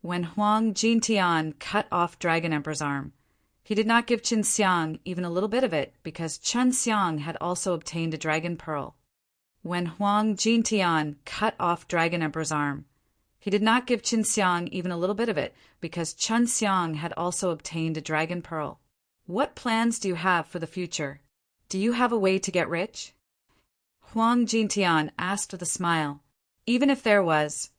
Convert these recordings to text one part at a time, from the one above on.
when Huang Jintian cut off Dragon Emperor's arm. He did not give Qin Xiang even a little bit of it, because Qin Xiang had also obtained a dragon pearl. When Huang Jintian cut off Dragon Emperor's arm, he did not give Qin Xiang even a little bit of it, because Qin Xiang had also obtained a dragon pearl. What plans do you have for the future? Do you have a way to get rich? Huang Jintian asked with a smile. Even if there was,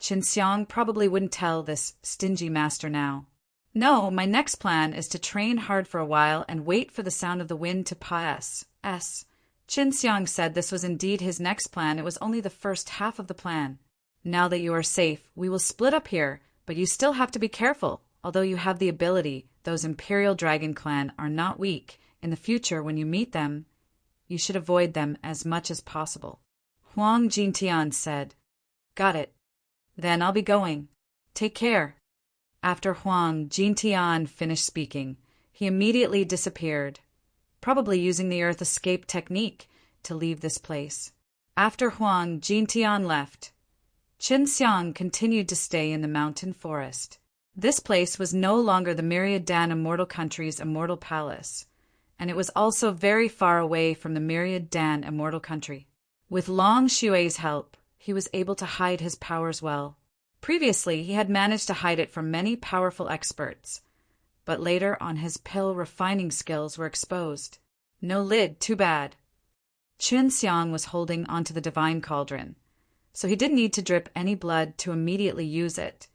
Qin Xiang probably wouldn't tell this stingy master now. No, my next plan is to train hard for a while and wait for the sound of the wind to pass. Qin Xiang said this was indeed his next plan. It was only the first half of the plan. Now that you are safe, we will split up here, but you still have to be careful. Although you have the ability, those Imperial Dragon Clan are not weak. In the future, when you meet them, you should avoid them as much as possible. Huang Jintian said. Got it. Then I'll be going. Take care. After Huang Jintian finished speaking, he immediately disappeared, probably using the Earth escape technique to leave this place. After Huang Jintian left, Qin Xiang continued to stay in the mountain forest. This place was no longer the Myriad Dan Immortal Country's immortal palace, and it was also very far away from the Myriad Dan Immortal Country. With Long Xue's help, he was able to hide his powers well. Previously, he had managed to hide it from many powerful experts, but later on his pill refining skills were exposed. No lid, too bad. Qin Xiang was holding onto the divine cauldron, so he didn't need to drip any blood to immediately use it.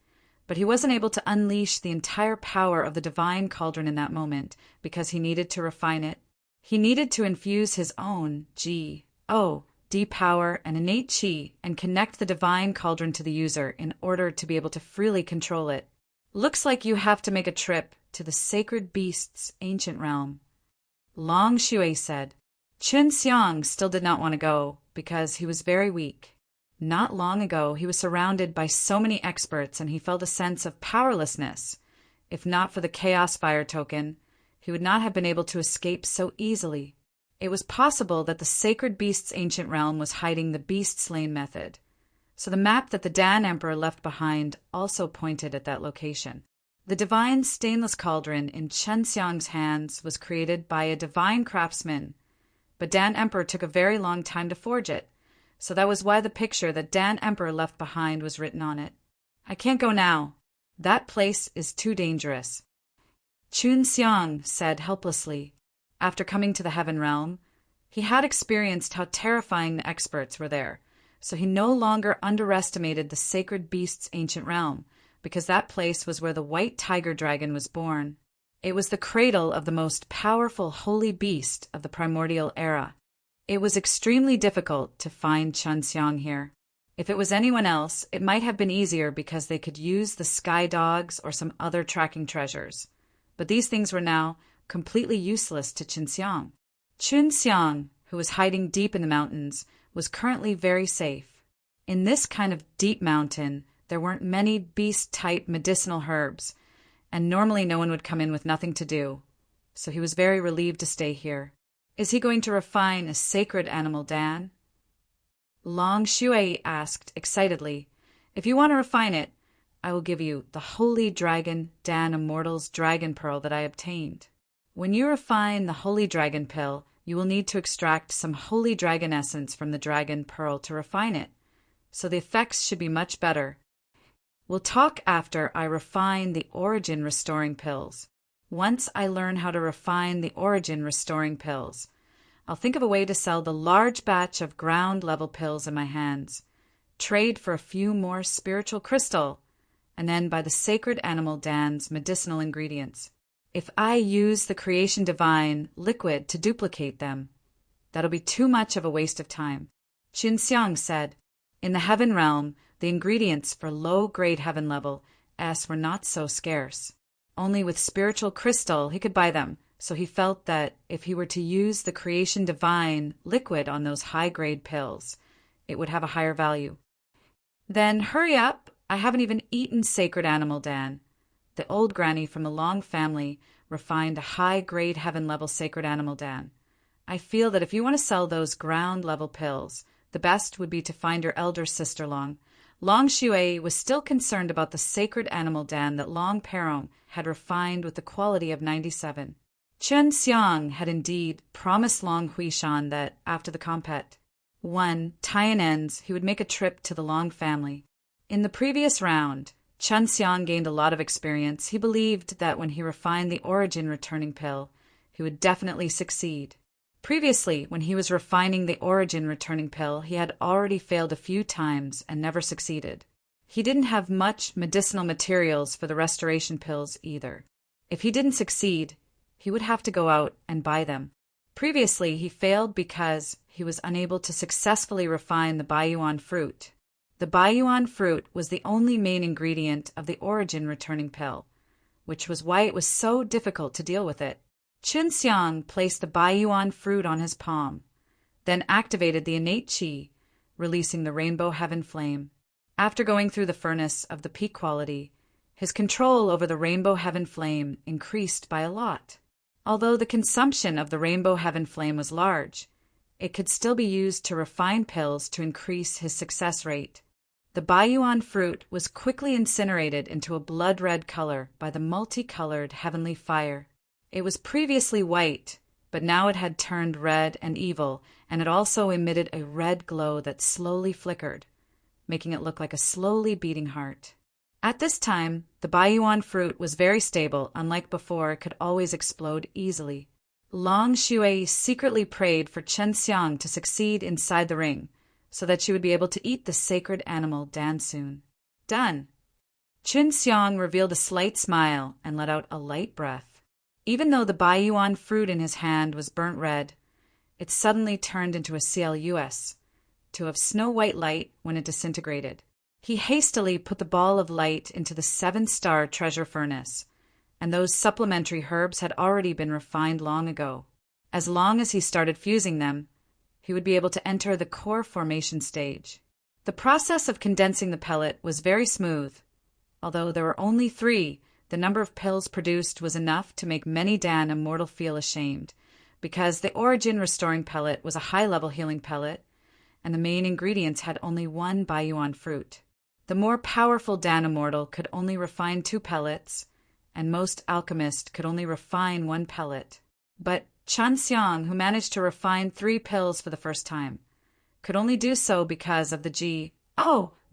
But he wasn't able to unleash the entire power of the divine cauldron in that moment because he needed to refine it. He needed to infuse his own D power and innate qi and connect the divine cauldron to the user in order to be able to freely control it. Looks like you have to make a trip to the sacred beast's ancient realm, Long Xue said. Qin Xiang still did not want to go because he was very weak. Not long ago, he was surrounded by so many experts and he felt a sense of powerlessness. If not for the Chaos Fire token, he would not have been able to escape so easily. It was possible that the sacred beast's ancient realm was hiding the beast slaying method, so the map that the Dan Emperor left behind also pointed at that location. The divine stainless cauldron in Qin Xiang's hands was created by a divine craftsman, but Dan Emperor took a very long time to forge it. So that was why the picture that Dan Emperor left behind was written on it. I can't go now. That place is too dangerous. Qin Xiang said helplessly. After coming to the Heaven Realm, he had experienced how terrifying the experts were there, so he no longer underestimated the sacred beast's ancient realm, because that place was where the white tiger dragon was born. It was the cradle of the most powerful holy beast of the primordial era. It was extremely difficult to find Qin Xiang here. If it was anyone else, it might have been easier because they could use the sky dogs or some other tracking treasures. But these things were now completely useless to Qin Xiang. Qin Xiang, who was hiding deep in the mountains, was currently very safe. In this kind of deep mountain, there weren't many beast-type medicinal herbs, and normally no one would come in with nothing to do. So he was very relieved to stay here. Is he going to refine a sacred animal, Dan? Long Xue asked excitedly. If you want to refine it, I will give you the Holy Dragon Dan Immortal's Dragon Pearl that I obtained. When you refine the Holy Dragon Pill, you will need to extract some Holy Dragon Essence from the Dragon Pearl to refine it, so the effects should be much better. We'll talk after I refine the Origin Restoring Pills. Once I learn how to refine the Origin Restoring Pills, I'll think of a way to sell the large batch of ground-level pills in my hands, trade for a few more spiritual crystal, and then buy the sacred animal Dan's medicinal ingredients. If I use the Creation Divine liquid to duplicate them, that'll be too much of a waste of time. Qin Xiang said, in the Heaven Realm, the ingredients for low-grade Heaven level S were not so scarce. Only with spiritual crystal he could buy them, so he felt that if he were to use the Creation Divine liquid on those high-grade pills, it would have a higher value. Then hurry up, I haven't even eaten sacred animal Dan. The old granny from the Long family refined a high-grade Heaven-level sacred animal Dan. I feel that if you want to sell those ground-level pills, the best would be to find your elder sister Long. Long Shui was still concerned about the sacred animal Dan that Long Perong had refined with the quality of 97. Chen Xiang had indeed promised Long Huishan that, after the compet 1 tie-in ends, he would make a trip to the Long family. In the previous round, Chen Xiang gained a lot of experience. He believed that when he refined the origin returning pill, he would definitely succeed. Previously, when he was refining the origin returning pill, he had already failed a few times and never succeeded. He didn't have much medicinal materials for the restoration pills either. If he didn't succeed, he would have to go out and buy them. Previously, he failed because he was unable to successfully refine the Baiyuan fruit. The Baiyuan fruit was the only main ingredient of the origin returning pill, which was why it was so difficult to deal with it. Qin Xiang placed the Baiyuan fruit on his palm, then activated the innate qi, releasing the rainbow heaven flame. After going through the furnace of the peak quality, his control over the rainbow heaven flame increased by a lot. Although the consumption of the rainbow heaven flame was large, it could still be used to refine pills to increase his success rate. The Baiyuan fruit was quickly incinerated into a blood-red color by the multicolored heavenly fire. It was previously white, but now it had turned red and evil, and it also emitted a red glow that slowly flickered, making it look like a slowly beating heart. At this time, the Baiyuan fruit was very stable. Unlike before, it could always explode easily. Long Shui secretly prayed for Chen Xiang to succeed inside the ring, so that she would be able to eat the sacred animal Dan soon. Done. Chen Xiang revealed a slight smile and let out a light breath. Even though the Baiyuan fruit in his hand was burnt red, it suddenly turned into a CLUS, to have snow-white light when it disintegrated. He hastily put the ball of light into the 7-star treasure furnace, and those supplementary herbs had already been refined long ago. As long as he started fusing them, he would be able to enter the core formation stage. The process of condensing the pellet was very smooth. Although there were only 3, the number of pills produced was enough to make many Dan immortal feel ashamed, because the origin restoring pellet was a high-level healing pellet, and the main ingredients had only 1 Baiyuan fruit. The more powerful Dan immortal could only refine 2 pellets, and most alchemists could only refine 1 pellet. But Chen Xiang, who managed to refine 3 pills for the first time, could only do so because of the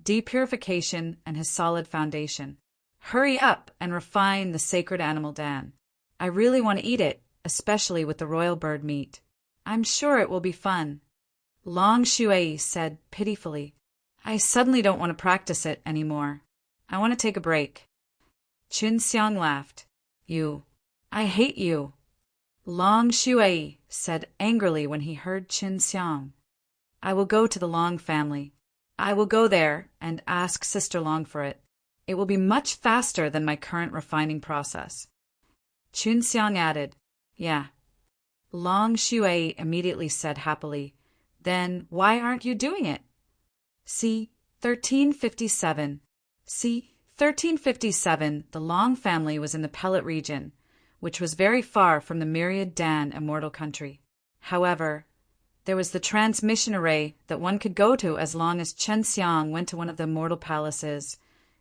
depurification and his solid foundation. Hurry up and refine the sacred animal Dan. I really want to eat it, especially with the royal bird meat. I'm sure it will be fun. Long Shui said pitifully, I suddenly don't want to practice it anymore. I want to take a break. Qin Xiang laughed. I hate you. Long Shui said angrily when he heard Qin Xiang. I will go to the Long family. I will go there and ask Sister Long for it. It will be much faster than my current refining process. Qin Xiang added, Yeah. Long Shui immediately said happily, Then why aren't you doing it? See, 1357. See, 1357, the Long family was in the Pellet region, which was very far from the myriad Dan immortal country. However, there was the transmission array that one could go to. As long as Chen Xiang went to one of the immortal palaces,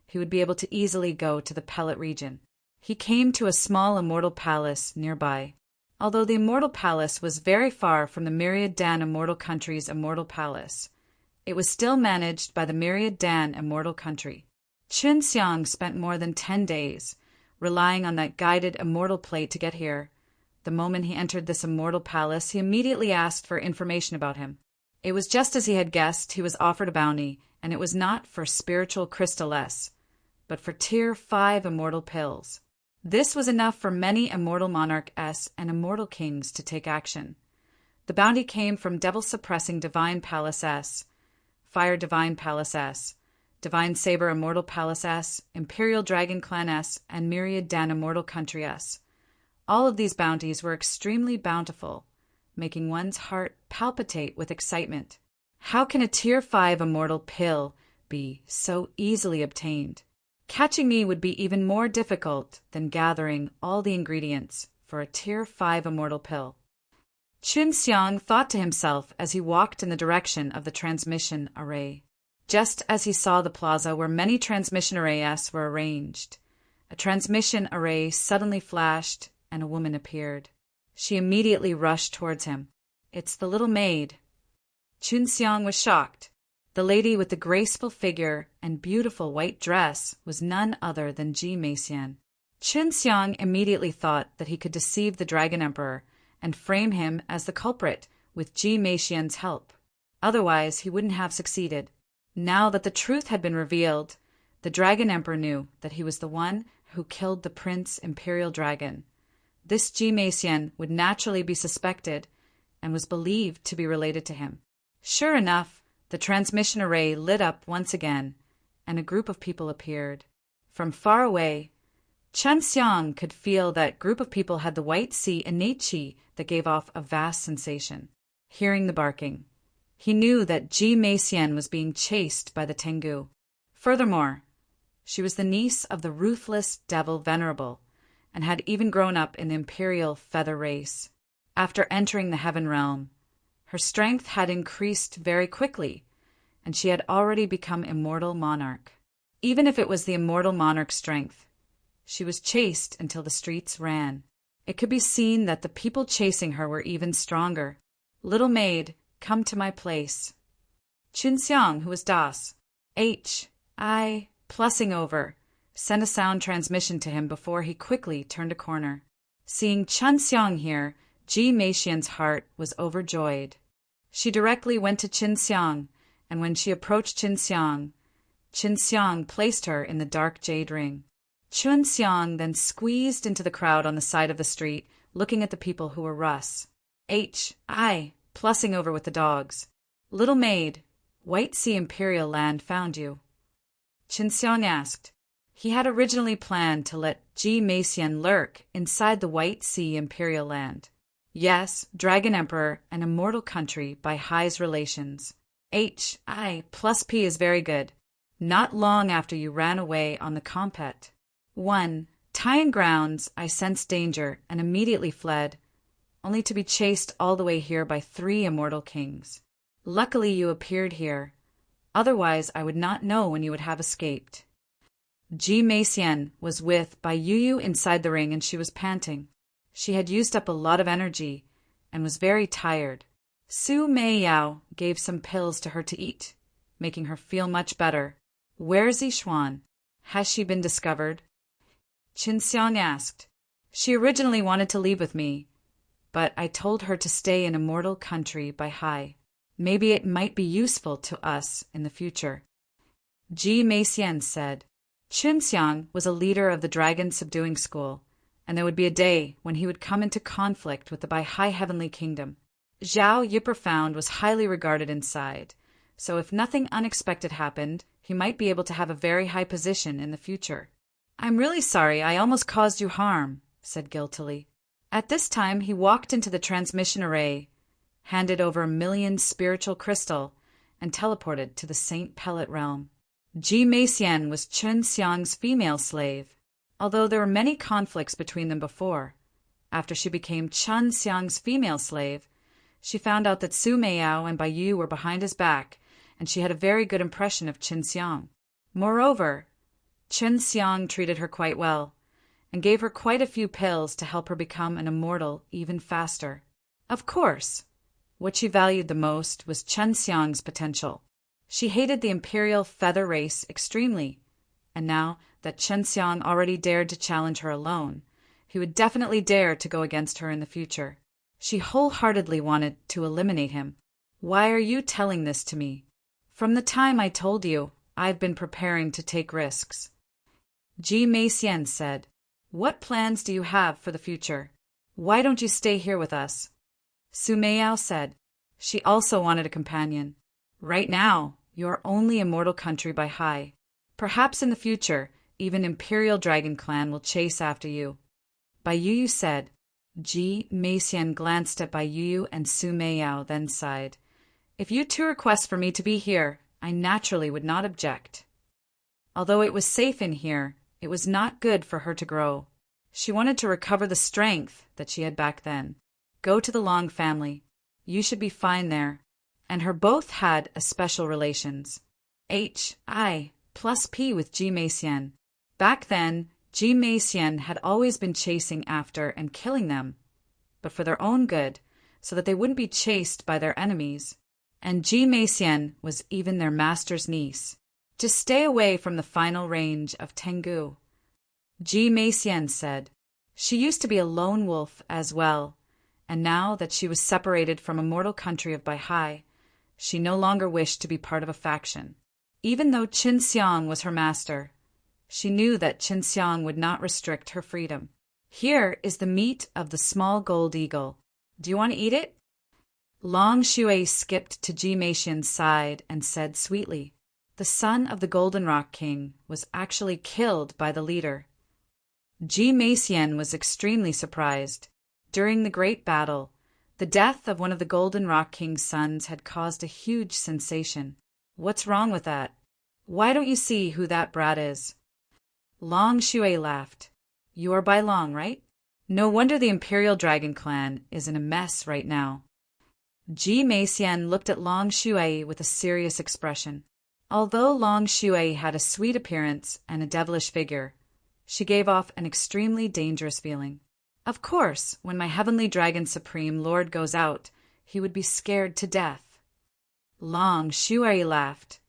he would be able to easily go to the Pellet region. He came to a small immortal palace nearby. Although the immortal palace was very far from the myriad Dan immortal country's immortal palace, it was still managed by the myriad Dan immortal country. Qin Xiang spent more than 10 days, relying on that guided immortal plate to get here. The moment he entered this immortal palace, he immediately asked for information about him. It was just as he had guessed. He was offered a bounty, and it was not for spiritual crystal S, but for Tier 5 immortal pills. This was enough for many immortal monarch S and immortal kings to take action. The bounty came from Devil-suppressing Divine Palace S, Fire Divine Palace S, Divine Saber Immortal Palace S, Imperial Dragon Clan S, and Myriad Dan Immortal Country S. All of these bounties were extremely bountiful, making one's heart palpitate with excitement. How can a Tier 5 immortal pill be so easily obtained? Catching me would be even more difficult than gathering all the ingredients for a Tier 5 immortal pill. Qin Xiang thought to himself as he walked in the direction of the transmission array. just as he saw the plaza where many transmission arrays were arranged. A transmission array suddenly flashed, and a woman appeared. She immediately rushed towards him. "It's the little maid." Chun Xiang was shocked. The lady with the graceful figure and beautiful white dress was none other than Ji Meixian. Chun Xiang immediately thought that he could deceive the Dragon Emperor and frame him as the culprit with Ji Meixian's help. Otherwise, he wouldn't have succeeded. Now that the truth had been revealed, the Dragon Emperor knew that he was the one who killed the Prince Imperial Dragon. This Ji Meixian would naturally be suspected and was believed to be related to him. Sure enough, the transmission array lit up once again, and a group of people appeared. From far away, Chun Xiang could feel that group of people had the white sea innate qi that gave off a vast sensation. Hearing the barking, he knew that Ji Meixian was being chased by the Tengu. Furthermore, she was the niece of the ruthless devil Venerable, and had even grown up in the imperial feather race. After entering the heaven realm, her strength had increased very quickly, and she had already become immortal monarch. Even if it was the immortal monarch's strength, she was chased until the streets ran. It could be seen that the people chasing her were even stronger. "Little maid, come to my place." Chun Xiang, who was Das, plussing over, sent a sound transmission to him before he quickly turned a corner. Seeing Chun Xiang here, Ji Meixian's heart was overjoyed. She directly went to Chun Xiang, and when she approached Chun Xiang placed her in the dark jade ring. Chun Xiang then squeezed into the crowd on the side of the street, looking at the people who were Russ. Plussing over with the dogs. "Little maid, White Sea Imperial Land found you." Chun Xiang asked. He had originally planned to let Ji Meixian lurk inside the White Sea Imperial Land. Yes, Dragon Emperor, an immortal country by Hai's relations. I+P is very good. Not long after you ran away on the compet. 1. Tying grounds, I sensed danger and immediately fled, only to be chased all the way here by 3 immortal kings. Luckily you appeared here. Otherwise I would not know when you would have escaped. Ji Meixian was with Bai Yu inside the ring, and she was panting. She had used up a lot of energy and was very tired. Su Meiyao gave some pills to her to eat, making her feel much better. "Where's Yixuan? Has she been discovered?" Chun Xiang asked. "She originally wanted to leave with me, but I told her to stay in immortal country by Hai. Maybe it might be useful to us in the future." Ji Meixian said. Chun Xiang was a leader of the Dragon Subduing School, and there would be a day when he would come into conflict with the Baihai Heavenly Kingdom. Zhao Yiprofound was highly regarded inside, so if nothing unexpected happened, he might be able to have a very high position in the future. "I'm really sorry I almost caused you harm," said guiltily. At this time he walked into the transmission array, handed over 1,000,000 spiritual crystal, and teleported to the Saint Pellet realm. Ji Meixian was Chun Xiang's female slave, although there were many conflicts between them before. After she became Chun Xiang's female slave, she found out that Su Meiyao and Bai Yu were behind his back, and she had a very good impression of Chun Xiang. Moreover, Chun Xiang treated her quite well, and gave her quite a few pills to help her become an immortal even faster. Of course, what she valued the most was Chun Xiang's potential. She hated the imperial feather race extremely, and now that Chun Xiang already dared to challenge her alone, he would definitely dare to go against her in the future. She wholeheartedly wanted to eliminate him. "Why are you telling this to me? From the time I told you, I've been preparing to take risks." Ji Meixian said. "What plans do you have for the future? Why don't you stay here with us?" Su Meiyao said. She also wanted a companion. "Right now, your only immortal country by Hai. Perhaps in the future, even Imperial Dragon Clan will chase after you." Bai Yu said. Ji Meixian glanced at Bai Yu and Su Meiyao, then sighed. "If you two request for me to be here, I naturally would not object." Although it was safe in here, it was not good for her to grow. She wanted to recover the strength that she had back then. Go to the Long family. You should be fine there. And her both had a special relations. Hi plus P with Ji Meixian. Back then, Ji Meixian had always been chasing after and killing them, but for their own good, so that they wouldn't be chased by their enemies. And Ji Meixian was even their master's niece. Just stay away from the final range of Tengu. Ji Meixian said. She used to be a lone wolf as well, and now that she was separated from a mortal country of Baihai, she no longer wished to be part of a faction. Even though Qin Xiang was her master, she knew that Qin Xiang would not restrict her freedom. Here is the meat of the small gold eagle. Do you want to eat it? Long Shui skipped to Ji Meixian's side and said sweetly, the son of the Golden Rock King was actually killed by the leader. Ji Meixian was extremely surprised. During the great battle, the death of one of the Golden Rock King's sons had caused a huge sensation. What's wrong with that? Why don't you see who that brat is? Long Shui laughed. You are Bai Long, right? No wonder the Imperial Dragon Clan is in a mess right now. Ji Meixian looked at Long Shui with a serious expression. Although Long Shui had a sweet appearance and a devilish figure, she gave off an extremely dangerous feeling. Of course, when my Heavenly Dragon Supreme Lord goes out, he would be scared to death. Long Shui laughed.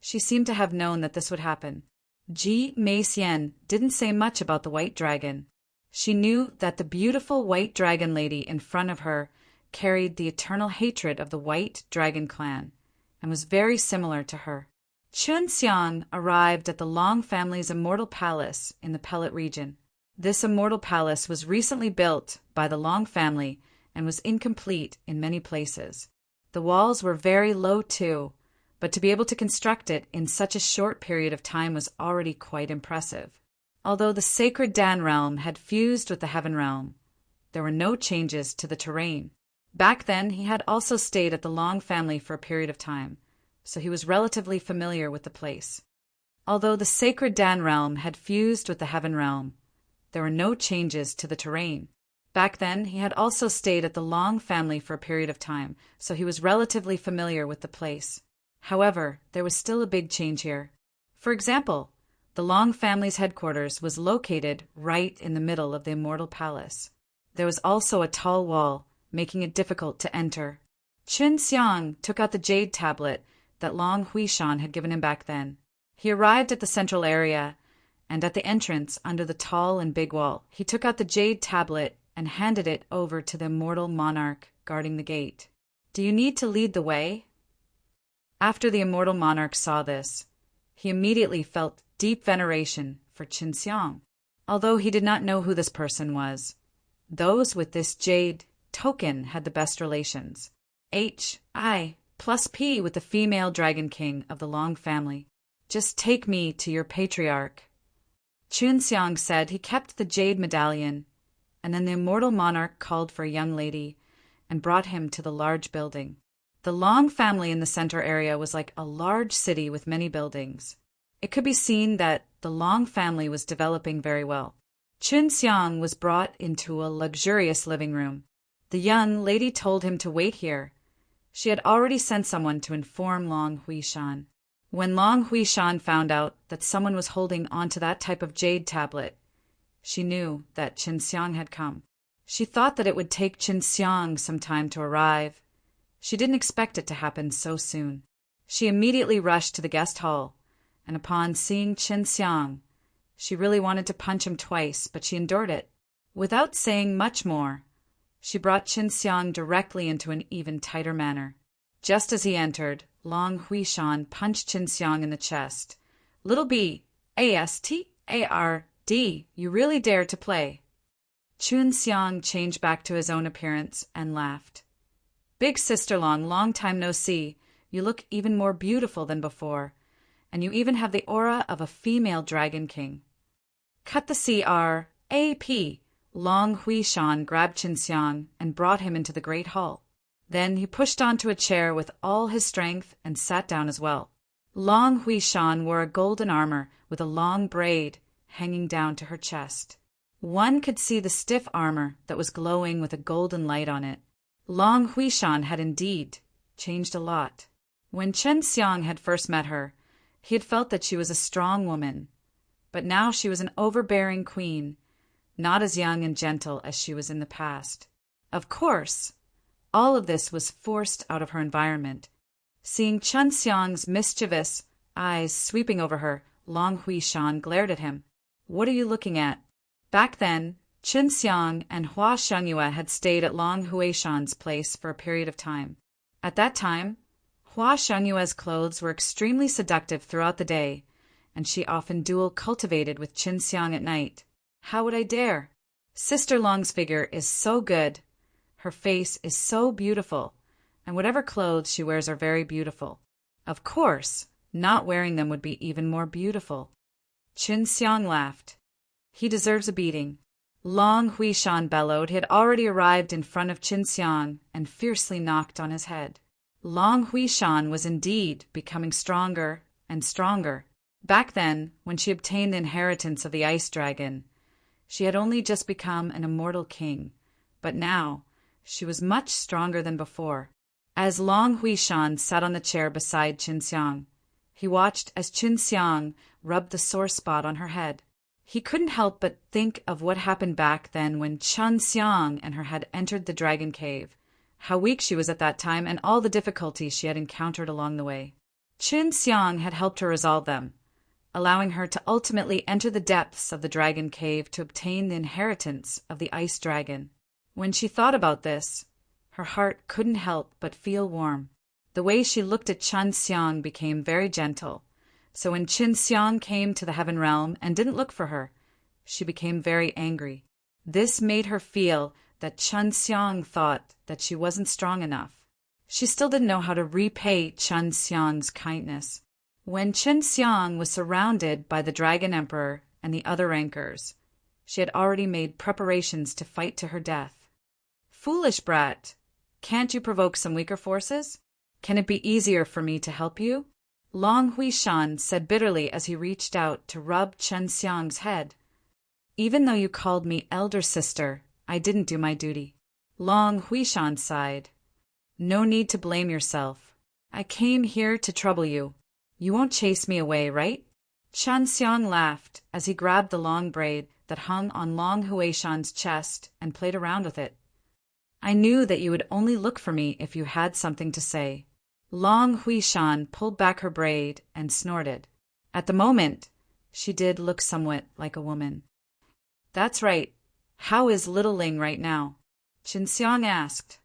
She seemed to have known that this would happen. Ji Meixian didn't say much about the white dragon. She knew that the beautiful white dragon lady in front of her carried the eternal hatred of the white dragon clan and was very similar to her. Qin Xiang arrived at the Long family's immortal palace in the Pellet region. This immortal palace was recently built by the Long family and was incomplete in many places. The walls were very low too, but to be able to construct it in such a short period of time was already quite impressive. Although the sacred Dan realm had fused with the Heaven realm, there were no changes to the terrain. Back then, he had also stayed at the Long family for a period of time, so he was relatively familiar with the place. Although the sacred Dan realm had fused with the Heaven realm, there were no changes to the terrain. Back then, he had also stayed at the Long family for a period of time, so he was relatively familiar with the place. However, there was still a big change here. For example, the Long family's headquarters was located right in the middle of the immortal palace. There was also a tall wall, making it difficult to enter. Qin Xiang took out the jade tablet that Long Huishan had given him back then. He arrived at the central area, and at the entrance under the tall and big wall, he took out the jade tablet and handed it over to the immortal monarch guarding the gate. Do you need to lead the way? After the immortal monarch saw this, he immediately felt deep veneration for Qin Xiang. Although he did not know who this person was, those with this jade token had the best relations. Hi plus P with the female Dragon King of the Long family. Just take me to your patriarch. Qin Xiang said he kept the jade medallion, and then the immortal monarch called for a young lady and brought him to the large building. The Long family in the center area was like a large city with many buildings. It could be seen that the Long family was developing very well. Qin Xiang was brought into a luxurious living room. The young lady told him to wait here. She had already sent someone to inform Long Huishan. When Long Huishan found out that someone was holding onto that type of jade tablet, she knew that Qin Xiang had come. She thought that it would take Qin Xiang some time to arrive. She didn't expect it to happen so soon. She immediately rushed to the guest hall, and upon seeing Qin Xiang, she really wanted to punch him twice, but she endured it. Without saying much more, she brought Qin Xiang directly into an even tighter manner. Just as he entered, Long Huishan punched Qin Xiang in the chest. Little B, A-S-T-A-R-D, you really dare to play. Qin Xiang changed back to his own appearance and laughed. Big sister long time no see. You look even more beautiful than before, and you even have the aura of a female Dragon King. Cut the C-R-A-P. Long Huishan grabbed Qin Xiang and brought him into the great hall. Then he pushed onto a chair with all his strength and sat down as well. Long Huishan wore a golden armor with a long braid hanging down to her chest. One could see the stiff armor that was glowing with a golden light on it. Long Huishan had indeed changed a lot. When Qin Xiang had first met her, He had felt that she was a strong woman, but now she was an overbearing queen, not as young and gentle as she was in the past. Of course, all of this was forced out of her environment. Seeing Chun Xiang's mischievous eyes sweeping over her, Long Huishan glared at him. "What are you looking at?" Back then, Qin Xiang and Hua Shengyue had stayed at Long Huishan's place for a period of time. At that time, Hua Shenyue's clothes were extremely seductive throughout the day, and she often dual-cultivated with Qin Xiang at night. How would I dare? Sister Long's figure is so good, her face is so beautiful, and whatever clothes she wears are very beautiful. Of course, not wearing them would be even more beautiful. Qin Xiang laughed. He deserves a beating. Long Huishan bellowed. He had already arrived in front of Qin Xiang and fiercely knocked on his head. Long Huishan was indeed becoming stronger and stronger. Back then, when she obtained the inheritance of the ice dragon, she had only just become an immortal king, but now she was much stronger than before. As Long Huishan sat on the chair beside Qin Xiang, he watched as Qin Xiang rubbed the sore spot on her head. He couldn't help but think of what happened back then when Qin Xiang and her had entered the dragon cave, how weak she was at that time, and all the difficulties she had encountered along the way. Qin Xiang had helped her resolve them, allowing her to ultimately enter the depths of the dragon cave to obtain the inheritance of the ice dragon. When she thought about this, her heart couldn't help but feel warm. The way she looked at Qin Xiang became very gentle, so when Qin Xiang came to the heaven realm and didn't look for her, she became very angry. This made her feel that Qin Xiang thought that she wasn't strong enough. She still didn't know how to repay Qin Xiang's kindness. When Qin Xiang was surrounded by the Dragon Emperor and the other rankers, she had already made preparations to fight to her death. "Foolish brat, can't you provoke some weaker forces? Can it be easier for me to help you?" Long Huishan said bitterly as he reached out to rub Qin Xiang's head. "Even though you called me elder sister, I didn't do my duty." Long Huishan sighed. "No need to blame yourself. I came here to trouble you. You won't chase me away, right?" Qin Xiang laughed as he grabbed the long braid that hung on Long Huishan's chest and played around with it. "I knew that you would only look for me if you had something to say." Long Huishan pulled back her braid and snorted. At the moment, she did look somewhat like a woman. "That's right. How is little Ling right now?" Qin Xiang asked.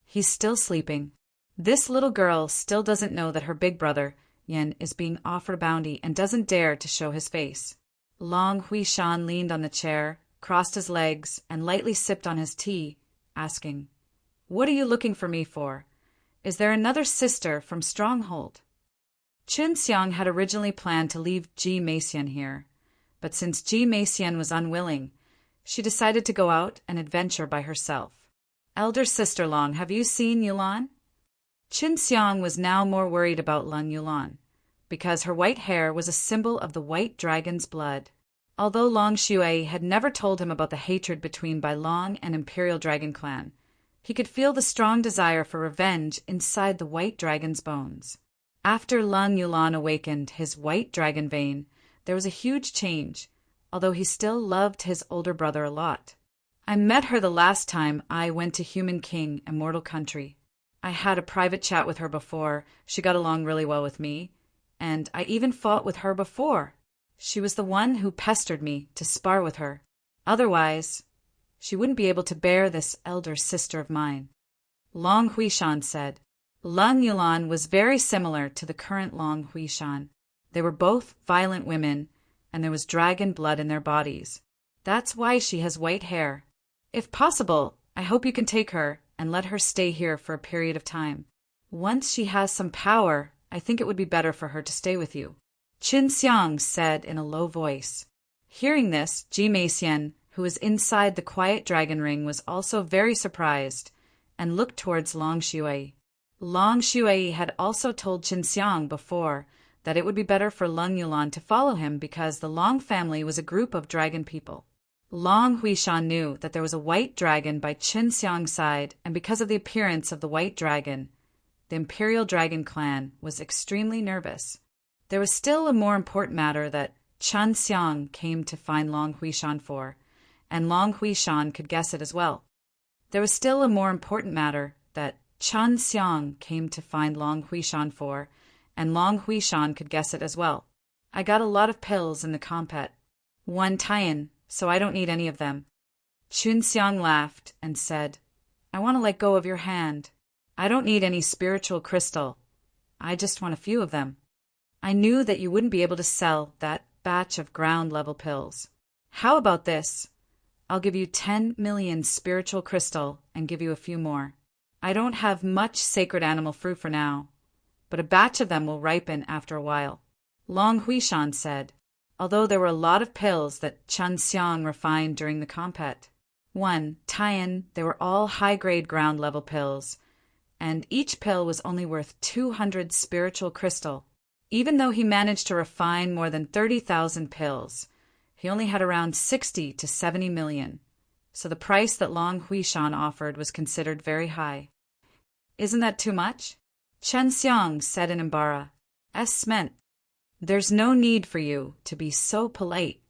"He's still sleeping. This little girl still doesn't know that her big brother, Yin, is being offered a bounty and doesn't dare to show his face." Long Huishan leaned on the chair, crossed his legs, and lightly sipped on his tea, asking, "What are you looking for me for? Is there another sister from Stronghold?" Qin Xiang had originally planned to leave Ji Meixian here, but since Ji Meixian was unwilling, she decided to go out and adventure by herself. "Elder sister Long, have you seen Yulan?" Qin Xiang was now more worried about Lung Yulan, because her white hair was a symbol of the white dragon's blood. Although Long Shui had never told him about the hatred between Bai Long and Imperial Dragon Clan, he could feel the strong desire for revenge inside the white dragon's bones. After Lung Yulan awakened his white dragon vein, there was a huge change, although he still loved his older brother a lot. "I met her the last time I went to Human King, Immortal Country. I had a private chat with her before. She got along really well with me, and I even fought with her before. She was the one who pestered me to spar with her. Otherwise, she wouldn't be able to bear this elder sister of mine." Long Huishan said. Lung Yulan was very similar to the current Long Huishan. They were both violent women, and there was dragon blood in their bodies. That's why she has white hair. If possible, I hope you can take her and let her stay here for a period of time. Once she has some power, I think it would be better for her to stay with you," Qin Xiang said in a low voice. Hearing this, Ji Meixian, who was inside the quiet dragon ring, was also very surprised and looked towards Long Shui. Long Shui had also told Qin Xiang before that it would be better for Lung Yulan to follow him because the Long family was a group of dragon people. Long Huishan knew that there was a white dragon by Qin Xiang's side, and because of the appearance of the white dragon, the Imperial Dragon Clan was extremely nervous. There was still a more important matter that Chen Xiang came to find Long Huishan for, and Long Huishan could guess it as well. There was still a more important matter that Chen Xiang came to find Long Huishan for, and Long Huishan could guess it as well. I got a lot of pills in the compet. 1 Taiyan, so I don't need any of them. Chun Xiang laughed and said, I want to let go of your hand. I don't need any spiritual crystal. I just want a few of them. I knew that you wouldn't be able to sell that batch of ground-level pills. How about this? I'll give you 10 million spiritual crystal and give you a few more. I don't have much sacred animal fruit for now, but a batch of them will ripen after a while. Long Huishan said, although there were a lot of pills that Chen Xiang refined during the compet. 1 Taiyan, they were all high-grade ground-level pills, and each pill was only worth 200 spiritual crystal. Even though he managed to refine more than 30,000 pills, he only had around 60 to 70 million, so the price that Long Huishan offered was considered very high. Isn't that too much? Chen Xiang said in Imbara. Meant, there's no need for you to be so polite.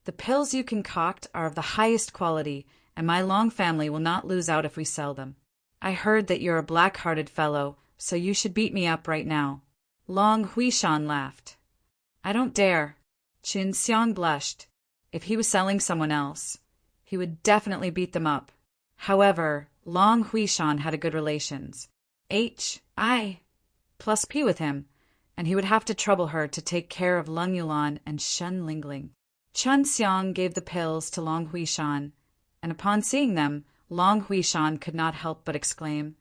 The pills you concoct are of the highest quality, and my Long family will not lose out if we sell them. I heard that you're a black-hearted fellow, so you should beat me up right now. Long Huishan laughed. I don't dare. Chen Xiang blushed. If he was selling someone else, he would definitely beat them up. However, Long Huishan had a good relations. I plus P with him, and he would have to trouble her to take care of Lung Yulan and Shen Lingling. Chen Xiang gave the pills to Long Huishan, and upon seeing them, Long Huishan could not help but exclaim,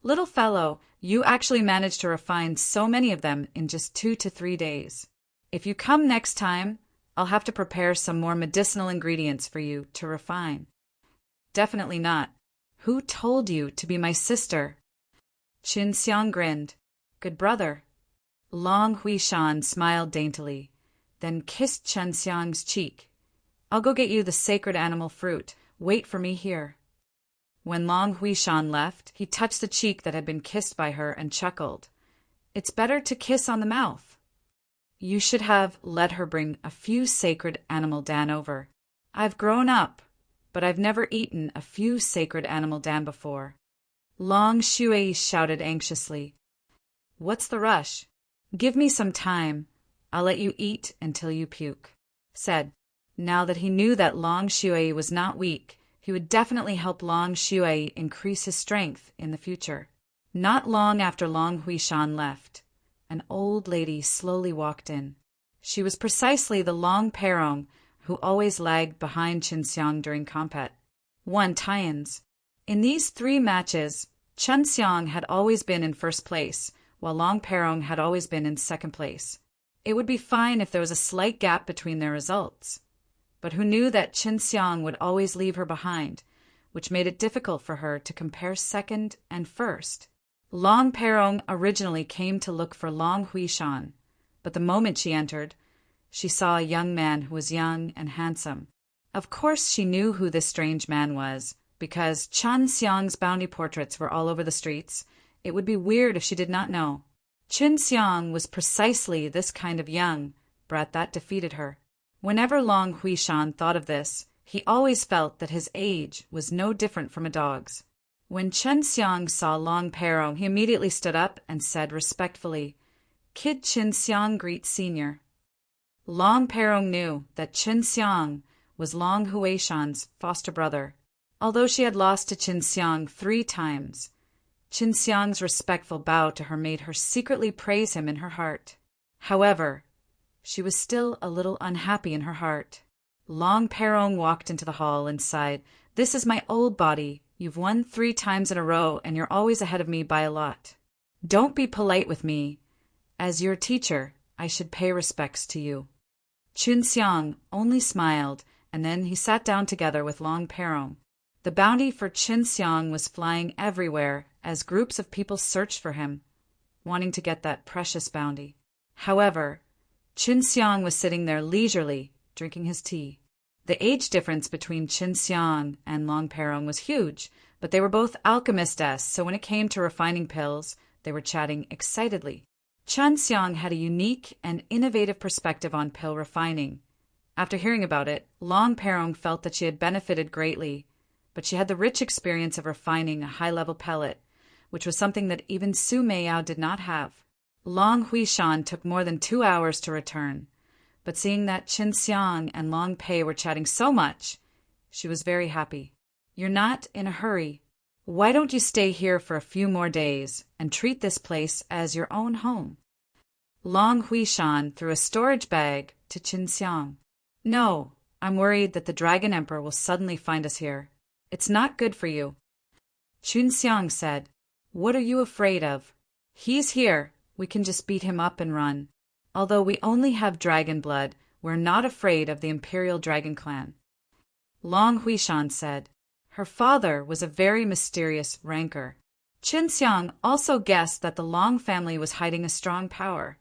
Little fellow, you actually managed to refine so many of them in just 2 to 3 days. If you come next time, I'll have to prepare some more medicinal ingredients for you to refine. Definitely not. Who told you to be my sister? Chen Xiang grinned. Good brother. Long Huishan smiled daintily, then kissed Chen Xiang's cheek. I'll go get you the sacred animal fruit. Wait for me here. When Long Huishan left, he touched the cheek that had been kissed by her and chuckled. It's better to kiss on the mouth. You should have let her bring a few sacred animal dan over. I've grown up, but I've never eaten a few sacred animal dan before. Long Shui shouted anxiously. What's the rush? Give me some time. I'll let you eat until you puke. Said, now that he knew that Long Shui was not weak, he would definitely help Long Shui increase his strength in the future. Not long after Long Huishan left, an old lady slowly walked in. She was precisely the Long Perong who always lagged behind Chen Xiang during compet. 1 Taiyans. In these 3 matches, Chen Xiang had always been in first place, while Long Perong had always been in second place. It would be fine if there was a slight gap between their results. But who knew that Chen Xiang would always leave her behind, which made it difficult for her to compare second and first. Long Perong originally came to look for Long Huishan, but the moment she entered, she saw a young man who was young and handsome. Of course she knew who this strange man was, because Chen Xiang's bounty portraits were all over the streets. It would be weird if she did not know. Chen Xiang was precisely this kind of young brat that defeated her. Whenever Long Huishan thought of this, he always felt that his age was no different from a dog's. When Chen Xiang saw Long Perong, he immediately stood up and said respectfully, Kid Chen Xiang greets senior. Long Perong knew that Chen Xiang was Long Huishan's foster brother. Although she had lost to Chen Xiang 3 times, Chen Xiang's respectful bow to her made her secretly praise him in her heart. However, she was still a little unhappy in her heart. Long Perong walked into the hall and sighed, This is my old body. You've won 3 times in a row, and you're always ahead of me by a lot. Don't be polite with me. As your teacher, I should pay respects to you. Chen Xiang only smiled, and then he sat down together with Long Perong. The bounty for Chen Xiang was flying everywhere as groups of people searched for him, wanting to get that precious bounty. However, Chen Xiang was sitting there leisurely, drinking his tea. The age difference between Chen Xiang and Long Perong was huge, but they were both alchemists, so when it came to refining pills, they were chatting excitedly. Chun Xiang had a unique and innovative perspective on pill refining. After hearing about it, Long Perong felt that she had benefited greatly, but she had the rich experience of refining a high-level pellet, which was something that even Su Meiyao did not have. Long Huishan took more than 2 hours to return, but seeing that Qin Xiang and Long Pei were chatting so much, she was very happy. "You're not in a hurry. Why don't you stay here for a few more days and treat this place as your own home?" Long Huishan threw a storage bag to Qin Xiang. "No, I'm worried that the Dragon Emperor will suddenly find us here. It's not good for you." Qin Xiang said, "What are you afraid of? He's here. We can just beat him up and run. Although we only have dragon blood, we're not afraid of the Imperial Dragon Clan." Long Huishan said, "Her father was a very mysterious rancor." Qin Xiang also guessed that the Long family was hiding a strong power.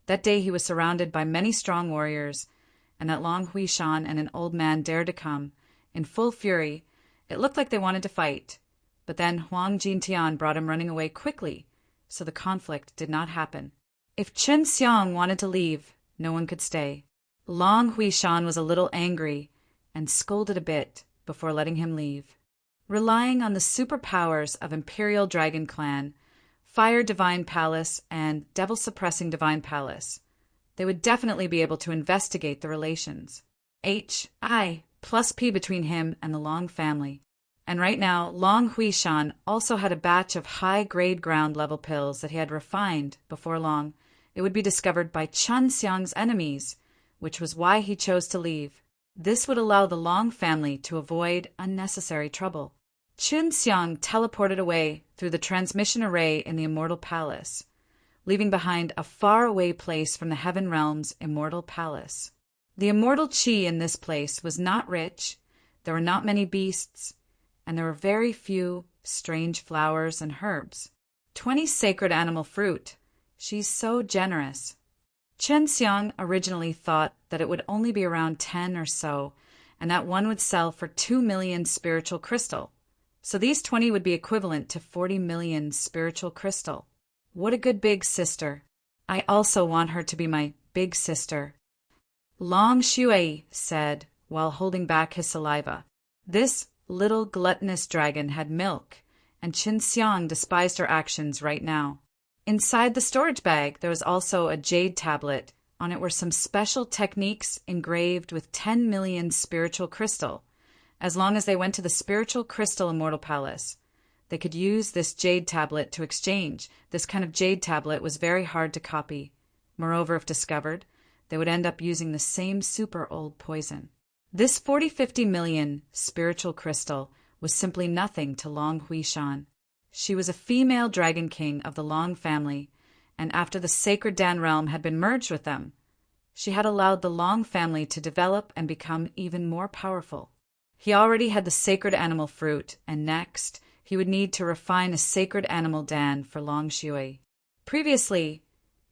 That day he was surrounded by many strong warriors, and that Long Huishan and an old man dared to come. In full fury, it looked like they wanted to fight, but then Huang Jintian brought him running away quickly, so the conflict did not happen. If Qin Xiang wanted to leave, no one could stay. Long Huishan was a little angry and scolded a bit before letting him leave. Relying on the superpowers of Imperial Dragon Clan, Fire Divine Palace, and Devil Suppressing Divine Palace, they would definitely be able to investigate the relations. HI+P between him and the Long family. And right now, Long Huishan also had a batch of high-grade ground-level pills that he had refined. Before long, it would be discovered by Chun Xiang's enemies, which was why he chose to leave. This would allow the Long family to avoid unnecessary trouble. Qin Xiang teleported away through the transmission array in the Immortal Palace, leaving behind a faraway place from the Heaven Realm's Immortal Palace. The immortal qi in this place was not rich, there were not many beasts, and there were very few strange flowers and herbs. 20 sacred animal fruit. She's so generous. Qin Xiang originally thought that it would only be around 10 or so, and that one would sell for 2 million spiritual crystal. So these 20 would be equivalent to 40 million spiritual crystal. What a good big sister. I also want her to be my big sister. Long Shui said, while holding back his saliva. This little gluttonous dragon had milk, and Qin Xiang despised her actions right now. Inside the storage bag, there was also a jade tablet. On it were some special techniques engraved with 10 million spiritual crystal. As long as they went to the Spiritual Crystal Immortal Palace, they could use this jade tablet to exchange. This kind of jade tablet was very hard to copy. Moreover, if discovered, they would end up using the same super old poison. This 40-50 million spiritual crystal was simply nothing to Long Huishan. She was a female dragon king of the Long family, and after the sacred Dan realm had been merged with them, she had allowed the Long family to develop and become even more powerful. He already had the sacred animal fruit, and next, he would need to refine a sacred animal Dan for Long Shui. Previously,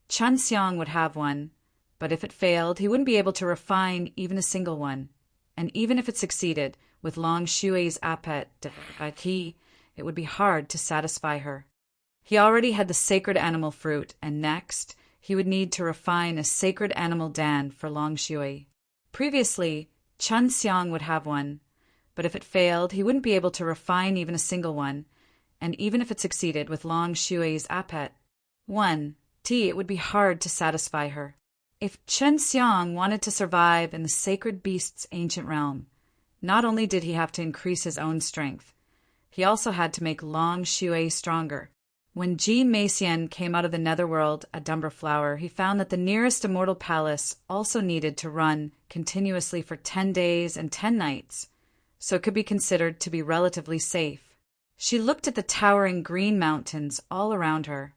Chun Xiang would have one, but if it failed, he wouldn't be able to refine even a single one. And even if it succeeded, with Long Shui's appet, it would be hard to satisfy her. He already had the sacred animal fruit, and next, he would need to refine a sacred animal Dan for Long Shui. Previously, Chun Xiang would have one, but if it failed, he wouldn't be able to refine even a single one, and even if it succeeded with Long Shui's appet, it would be hard to satisfy her. If Qin Xiang wanted to survive in the sacred beast's ancient realm, not only did he have to increase his own strength, he also had to make Long Shui stronger. When Ji Meixian came out of the netherworld at Dumber Flower, he found that the nearest immortal palace also needed to run continuously for 10 days and 10 nights, so it could be considered to be relatively safe. She looked at the towering green mountains all around her,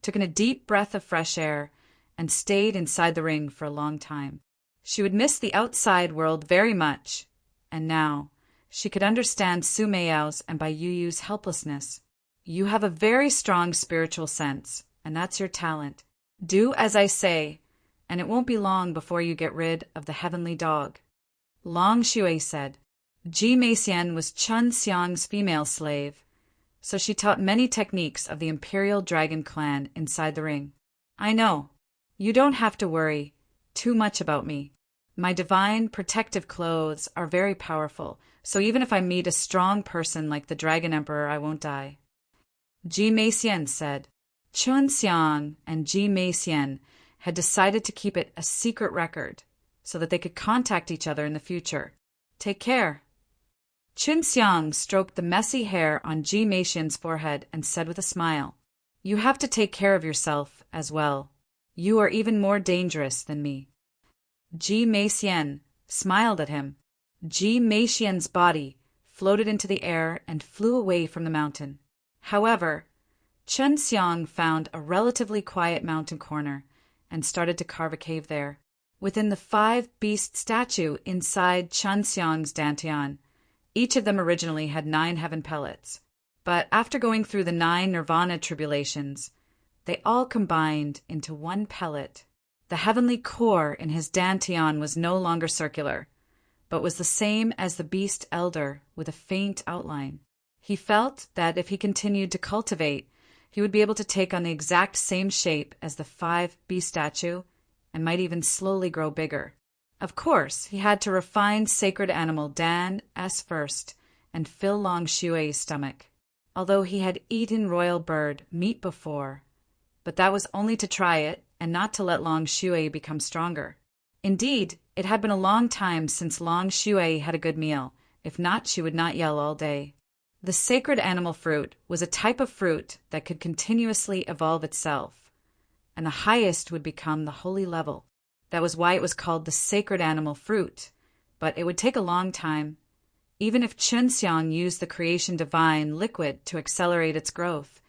took in a deep breath of fresh air, and stayed inside the ring for a long time. She would miss the outside world very much, and now she could understand Su Meiyao's and Bai Yuyu's helplessness. You have a very strong spiritual sense, and that's your talent. Do as I say, and it won't be long before you get rid of the heavenly dog. Long Shui said. Ji Meixian was Chun Xiang's female slave, so she taught many techniques of the Imperial Dragon Clan inside the ring. I know. You don't have to worry too much about me. My divine protective clothes are very powerful, so even if I meet a strong person like the Dragon Emperor, I won't die. Ji Meixian said. Chun Xiang and Ji Meixian had decided to keep it a secret record so that they could contact each other in the future. Take care. Chun Xiang stroked the messy hair on Ji Meixian's forehead and said with a smile, You have to take care of yourself as well. You are even more dangerous than me. Ji Meixian smiled at him. Ji Meixian's body floated into the air and flew away from the mountain. However, Chun Xiang found a relatively quiet mountain corner and started to carve a cave there. Within the 5-beast statue inside Chun Xiang's dantian, each of them originally had 9 heaven pellets. But after going through the 9 nirvana tribulations, they all combined into 1 pellet. The heavenly core in his dantian was no longer circular, but was the same as the beast elder with a faint outline. He felt that if he continued to cultivate, he would be able to take on the exact same shape as the 5-beast statue and might even slowly grow bigger. Of course, he had to refine sacred animal Dan S first and fill Long Xue's stomach, although he had eaten royal bird meat before, but that was only to try it and not to let Long Xue become stronger. Indeed, it had been a long time since Long Xue had a good meal. If not, she would not yell all day. The sacred animal fruit was a type of fruit that could continuously evolve itself, and the highest would become the holy level. That was why it was called the sacred animal fruit, but it would take a long time. Even if Chun Xiang used the creation divine liquid to accelerate its growth,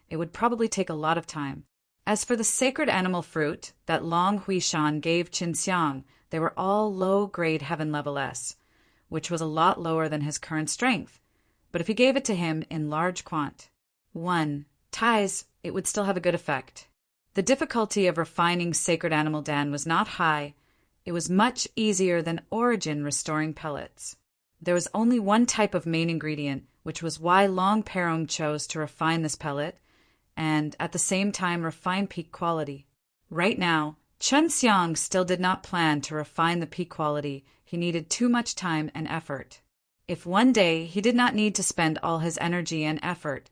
it would probably take a lot of time. As for the sacred animal fruit that Long Huishan gave Chun Xiang, they were all low-grade heaven level S, which was a lot lower than his current strength. But if he gave it to him in large ties, it would still have a good effect. The difficulty of refining sacred animal Dan was not high. It was much easier than origin restoring pellets. There was only one type of main ingredient, which was why Long Perong chose to refine this pellet, and at the same time refine peak quality. Right now, Chun Xiang still did not plan to refine the peak quality. He needed too much time and effort. If one day he did not need to spend all his energy and effort,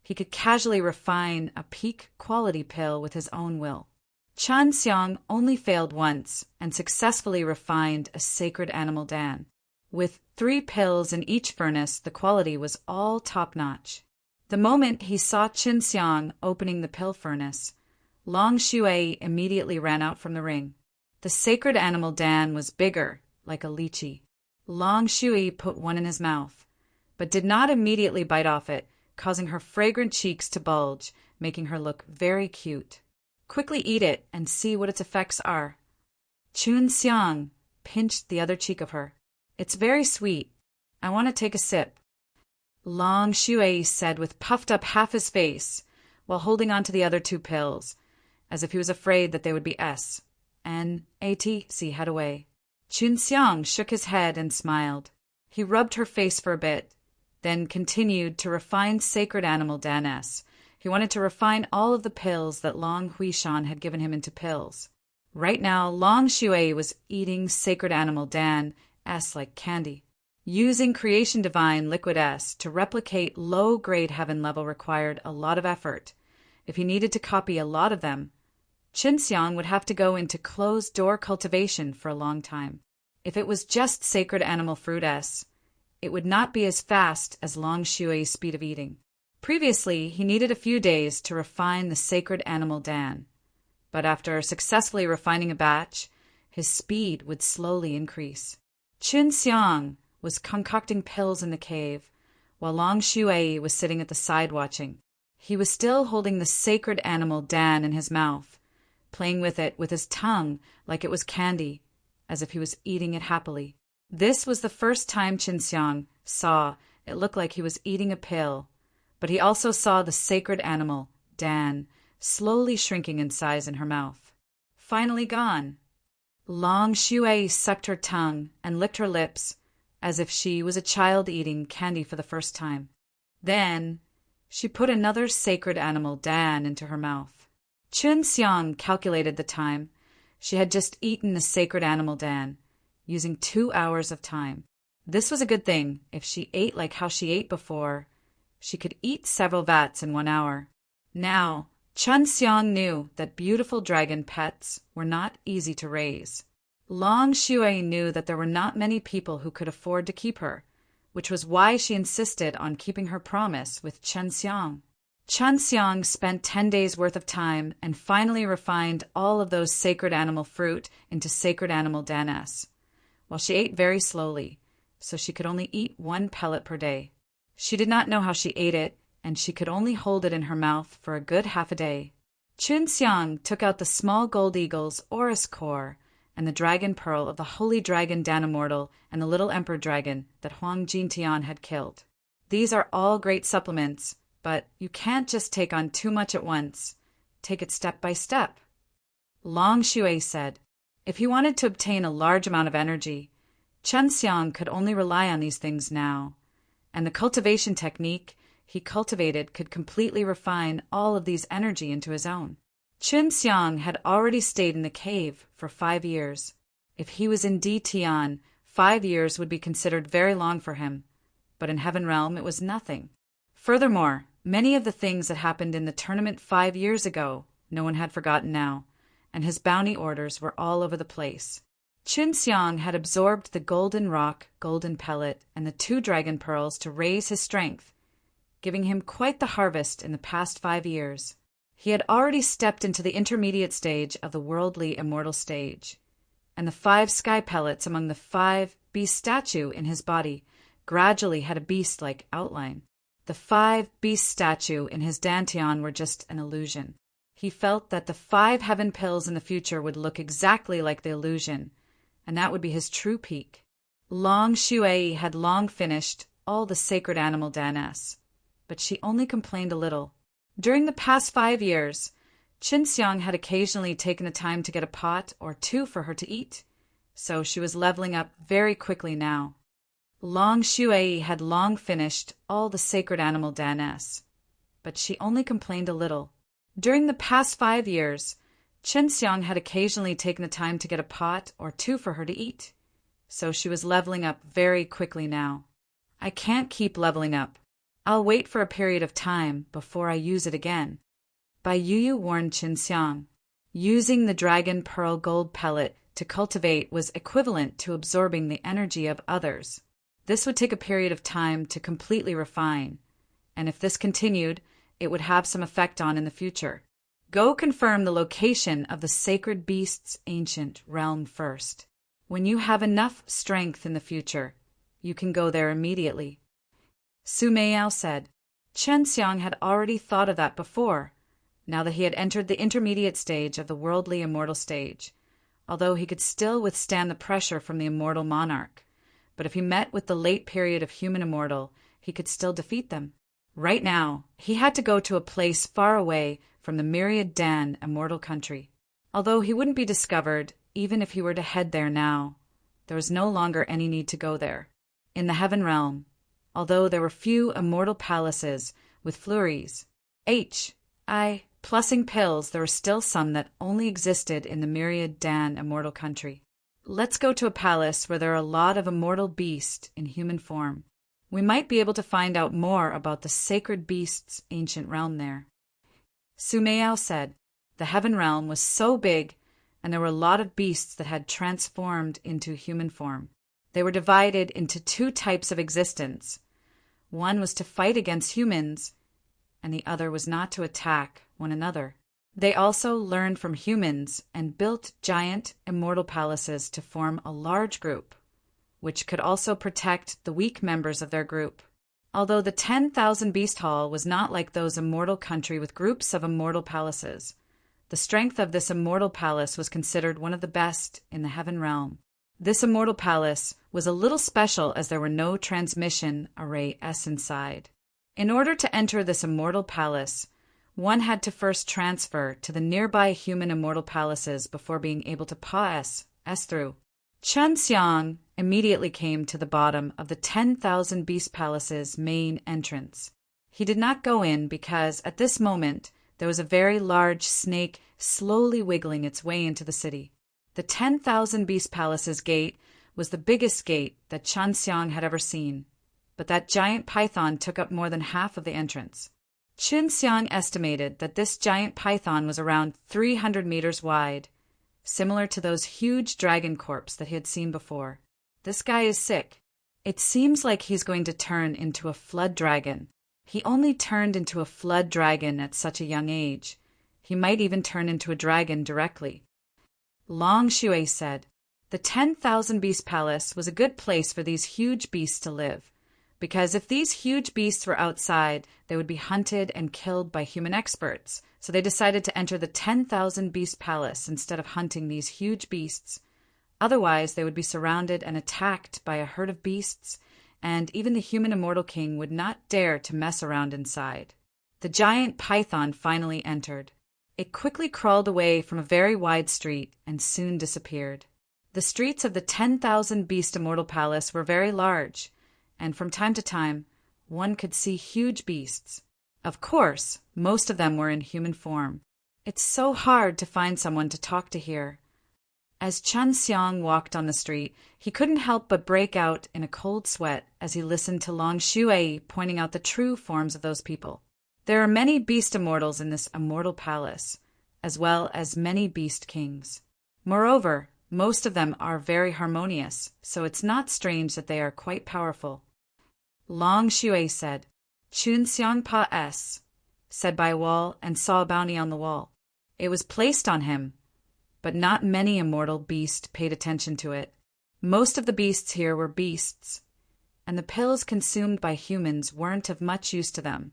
he could casually refine a peak quality pill with his own will. Chun Xiang only failed once and successfully refined a sacred animal Dan. With 3 pills in each furnace, the quality was all top-notch. The moment he saw Chun Xiang opening the pill furnace, Long Xue immediately ran out from the ring. The sacred animal Dan was bigger, like a lychee. Long Xue put one in his mouth, but did not immediately bite off it, causing her fragrant cheeks to bulge, making her look very cute. Quickly eat it and see what its effects are. Chun Xiang pinched the other cheek of her. It's very sweet. I want to take a sip. Long Xue said with puffed up half his face, while holding on to the other 2 pills, as if he was afraid that they would be S. N-A-T-C head away. Chun Xiang shook his head and smiled. He rubbed her face for a bit, then continued to refine sacred animal Dan S. He wanted to refine all of the pills that Long Huishan had given him into pills. Right now, Long Xue was eating sacred animal Dan S like candy. Using Creation Divine Liquid S to replicate low-grade heaven level required a lot of effort. If he needed to copy a lot of them, Chun Xiang would have to go into closed-door cultivation for a long time. If it was just sacred animal fruit S, it would not be as fast as Long Xue's speed of eating. Previously, he needed a few days to refine the sacred animal Dan, but after successfully refining a batch, his speed would slowly increase. Chun Xiang was concocting pills in the cave, while Long Xue was sitting at the side watching. He was still holding the sacred animal Dan in his mouth, playing with it with his tongue like it was candy, as if he was eating it happily. This was the first time Chun Xiang saw it look like he was eating a pill, but he also saw the sacred animal, Dan, slowly shrinking in size in her mouth. Finally gone. Long Xue sucked her tongue and licked her lips as if she was a child eating candy for the first time. Then she put another sacred animal, Dan, into her mouth. Chun Xiang calculated the time. She had just eaten the sacred animal Dan, using 2 hours of time. This was a good thing. If she ate like how she ate before, she could eat several vats in 1 hour. Now, Chun Xiang knew that beautiful dragon pets were not easy to raise. Long Shui knew that there were not many people who could afford to keep her, which was why she insisted on keeping her promise with Chun Xiang. Chun Xiang spent 10 days' worth of time and finally refined all of those sacred animal fruit into sacred animal danas, while she ate very slowly, so she could only eat 1 pellet per day. She did not know how she ate it, and she could only hold it in her mouth for a good half a day. Chun Xiang took out the small gold eagle's orris core and the dragon pearl of the holy dragon Dan Immortal and the little emperor dragon that Huang Jintian had killed. These are all great supplements, but you can't just take on too much at once. Take it step by step. Long Shui said, if he wanted to obtain a large amount of energy, Chun Xiang could only rely on these things now, and the cultivation technique he cultivated could completely refine all of these energy into his own. Chun Xiang had already stayed in the cave for 5 years. If he was in Di Tian, 5 years would be considered very long for him, but in Heaven Realm it was nothing. Furthermore, many of the things that happened in the tournament 5 years ago no one had forgotten now, and his bounty orders were all over the place. Chun Xiang had absorbed the golden rock, golden pellet, and the 2 dragon pearls to raise his strength, giving him quite the harvest in the past 5 years. He had already stepped into the intermediate stage of the worldly immortal stage, and the 5 sky pellets among the 5 beast statue in his body gradually had a beast-like outline. The 5 beast statue in his dantian were just an illusion. He felt that the 5 heaven pills in the future would look exactly like the illusion, and that would be his true peak. Long Shui had long finished all the sacred animal danas, but she only complained a little. During the past 5 years, Chun Xiang had occasionally taken the time to get a pot or 2 for her to eat, so she was leveling up very quickly now. Long Shui had long finished all the sacred animal danas, but she only complained a little. During the past 5 years, Chun Xiang had occasionally taken the time to get a pot or 2 for her to eat, so she was leveling up very quickly now. I can't keep leveling up. I'll wait for a period of time before I use it again. Bai Yuyu warned Chun Xiang. Using the dragon pearl gold pellet to cultivate was equivalent to absorbing the energy of others. This would take a period of time to completely refine, and if this continued, it would have some effect on in the future. Go confirm the location of the sacred beast's ancient realm first. When you have enough strength in the future, you can go there immediately. Su Meiyao said. Chun Xiang had already thought of that before, now that he had entered the intermediate stage of the worldly immortal stage, although he could still withstand the pressure from the immortal monarch. But if he met with the late period of human immortal, he could still defeat them. Right now, he had to go to a place far away from the myriad Dan immortal country. Although he wouldn't be discovered, even if he were to head there now, there was no longer any need to go there. In the Heaven Realm, although there were few immortal palaces with fleuries, plussing pills, there were still some that only existed in the myriad Dan immortal country. Let's go to a palace where there are a lot of immortal beasts in human form. We might be able to find out more about the sacred beast's ancient realm there. Su Meiyao said. The Heaven Realm was so big, and there were a lot of beasts that had transformed into human form. They were divided into 2 types of existence. One was to fight against humans, and the other was not to attack one another. They also learned from humans and built giant immortal palaces to form a large group, which could also protect the weak members of their group. Although the 10,000 Beast Hall was not like those immortal country with groups of immortal palaces, the strength of this immortal palace was considered one of the best in the Heaven Realm. This immortal palace was a little special as there were no transmission array S inside. In order to enter this immortal palace, one had to first transfer to the nearby human immortal palaces before being able to pass S through. Chun Xiang immediately came to the bottom of the 10,000 Beast Palace's main entrance. He did not go in because, at this moment, there was a very large snake slowly wiggling its way into the city. The 10,000 Beast Palace's gate was the biggest gate that Chunxiang had ever seen, but that giant python took up more than half of the entrance. Chunxiang estimated that this giant python was around 300 meters wide, similar to those huge dragon corpses that he had seen before. This guy is sick. It seems like he's going to turn into a flood dragon. He only turned into a flood dragon at such a young age. He might even turn into a dragon directly. Long Shui said, the 10,000 Beast Palace was a good place for these huge beasts to live, because if these huge beasts were outside, they would be hunted and killed by human experts. So they decided to enter the 10,000 Beast Palace instead of hunting these huge beasts. Otherwise, they would be surrounded and attacked by a herd of beasts, and even the human immortal king would not dare to mess around inside. The giant python finally entered. It quickly crawled away from a very wide street and soon disappeared. The streets of the 10,000 Beast Immortal Palace were very large, and from time to time, one could see huge beasts. Of course, most of them were in human form. It's so hard to find someone to talk to here. As Chunxiang walked on the street, he couldn't help but break out in a cold sweat as he listened to Long Shui pointing out the true forms of those people. There are many beast immortals in this immortal palace, as well as many beast kings. Moreover, most of them are very harmonious, so it's not strange that they are quite powerful. Long Shui said, Chunxiang Pa S, said by a wall, and saw a bounty on the wall. It was placed on him, but not many immortal beasts paid attention to it. Most of the beasts here were beasts, and the pills consumed by humans weren't of much use to them,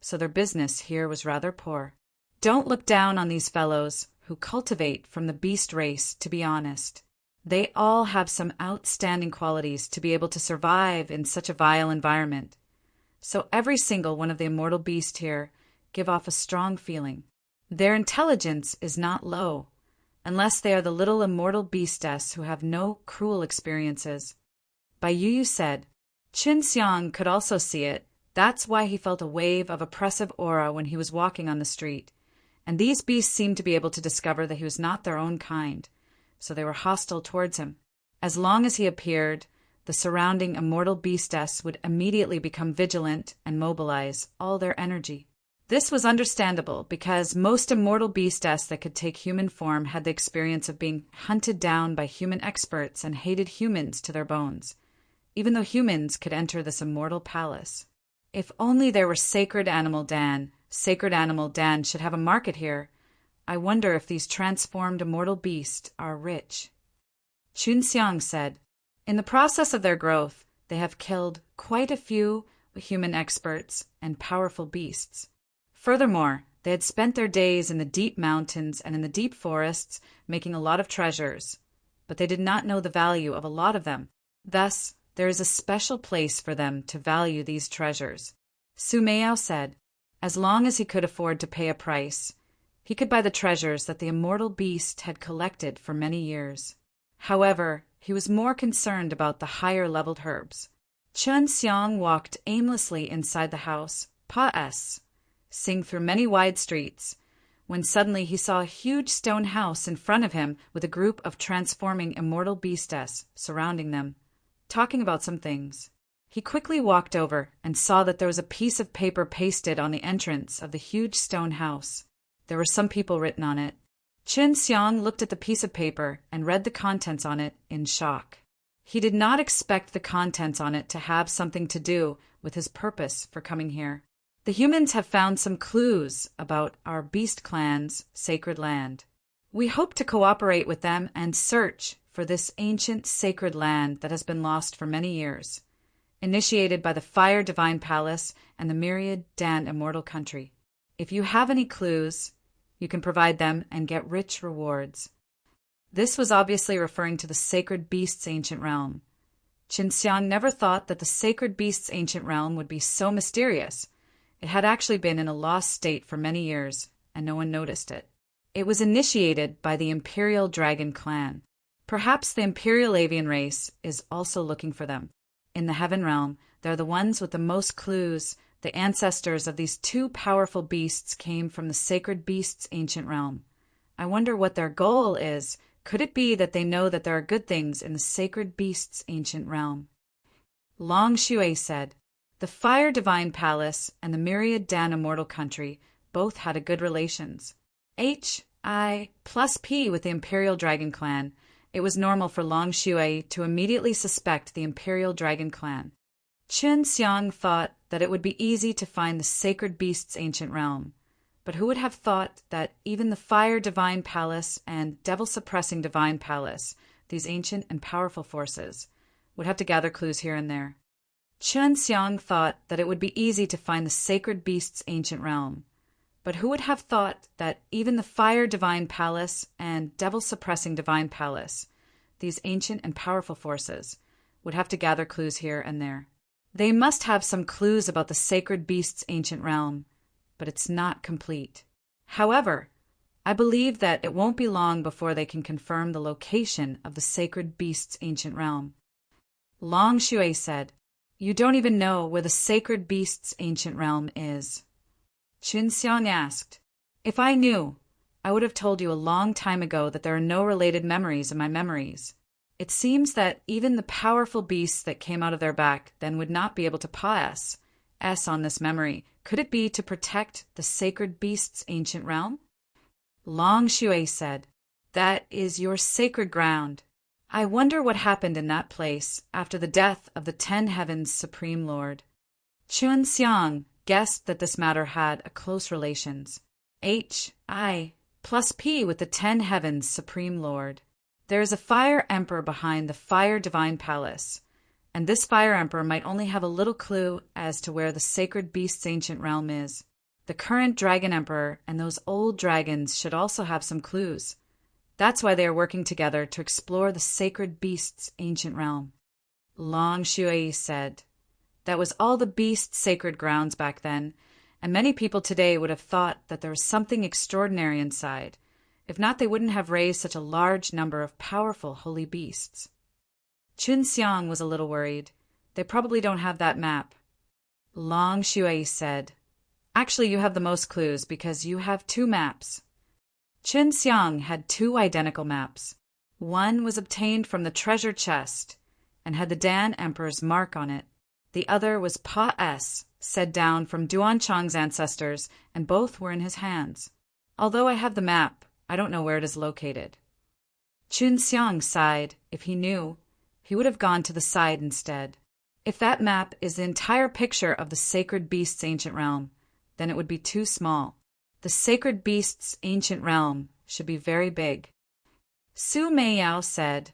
so their business here was rather poor. Don't look down on these fellows who cultivate from the beast race, to be honest. They all have some outstanding qualities to be able to survive in such a vile environment. So every single one of the immortal beasts here give off a strong feeling. Their intelligence is not low, unless they are the little immortal beastess who have no cruel experiences. Bai Yu said, Chunxiang could also see it. That's why he felt a wave of oppressive aura when he was walking on the street. And these beasts seemed to be able to discover that he was not their own kind, so they were hostile towards him. As long as he appeared, the surrounding immortal beastess would immediately become vigilant and mobilize all their energy. This was understandable because most immortal beastess that could take human form had the experience of being hunted down by human experts and hated humans to their bones, even though humans could enter this immortal palace. If only there were Sacred Animal Dan. Sacred Animal Dan should have a market here. I wonder if these transformed immortal beasts are rich. Chunxiang said, in the process of their growth, they have killed quite a few human experts and powerful beasts. Furthermore, they had spent their days in the deep mountains and in the deep forests making a lot of treasures, but they did not know the value of a lot of them. Thus, there is a special place for them to value these treasures. Su Meiyao said, as long as he could afford to pay a price, he could buy the treasures that the immortal beast had collected for many years. However, he was more concerned about the higher-leveled herbs. Chunxiang walked aimlessly inside the house, Pa S, sing through many wide streets, when suddenly he saw a huge stone house in front of him with a group of transforming immortal beastess surrounding them, talking about some things. He quickly walked over and saw that there was a piece of paper pasted on the entrance of the huge stone house. There were some people written on it. Chunxiang looked at the piece of paper and read the contents on it in shock. He did not expect the contents on it to have something to do with his purpose for coming here. The humans have found some clues about our beast clan's sacred land. We hope to cooperate with them and search for this ancient sacred land that has been lost for many years, initiated by the Fire Divine Palace and the Myriad Dan Immortal Country. If you have any clues, you can provide them and get rich rewards. This was obviously referring to the Sacred Beast's ancient realm. Chunxiang never thought that the Sacred Beast's ancient realm would be so mysterious. It had actually been in a lost state for many years, and no one noticed it. It was initiated by the Imperial Dragon Clan. Perhaps the Imperial Avian race is also looking for them. In the Heaven Realm, they're the ones with the most clues The ancestors of these two powerful beasts came from the sacred beast's ancient realm. I wonder what their goal is. Could it be that they know that there are good things in the sacred beast's ancient realm? Long Shui said, "The Fire Divine Palace and the Myriad Dan Immortal Country both had a good relations. HI plus P with the Imperial Dragon Clan. It was normal for Long Shui to immediately suspect the Imperial Dragon Clan. Chun Xiang thought that it would be easy to find the sacred beast's ancient realm. But who would have thought that even the Fire Divine Palace and Devil Suppressing Divine Palace, these ancient and powerful forces, would have to gather clues here and there? Chun Xiang thought that it would be easy to find the sacred beast's ancient realm. But who would have thought that even the Fire Divine Palace and Devil Suppressing Divine Palace, these ancient and powerful forces, would have to gather clues here and there? They must have some clues about the sacred beast's ancient realm, but it's not complete. However, I believe that it won't be long before they can confirm the location of the sacred beast's ancient realm." Long Shui said, "You don't even know where the sacred beast's ancient realm is." Chun Xiang asked, "If I knew, I would have told you a long time ago that there are no related memories in my memories. It seems that even the powerful beasts that came out of their back then would not be able to pass S on this memory. Could it be to protect the sacred beast's ancient realm?" Long Shui said, "That is your sacred ground. I wonder what happened in that place after the death of the 10 Heavens Supreme Lord." Chun Xiang guessed that this matter had a close relations. HI plus P with the 10 Heavens Supreme Lord. There is a Fire Emperor behind the Fire Divine Palace, and this Fire Emperor might only have a little clue as to where the sacred beast's ancient realm is. The current Dragon Emperor and those old dragons should also have some clues. That's why they are working together to explore the sacred beast's ancient realm. Long Shui said, "That was all the beast's sacred grounds back then, and many people today would have thought that there was something extraordinary inside. If not, they wouldn't have raised such a large number of powerful holy beasts." Chun Xiang was a little worried. They probably don't have that map. Long Shui said, "Actually, you have the most clues because you have 2 maps." Chun Xiang had 2 identical maps. One was obtained from the treasure chest and had the Dan Emperor's mark on it. The other was Pa S, said down from Duan Chang's ancestors, and both were in his hands. Although I have the map, I don't know where it is located. Chun Xiang sighed. If he knew, he would have gone to the side instead. If that map is the entire picture of the sacred beast's ancient realm, then it would be too small. The sacred beast's ancient realm should be very big. Su Meiyao said,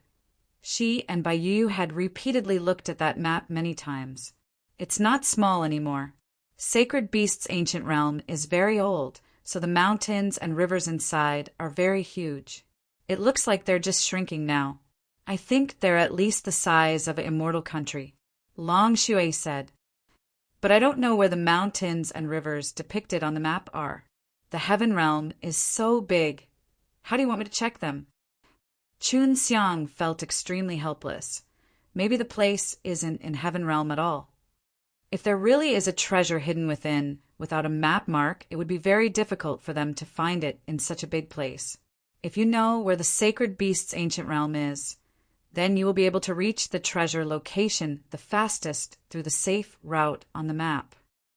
she and Baiyu had repeatedly looked at that map many times. It's not small anymore. Sacred Beast's ancient realm is very old, so the mountains and rivers inside are very huge. It looks like they're just shrinking now. I think they're at least the size of an immortal country. Long Shui said, "But I don't know where the mountains and rivers depicted on the map are. The heaven realm is so big. How do you want me to check them?" Chun Xiang felt extremely helpless. Maybe the place isn't in heaven realm at all. If there really is a treasure hidden within, without a map mark, it would be very difficult for them to find it in such a big place. If you know where the sacred beast's ancient realm is, then you will be able to reach the treasure location the fastest through the safe route on the map.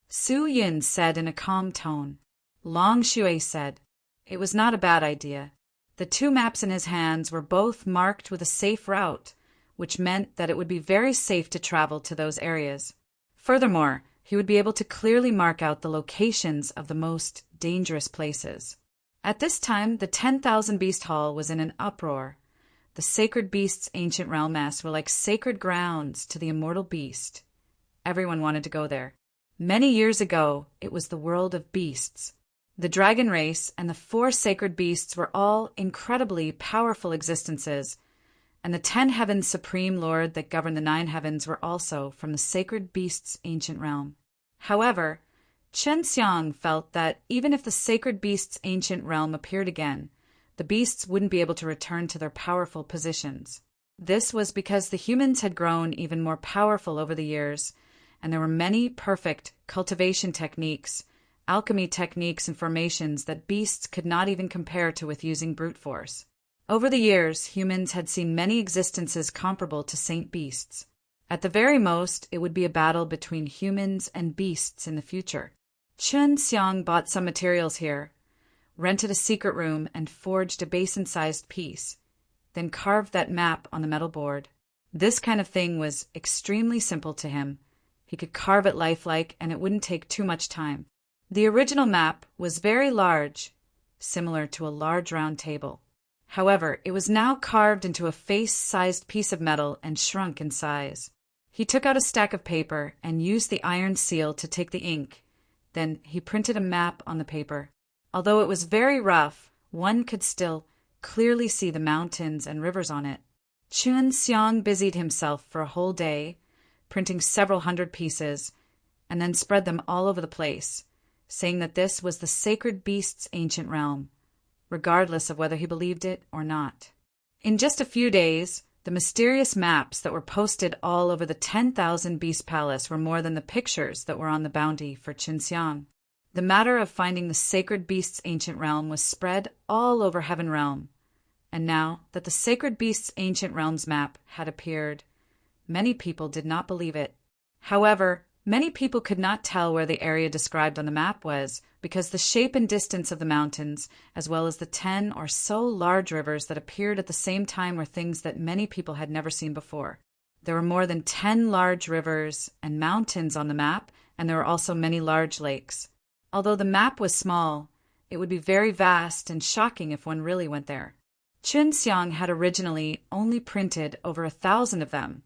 Su Yin said in a calm tone. Long Shui said, it was not a bad idea. The 2 maps in his hands were both marked with a safe route, which meant that it would be very safe to travel to those areas. Furthermore, he would be able to clearly mark out the locations of the most dangerous places. At this time, the 10,000 Beast Hall was in an uproar. The sacred beast's ancient realm masks were like sacred grounds to the immortal beast. Everyone wanted to go there. Many years ago, it was the world of beasts. The dragon race and the 4 sacred beasts were all incredibly powerful existences, and the 10 heavens supreme lord that governed the 9 heavens were also from the sacred beast's ancient realm. However, Chun Xiang felt that even if the sacred beast's ancient realm appeared again, the beasts wouldn't be able to return to their powerful positions. This was because the humans had grown even more powerful over the years, and there were many perfect cultivation techniques, alchemy techniques and formations that beasts could not even compare to with using brute force. Over the years, humans had seen many existences comparable to saint beasts. At the very most, it would be a battle between humans and beasts in the future. Chun Xiang bought some materials here, rented a secret room, and forged a basin-sized piece, then carved that map on the metal board. This kind of thing was extremely simple to him. He could carve it lifelike, and it wouldn't take too much time. The original map was very large, similar to a large round table. However, it was now carved into a face-sized piece of metal and shrunk in size. He took out a stack of paper and used the iron seal to take the ink. Then he printed a map on the paper. Although it was very rough, one could still clearly see the mountains and rivers on it. Chun Xiang busied himself for a whole day, printing several hundred pieces, and then spread them all over the place, saying that this was the sacred beast's ancient realm, regardless of whether he believed it or not. In just a few days, the mysterious maps that were posted all over the 10,000 Beast Palace were more than the pictures that were on the bounty for Chun Xiang. The matter of finding the sacred beast's ancient realm was spread all over Heaven Realm, and now that the sacred beast's ancient realms map had appeared, many people did not believe it. However, many people could not tell where the area described on the map was, because the shape and distance of the mountains, as well as the 10 or so large rivers that appeared at the same time, were things that many people had never seen before. There were more than 10 large rivers and mountains on the map, and there were also many large lakes. Although the map was small, it would be very vast and shocking if one really went there. Chun Xiang had originally only printed over 1,000 of them,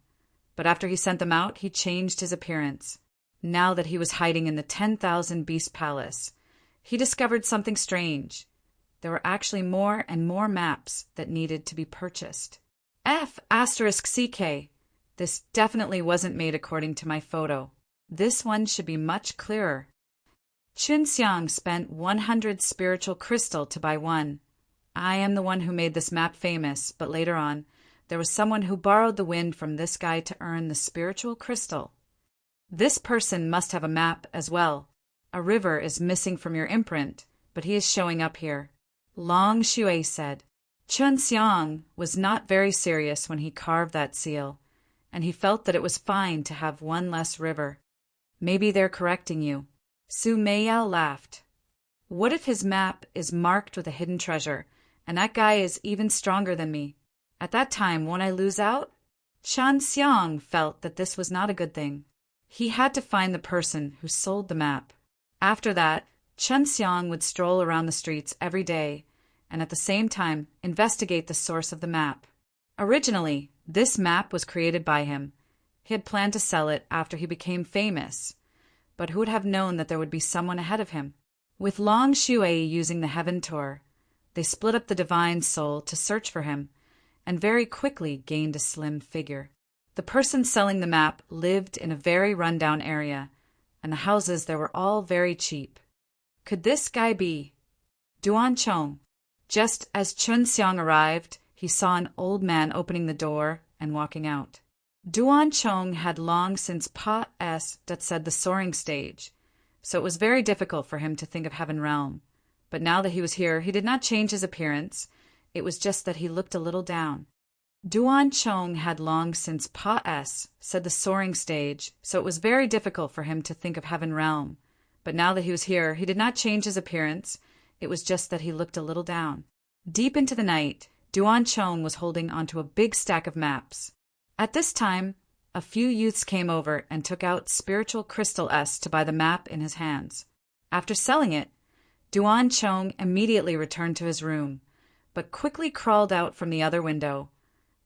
but after he sent them out, he changed his appearance. Now that he was hiding in the 10,000 Beast Palace, he discovered something strange. There were actually more and more maps that needed to be purchased. F*CK. This definitely wasn't made according to my photo. This one should be much clearer. Chun Xiang spent 100 spiritual crystal to buy one. I am the one who made this map famous, but later on, there was someone who borrowed the wind from this guy to earn the spiritual crystal. This person must have a map as well. A river is missing from your imprint, but he is showing up here. Long Shui said. Chun Xiang was not very serious when he carved that seal, and he felt that it was fine to have one less river. Maybe they're correcting you. Su Meiyao laughed. What if his map is marked with a hidden treasure, and that guy is even stronger than me? At that time, won't I lose out? Chun Xiang felt that this was not a good thing. He had to find the person who sold the map. After that, Chun Xiang would stroll around the streets every day, and at the same time investigate the source of the map. Originally, this map was created by him. He had planned to sell it after he became famous, but who would have known that there would be someone ahead of him? With Long Shui using the Heaven Tour, they split up the divine soul to search for him, and very quickly gained a slim figure. The person selling the map lived in a very run-down area, and the houses there were all very cheap. Could this guy be Duan Chong? Just as Chun Xiang arrived, he saw an old man opening the door and walking out. Duan Chong had long since said the soaring stage, so it was very difficult for him to think of Heaven Realm. But now that he was here, he did not change his appearance. It was just that he looked a little down. Duan Chong had long since said the soaring stage, so it was very difficult for him to think of Heaven Realm. But now that he was here, he did not change his appearance. It was just that he looked a little down. Deep into the night, Duan Chong was holding onto a big stack of maps. At this time, a few youths came over and took out spiritual crystal to buy the map in his hands. After selling it, Duan Chong immediately returned to his room, but quickly crawled out from the other window,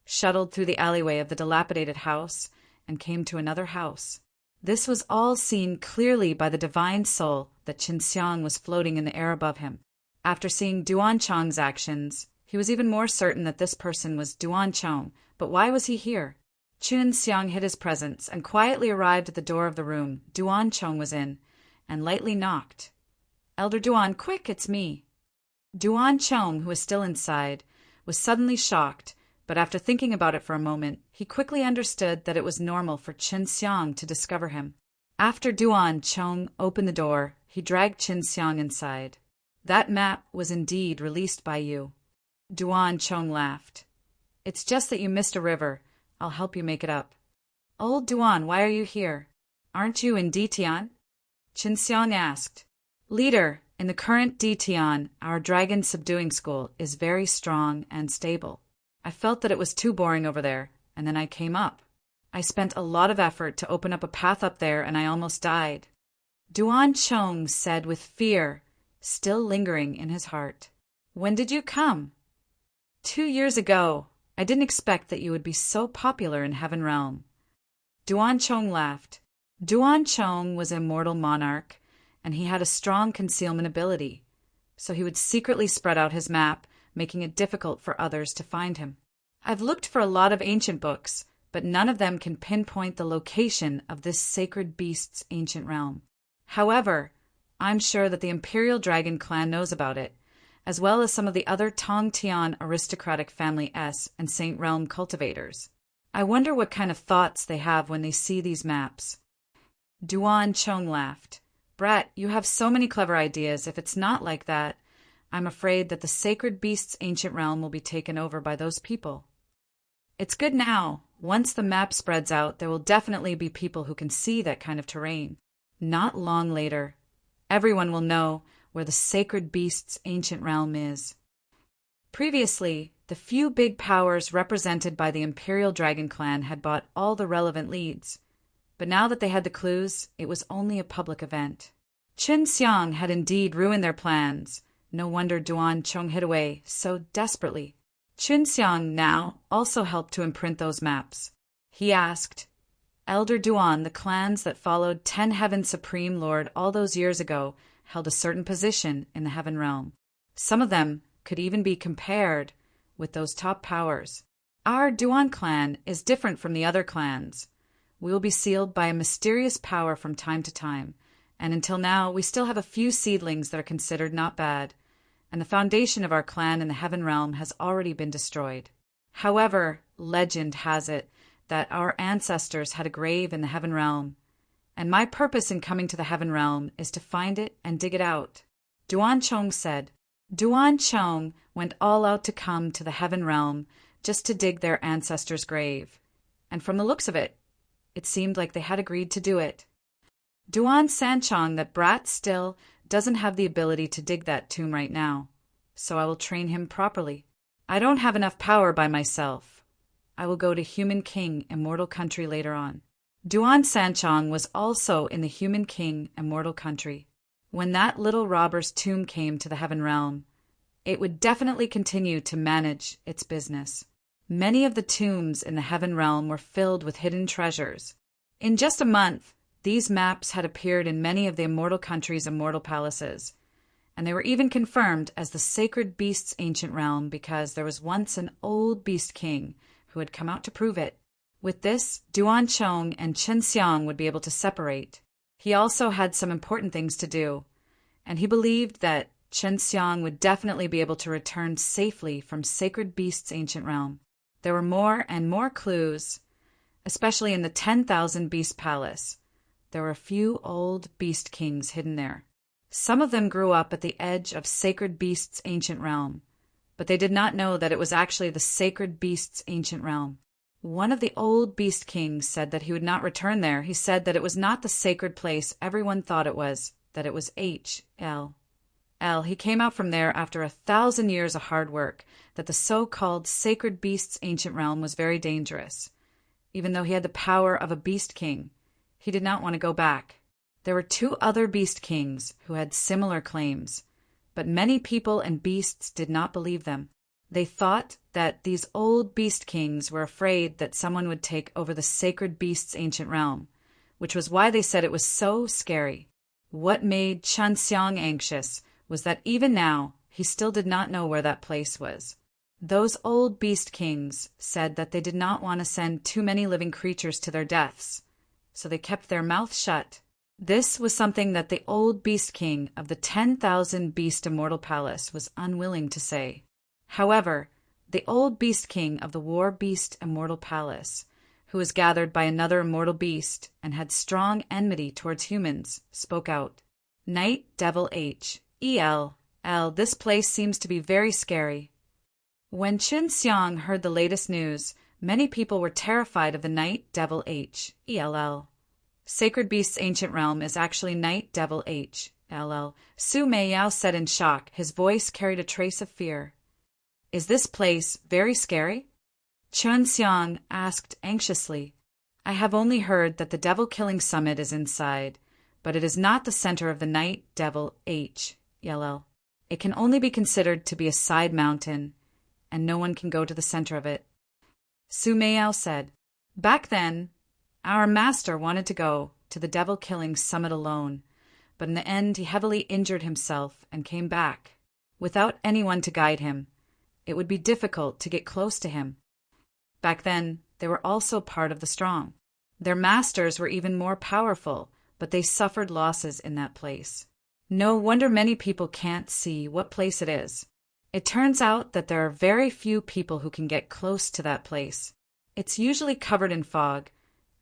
shuttled through the alleyway of the dilapidated house, and came to another house. This was all seen clearly by the divine soul that Chun Xiang was floating in the air above him. After seeing Duan Chong's actions, he was even more certain that this person was Duan Chong. But why was he here? Chun Xiang hid his presence and quietly arrived at the door of the room Duan Chong was in, and lightly knocked. Elder Duan, quick, it's me. Duan Chong, who was still inside, was suddenly shocked, but after thinking about it for a moment, he quickly understood that it was normal for Chun Xiang to discover him. After Duan Chong opened the door, he dragged Qin Xiang inside. That map was indeed released by you. Duan Chong laughed. It's just that you missed a river. I'll help you make it up. Old Duan, why are you here? Aren't you in Ditian? Qin Xiang asked. Leader, in the current Ditian, our dragon subduing school is very strong and stable. I felt that it was too boring over there, and then I came up. I spent a lot of effort to open up a path up there, and I almost died. Duan Chong said with fear, still lingering in his heart. When did you come? 2 years ago. I didn't expect that you would be so popular in Heaven Realm. Duan Chong laughed. Duan Chong was an immortal monarch, and he had a strong concealment ability, so he would secretly spread out his map, making it difficult for others to find him. I've looked for a lot of ancient books, but none of them can pinpoint the location of this sacred beast's ancient realm. However, I'm sure that the Imperial Dragon clan knows about it, as well as some of the other Tong Tian aristocratic family S and Saint Realm cultivators. I wonder what kind of thoughts they have when they see these maps. Duan Chong laughed. Brat, you have so many clever ideas. If it's not like that, I'm afraid that the sacred beast's ancient realm will be taken over by those people. It's good now. Once the map spreads out, there will definitely be people who can see that kind of terrain. Not long later, everyone will know where the sacred beast's ancient realm is. Previously, the few big powers represented by the Imperial Dragon Clan had bought all the relevant leads, but now that they had the clues, it was only a public event. Qin Xiang had indeed ruined their plans. No wonder Duan Chong hid away so desperately. Qin Xiang now also helped to imprint those maps. He asked, Elder Duan, the clans that followed 10 Heaven Supreme Lord all those years ago held a certain position in the Heaven Realm. Some of them could even be compared with those top powers. Our Duan clan is different from the other clans. We will be sealed by a mysterious power from time to time, and until now we still have a few seedlings that are considered not bad, and the foundation of our clan in the Heaven Realm has already been destroyed. However, legend has it that our ancestors had a grave in the Heaven Realm, and my purpose in coming to the Heaven Realm is to find it and dig it out. Duan Chong said. Duan Chong went all out to come to the Heaven Realm just to dig their ancestors' grave, and from the looks of it, it seemed like they had agreed to do it. Duan Sanchong that Brat still doesn't have the ability to dig that tomb right now, so I will train him properly. I don't have enough power by myself. I will go to Human King Immortal Country later on. Duan Sanchong was also in the Human King Immortal Country. When that little robber's tomb came to the Heaven Realm, it would definitely continue to manage its business. Many of the tombs in the Heaven Realm were filled with hidden treasures. In just a month, these maps had appeared in many of the Immortal Country's immortal palaces, and they were even confirmed as the sacred beast's ancient realm because there was once an old beast king who had come out to prove it. With this, Duan Chong and Qin Xiang would be able to separate. He also had some important things to do, and he believed that Qin Xiang would definitely be able to return safely from Sacred Beast's ancient realm. There were more and more clues, especially in the 10,000 Beast Palace. There were a few old beast kings hidden there. Some of them grew up at the edge of Sacred Beast's ancient realm, but they did not know that it was actually the Sacred Beast's ancient realm. One of the old beast kings said that he would not return there. He said that it was not the sacred place everyone thought it was, that it was H.L. He came out from there after 1,000 years of hard work, that the so-called Sacred Beast's ancient realm was very dangerous. Even though he had the power of a beast king, he did not want to go back. There were 2 other beast kings who had similar claims, but many people and beasts did not believe them. They thought that these old beast kings were afraid that someone would take over the Sacred Beast's ancient realm, which was why they said it was so scary. What made Qin Xiang anxious was that even now, he still did not know where that place was. Those old beast kings said that they did not want to send too many living creatures to their deaths, so they kept their mouth shut. This was something that the old beast king of the 10,000 Beast Immortal Palace was unwilling to say. However, the old beast king of the War Beast Immortal Palace, who was gathered by another immortal beast and had strong enmity towards humans, spoke out. Night Devil H.E.L. This place seems to be very scary. When Qin Xiang heard the latest news, many people were terrified of the Night Devil H.E.L. Sacred Beast's ancient realm is actually Night Devil H.L. Su Meiyao said in shock. His voice carried a trace of fear. Is this place very scary? Qin Xiang asked anxiously. I have only heard that the devil-killing summit is inside, but it is not the center of the Night Devil H.L. It can only be considered to be a side mountain, and no one can go to the center of it. Su Meiyao said, Back then, our master wanted to go to the devil-killing summit alone, but in the end he heavily injured himself and came back. Without anyone to guide him, it would be difficult to get close to him. Back then, they were also part of the strong. Their masters were even more powerful, but they suffered losses in that place. No wonder many people can't see what place it is. It turns out that there are very few people who can get close to that place. It's usually covered in fog,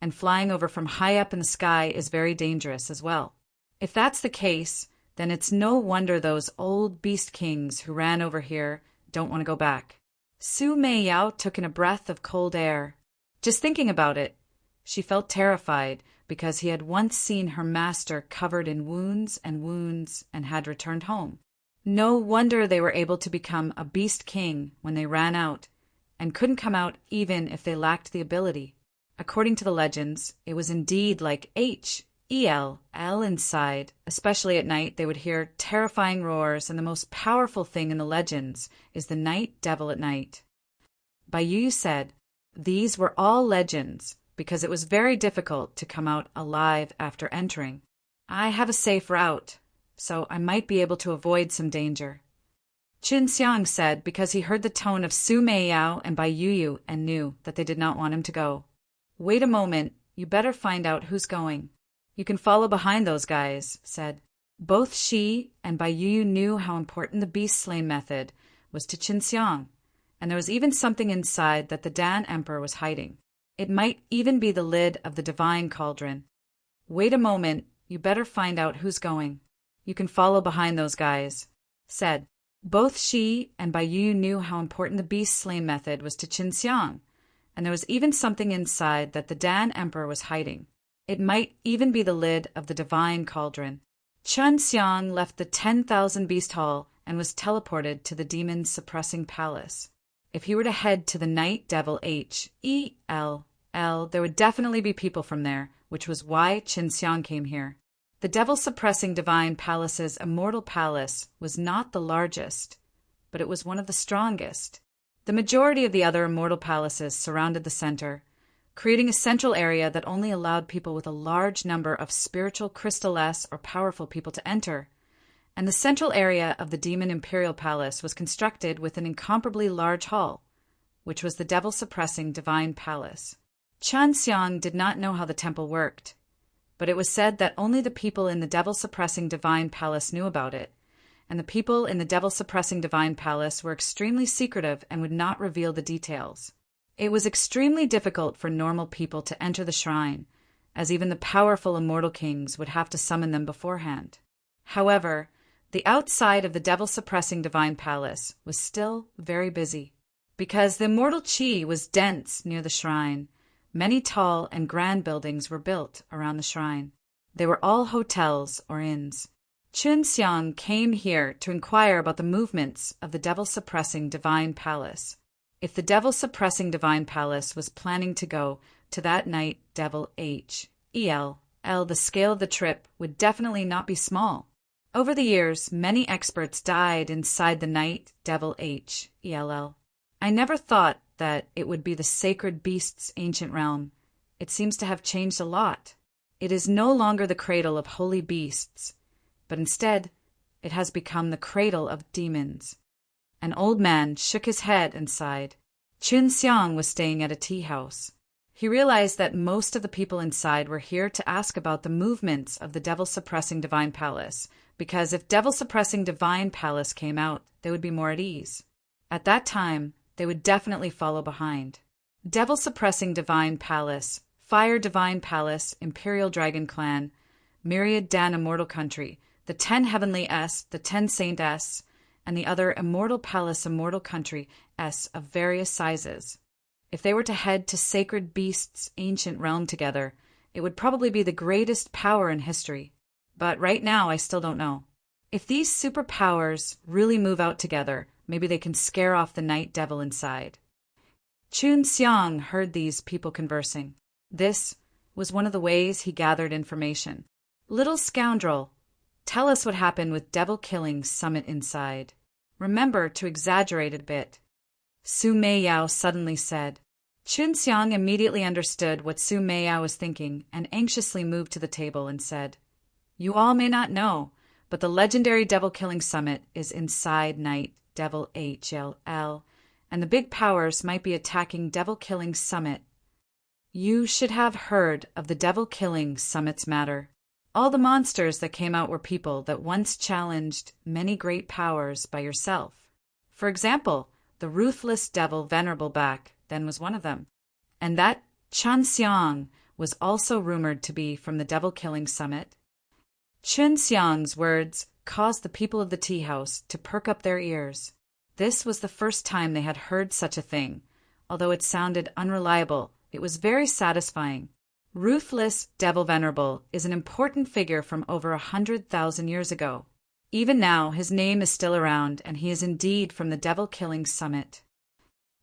and flying over from high up in the sky is very dangerous as well. If that's the case, then it's no wonder those old beast kings who ran over here don't want to go back. Su Meiyao took in a breath of cold air. Just thinking about it, she felt terrified because he had once seen her master covered in wounds and had returned home. No wonder they were able to become a beast king when they ran out, and couldn't come out even if they lacked the ability. According to the legends, it was indeed like H.E.L. inside. Especially at night, they would hear terrifying roars, and the most powerful thing in the legends is the Night Devil at night. Bai Yu said, These were all legends, because it was very difficult to come out alive after entering. I have a safe route, so I might be able to avoid some danger. Qin Xiang said because he heard the tone of Su Meiyao and Bai Yu and knew that they did not want him to go. Wait a moment, you better find out who's going. You can follow behind those guys, said. Both she and Bai Yu knew how important the beast-slaying method was to Qin Xiang, and there was even something inside that the Dan Emperor was hiding. It might even be the lid of the divine cauldron. Wait a moment, you better find out who's going. You can follow behind those guys, said. Both she and Bai Yu knew how important the beast-slaying method was to Qin Xiang, and there was even something inside that the Dan Emperor was hiding. It might even be the lid of the divine cauldron. Qin Xiang left the 10,000 Beast Hall and was teleported to the demon-suppressing palace. If he were to head to the Night Devil H.E.L., there would definitely be people from there, which was why Qin Xiang came here. The devil-suppressing divine palace's immortal palace was not the largest, but it was one of the strongest. The majority of the other immortal palaces surrounded the center, creating a central area that only allowed people with a large number of spiritual crystalless or powerful people to enter. And the central area of the Demon Imperial Palace was constructed with an incomparably large hall, which was the devil-suppressing divine palace. Qin Xiang did not know how the temple worked, but it was said that only the people in the devil-suppressing divine palace knew about it, and the people in the devil-suppressing divine palace were extremely secretive and would not reveal the details. It was extremely difficult for normal people to enter the shrine, as even the powerful immortal kings would have to summon them beforehand. However, the outside of the devil-suppressing divine palace was still very busy. Because the immortal qi was dense near the shrine, many tall and grand buildings were built around the shrine. They were all hotels or inns. Qin Xiang came here to inquire about the movements of the devil-suppressing divine palace. If the devil-suppressing divine palace was planning to go to that Night Devil H.E.L., the scale of the trip would definitely not be small. Over the years, many experts died inside the Night Devil H.E.L. I never thought that it would be the sacred beast's ancient realm. It seems to have changed a lot. It is no longer the cradle of holy beasts, but instead, it has become the cradle of demons. An old man shook his head and sighed. Qin Xiang was staying at a tea house. He realized that most of the people inside were here to ask about the movements of the devil-suppressing divine palace, because if devil-suppressing divine palace came out, they would be more at ease. At that time, they would definitely follow behind. Devil-suppressing divine palace, fire divine palace, imperial dragon clan, myriad Dan immortal country, the 10 heavenly S, the 10 saint S, and the other immortal palace immortal country S of various sizes. If they were to head to sacred beasts' ancient realm together, it would probably be the greatest power in history. But right now, I still don't know. If these superpowers really move out together, maybe they can scare off the night devil inside. Chun Xiang heard these people conversing. This was one of the ways he gathered information. Little scoundrel, tell us what happened with Devil Killing Summit inside. Remember to exaggerate it a bit. Su Meiyao suddenly said. Chun Xiang immediately understood what Su Meiyao was thinking and anxiously moved to the table and said, You all may not know, but the legendary Devil Killing Summit is inside Night Devil HLL, and the big powers might be attacking Devil Killing Summit. You should have heard of the Devil Killing Summit's matter. All the monsters that came out were people that once challenged many great powers by yourself. For example, the ruthless devil Venerable Back then was one of them. And that Chun Xiang was also rumored to be from the Devil Killing Summit. Chun Xiang's words caused the people of the tea house to perk up their ears. This was the first time they had heard such a thing. Although it sounded unreliable, it was very satisfying. Ruthless Devil Venerable is an important figure from over 100,000 years ago. Even now, his name is still around, and he is indeed from the Devil Killing Summit.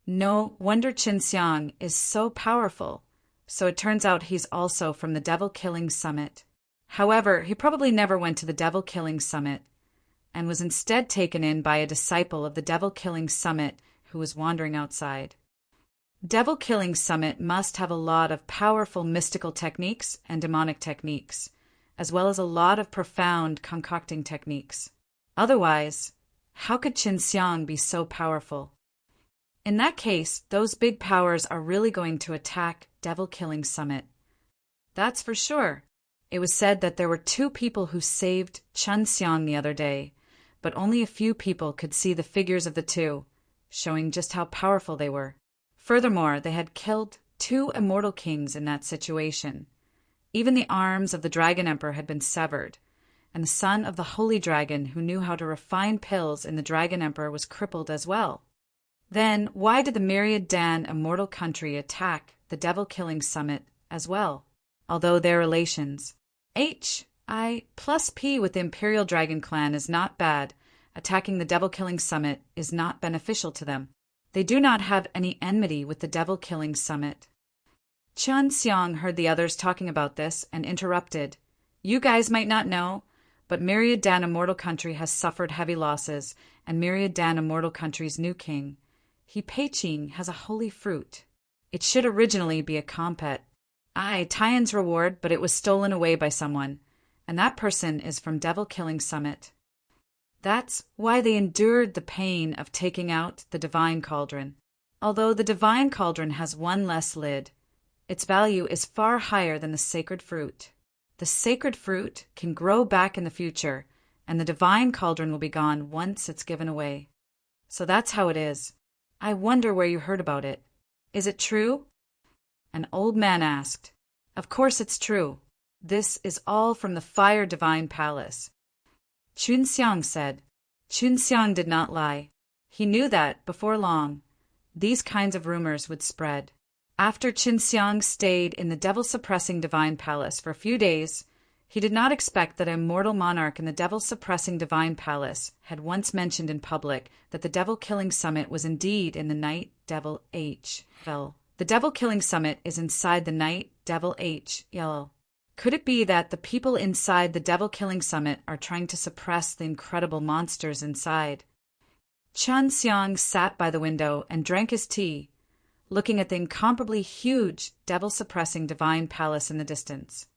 No wonder Chun Xiang is so powerful. So it turns out he's also from the Devil Killing Summit. However, he probably never went to the Devil Killing Summit, and was instead taken in by a disciple of the Devil Killing Summit who was wandering outside. Devil Killing Summit must have a lot of powerful mystical techniques and demonic techniques, as well as a lot of profound concocting techniques. Otherwise, how could Chun Xiang be so powerful? In that case, those big powers are really going to attack Devil Killing Summit. That's for sure. It was said that there were 2 people who saved Chun Xiang the other day, but only a few people could see the figures of the 2, showing just how powerful they were. Furthermore, they had killed 2 immortal kings in that situation. Even the arms of the Dragon Emperor had been severed, and the son of the Holy Dragon who knew how to refine pills in the Dragon Emperor was crippled as well. Then, why did the Myriad Dan immortal country attack the Devil Killing Summit as well? Although their relations, HI plus P with the Imperial Dragon Clan is not bad, attacking the Devil Killing Summit is not beneficial to them. They do not have any enmity with the Devil Killing Summit. Chun Xiang heard the others talking about this and interrupted. You guys might not know, but Myriad Dan Immortal Country has suffered heavy losses, and Myriad Dan Immortal Country's new king, He Pei-ching, has a holy fruit. It should originally be a compet. Aye, Tian's reward, but it was stolen away by someone, and that person is from Devil Killing Summit. That's why they endured the pain of taking out the Divine Cauldron. Although the Divine Cauldron has one less lid, its value is far higher than the sacred fruit. The sacred fruit can grow back in the future, and the Divine Cauldron will be gone once it's given away. So that's how it is. I wonder where you heard about it. Is it true? An old man asked. Of course it's true. This is all from the Fire Divine Palace. Chun Xiang said. Chun Xiang did not lie. He knew that, before long, these kinds of rumors would spread. After Chun Xiang stayed in the devil-suppressing Divine Palace for a few days, he did not expect that a mortal monarch in the devil-suppressing Divine Palace had once mentioned in public that the Devil-Killing Summit was indeed in the Night Devil H. The Devil-Killing Summit is inside the Night Devil H. Could it be that the people inside the Devil Killing Summit are trying to suppress the incredible monsters inside? Chun Xiang sat by the window and drank his tea, looking at the incomparably huge devil-suppressing divine palace in the distance.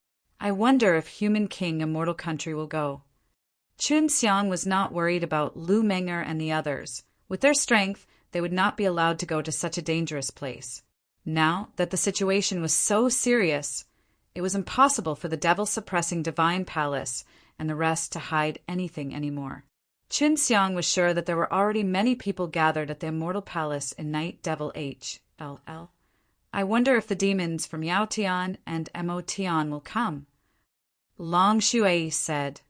I wonder if Human King Immortal Country will go. Chun Xiang was not worried about Lu Menger and the others. With their strength, they would not be allowed to go to such a dangerous place. Now that the situation was so serious, it was impossible for the devil-suppressing divine palace and the rest to hide anything anymore. Chun Xiang was sure that there were already many people gathered at the immortal palace in Night Devil HLL. I wonder if the demons from Yaotian and Emotian will come. Long Shui said,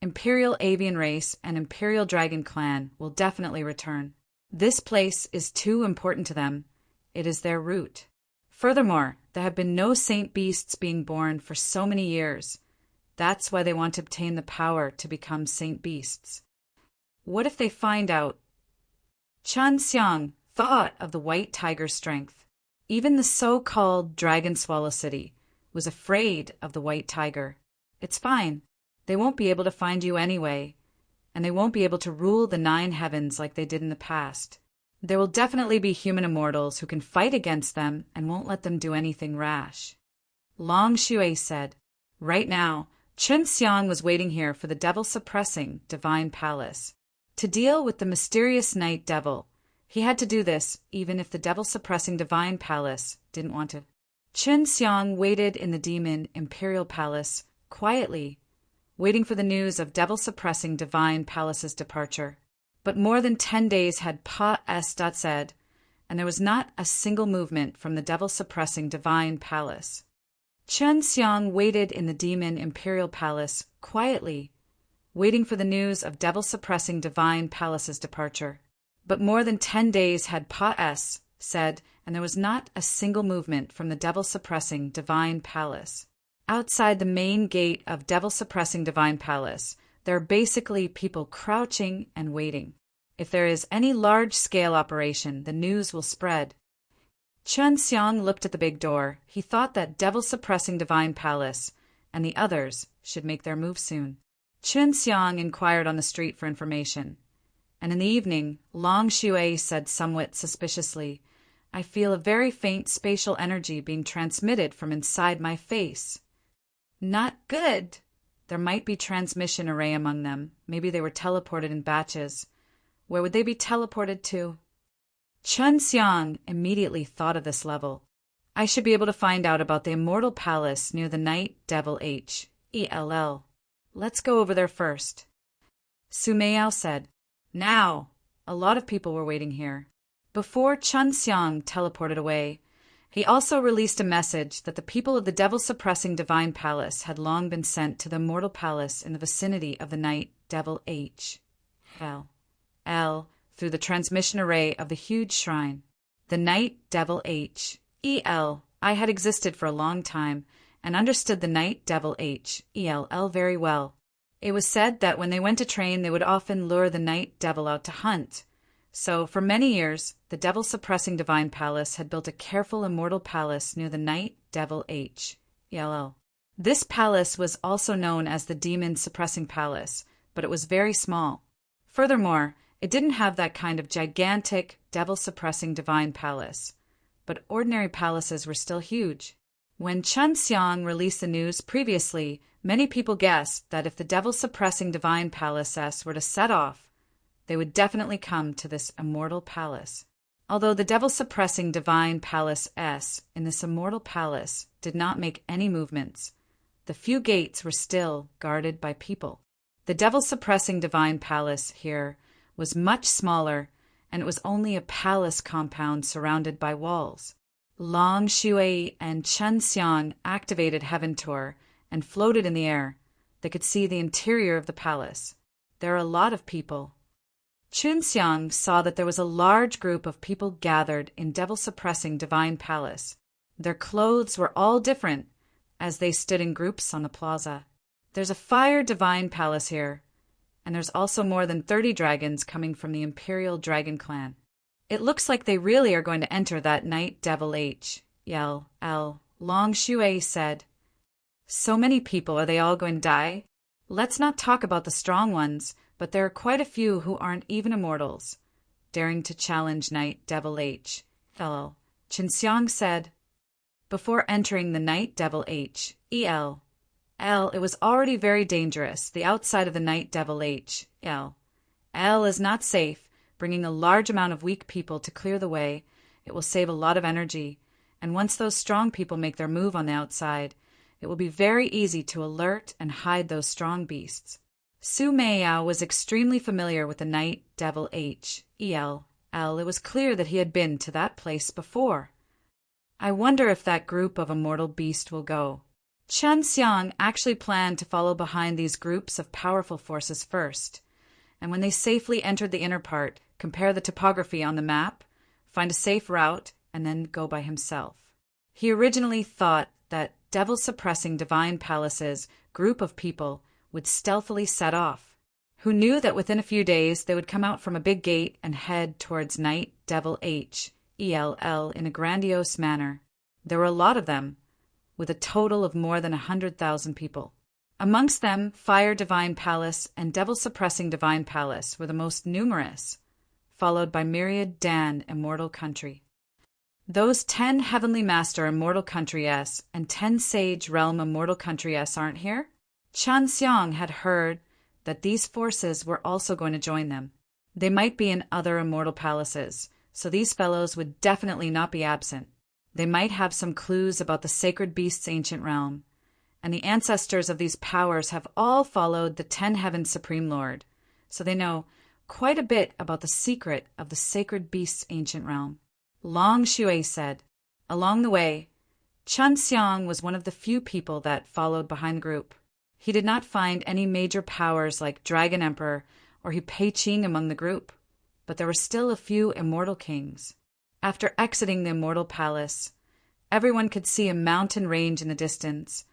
Imperial Avian Race and Imperial Dragon Clan will definitely return. This place is too important to them. It is their root. Furthermore, there have been no saint beasts being born for so many years. That's why they want to obtain the power to become saint beasts. What if they find out? Chen Xiang thought of the white tiger's strength. Even the so-called Dragon Swallow City was afraid of the white tiger. It's fine. They won't be able to find you anyway, and they won't be able to rule the 9 heavens like they did in the past. There will definitely be human immortals who can fight against them and won't let them do anything rash. Long Shui said, Right now, Chen Xiang was waiting here for the devil-suppressing divine palace. To deal with the mysterious night devil, he had to do this even if the devil-suppressing divine palace didn't want to. Chen Xiang waited in the demon imperial palace quietly, waiting for the news of devil-suppressing divine palace's departure. But more than 10 days had passed, and there was not a single movement from the devil-suppressing divine palace. Chen Xiang waited in the demon imperial palace quietly, waiting for the news of devil-suppressing divine palace's departure. But more than 10 days had passed, and there was not a single movement from the devil-suppressing divine palace. Outside the main gate of devil-suppressing divine palace, there are basically people crouching and waiting. If there is any large-scale operation, the news will spread. Chen Xiang looked at the big door. He thought that devil-suppressing divine palace and the others should make their move soon. Chen Xiang inquired on the street for information. And in the evening, Long Shui said somewhat suspiciously, I feel a very faint spatial energy being transmitted from inside my face. Not good. There might be transmission array among them. Maybe they were teleported in batches. Where would they be teleported to? Chen Xiang immediately thought of this level. I should be able to find out about the immortal palace near the night devil Hell. Let's go over there first. Su Meiyao said, Now! A lot of people were waiting here. Before Chen Xiang teleported away, he also released a message that the people of the devil-suppressing divine palace had long been sent to the immortal palace in the vicinity of the night devil Hell through the transmission array of the huge shrine. The night devil Hell. I had existed for a long time and understood the night devil Hell very well. It was said that when they went to train, they would often lure the night devil out to hunt. So, for many years, the devil-suppressing divine palace had built a careful immortal palace near the night devil Hell. This palace was also known as the demon-suppressing palace, but it was very small. Furthermore, it didn't have that kind of gigantic, devil-suppressing divine palace. But ordinary palaces were still huge. When Chen Xiang released the news previously, many people guessed that if the devil-suppressing divine palace were to set off, they would definitely come to this immortal palace. Although the devil-suppressing divine palace in this immortal palace did not make any movements, the few gates were still guarded by people. The devil-suppressing divine palace here was much smaller, and it was only a palace compound surrounded by walls. Long Shui and Chen Xiang activated Heaven Tour and floated in the air. They could see the interior of the palace. There are a lot of people. Chen Xiang saw that there was a large group of people gathered in devil-suppressing divine palace. Their clothes were all different as they stood in groups on the plaza. There's a fire divine palace here, and there's also more than 30 dragons coming from the Imperial Dragon Clan. It looks like they really are going to enter that night devil Hell. Long Shui said, So many people, are they all going to die? Let's not talk about the strong ones, but there are quite a few who aren't even immortals, daring to challenge night devil Hell. Chen Xiang said, Before entering the night devil Hell, it was already very dangerous. The outside of the night devil Hell is not safe. Bringing a large amount of weak people to clear the way, it will save a lot of energy, and once those strong people make their move on the outside, it will be very easy to alert and hide those strong beasts. Su Meiyao was extremely familiar with the night devil Hell. It was clear that he had been to that place before. I wonder if that group of immortal beasts will go. Chen Xiang actually planned to follow behind these groups of powerful forces first, and when they safely entered the inner part, compare the topography on the map, find a safe route, and then go by himself. He originally thought that devil-suppressing divine palaces group of people would stealthily set off, who knew that within a few days they would come out from a big gate and head towards Night Devil HELL in a grandiose manner. There were a lot of them, with a total of more than 100,000 people. Amongst them, Fire Divine Palace and Devil-Suppressing Divine Palace were the most numerous, followed by Myriad Dan Immortal Country. Those 10 Heavenly Master Immortal Country S and 10 Sage Realm Immortal Country S aren't here? Chen Xiang had heard that these forces were also going to join them. They might be in other immortal palaces, so these fellows would definitely not be absent. They might have some clues about the sacred beast's ancient realm, and the ancestors of these powers have all followed the 10 Heavens Supreme Lord, so they know quite a bit about the secret of the sacred beast's ancient realm. Long Shui said. Along the way, Chen Xiang was one of the few people that followed behind the group. He did not find any major powers like Dragon Emperor or Hu Peiqing among the group, but there were still a few immortal kings. After exiting the immortal palace, everyone could see a mountain range in the distance,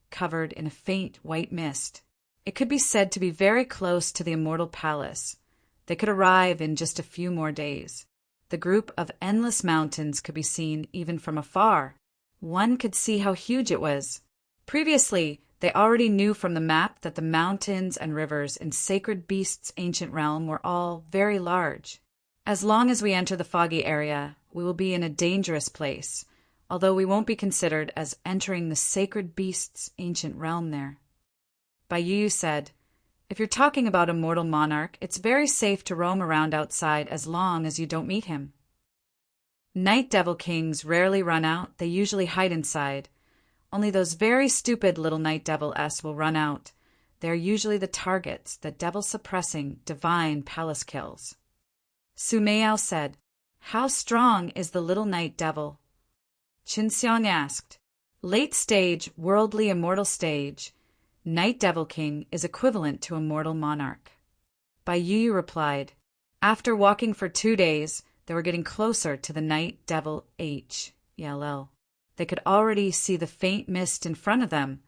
covered in a faint white mist. It could be said to be very close to the immortal palace. They could arrive in just a few more days. The group of endless mountains could be seen even from afar. One could see how huge it was. Previously, they already knew from the map that the mountains and rivers in Sacred Beast's ancient realm were all very large. As long as we enter the foggy area, we will be in a dangerous place, although we won't be considered as entering the Sacred Beast's ancient realm there. Bai Yu said, if you're talking about a mortal monarch, it's very safe to roam around outside as long as you don't meet him. Night Devil Kings rarely run out, they usually hide inside. Only those very stupid little Night Devil S will run out. They are usually the targets that devil-suppressing divine palace kills. Su Meiyao said, how strong is the little Night Devil? Qin Xiang asked, late stage, worldly immortal stage, Night Devil King is equivalent to a mortal monarch. Bai Yu replied, after walking for 2 days, they were getting closer to the Night Devil HELL. They could already see the faint mist in front of them,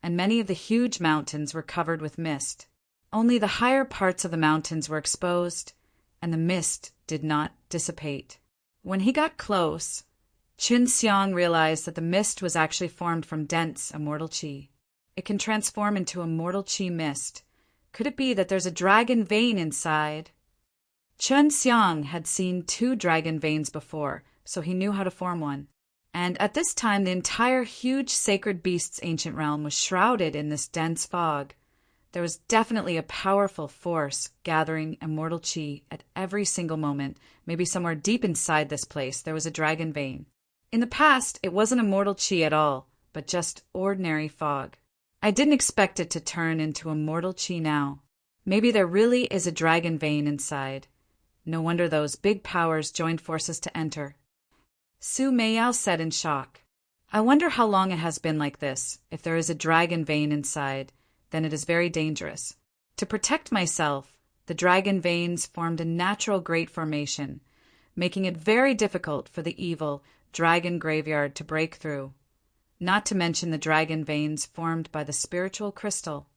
and many of the huge mountains were covered with mist. Only the higher parts of the mountains were exposed, and the mist did not dissipate. When he got close, Qin Xiang realized that the mist was actually formed from dense immortal qi. It can transform into a mortal qi mist. Could it be that there's a dragon vein inside? Chen Xiang had seen 2 dragon veins before, so he knew how to form one. And at this time, the entire huge sacred beast's ancient realm was shrouded in this dense fog. There was definitely a powerful force gathering immortal qi at every single moment. Maybe somewhere deep inside this place, there was a dragon vein. In the past, it wasn't immortal qi at all, but just ordinary fog. I didn't expect it to turn into immortal qi now. Maybe there really is a dragon vein inside. No wonder those big powers joined forces to enter. Su Meiyao said in shock, I wonder how long it has been like this. If there is a dragon vein inside, then it is very dangerous. To protect myself, the dragon veins formed a natural great formation, making it very difficult for the evil dragon graveyard to break through. Not to mention the dragon veins formed by the spiritual crystal.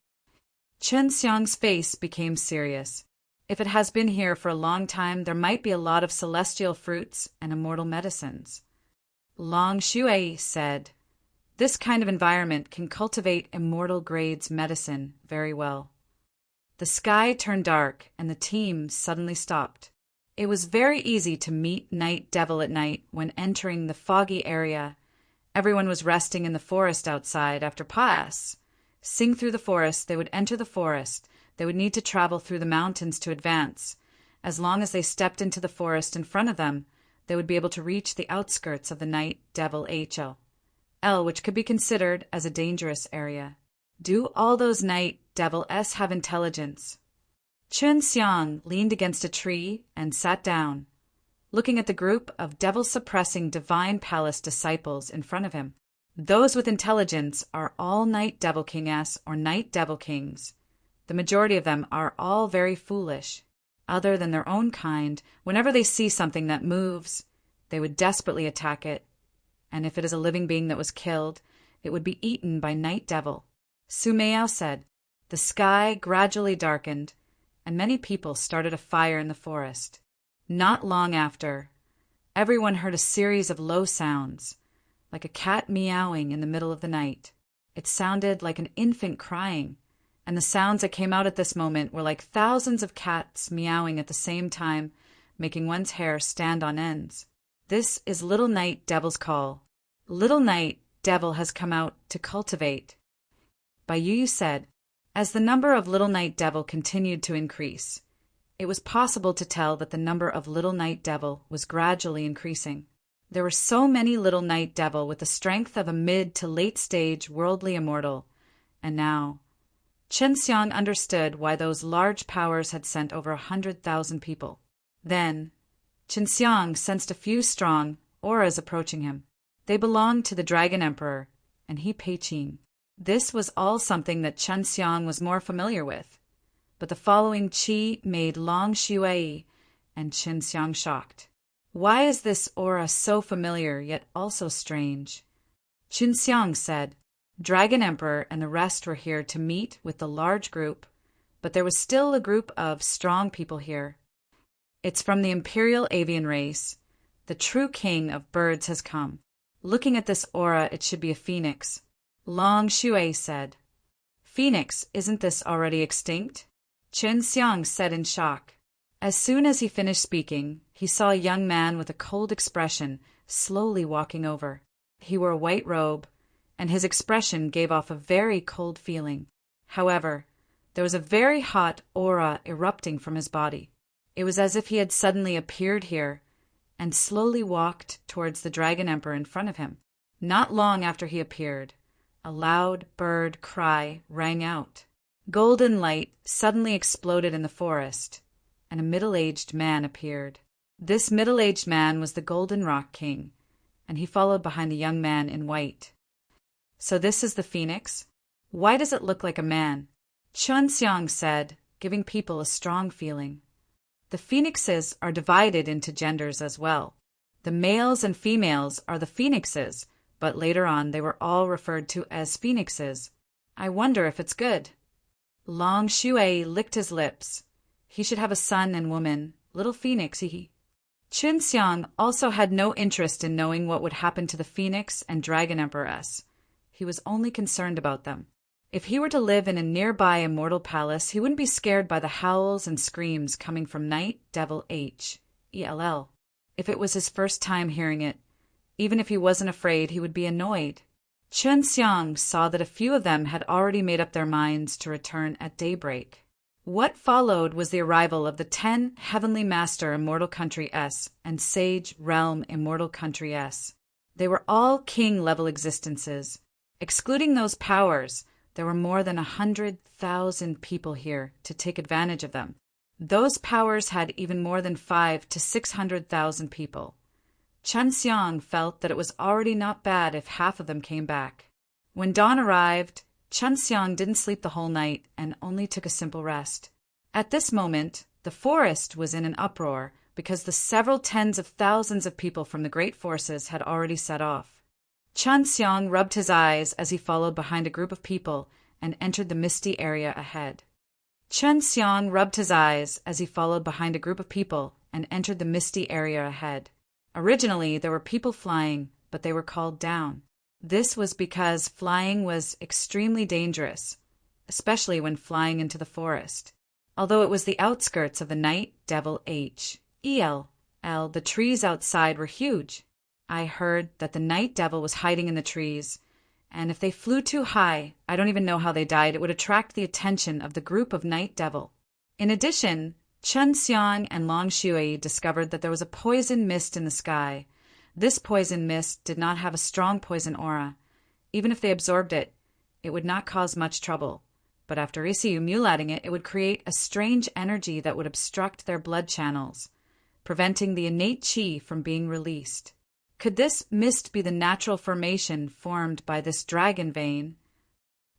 Chen Xiang's face became serious. If it has been here for a long time, there might be a lot of celestial fruits and immortal medicines. Long Shui said, this kind of environment can cultivate immortal grades medicine very well. The sky turned dark and the team suddenly stopped. It was very easy to meet Night Devil at night when entering the foggy area. Everyone was resting in the forest outside after pass. Sing through the forest, they would enter the forest. They would need to travel through the mountains to advance. As long as they stepped into the forest in front of them, they would be able to reach the outskirts of the Night Devil HL, which could be considered as a dangerous area. Do all those Night Devil S have intelligence? Chen Xiang leaned against a tree and sat down. looking at the group of devil-suppressing divine palace disciples in front of him. Those with intelligence are all night devil kinges or night devil kings. The majority of them are all very foolish. Other than their own kind, whenever they see something that moves, they would desperately attack it. And if it is a living being that was killed, it would be eaten by night devil. Su Miao said, "The sky gradually darkened, and many people started a fire in the forest. Not long after, everyone heard a series of low sounds, like a cat meowing in the middle of the night. It sounded like an infant crying, and the sounds that came out at this moment were like thousands of cats meowing at the same time, making one's hair stand on ends. This is Little Night Devil's call. Little Night Devil has come out to cultivate." Bai Yu said, as the number of Little Night Devil continued to increase, it was possible to tell that the number of Little Night Devil was gradually increasing. There were so many Little Night Devil with the strength of a mid to late stage worldly immortal, and now Chen Xiang understood why those large powers had sent over 100,000 people. Then Chen Xiang sensed a few strong auras approaching him. They belonged to the Dragon Emperor, and he Peiqing. This was all something that Chen Xiang was more familiar with, but the following qi made Long Shui and Chen Xiang shocked. Why is this aura so familiar yet also strange? Chen Xiang said, Dragon Emperor and the rest were here to meet with the large group, but there was still a group of strong people here. It's from the Imperial Avian race. The true king of birds has come. Looking at this aura, it should be a phoenix. Long Shui said. Phoenix, isn't this already extinct? Chen Xiang said in shock. As soon as he finished speaking, he saw a young man with a cold expression slowly walking over. He wore a white robe, and his expression gave off a very cold feeling. However, there was a very hot aura erupting from his body. It was as if he had suddenly appeared here and slowly walked towards the Dragon Emperor in front of him. Not long after he appeared, a loud bird cry rang out. Golden light suddenly exploded in the forest, and a middle-aged man appeared. This middle-aged man was the Golden Rock King, and he followed behind the young man in white. So this is the phoenix? Why does it look like a man? Chen Xiang said, giving people a strong feeling. The phoenixes are divided into genders as well. The males and females are the phoenixes, but later on they were all referred to as phoenixes. I wonder if it's good. Long Shui licked his lips. He should have a son and woman, little phoenix, he. Chen Xiang also had no interest in knowing what would happen to the phoenix and Dragon Empress. He was only concerned about them. If he were to live in a nearby immortal palace, he wouldn't be scared by the howls and screams coming from Night Devil Hell. If it was his first time hearing it, even if he wasn't afraid, he would be annoyed. Chen Xiang saw that a few of them had already made up their minds to return at daybreak. What followed was the arrival of the 10 Heavenly Master Immortal Country S and Sage Realm Immortal Country S. They were all king-level existences. Excluding those powers, there were more than 100,000 people here to take advantage of them. Those powers had even more than 500,000 to 600,000 people. Chen Xiang felt that it was already not bad if half of them came back. When dawn arrived, Chen Xiang didn't sleep the whole night and only took a simple rest. At this moment, the forest was in an uproar because the several tens of thousands of people from the great forces had already set off. Chen Xiang rubbed his eyes as he followed behind a group of people and entered the misty area ahead. Chen Xiang rubbed his eyes as he followed behind a group of people and entered the misty area ahead. Originally, there were people flying, but they were called down. This was because flying was extremely dangerous, especially when flying into the forest. Although it was the outskirts of the Night Devil Hell, the trees outside were huge. I heard that the Night Devil was hiding in the trees, and if they flew too high, I don't even know how they died, it would attract the attention of the group of Night Devil. In addition, Chen Xiang and Long Shui discovered that there was a poison mist in the sky. This poison mist did not have a strong poison aura. Even if they absorbed it, it would not cause much trouble. But after Isiu mulating it, it would create a strange energy that would obstruct their blood channels. preventing the innate qi from being released. Could this mist be the natural formation formed by this dragon vein?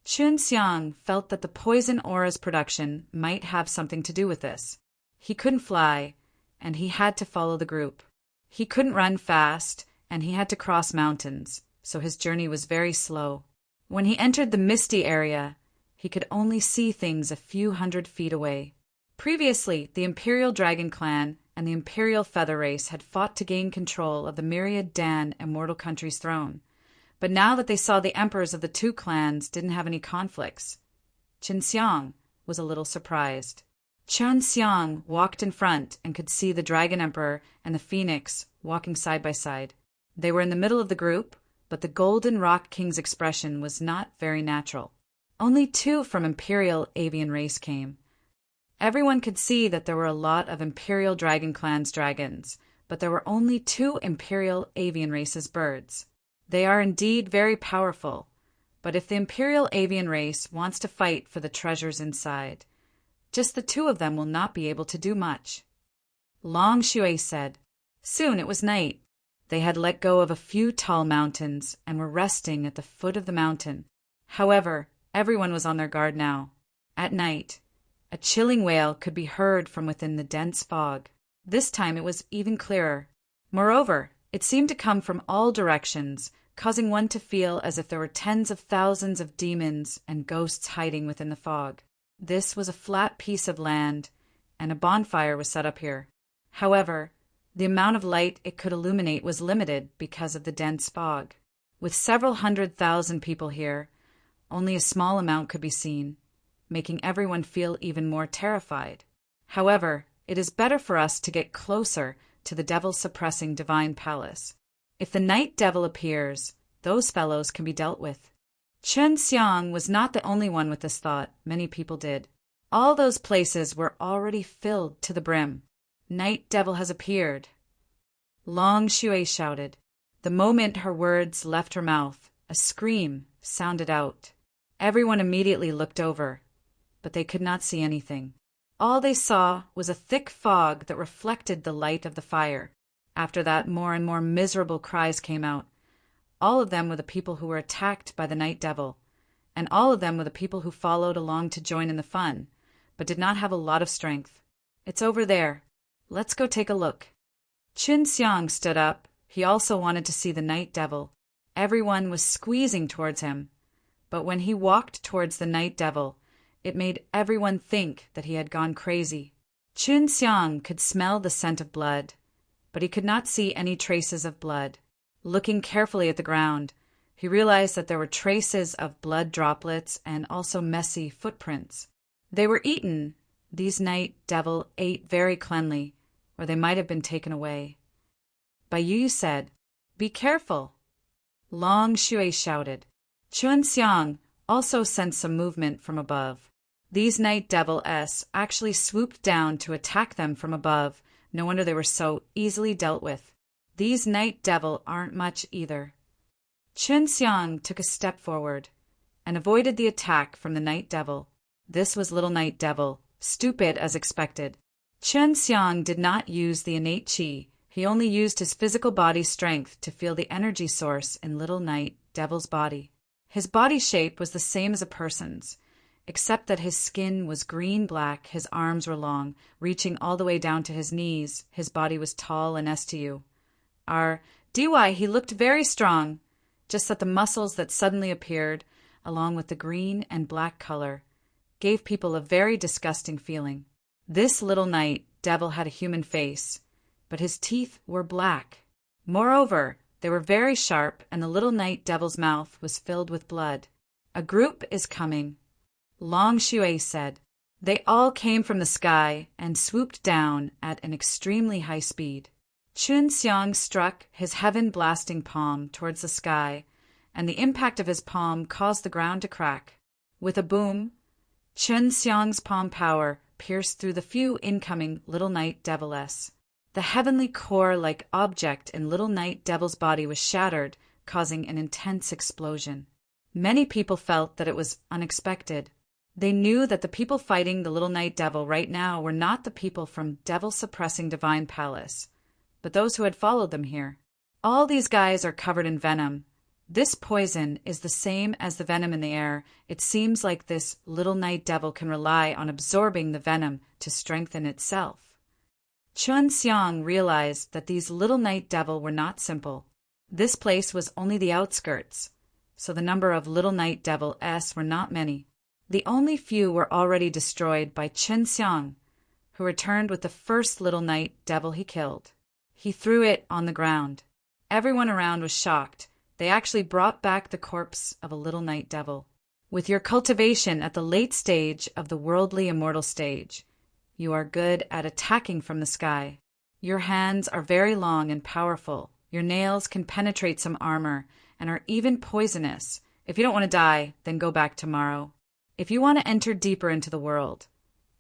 Chun Xiang felt that the poison aura's production might have something to do with this. He couldn't fly, and he had to follow the group. He couldn't run fast, and he had to cross mountains, so his journey was very slow. When he entered the misty area, he could only see things a few hundred feet away. Previously, the Imperial Dragon Clan and the Imperial Feather Race had fought to gain control of the myriad Dan Immortal Country's throne. But now that they saw the emperors of the two clans didn't have any conflicts, Chun Xiang was a little surprised. Chun Xiang walked in front and could see the Dragon Emperor and the Phoenix walking side by side. They were in the middle of the group, but the Golden Rock King's expression was not very natural. Only 2 from Imperial Avian Race came. Everyone could see that there were a lot of Imperial Dragon Clan's dragons, but there were only 2 Imperial Avian Race's birds. They are indeed very powerful, but if the Imperial Avian Race wants to fight for the treasures inside, just the 2 of them will not be able to do much. Long Shui said. Soon it was night. They had let go of a few tall mountains and were resting at the foot of the mountain. However, everyone was on their guard now. At night, a chilling wail could be heard from within the dense fog. This time it was even clearer. Moreover, it seemed to come from all directions, causing one to feel as if there were tens of thousands of demons and ghosts hiding within the fog. This was a flat piece of land, and a bonfire was set up here. However, the amount of light it could illuminate was limited because of the dense fog. With several 100,000 people here, only a small amount could be seen, making everyone feel even more terrified. However, it is better for us to get closer to the devil-suppressing divine palace. If the night devil appears, those fellows can be dealt with. Chun Xiang was not the only one with this thought. Many people did. All those places were already filled to the brim. Night devil has appeared. Long Shui shouted. The moment her words left her mouth, a scream sounded out. Everyone immediately looked over, but they could not see anything. All they saw was a thick fog that reflected the light of the fire. After that, more and more miserable cries came out. All of them were the people who were attacked by the night devil, and all of them were the people who followed along to join in the fun, but did not have a lot of strength. It's over there. Let's go take a look. Chun Xiang stood up. He also wanted to see the night devil. Everyone was squeezing towards him, but when he walked towards the night devil, it made everyone think that he had gone crazy. Chun Xiang could smell the scent of blood, but he could not see any traces of blood. Looking carefully at the ground, he realized that there were traces of blood droplets and also messy footprints. They were eaten. These night devil ate very cleanly, or they might have been taken away. Bai Yu said, "Be careful." Long Shui shouted. Chun Xiang also sensed some movement from above. These night devil-s actually swooped down to attack them from above. No wonder they were so easily dealt with. These night devil aren't much either. Chun Xiang took a step forward and avoided the attack from the night devil. This was little night devil, stupid as expected. Chun Xiang did not use the innate qi. He only used his physical body's strength to feel the energy source in little night devil's body. His body shape was the same as a person's, except that his skin was green-black, his arms were long, reaching all the way down to his knees, his body was tall and STU. He looked very strong, just that the muscles that suddenly appeared, along with the green and black color, gave people a very disgusting feeling. This little night devil had a human face, but his teeth were black. Moreover, they were very sharp, and the little night devil's mouth was filled with blood. A group is coming, Long Shui said. They all came from the sky and swooped down at an extremely high speed. Chun Xiang struck his heaven-blasting palm towards the sky, and the impact of his palm caused the ground to crack. With a boom, Chun Xiang's palm power pierced through the few incoming little night devil-s. The heavenly core-like object in little night devil's body was shattered, causing an intense explosion. Many people felt that it was unexpected. They knew that the people fighting the little night devil right now were not the people from devil-suppressing Divine Palace, but those who had followed them here. All these guys are covered in venom. This poison is the same as the venom in the air. It seems like this little night devil can rely on absorbing the venom to strengthen itself. Chun Xiang realized that these little night devil were not simple. This place was only the outskirts, so the number of little night devil-s were not many. The only few were already destroyed by Chun Xiang, who returned with the first little night devil he killed. He threw it on the ground. Everyone around was shocked. They actually brought back the corpse of a little night devil. With your cultivation at the late stage of the worldly immortal stage, you are good at attacking from the sky. Your hands are very long and powerful. Your nails can penetrate some armor and are even poisonous. If you don't want to die, then go back tomorrow. If you want to enter deeper into the world,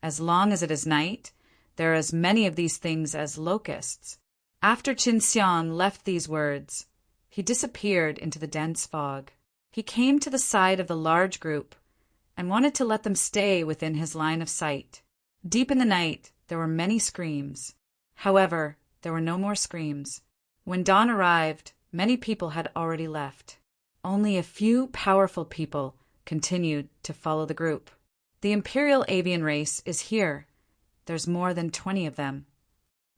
as long as it is night, there are as many of these things as locusts. After Qin Xiang left these words, he disappeared into the dense fog. He came to the side of the large group and wanted to let them stay within his line of sight. Deep in the night, there were many screams. However, there were no more screams. When dawn arrived, many people had already left. Only a few powerful people continued to follow the group. The Imperial Avian race is here. There's more than 20 of them.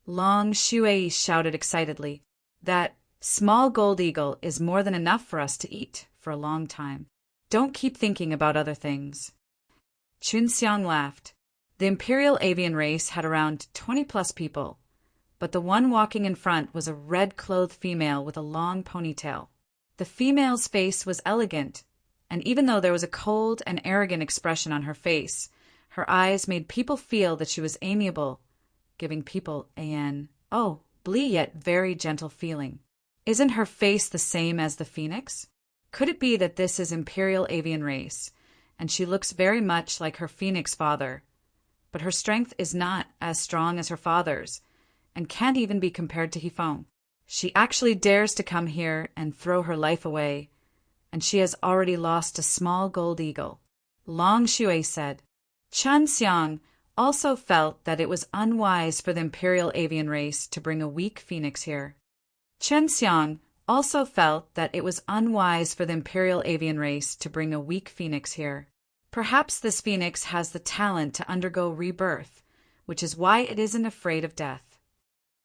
Long Shui shouted excitedly, "That small gold eagle is more than enough for us to eat for a long time. Don't keep thinking about other things." Chun Xiang laughed. The Imperial Avian race had around 20+ people, but the one walking in front was a red-clothed female with a long ponytail. The female's face was elegant, and even though there was a cold and arrogant expression on her face, her eyes made people feel that she was amiable, giving people blee yet very gentle feeling. Isn't her face the same as the phoenix? Could it be that this is Imperial Avian race, and she looks very much like her phoenix father, but her strength is not as strong as her father's, and can't even be compared to Hifeng. She actually dares to come here and throw her life away, and she has already lost a small gold eagle. Long Shui said. Chun Xiang also felt that it was unwise for the Imperial Avian race to bring a weak phoenix here. Chun Xiang also felt that it was unwise for the Imperial Avian race to bring a weak phoenix here. Perhaps this phoenix has the talent to undergo rebirth, which is why it isn't afraid of death.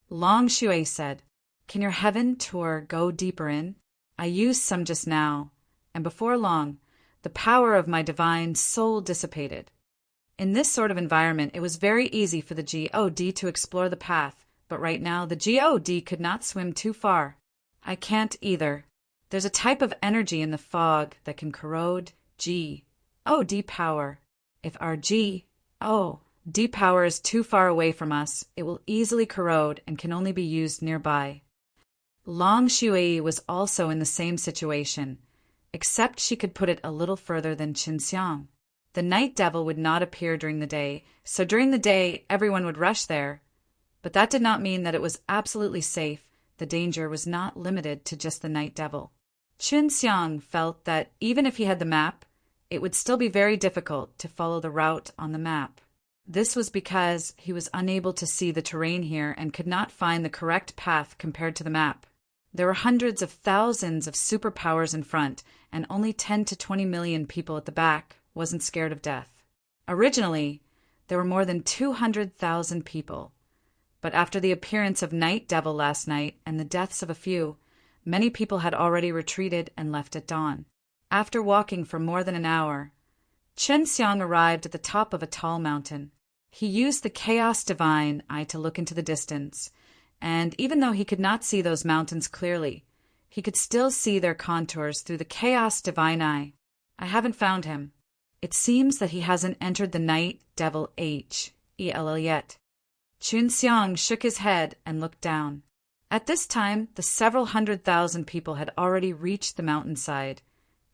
Long Shui said, "Can your heaven tour go deeper in? I used some just now, and before long, the power of my divine soul dissipated." In this sort of environment, it was very easy for the God to explore the path, but right now the God could not swim too far. I can't either. There's a type of energy in the fog that can corrode God power. If our God power is too far away from us, it will easily corrode and can only be used nearby. Long Shui was also in the same situation, except she could put it a little further than Qin Xiang. The night devil would not appear during the day, so during the day everyone would rush there. But that did not mean that it was absolutely safe. The danger was not limited to just the night devil. Qin Xiang felt that even if he had the map, it would still be very difficult to follow the route on the map. This was because he was unable to see the terrain here and could not find the correct path compared to the map. There were hundreds of thousands of superpowers in front, and only 10 to 20 million people at the back wasn't scared of death. Originally, there were more than 200,000 people. But after the appearance of Night Devil last night and the deaths of a few, many people had already retreated and left at dawn. After walking for more than an hour, Chun Xiang arrived at the top of a tall mountain. He used the Chaos Divine Eye to look into the distance, and even though he could not see those mountains clearly, he could still see their contours through the Chaos Divine Eye. I haven't found him. It seems that he hasn't entered the Night Devil HELL yet. Chun Xiang shook his head and looked down. At this time, the several 100,000 people had already reached the mountainside,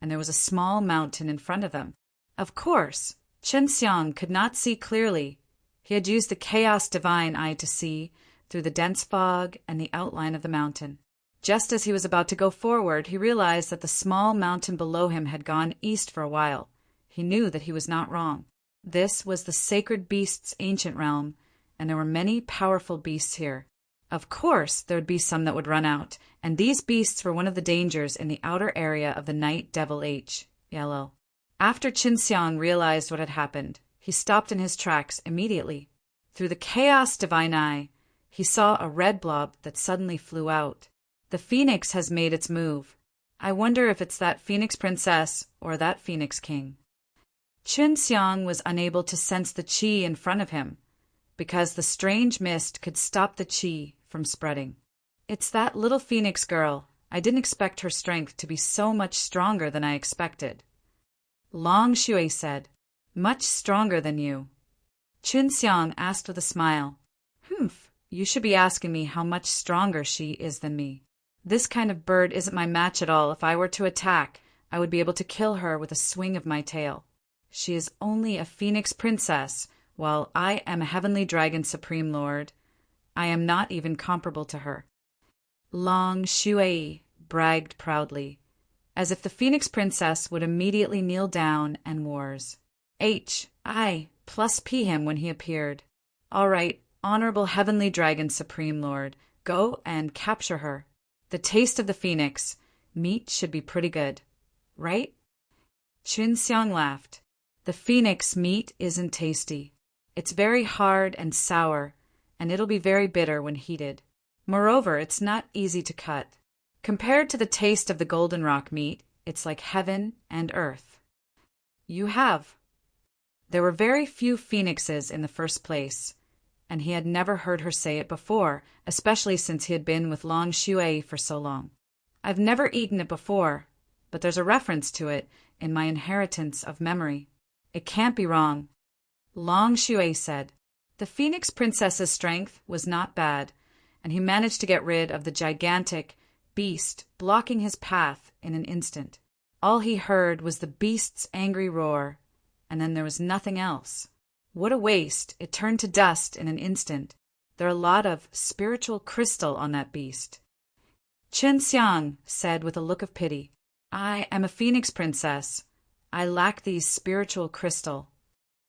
and there was a small mountain in front of them. Of course, Chun Xiang could not see clearly. He had used the Chaos Divine Eye to see through the dense fog and the outline of the mountain. Just as he was about to go forward, he realized that the small mountain below him had gone east for a while. He knew that he was not wrong. This was the sacred beast's ancient realm, and there were many powerful beasts here. Of course, there would be some that would run out, and these beasts were one of the dangers in the outer area of the Night Devil Yellow. After Qin Xiang realized what had happened, he stopped in his tracks immediately. Through the chaos divine eye, he saw a red blob that suddenly flew out. The phoenix has made its move. I wonder if it's that phoenix princess or that phoenix king. Qin Xiang was unable to sense the qi in front of him, because the strange mist could stop the qi from spreading. It's that little phoenix girl. I didn't expect her strength to be so much stronger than I expected. Long Shui said, much stronger than you. Qin Xiang asked with a smile, Humph, you should be asking me how much stronger she is than me. This kind of bird isn't my match at all. If I were to attack, I would be able to kill her with a swing of my tail. She is only a phoenix princess, while I am a heavenly dragon supreme lord. I am not even comparable to her. Long Shui bragged proudly, as if the phoenix princess would immediately kneel down and wars. I plus P him when he appeared. All right, honorable heavenly dragon supreme lord, go and capture her. The taste of the phoenix meat should be pretty good, right? Qin Xiang laughed. The phoenix meat isn't tasty. It's very hard and sour, and it'll be very bitter when heated. Moreover, it's not easy to cut. Compared to the taste of the golden rock meat, it's like heaven and earth. You have. There were very few phoenixes in the first place, and he had never heard her say it before, especially since he had been with Long Shui for so long. I've never eaten it before, but there's a reference to it in my inheritance of memory. It can't be wrong. Long Shui said. The phoenix princess's strength was not bad, and he managed to get rid of the gigantic beast blocking his path in an instant. All he heard was the beast's angry roar, and then there was nothing else. What a waste! It turned to dust in an instant. There are a lot of spiritual crystal on that beast. Qin Xiang said with a look of pity, I am a phoenix princess. I lack these spiritual crystal.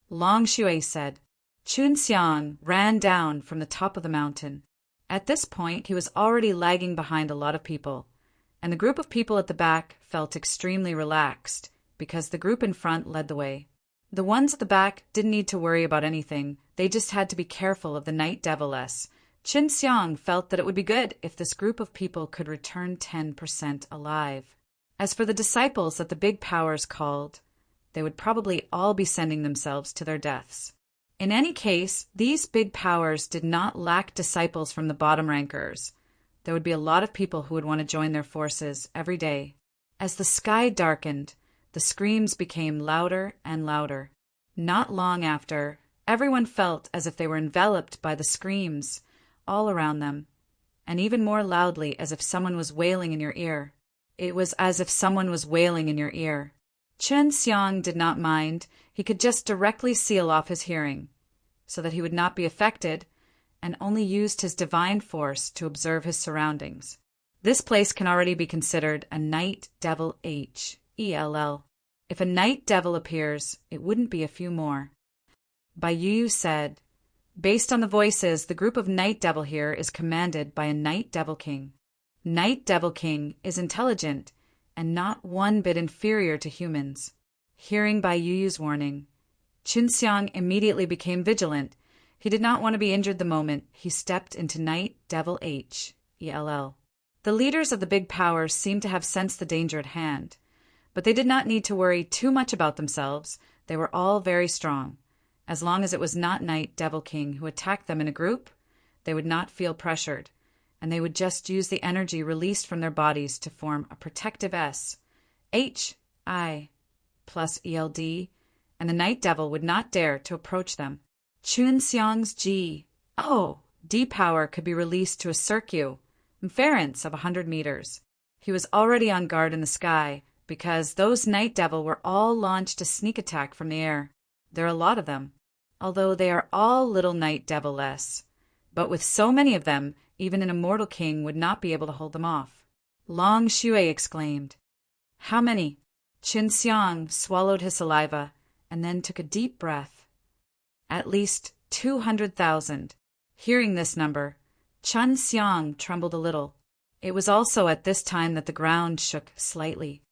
Long Shui said. Qin Xiang ran down from the top of the mountain. At this point, he was already lagging behind a lot of people, and the group of people at the back felt extremely relaxed because the group in front led the way. The ones at the back didn't need to worry about anything. They just had to be careful of the Night Deviless. Qin Xiang felt that it would be good if this group of people could return 10% alive. As for the disciples that the big powers called, they would probably all be sending themselves to their deaths. In any case, these big powers did not lack disciples from the bottom rankers. There would be a lot of people who would want to join their forces every day. As the sky darkened, the screams became louder and louder. Not long after, everyone felt as if they were enveloped by the screams all around them, and even more loudly as if someone was wailing in your ear. It was as if someone was wailing in your ear. Qin Xiang did not mind. He could just directly seal off his hearing, so that he would not be affected, and only used his divine force to observe his surroundings. This place can already be considered a Night Devil Hell. If a Night Devil appears, it wouldn't be a few more. Bai Yu said, based on the voices, the group of Night Devil here is commanded by a Night Devil King. Night Devil King is intelligent and not one bit inferior to humans. Hearing Bai Yu's warning, Qin Xiang immediately became vigilant. He did not want to be injured the moment he stepped into Night Devil Hell. The leaders of the big powers seemed to have sensed the danger at hand, but they did not need to worry too much about themselves. They were all very strong. As long as it was not Night Devil King who attacked them in a group, they would not feel pressured, and they would just use the energy released from their bodies to form a protective S, H-I plus ELD, and the Night Devil would not dare to approach them. Qin Xiang's D power could be released to a circumference of 100 meters. He was already on guard in the sky, because those Night Devil were all launched a sneak attack from the air. There are a lot of them, although they are all little Night Devil-less. But with so many of them, even an immortal king would not be able to hold them off. Long Shui exclaimed, How many? Qin Xiang swallowed his saliva and then took a deep breath. At least 200,000. Hearing this number, Chun Xiang trembled a little. It was also at this time that the ground shook slightly.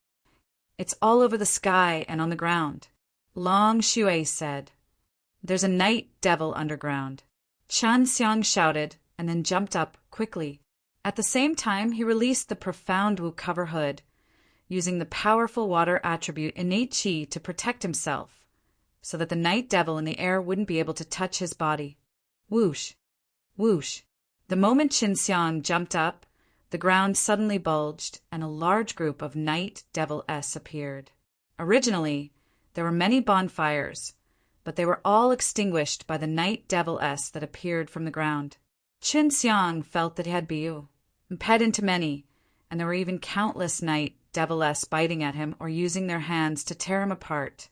It's all over the sky and on the ground, Long Shui said. There's a night devil underground. Chun Xiang shouted and then jumped up quickly. At the same time, he released the profound Wu cover hood, using the powerful water attribute innate qi to protect himself, so that the night devil in the air wouldn't be able to touch his body. Whoosh! Whoosh! The moment Qin Xiang jumped up, the ground suddenly bulged and a large group of night devil-s appeared. Originally, there were many bonfires, but they were all extinguished by the night devil-s that appeared from the ground. Qin Xiang felt that he had been imped into many, and there were even countless night devil-s biting at him or using their hands to tear him apart,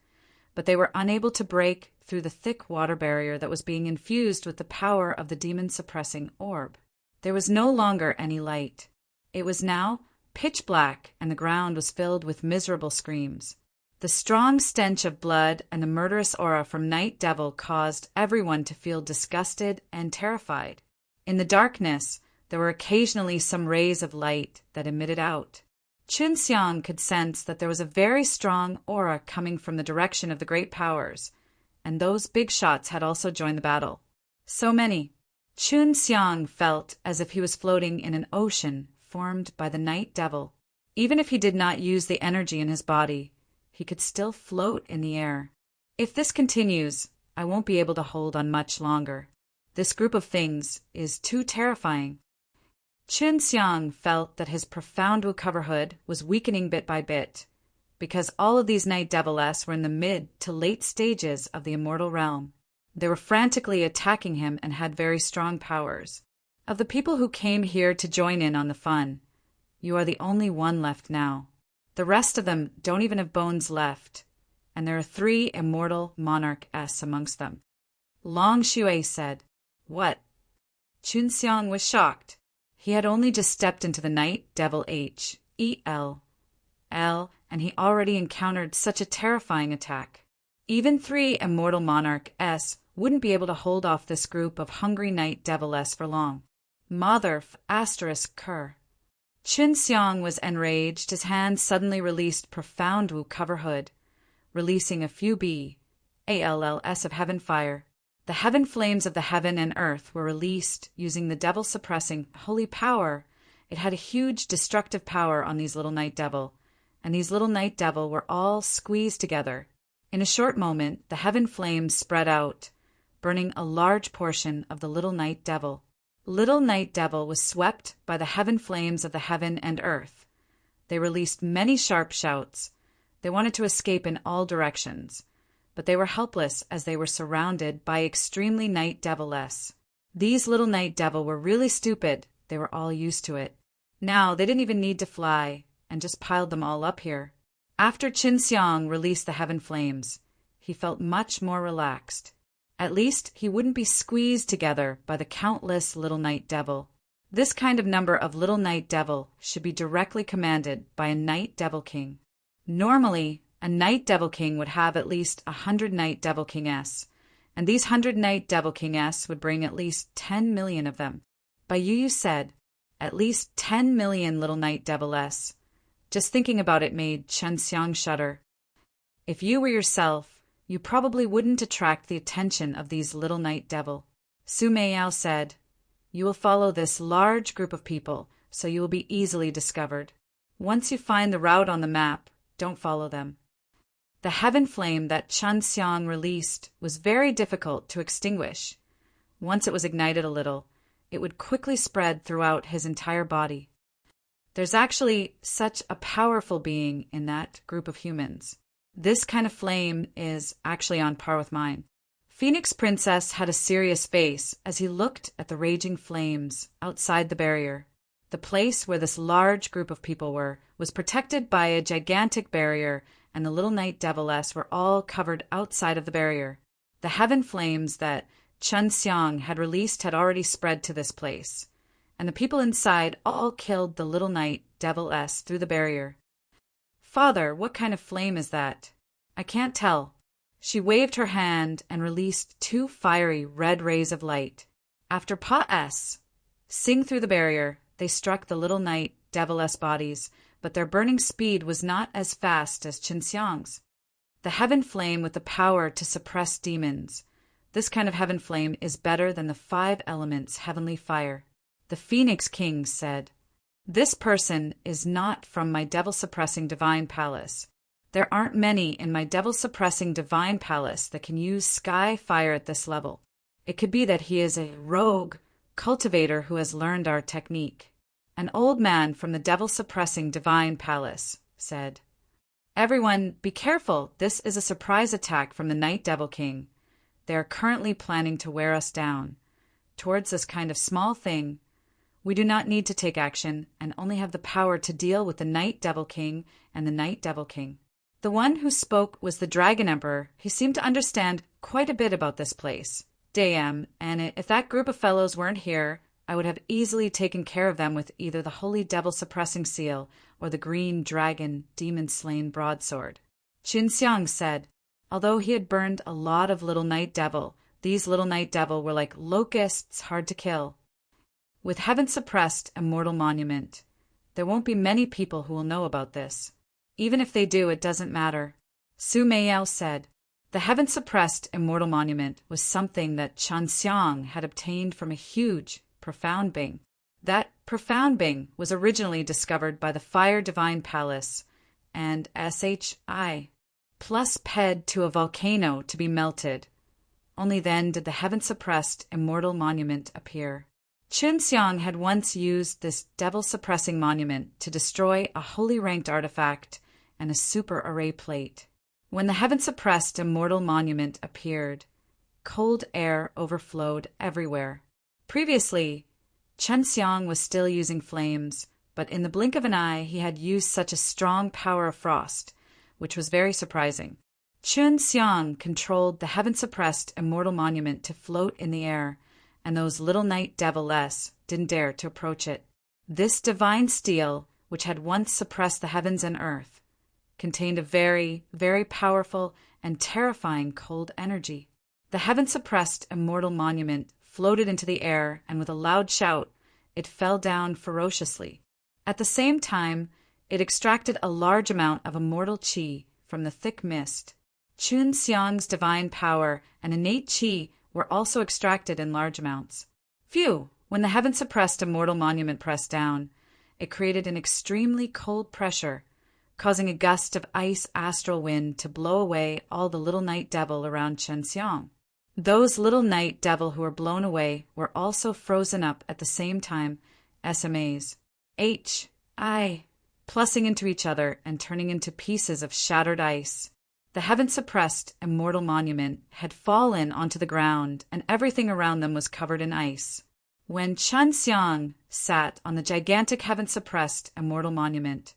but they were unable to break through the thick water barrier that was being infused with the power of the demon-suppressing orb. There was no longer any light. It was now pitch black, and the ground was filled with miserable screams. The strong stench of blood and the murderous aura from Night Devil caused everyone to feel disgusted and terrified. In the darkness, there were occasionally some rays of light that emitted out. Qin Xiang could sense that there was a very strong aura coming from the direction of the great powers, and those big shots had also joined the battle. So many. Qin Xiang felt as if he was floating in an ocean formed by the Night Devil. Even if he did not use the energy in his body, he could still float in the air. If this continues, I won't be able to hold on much longer. This group of things is too terrifying. Qin Xiang felt that his profound Wu cover hood was weakening bit by bit, because all of these Night Devil-s were in the mid to late stages of the immortal realm. They were frantically attacking him and had very strong powers. Of the people who came here to join in on the fun, you are the only one left now. The rest of them don't even have bones left, and there are 3 immortal monarch-s amongst them. Long Shui said, What? Qin Xiang was shocked. He had only just stepped into the Night Devil H-E-L, and he already encountered such a terrifying attack. Even 3 immortal monarch-s wouldn't be able to hold off this group of hungry Night Devil-s for long. Mother ****. Qin Xiang was enraged. His hand suddenly released profound Wu cover hood, releasing a few BALLs of heaven fire. The heaven flames of the heaven and earth were released using the devil-suppressing holy power. It had a huge destructive power on these little Night Devil, and these little Night Devil were all squeezed together. In a short moment, the heaven flames spread out, burning a large portion of the little Night Devil. Little Night Devil was swept by the heaven flames of the heaven and earth. They released many sharp shouts. They wanted to escape in all directions, but they were helpless as they were surrounded by extremely Night Devil-s. These little Night Devil were really stupid. They were all used to it. Now they didn't even need to fly, and just piled them all up here. After Qin Xiang released the heaven flames, he felt much more relaxed. At least he wouldn't be squeezed together by the countless little Night Devil. This kind of number of little Night Devil should be directly commanded by a Night Devil King. Normally, a Night Devil King would have at least 100 Night Devil King-s, and these 100 Night Devil King-s would bring at least 10 million of them. Bai Yu said, at least 10 million little Night Devil-s. Just thinking about it made Qin Xiang shudder. If you were yourself, you probably wouldn't attract the attention of these little Night Devil. Su Meiyao said, You will follow this large group of people, so you will be easily discovered. Once you find the route on the map, don't follow them. The heaven flame that Qin Xiang released was very difficult to extinguish. Once it was ignited a little, it would quickly spread throughout his entire body. There's actually such a powerful being in that group of humans. This kind of flame is actually on par with mine. Phoenix Princess had a serious face as he looked at the raging flames outside the barrier. The place where this large group of people were was protected by a gigantic barrier, and the little Night Devil-s were all covered outside of the barrier. The heaven flames that Qin Xiang had released had already spread to this place, and the people inside all killed the little Night Devil-s through the barrier. Father, what kind of flame is that? I can't tell. She waved her hand and released 2 fiery red rays of light. After Pa-S, sing through the barrier, they struck the little night devil-s bodies, but their burning speed was not as fast as Qinxiang's. The heaven flame with the power to suppress demons. This kind of heaven flame is better than the 5 elements heavenly fire. The Phoenix King said, "This person is not from my devil-suppressing divine palace. There aren't many in my devil-suppressing divine palace that can use sky fire at this level. It could be that he is a rogue cultivator who has learned our technique." An old man from the devil-suppressing divine palace said, "Everyone, be careful. This is a surprise attack from the Night Devil King. They are currently planning to wear us down. Towards this kind of small thing, we do not need to take action and only have the power to deal with the Night Devil King and the Night Devil King." The one who spoke was the Dragon Emperor. He seemed to understand quite a bit about this place. "Dam, and if that group of fellows weren't here, I would have easily taken care of them with either the holy devil-suppressing seal or the green dragon demon-slain broadsword." Qinxiang said, although he had burned a lot of little night devil, these little night devil were like locusts hard to kill. With heaven-suppressed immortal monument, there won't be many people who will know about this. Even if they do, it doesn't matter. Su Meiyao said, the heaven-suppressed immortal monument was something that Qinxiang had obtained from a huge, profound being. That profound being was originally discovered by the Fire Divine Palace and SHI, plus ped to a volcano to be melted. Only then did the heaven-suppressed immortal monument appear. Qinxiang had once used this devil-suppressing monument to destroy a holy ranked artifact and a super array plate. When the heaven-suppressed immortal monument appeared, cold air overflowed everywhere. Previously, Qinxiang was still using flames, but in the blink of an eye he had used such a strong power of frost, which was very surprising. Qinxiang controlled the heaven-suppressed immortal monument to float in the air, and those little night devil-s didn't dare to approach it. This divine steel, which had once suppressed the heavens and earth, contained a very, very powerful and terrifying cold energy. The heaven-suppressed immortal monument floated into the air, and with a loud shout, it fell down ferociously. At the same time, it extracted a large amount of immortal qi from the thick mist. Qinxiang's divine power and innate qi were also extracted in large amounts. Phew! When the heaven-suppressed immortal monument pressed down, it created an extremely cold pressure, causing a gust of ice astral wind to blow away all the little night devil around Qinxiang. Those little night devil who were blown away were also frozen up at the same time, SMAs, plussing into each other and turning into pieces of shattered ice. The heaven-suppressed immortal monument had fallen onto the ground, and everything around them was covered in ice. When Qinxiang sat on the gigantic heaven-suppressed immortal monument,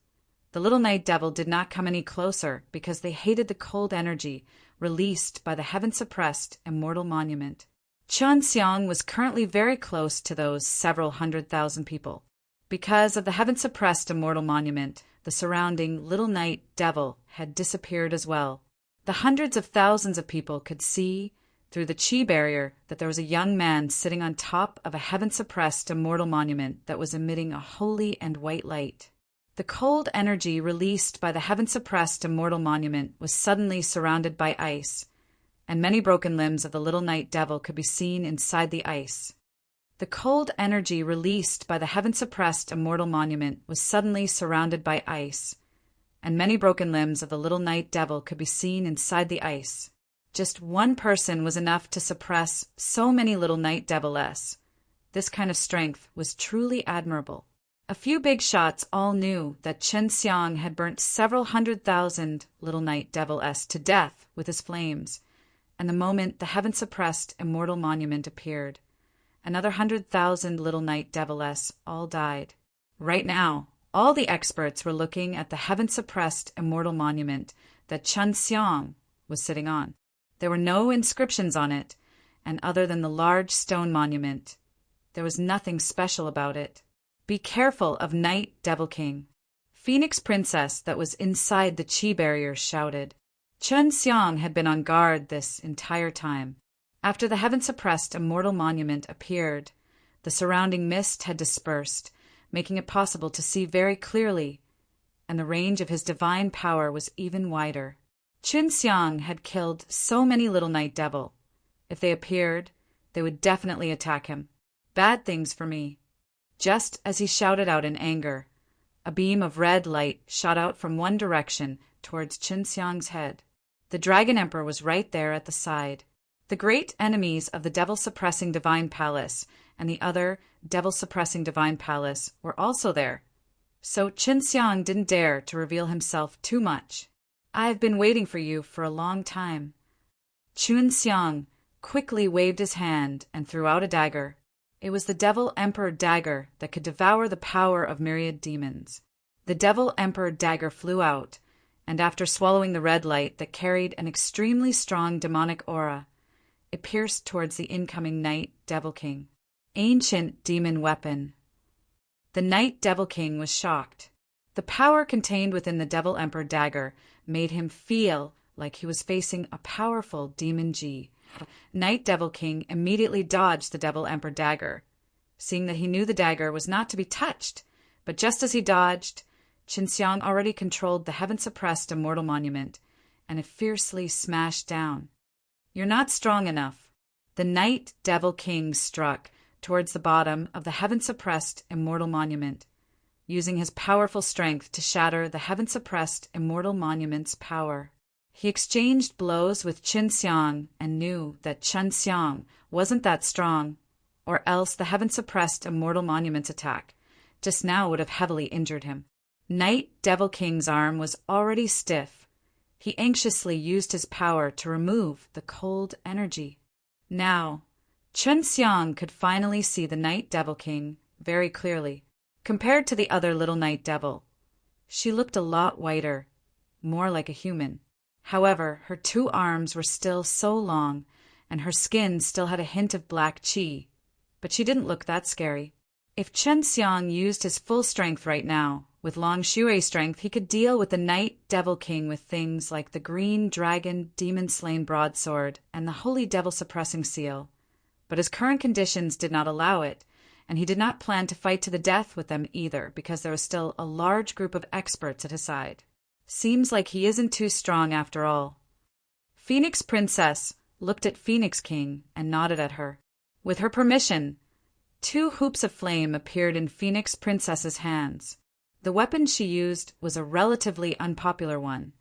the little night devil did not come any closer because they hated the cold energy released by the heaven-suppressed immortal monument. Qinxiang was currently very close to those several 100,000 people. Because of the heaven-suppressed immortal monument, the surrounding little night devil had disappeared as well. The hundreds of thousands of people could see through the chi barrier that there was a young man sitting on top of a heaven-suppressed immortal monument that was emitting a holy and white light. The cold energy released by the heaven-suppressed immortal monument was suddenly surrounded by ice, and many broken limbs of the little night devil could be seen inside the ice. The cold energy released by the heaven-suppressed immortal monument was suddenly surrounded by ice, and many broken limbs of the little night devil could be seen inside the ice. Just one person was enough to suppress so many little night devil-s. This kind of strength was truly admirable. A few big shots all knew that Qinxiang had burnt several 100,000 little night devil-s to death with his flames, and the moment the heaven-suppressed immortal monument appeared, another 100,000 little night devil-s all died. Right now, all the experts were looking at the heaven-suppressed immortal monument that Qinxiang was sitting on. There were no inscriptions on it, and other than the large stone monument, there was nothing special about it. Be careful of Night Devil King. Phoenix Princess that was inside the chi barrier shouted. Chen Xiang had been on guard this entire time. After the heaven-suppressed immortal monument appeared, the surrounding mist had dispersed, making it possible to see very clearly, and the range of his divine power was even wider. Chen Xiang had killed so many little night devil. If they appeared, they would definitely attack him. Bad things for me. Just as he shouted out in anger, a beam of red light shot out from one direction towards Chen Xiang's head. The Dragon Emperor was right there at the side. The great enemies of the devil-suppressing Divine Palace and the other devil-suppressing Divine Palace were also there. So Chen Xiang didn't dare to reveal himself too much. "I've been waiting for you for a long time." Chen Xiang quickly waved his hand and threw out a dagger. It was the Devil Emperor dagger that could devour the power of myriad demons. The Devil Emperor dagger flew out, and after swallowing the red light that carried an extremely strong demonic aura, it pierced towards the incoming Night Devil King. Ancient demon weapon. The Night Devil King was shocked. The power contained within the Devil Emperor dagger made him feel like he was facing a powerful demon G. Night Devil King immediately dodged the Devil Emperor dagger, seeing that he knew the dagger was not to be touched. But just as he dodged, Chen Xiang already controlled the heaven-suppressed immortal monument, and it fiercely smashed down. "You're not strong enough." The Night Devil King struck towards the bottom of the heaven-suppressed immortal monument, using his powerful strength to shatter the heaven-suppressed immortal monument's power. He exchanged blows with Chen Xiang and knew that Chen Xiang wasn't that strong, or else the heaven-suppressed immortal monument's attack just now would have heavily injured him. Night Devil King's arm was already stiff. He anxiously used his power to remove the cold energy. Now, Chen Xiang could finally see the Night Devil King very clearly. Compared to the other little Night Devil, she looked a lot whiter, more like a human. However, her two arms were still so long, and her skin still had a hint of black qi, but she didn't look that scary. If Chen Xiang used his full strength right now, with Long Shui strength, he could deal with the Night Devil King with things like the Green Dragon Demon-Slain Broadsword and the Holy Devil Suppressing Seal. But his current conditions did not allow it, and he did not plan to fight to the death with them either, because there was still a large group of experts at his side. Seems like he isn't too strong after all. Phoenix Princess looked at Phoenix King and nodded at her. With her permission, 2 hoops of flame appeared in Phoenix Princess's hands. The weapon she used was a relatively unpopular one,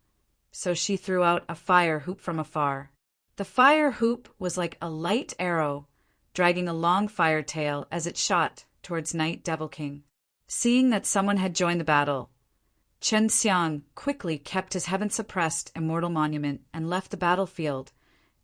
so she threw out a fire hoop from afar. The fire hoop was like a light arrow, dragging a long fire tail as it shot towards Night Devil King. Seeing that someone had joined the battle, Chen Xiang quickly kept his heaven-suppressed immortal monument and left the battlefield,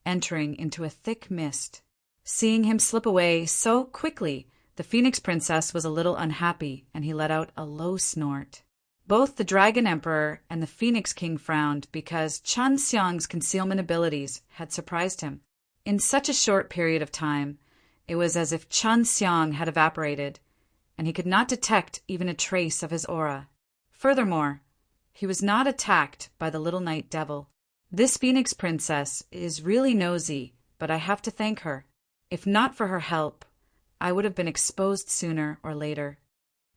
entering into a thick mist. Seeing him slip away so quickly, the Phoenix Princess was a little unhappy, and he let out a low snort. Both the Dragon Emperor and the Phoenix King frowned because Chen Xiang's concealment abilities had surprised him. In such a short period of time, it was as if Chen Xiang had evaporated, and he could not detect even a trace of his aura. Furthermore, he was not attacked by the little Night Devil. This Phoenix Princess is really nosy, but I have to thank her. If not for her help, I would have been exposed sooner or later.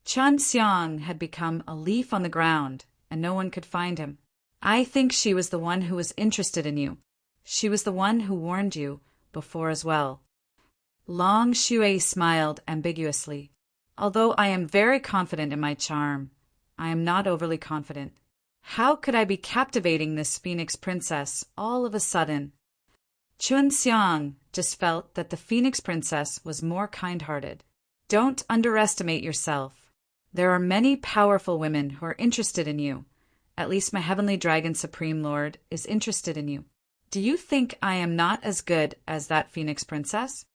Chen Xiang had become a leaf on the ground, and no one could find him. I think she was the one who was interested in you. She was the one who warned you before as well. Long Shui smiled ambiguously. Although I am very confident in my charm, I am not overly confident. How could I be captivating this Phoenix Princess all of a sudden? Chen Xiang just felt that the Phoenix Princess was more kind-hearted. Don't underestimate yourself. There are many powerful women who are interested in you. At least my Heavenly Dragon Supreme Lord is interested in you. Do you think I am not as good as that Phoenix Princess?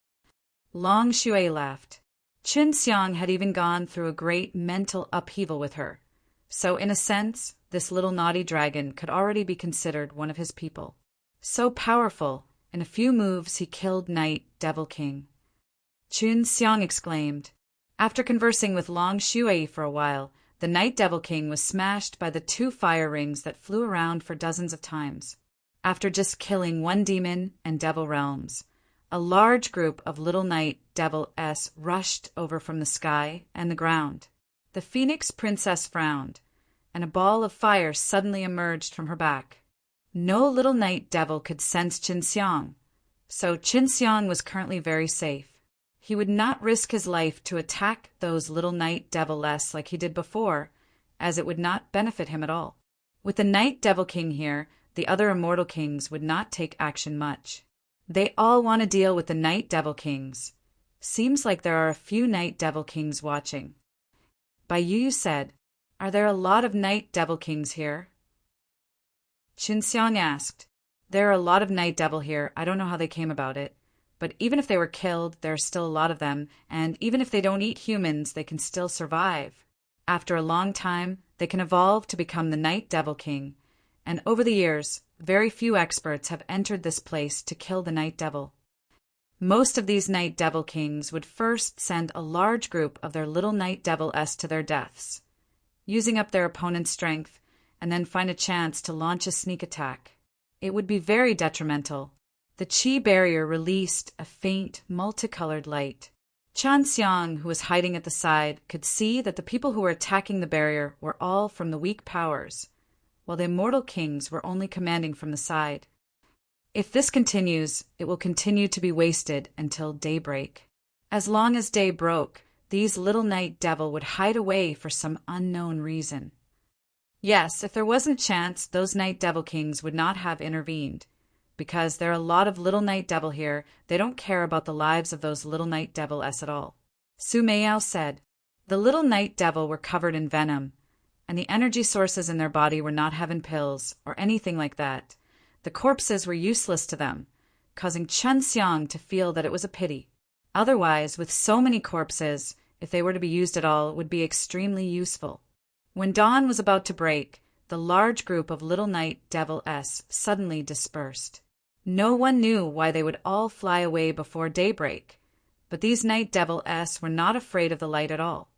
Long Shui laughed. Chen Xiang had even gone through a great mental upheaval with her. So in a sense, this little naughty dragon could already be considered one of his people. So powerful, in a few moves he killed Night Devil King. Chen Xiang exclaimed. After conversing with Long Shui for a while, the Night Devil King was smashed by the 2 fire rings that flew around for dozens of times. After just killing one demon and devil realms, a large group of little night devil-s rushed over from the sky and the ground. The Phoenix Princess frowned, and a ball of fire suddenly emerged from her back. No little night devil could sense Qin Xiang, so Qin Xiang was currently very safe. He would not risk his life to attack those little night devil-s like he did before, as it would not benefit him at all. With the Night Devil King here, the other immortal kings would not take action much. They all want to deal with the Night Devil Kings. Seems like there are a few Night Devil Kings watching. Bai Yu said, "Are there a lot of Night Devil Kings here?" Qin Xiang asked, "There are a lot of Night Devil here. I don't know how they came about it. But even if they were killed, there are still a lot of them, and even if they don't eat humans, they can still survive. After a long time, they can evolve to become the Night Devil King, and over the years, very few experts have entered this place to kill the Night Devil. Most of these Night Devil Kings would first send a large group of their little Night Devil-s to their deaths, using up their opponent's strength, and then find a chance to launch a sneak attack. It would be very detrimental. The Qi barrier released a faint, multicolored light. Qin Xiang, who was hiding at the side, could see that the people who were attacking the barrier were all from the weak powers, while the immortal kings were only commanding from the side. If this continues, it will continue to be wasted until daybreak. As long as day broke, these little night devil would hide away for some unknown reason. Yes, if there wasn't chance, those night devil kings would not have intervened. Because there are a lot of little night devil here, they don't care about the lives of those little night devil-s at all. Su Meiyao said, "The little night devil were covered in venom, and the energy sources in their body were not heaven pills or anything like that. The corpses were useless to them, causing Qin Xiang to feel that it was a pity. Otherwise, with so many corpses, if they were to be used at all, it would be extremely useful." When dawn was about to break, the large group of little night devil-s suddenly dispersed. No one knew why they would all fly away before daybreak, but these night devil-s were not afraid of the light at all.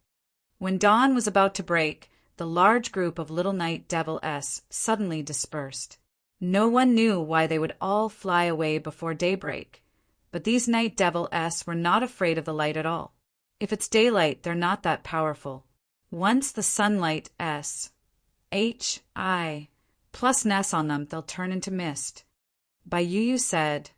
When dawn was about to break, the large group of little night devil-s suddenly dispersed. No one knew why they would all fly away before daybreak, but these night devil-s were not afraid of the light at all. If it's daylight, they're not that powerful. Once the sunlight H.I. plus ness on them, they'll turn into mist. Bai Yu said,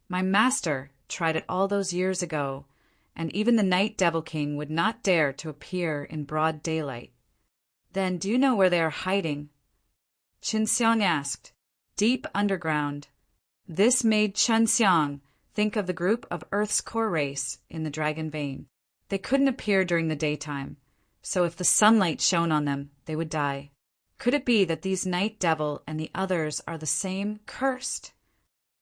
"My master tried it all those years ago, and even the Night Devil King would not dare to appear in broad daylight." "Then do you know where they are hiding?" Qin Xiang asked. "Deep underground." This made Qin Xiang think of the group of Earth's core race in the dragon vein. They couldn't appear during the daytime, so if the sunlight shone on them, they would die. Could it be that these Night Devil and the others are the same cursed?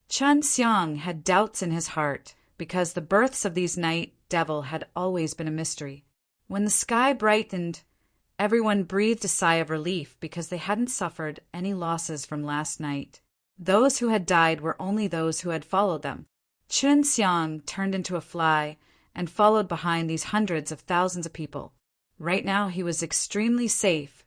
Qin Xiang had doubts in his heart, because the births of these Night Devil had always been a mystery. When the sky brightened, everyone breathed a sigh of relief because they hadn't suffered any losses from last night. Those who had died were only those who had followed them. Qin Xiang turned into a fly and followed behind these hundreds of thousands of people. Right now he was extremely safe.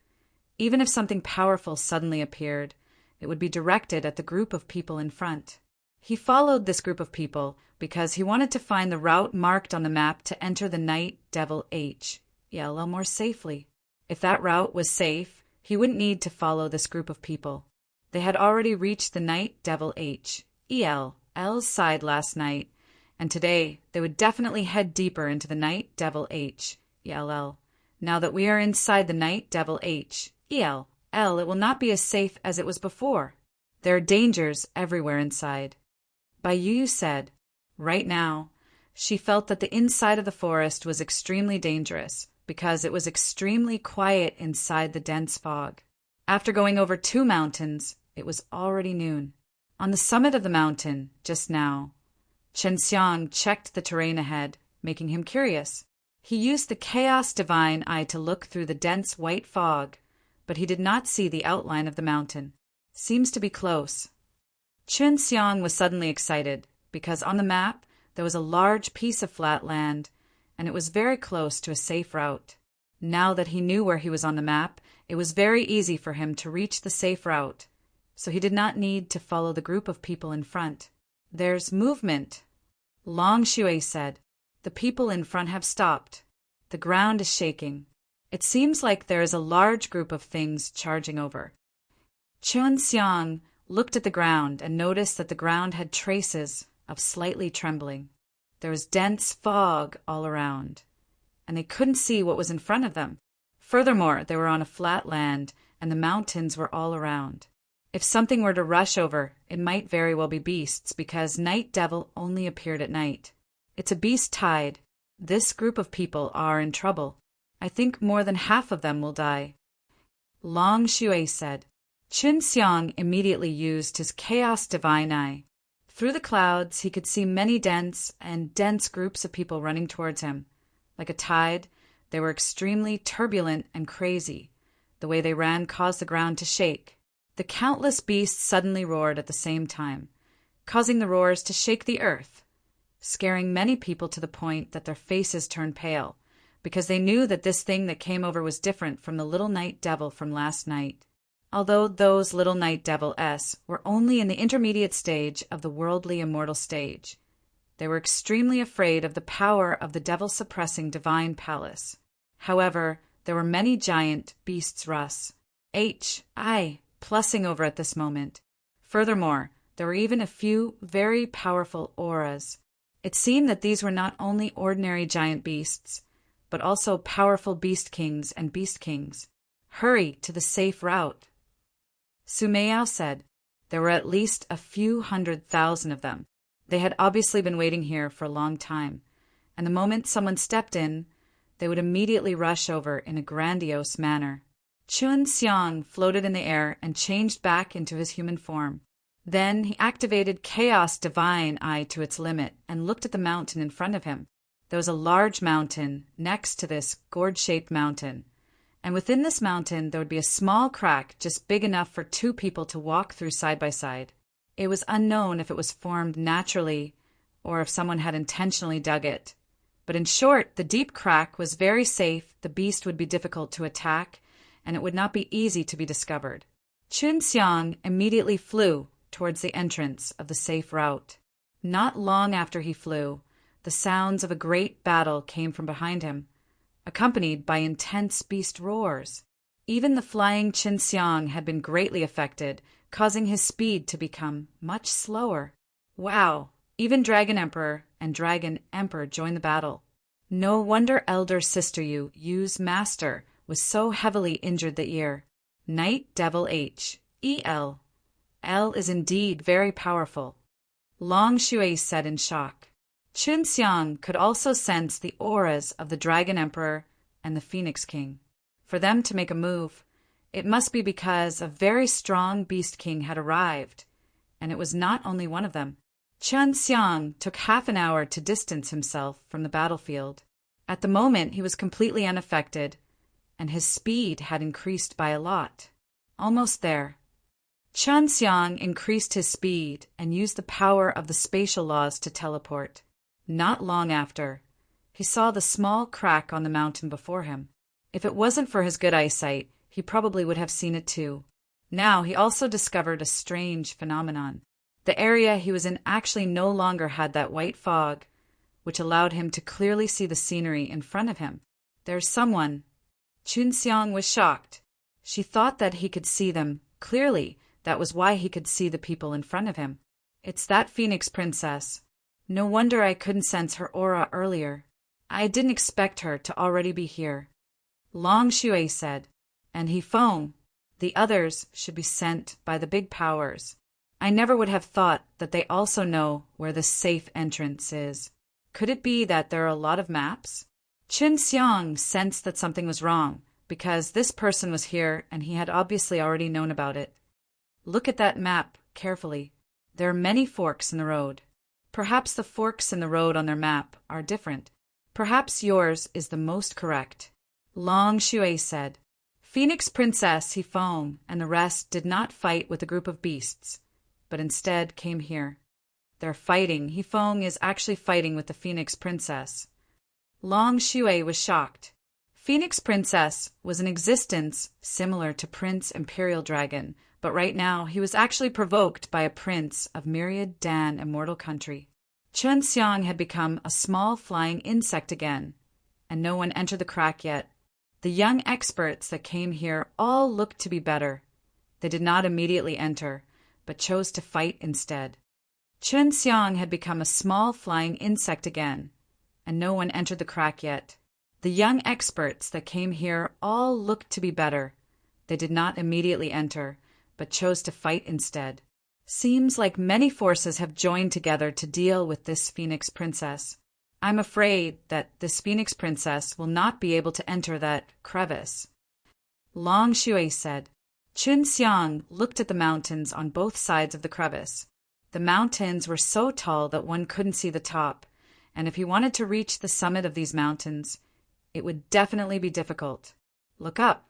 Even if something powerful suddenly appeared, it would be directed at the group of people in front. He followed this group of people because he wanted to find the route marked on the map to enter the Night Devil H.E.L. more safely. If that route was safe, he wouldn't need to follow this group of people. They had already reached the Night Devil H.E.L.'s side last night, and today they would definitely head deeper into the Night Devil H.E.L. Now that we are inside the Night Devil H.E.L., it will not be as safe as it was before. There are dangers everywhere inside. Bai Yu said, right now, she felt that the inside of the forest was extremely dangerous because it was extremely quiet inside the dense fog. After going over 2 mountains, it was already noon. On the summit of the mountain, just now, Qin Xiang checked the terrain ahead, making him curious. He used the Chaos Divine Eye to look through the dense white fog, but he did not see the outline of the mountain. Seems to be close. Qin Xiang was suddenly excited, because on the map there was a large piece of flat land, and it was very close to a safe route. Now that he knew where he was on the map, it was very easy for him to reach the safe route, so he did not need to follow the group of people in front. There's movement, Long Shui said. The people in front have stopped. The ground is shaking. It seems like there is a large group of things charging over. Chun Xiang looked at the ground and noticed that the ground had traces of slightly trembling. There was dense fog all around, and they couldn't see what was in front of them. Furthermore, they were on a flat land, and the mountains were all around. If something were to rush over, it might very well be beasts, because Night Devil only appeared at night. It's a beast tide. This group of people are in trouble. I think more than half of them will die. Long Shui said. Chun Xiang immediately used his Chaos Divine Eye. Through the clouds, he could see many dense groups of people running towards him. Like a tide, they were extremely turbulent and crazy. The way they ran caused the ground to shake. The countless beasts suddenly roared at the same time, causing the roars to shake the earth, scaring many people to the point that their faces turned pale, because they knew that this thing that came over was different from the little night devil from last night. Although those little night devil-s were only in the intermediate stage of the worldly immortal stage, they were extremely afraid of the power of the devil-suppressing divine palace. However, there were many giant beasts plussing over at this moment. Furthermore, there were even a few very powerful auras. It seemed that these were not only ordinary giant beasts, but also powerful beast kings and beast kings. Hurry to the safe route. Sumeyao said. There were at least a few 100,000 of them. They had obviously been waiting here for a long time, and the moment someone stepped in, they would immediately rush over in a grandiose manner. Chun Xiang floated in the air and changed back into his human form. Then he activated Chaos Divine Eye to its limit and looked at the mountain in front of him. There was a large mountain next to this gourd-shaped mountain, and within this mountain there would be a small crack just big enough for two people to walk through side by side. It was unknown if it was formed naturally or if someone had intentionally dug it. But in short, the deep crack was very safe, the beast would be difficult to attack, and it would not be easy to be discovered. Chun Xiang immediately flew towards the entrance of the safe route. Not long after he flew, the sounds of a great battle came from behind him, accompanied by intense beast roars. Even the flying Chun Xiang had been greatly affected, causing his speed to become much slower. Wow! Even Dragon Emperor and Dragon Emperor joined the battle. No wonder Elder Sister Yu's master was so heavily injured the ear. Night Devil H.E.L. L is indeed very powerful. Long Shui said in shock. Chun Xiang could also sense the auras of the Dragon Emperor and the Phoenix King. For them to make a move, it must be because a very strong Beast King had arrived, and it was not only one of them. Chun Xiang took half an hour to distance himself from the battlefield. At the moment, he was completely unaffected, and his speed had increased by a lot. Almost there. Chun Xiang increased his speed and used the power of the spatial laws to teleport. Not long after, he saw the small crack on the mountain before him. If it wasn't for his good eyesight, he probably would have seen it too. Now he also discovered a strange phenomenon. The area he was in actually no longer had that white fog, which allowed him to clearly see the scenery in front of him. There's someone. Chun Xiang was shocked. She thought that he could see them clearly. That was why he could see the people in front of him. It's that Phoenix Princess. No wonder I couldn't sense her aura earlier. I didn't expect her to already be here. Long Shui said, and he Feng. The others should be sent by the big powers. I never would have thought that they also know where the safe entrance is. Could it be that there are a lot of maps? Chun Xiang sensed that something was wrong, because this person was here and he had obviously already known about it. Look at that map carefully. There are many forks in the road. Perhaps the forks in the road on their map are different. Perhaps yours is the most correct. Long Shui said. Phoenix Princess Hifeng and the rest did not fight with a group of beasts, but instead came here. They're fighting. Hifeng is actually fighting with the Phoenix Princess. Long Shui was shocked. Phoenix Princess was an existence similar to Prince Imperial Dragon, But right now, he was actually provoked by a prince of myriad Dan immortal country. Chen Xiang had become a small flying insect again, and no one entered the crack yet. The young experts that came here all looked to be better. They did not immediately enter, but chose to fight instead. Chen Xiang had become a small flying insect again, and no one entered the crack yet. The young experts that came here all looked to be better. They did not immediately enter, but chose to fight instead. Seems like many forces have joined together to deal with this Phoenix Princess. I'm afraid that this Phoenix Princess will not be able to enter that crevice. Long Shui said. Chen Xiang looked at the mountains on both sides of the crevice. The mountains were so tall that one couldn't see the top, and if he wanted to reach the summit of these mountains, it would definitely be difficult. Look up.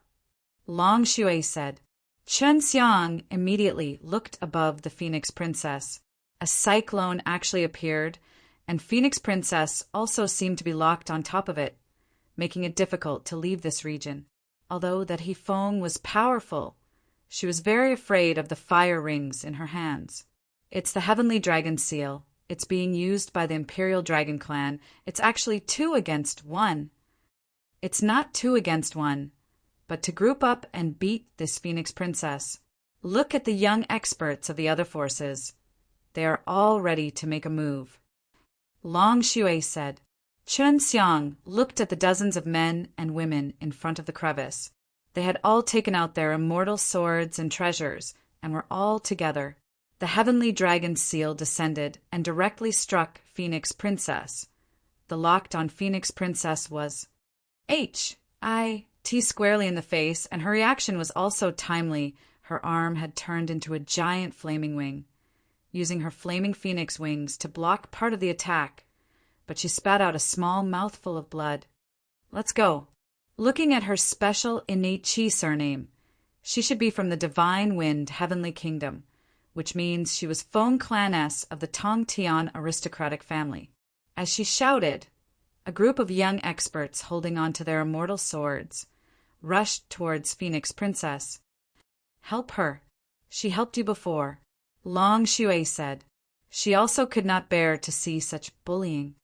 Long Shui said. Chen Xiang immediately looked above the Phoenix Princess. A cyclone actually appeared, and Phoenix Princess also seemed to be locked on top of it, making it difficult to leave this region. Although that Hefeng was powerful, she was very afraid of the fire rings in her hands. It's the Heavenly Dragon Seal. It's being used by the Imperial Dragon Clan. It's actually 2 against 1. It's not 2 against 1, but to group up and beat this Phoenix Princess. Look at the young experts of the other forces. They are all ready to make a move. Long Shui said. Chen Xiang looked at the dozens of men and women in front of the crevice. They had all taken out their immortal swords and treasures, and were all together. The Heavenly Dragon Seal descended and directly struck Phoenix Princess. The locked on Phoenix Princess was T squarely in the face, and her reaction was also timely. Her arm had turned into a giant flaming wing, using her flaming phoenix wings to block part of the attack, but she spat out a small mouthful of blood. Let's go. Looking at her special innate Qi surname, she should be from the Divine Wind Heavenly Kingdom, which means she was Feng Claness of the Tong Tian aristocratic family. As she shouted, a group of young experts holding on to their immortal swords rushed towards Phoenix Princess. Help her. She helped you before. Long Shui said. She also could not bear to see such bullying.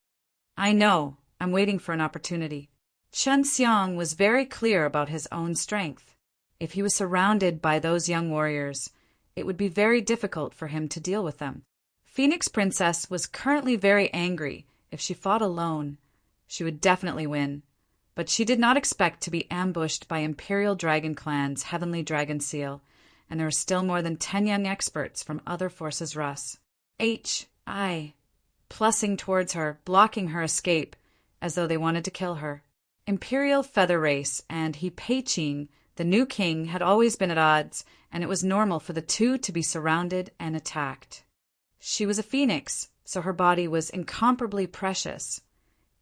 I know. I'm waiting for an opportunity. Chen Xiang was very clear about his own strength. If he was surrounded by those young warriors, it would be very difficult for him to deal with them. Phoenix Princess was currently very angry. If she fought alone, she would definitely win. But she did not expect to be ambushed by Imperial Dragon Clan's Heavenly Dragon Seal, and there were still more than 10 young experts from other forces Russ. Plussing towards her, blocking her escape, as though they wanted to kill her. Imperial Feather Race and He Pei-Qing, the new king, had always been at odds, and it was normal for the two to be surrounded and attacked. She was a phoenix, so her body was incomparably precious.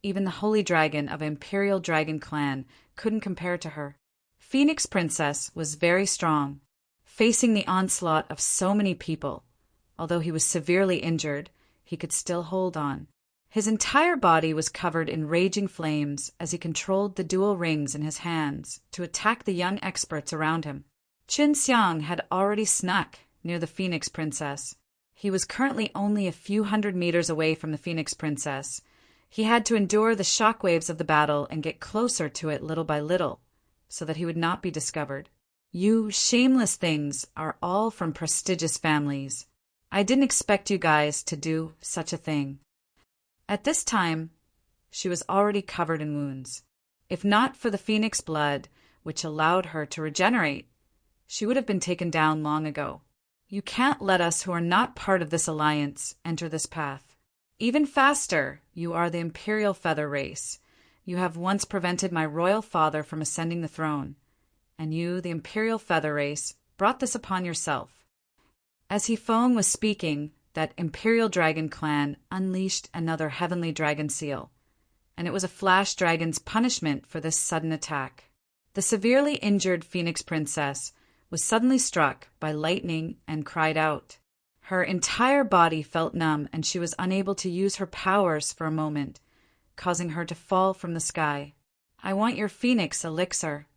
Even the Holy Dragon of Imperial Dragon Clan couldn't compare to her. Phoenix Princess was very strong, facing the onslaught of so many people. Although he was severely injured, he could still hold on. His entire body was covered in raging flames as he controlled the dual rings in his hands to attack the young experts around him. Chen Xiang had already snuck near the Phoenix Princess. He was currently only a few hundred meters away from the Phoenix Princess. He had to endure the shockwaves of the battle and get closer to it little by little, so that he would not be discovered. You shameless things are all from prestigious families. I didn't expect you guys to do such a thing. At this time, she was already covered in wounds. If not for the phoenix blood, which allowed her to regenerate, she would have been taken down long ago. You can't let us who are not part of this alliance enter this path. Even faster, you are the Imperial Feather Race. You have once prevented my royal father from ascending the throne, and you, the Imperial Feather Race, brought this upon yourself. As Hefeng was speaking, that Imperial Dragon Clan unleashed another Heavenly Dragon Seal, and it was a Flash Dragon's punishment for this sudden attack. The severely injured Phoenix Princess was suddenly struck by lightning and cried out. Her entire body felt numb, and she was unable to use her powers for a moment, causing her to fall from the sky. I want your phoenix elixir.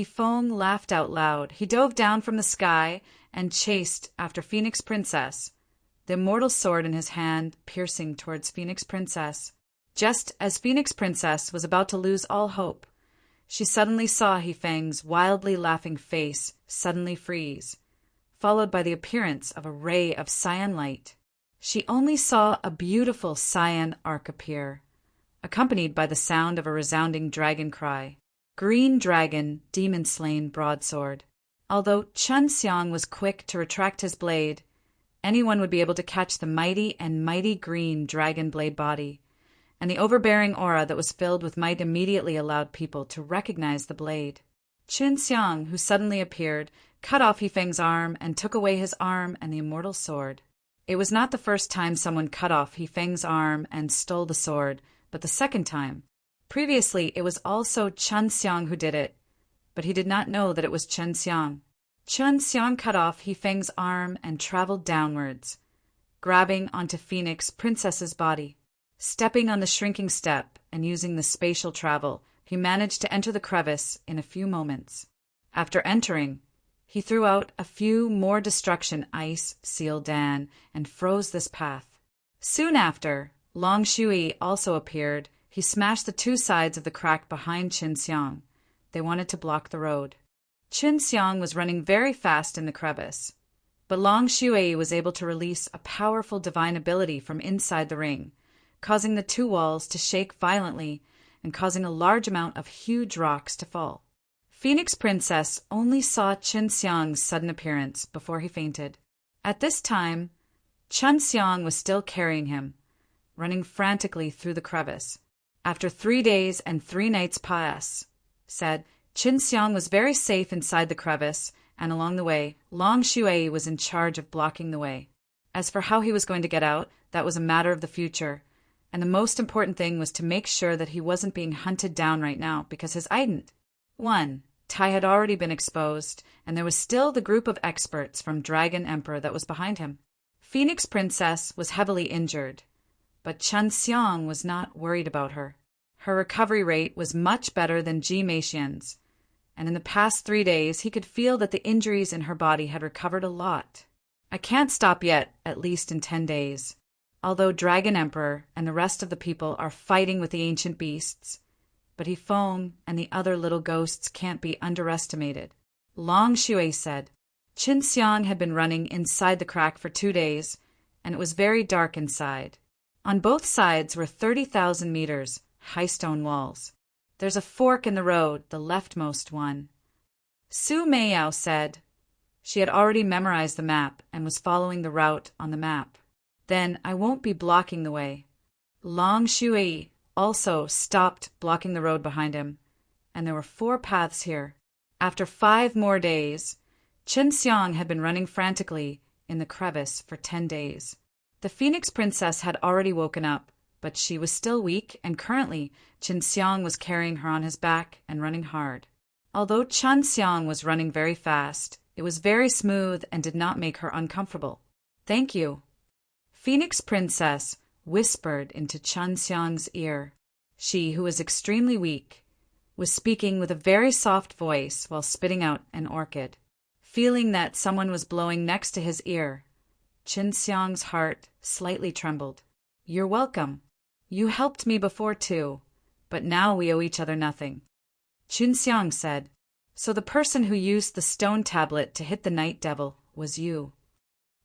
Feng laughed out loud. He dove down from the sky and chased after Phoenix Princess, the immortal sword in his hand piercing towards Phoenix Princess. Just as Phoenix Princess was about to lose all hope, she suddenly saw Feng's wildly laughing face suddenly freeze, followed by the appearance of a ray of cyan light. She only saw a beautiful cyan arc appear, accompanied by the sound of a resounding dragon cry. Green dragon, demon-slain broadsword. Although Chun Xiang was quick to retract his blade, anyone would be able to catch the mighty green dragon blade body, and the overbearing aura that was filled with might immediately allowed people to recognize the blade. Chun Xiang, who suddenly appeared, cut off Feng's arm and took away his arm and the immortal sword. It was not the first time someone cut off Feng's arm and stole the sword, but the second time. Previously, it was also Chun Xiang who did it, but he did not know that it was Chun Xiang. Chun Xiang cut off Feng's arm and traveled downwards, grabbing onto Phoenix Princess's body. Stepping on the shrinking step and using the spatial travel, he managed to enter the crevice in a few moments. After entering, he threw out a few more destruction ice, seal Dan, and froze this path. Soon after, Long Shui also appeared. He smashed the two sides of the crack behind Chun Xiang. They wanted to block the road. Chun Xiang was running very fast in the crevice, but Long Shui was able to release a powerful divine ability from inside the ring, causing the two walls to shake violently and causing a large amount of huge rocks to fall. Phoenix Princess only saw Chun Xiang's sudden appearance before he fainted. At this time, Chun Xiang was still carrying him, running frantically through the crevice. After 3 days and 3 nights said, Chun Xiang was very safe inside the crevice, and along the way, Long Shui was in charge of blocking the way. As for how he was going to get out, that was a matter of the future, and the most important thing was to make sure that he wasn't being hunted down right now, because his ident. 1. Tai had already been exposed, and there was still the group of experts from Dragon Emperor that was behind him. Phoenix Princess was heavily injured, but Chun Xiang was not worried about her. Her recovery rate was much better than Ji Meixian's, and in the past 3 days he could feel that the injuries in her body had recovered a lot. I can't stop yet, at least in 10 days. Although Dragon Emperor and the rest of the people are fighting with the ancient beasts, but Feng and the other little ghosts can't be underestimated. Long Shui said. Chun Xiang had been running inside the crack for 2 days, and it was very dark inside. On both sides were 30,000 meters, high stone walls. There's a fork in the road, the leftmost one. Su Meiyao said. She had already memorized the map and was following the route on the map. Then I won't be blocking the way. Long Shui also stopped blocking the road behind him, and there were 4 paths here. After 5 more days, Chun Xiang had been running frantically in the crevice for 10 days. The Phoenix Princess had already woken up, but she was still weak, and currently Chun Xiang was carrying her on his back and running hard. Although Chun Xiang was running very fast, it was very smooth and did not make her uncomfortable. Thank you. Phoenix Princess whispered into Chun Xiang's ear. She, who was extremely weak, was speaking with a very soft voice while spitting out an orchid. Feeling that someone was blowing next to his ear, Chun Xiang's heart slightly trembled. You're welcome. You helped me before too, but now we owe each other nothing. Chun Xiang said. So the person who used the stone tablet to hit the night devil was you.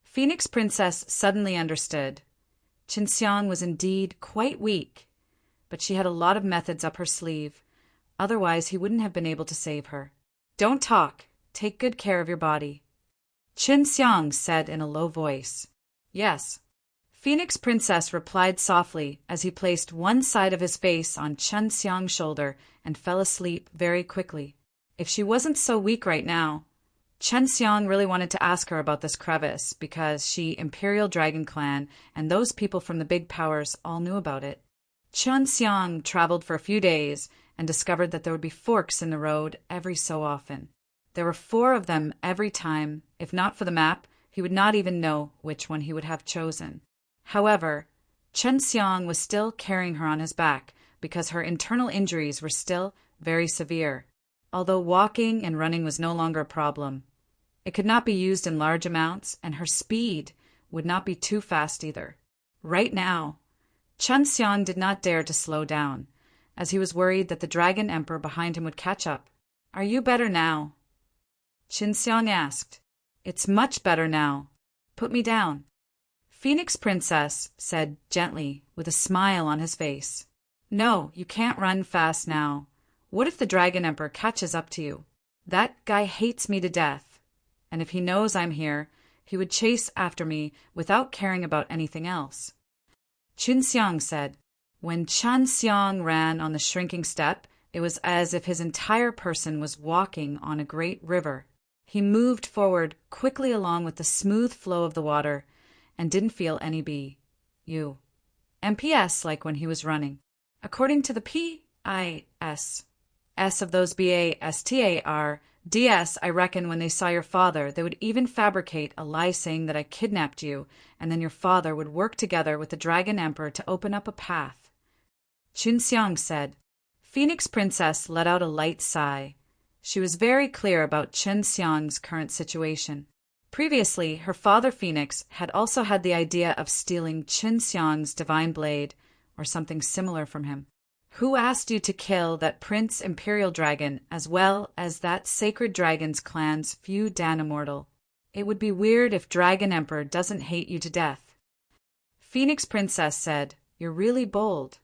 Phoenix Princess suddenly understood. Chun Xiang was indeed quite weak, but she had a lot of methods up her sleeve. Otherwise, he wouldn't have been able to save her. Don't talk. Take good care of your body. Chun Xiang said in a low voice. Yes. Phoenix Princess replied softly as he placed one side of his face on Chun Xiang's shoulder and fell asleep very quickly. If she wasn't so weak right now, Chun Xiang really wanted to ask her about this crevice because she, Imperial Dragon Clan, and those people from the big powers all knew about it. Chun Xiang traveled for a few days and discovered that there would be forks in the road every so often. There were 4 of them every time. If not for the map, he would not even know which one he would have chosen. However, Chun Xiang was still carrying her on his back because her internal injuries were still very severe. although walking and running was no longer a problem. It could not be used in large amounts, and her speed would not be too fast either. Right now, Chen Xiang did not dare to slow down, as he was worried that the Dragon Emperor behind him would catch up. "Are you better now?" Chen Xiang asked. "It's much better now. Put me down." Phoenix Princess said gently, with a smile on his face. "No, you can't run fast now. What if the Dragon Emperor catches up to you? That guy hates me to death, and if he knows I'm here, he would chase after me without caring about anything else." Chen Xiang said. When Chen Xiang ran on the shrinking step, it was as if his entire person was walking on a great river. He moved forward quickly along with the smooth flow of the water and didn't feel any MPS like when he was running. According to the PIS of those BASTARDS, I reckon when they saw your father, they would even fabricate a lie saying that I kidnapped you, and then your father would work together with the Dragon Emperor to open up a path. Chen Xiang said. Phoenix Princess let out a light sigh. She was very clear about Chen Xiang's current situation. Previously, her father Phoenix had also had the idea of stealing Chen Xiang's divine blade, or something similar from him. "Who asked you to kill that Prince Imperial Dragon as well as that Sacred Dragon's clan's few Dan Immortal? It would be weird if Dragon Emperor doesn't hate you to death." Phoenix Princess said, "You're really bold.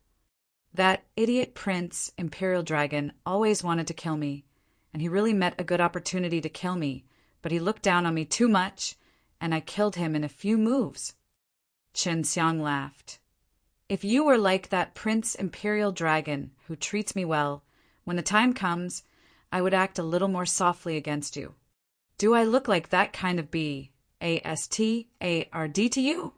That idiot Prince Imperial Dragon always wanted to kill me, and he really met a good opportunity to kill me, but he looked down on me too much, and I killed him in a few moves." Chen Xiang laughed. "If you were like that Prince Imperial Dragon who treats me well, when the time comes, I would act a little more softly against you. Do I look like that kind of BASTARD to you?"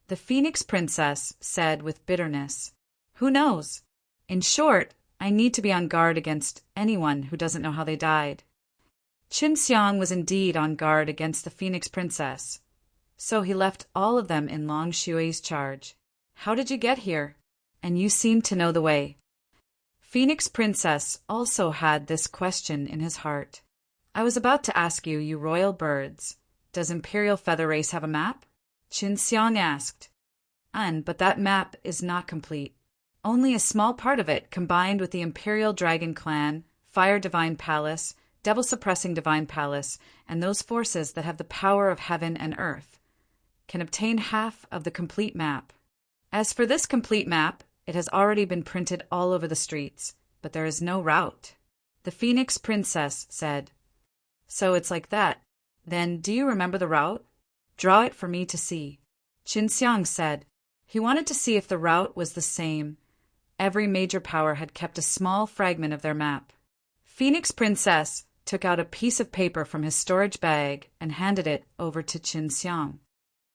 The Phoenix Princess said with bitterness, "Who knows? In short, I need to be on guard against anyone who doesn't know how they died." Chen Xiang was indeed on guard against the Phoenix Princess, so he left all of them in Long Xue's charge. "How did you get here? And you seem to know the way." Phoenix Princess also had this question in his heart. "I was about to ask you, you royal birds, does Imperial Feather Race have a map?" Chen Xiang asked. But that map is not complete. Only a small part of it, combined with the Imperial Dragon Clan, Fire Divine Palace, Devil Suppressing Divine Palace, and those forces that have the power of heaven and earth, can obtain half of the complete map. As for this complete map, it has already been printed all over the streets, but there is no route. The Phoenix Princess said. "So it's like that. Then do you remember the route? Draw it for me to see." Chen Xiang said. He wanted to see if the route was the same. Every major power had kept a small fragment of their map. Phoenix Princess took out a piece of paper from his storage bag and handed it over to Chen Xiang.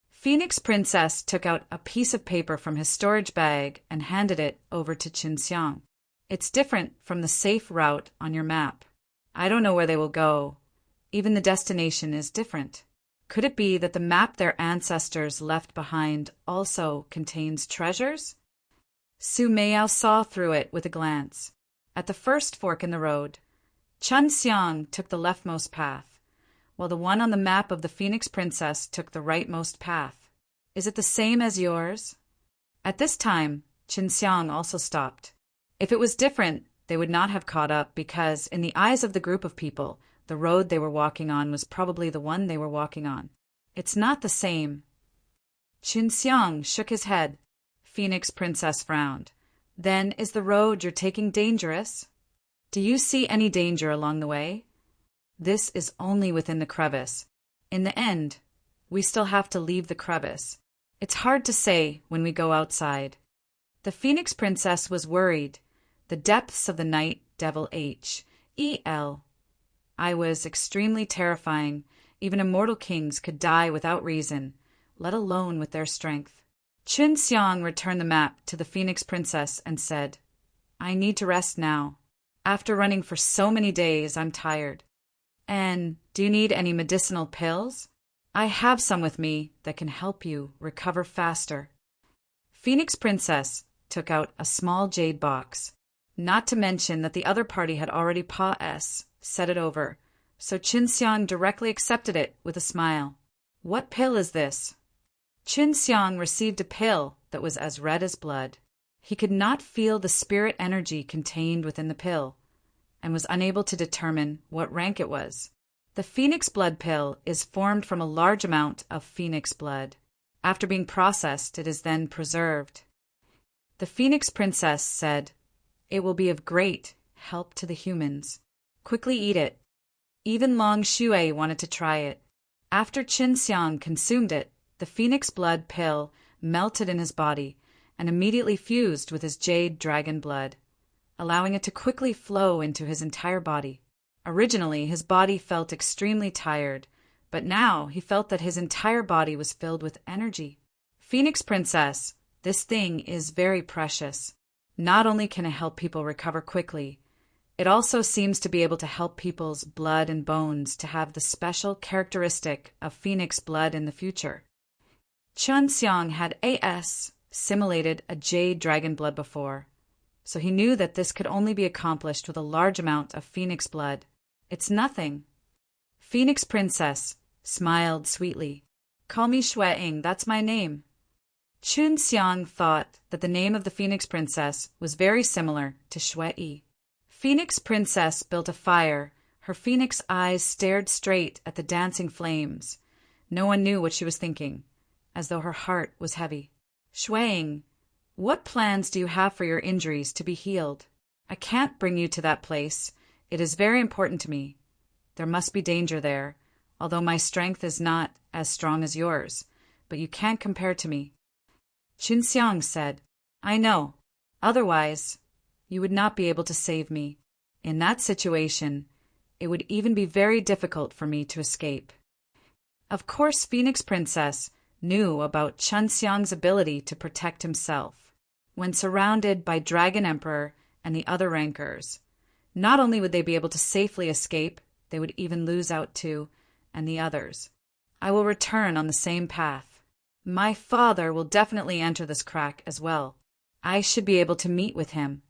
Phoenix Princess took out a piece of paper from his storage bag and handed it over to Chen Xiang. "It's different from the safe route on your map. I don't know where they will go. Even the destination is different. Could it be that the map their ancestors left behind also contains treasures?" Su Meiyao saw through it with a glance. At the first fork in the road, Chen Xiang took the leftmost path, while the one on the map of the Phoenix Princess took the rightmost path. "Is it the same as yours?" At this time, Chen Xiang also stopped. If it was different, they would not have caught up because, in the eyes of the group of people, the road they were walking on was probably the one they were walking on. "It's not the same." Chen Xiang shook his head. Phoenix Princess frowned. "Then is the road you're taking dangerous? Do you see any danger along the way? This is only within the crevice. In the end, we still have to leave the crevice. It's hard to say when we go outside." The Phoenix Princess was worried. The depths of the night devil HEL. I was extremely terrifying. Even immortal kings could die without reason, let alone with their strength. Chen Xiang returned the map to the Phoenix Princess and said, "I need to rest now. After running for so many days, I'm tired. And do you need any medicinal pills? I have some with me that can help you recover faster." Phoenix Princess took out a small jade box. Not to mention that the other party had already said it over, so Qin Xiang directly accepted it with a smile. What pill is this? Qin Xiang received a pill that was as red as blood. He could not feel the spirit energy contained within the pill, and was unable to determine what rank it was. The phoenix blood pill is formed from a large amount of phoenix blood. After being processed, it is then preserved. The Phoenix Princess said, "It will be of great help to the humans. Quickly eat it." Even Long Shui wanted to try it. After Qin Xiang consumed it, the phoenix blood pill melted in his body and immediately fused with his jade dragon blood, allowing it to quickly flow into his entire body. Originally, his body felt extremely tired, but now he felt that his entire body was filled with energy. Phoenix Princess, this thing is very precious. Not only can it help people recover quickly, it also seems to be able to help people's blood and bones to have the special characteristic of phoenix blood in the future. Qin Xiang had simulated a jade dragon blood before, so he knew that this could only be accomplished with a large amount of phoenix blood. It's nothing. Phoenix Princess smiled sweetly. "Call me Shueing, that's my name." Qin Xiang thought that the name of the Phoenix Princess was very similar to Shui. Phoenix Princess built a fire. Her phoenix eyes stared straight at the dancing flames. No one knew what she was thinking, as though her heart was heavy. "Shueing, what plans do you have for your injuries to be healed? I can't bring you to that place. It is very important to me. There must be danger there, although my strength is not as strong as yours, but you can't compare to me." Qin Xiang said, "I know. Otherwise, you would not be able to save me. In that situation, it would even be very difficult for me to escape." Of course, Phoenix Princess knew about Qin Xiang's ability to protect himself. When surrounded by Dragon Emperor and the other rankers, not only would they be able to safely escape, they would even lose out too, and the others. "I will return on the same path. My father will definitely enter this crack as well. I should be able to meet with him."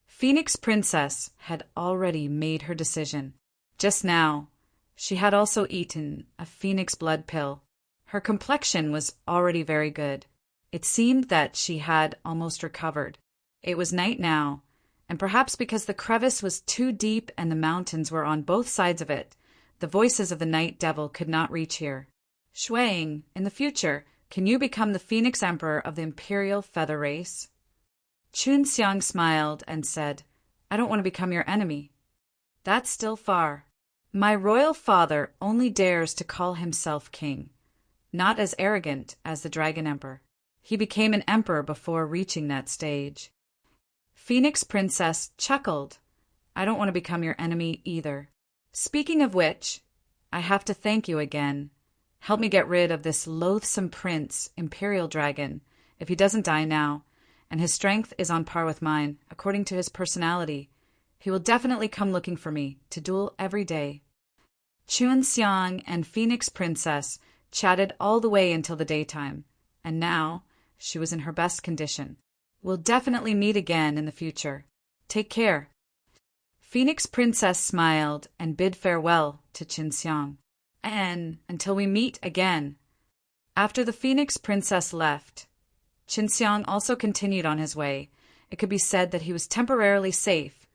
Phoenix Princess had already made her decision. Just now, she had also eaten a phoenix blood pill. Her complexion was already very good. It seemed that she had almost recovered. It was night now, and perhaps because the crevice was too deep and the mountains were on both sides of it, the voices of the night devil could not reach here. "Shueing, in the future, can you become the Phoenix Emperor of the Imperial Feather Race?" Qin Xiang smiled and said, "I don't want to become your enemy. That's still far. My royal father only dares to call himself king, not as arrogant as the Dragon Emperor. He became an emperor before reaching that stage." Phoenix Princess chuckled. "I don't want to become your enemy either. Speaking of which, I have to thank you again. Help me get rid of this loathsome prince, Imperial Dragon, if he doesn't die now, and his strength is on par with mine, according to his personality. He will definitely come looking for me to duel every day." Qin Xiang and Phoenix Princess chatted all the way until the daytime, and now she was in her best condition. "We'll definitely meet again in the future. Take care." Phoenix Princess smiled and bid farewell to Qin Xiang. "And until we meet again." After the Phoenix Princess left, Qin Xiang also continued on his way. It could be said that he was temporarily safe.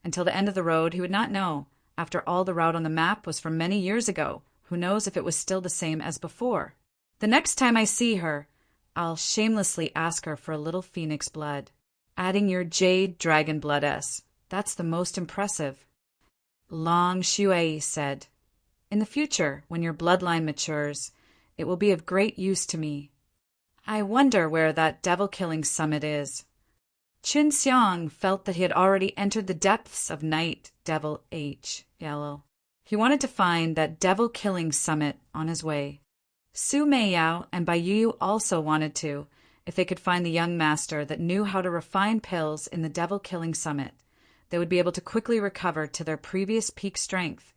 Until the end of the road, he would not know. After all, the route on the map was from many years ago. Who knows if it was still the same as before? The next time I see her, I'll shamelessly ask her for a little phoenix blood. Adding your jade dragon blood that's the most impressive. Long Shui said, "In the future, when your bloodline matures, it will be of great use to me. I wonder where that devil-killing summit is." Qin Xiang felt that he had already entered the depths of Night Devil Yellow. He wanted to find that devil-killing summit on his way. Su Meiyao and Bai Yu also wanted to, if they could find the young master that knew how to refine pills in the devil-killing summit. They would be able to quickly recover to their previous peak strength.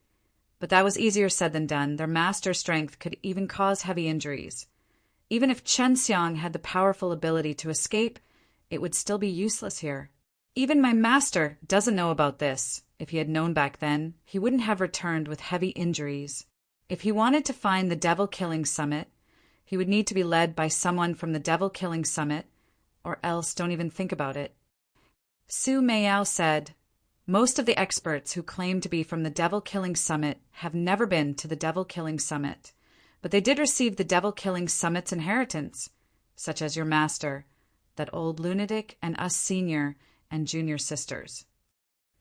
But that was easier said than done. Their master's strength could even cause heavy injuries. Even if Qin Xiang had the powerful ability to escape, it would still be useless here. Even my master doesn't know about this. If he had known back then, he wouldn't have returned with heavy injuries. If he wanted to find the devil-killing summit, he would need to be led by someone from the devil-killing summit, or else don't even think about it. Su Meiyao said, most of the experts who claim to be from the devil-killing summit have never been to the devil-killing summit, but they did receive the devil-killing summit's inheritance, such as your master, that old lunatic, and us senior and junior sisters.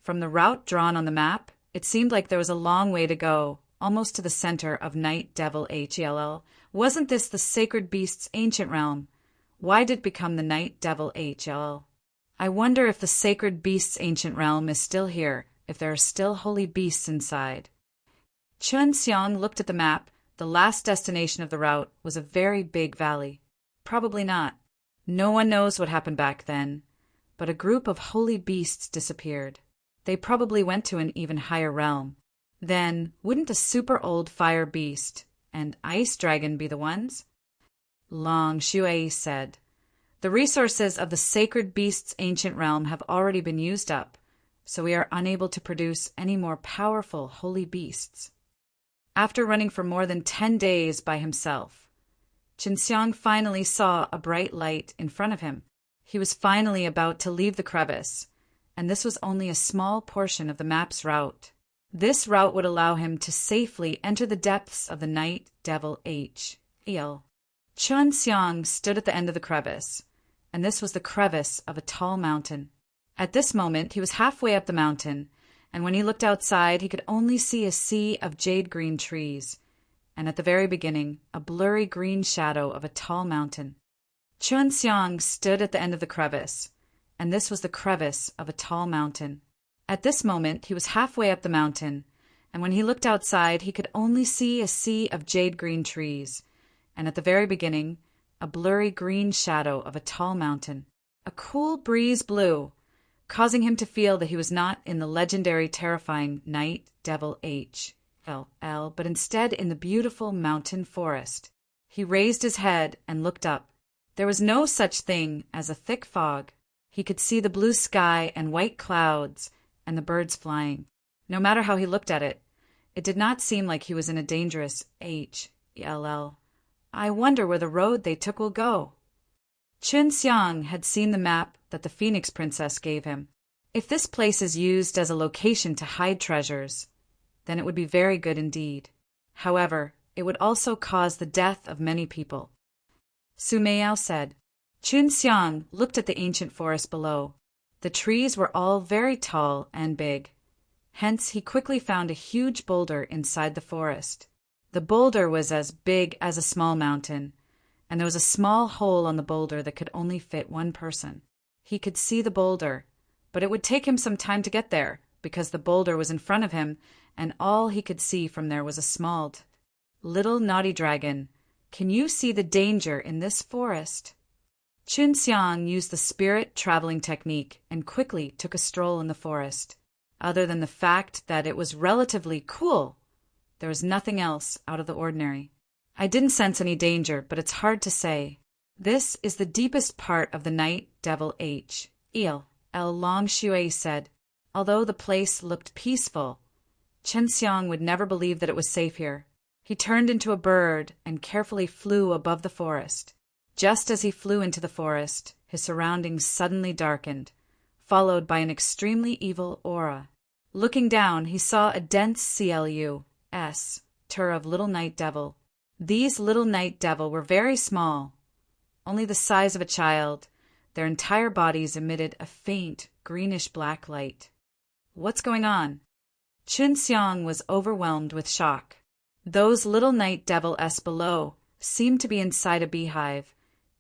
From the route drawn on the map, it seemed like there was a long way to go, almost to the center of Night Devil HLL. Wasn't this the sacred beast's ancient realm? Why did it become the Night Devil HLL? I wonder if the sacred beast's ancient realm is still here, if there are still holy beasts inside. Chun Xiang looked at the map. The last destination of the route was a very big valley. Probably not. No one knows what happened back then, but a group of holy beasts disappeared. They probably went to an even higher realm. Then, wouldn't a super old fire beast and ice dragon be the ones? Long Shui said, the resources of the sacred beast's ancient realm have already been used up, so we are unable to produce any more powerful holy beasts. After running for more than 10 days by himself, Qinxiang finally saw a bright light in front of him. He was finally about to leave the crevice, and this was only a small portion of the map's route. This route would allow him to safely enter the depths of the Night Devil HL. Chun Xiang stood at the end of the crevice, and this was the crevice of a tall mountain. At this moment, he was halfway up the mountain, and when he looked outside, he could only see a sea of jade-green trees, and at the very beginning, a blurry green shadow of a tall mountain. Chun Xiang stood at the end of the crevice, and this was the crevice of a tall mountain. At this moment, he was halfway up the mountain, and when he looked outside, he could only see a sea of jade-green trees, and at the very beginning, a blurry green shadow of a tall mountain. A cool breeze blew, causing him to feel that he was not in the legendary terrifying Night Devil HLL, but instead in the beautiful mountain forest. He raised his head and looked up. There was no such thing as a thick fog. He could see the blue sky and white clouds and the birds flying. No matter how he looked at it, it did not seem like he was in a dangerous HLL. I wonder where the road they took will go. Chun Xiang had seen the map that the Phoenix Princess gave him. If this place is used as a location to hide treasures, then it would be very good indeed. However, it would also cause the death of many people. Su Meiyao said. Chun Xiang looked at the ancient forest below. The trees were all very tall and big. Hence, he quickly found a huge boulder inside the forest. The boulder was as big as a small mountain, and there was a small hole on the boulder that could only fit one person. He could see the boulder, but it would take him some time to get there, because the boulder was in front of him, and all he could see from there was a small little naughty dragon. Can you see the danger in this forest? Chun Xiang used the spirit traveling technique and quickly took a stroll in the forest. Other than the fact that it was relatively cool, there was nothing else out of the ordinary. I didn't sense any danger, but it's hard to say. This is the deepest part of the Night Devil HL. Long Shui said. Although the place looked peaceful, Chen Xiang would never believe that it was safe here. He turned into a bird and carefully flew above the forest. Just as he flew into the forest, his surroundings suddenly darkened, followed by an extremely evil aura. Looking down, he saw a dense tur of little night devil. These little night devil were very small, only the size of a child. Their entire bodies emitted a faint, greenish-black light. What's going on? Chun Xiang was overwhelmed with shock. Those little night devil-s below seemed to be inside a beehive.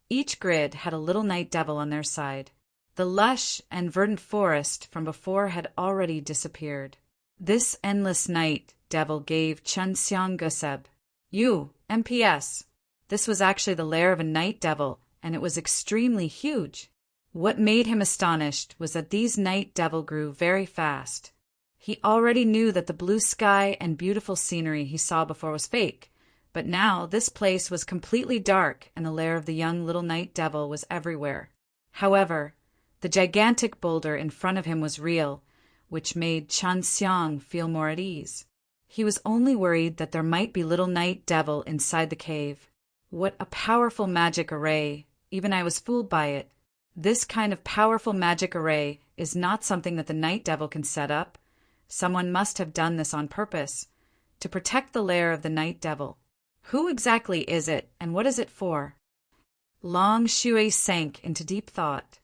Each grid had a little night devil on their side. The lush and verdant forest from before had already disappeared. This endless night devil gave Chun Xiang goosebumps. MPS. This was actually the lair of a night devil, and it was extremely huge. What made him astonished was that these night devil grew very fast. He already knew that the blue sky and beautiful scenery he saw before was fake, but now this place was completely dark and the lair of the young little night devil was everywhere. However, The gigantic boulder in front of him was real, which made Chen Xiang feel more at ease. He was only worried that there might be little night devil inside the cave. What a powerful magic array! Even I was fooled by it. This kind of powerful magic array is not something that the night devil can set up. Someone must have done this on purpose, to protect the lair of the night devil. Who exactly is it, and what is it for? Long Shui sank into deep thought.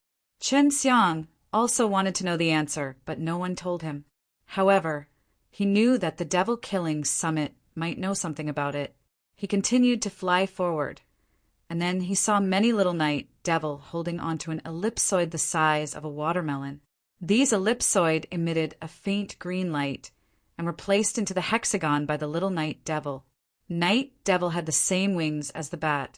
Chen Xiang also wanted to know the answer, but no one told him. However, he knew that the Devil Killing Summit might know something about it. He continued to fly forward, and then he saw many little night devil holding onto an ellipsoid the size of a watermelon. These ellipsoid emitted a faint green light and were placed into the hexagon by the little night devil. Night devil had the same wings as the bat,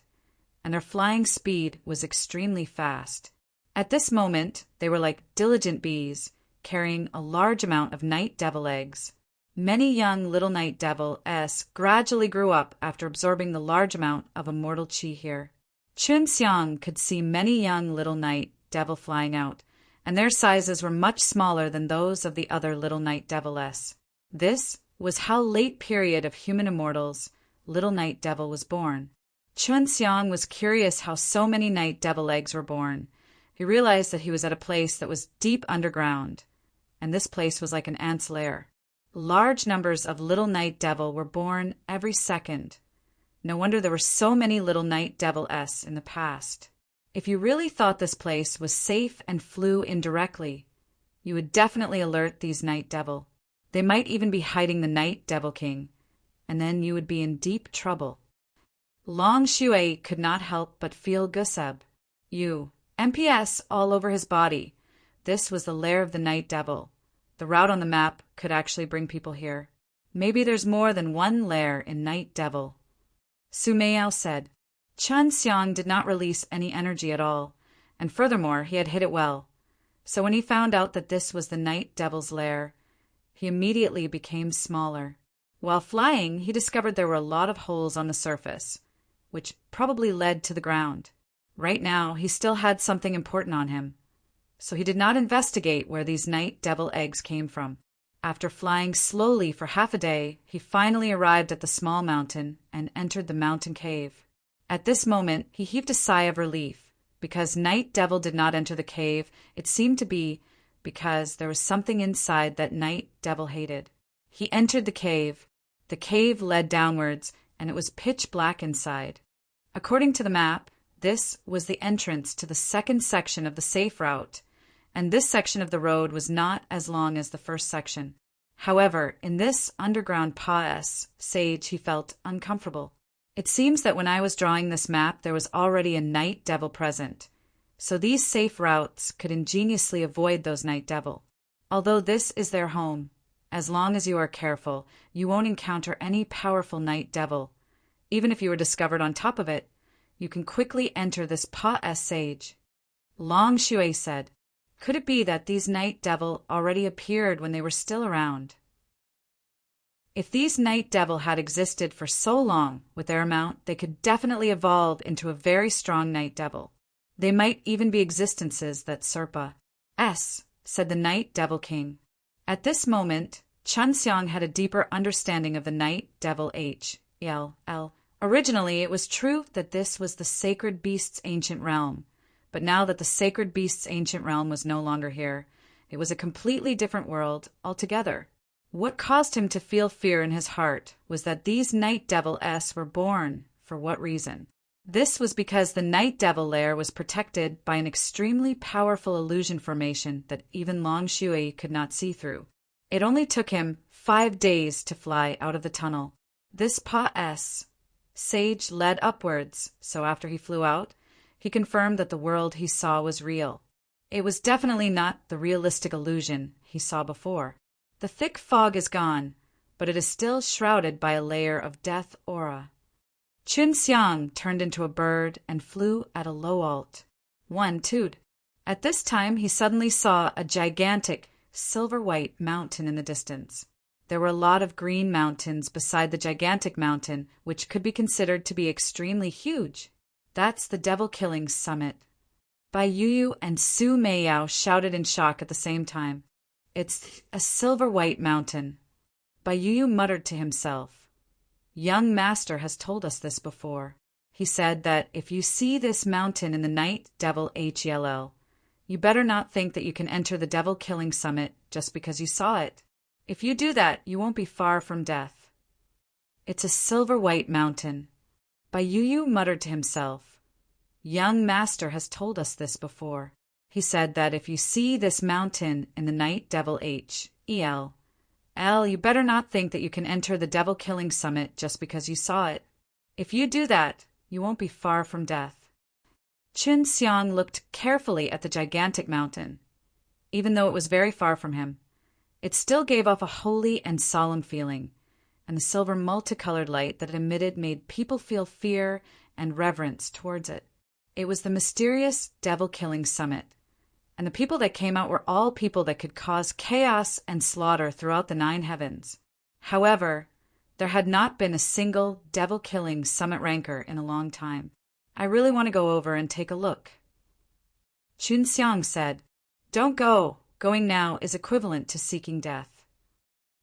and their flying speed was extremely fast. At this moment, they were like diligent bees, carrying a large amount of night devil eggs. Many young little night devil-s gradually grew up after absorbing the large amount of immortal chi here. Chen Xiang could see many young little night devil flying out, and their sizes were much smaller than those of the other little night devil-s. This was how late period of human immortals little night devil was born. Chen Xiang was curious how so many night devil eggs were born. He realized that he was at a place that was deep underground, and this place was like an ant's lair. Large numbers of little night devil were born every second. No wonder there were so many little night devil-s in the past. If you really thought this place was safe and flew in directly, you would definitely alert these night devil. They might even be hiding the night devil king, and then you would be in deep trouble. Long Shui could not help but feel Guseb. MPS all over his body. This was the lair of the night devil. The route on the map could actually bring people here. Maybe there's more than one lair in Night Devil. Su Meiyao said. Chen Xiang did not release any energy at all, and furthermore, he had hit it well. So when he found out that this was the Night Devil's lair, he immediately became smaller. While flying, he discovered there were a lot of holes on the surface, which probably led to the ground. Right now, he still had something important on him, so he did not investigate where these night devil eggs came from. After flying slowly for half a day, he finally arrived at the small mountain and entered the mountain cave. At this moment, he heaved a sigh of relief. Because night devil did not enter the cave, it seemed to be because there was something inside that night devil hated. He entered the cave. The cave led downwards, and it was pitch black inside. According to the map, this was the entrance to the second section of the safe route, and this section of the road was not as long as the first section. However, in this underground passage he felt uncomfortable. It seems that when I was drawing this map there was already a night devil present, so these safe routes could ingeniously avoid those night devil. Although this is their home, as long as you are careful, you won't encounter any powerful night devil. Even if you were discovered on top of it, you can quickly enter this passage. Long Shui said, could it be that these night devil already appeared when they were still around? If these night devil had existed for so long, with their amount, they could definitely evolve into a very strong night devil. They might even be existences that Serpa said the night devil king. At this moment, Chen Xiang had a deeper understanding of the night devil HL. Originally, it was true that this was the sacred beast's ancient realm, but now that the sacred beast's ancient realm was no longer here, it was a completely different world altogether. What caused him to feel fear in his heart was that these night devil-s were born. For what reason? This was because the night devil lair was protected by an extremely powerful illusion formation that even Long Shui could not see through. It only took him 5 days to fly out of the tunnel. This passage led upwards, so after he flew out, he confirmed that the world he saw was real. It was definitely not the realistic illusion he saw before. The thick fog is gone, but it is still shrouded by a layer of death aura. Chen Xiang turned into a bird and flew at a low alt. 1-2. At this time he suddenly saw a gigantic silver-white mountain in the distance. There were a lot of green mountains beside the gigantic mountain, which could be considered to be extremely huge. That's the Devil Killing Summit. Bai Yuyu and Su Meiyao shouted in shock at the same time. It's a silver-white mountain. Bai Yuyu muttered to himself. Young master has told us this before. He said that if you see this mountain in the night devil HELL, you better not think that you can enter the devil-killing summit just because you saw it. If you do that, you won't be far from death. It's a silver-white mountain. Bai Yuyu muttered to himself. Young master has told us this before. He said that if you see this mountain in the night devil HELL, you better not think that you can enter the devil-killing summit just because you saw it. If you do that, you won't be far from death. Qin Xiang looked carefully at the gigantic mountain. Even though it was very far from him, it still gave off a holy and solemn feeling, and the silver multicolored light that it emitted made people feel fear and reverence towards it. It was the mysterious devil-killing summit, and the people that came out were all people that could cause chaos and slaughter throughout the 9 heavens. However, there had not been a single devil-killing summit ranker in a long time. I really want to go over and take a look. Qin Xiang said, Don't go. Going now is equivalent to seeking death.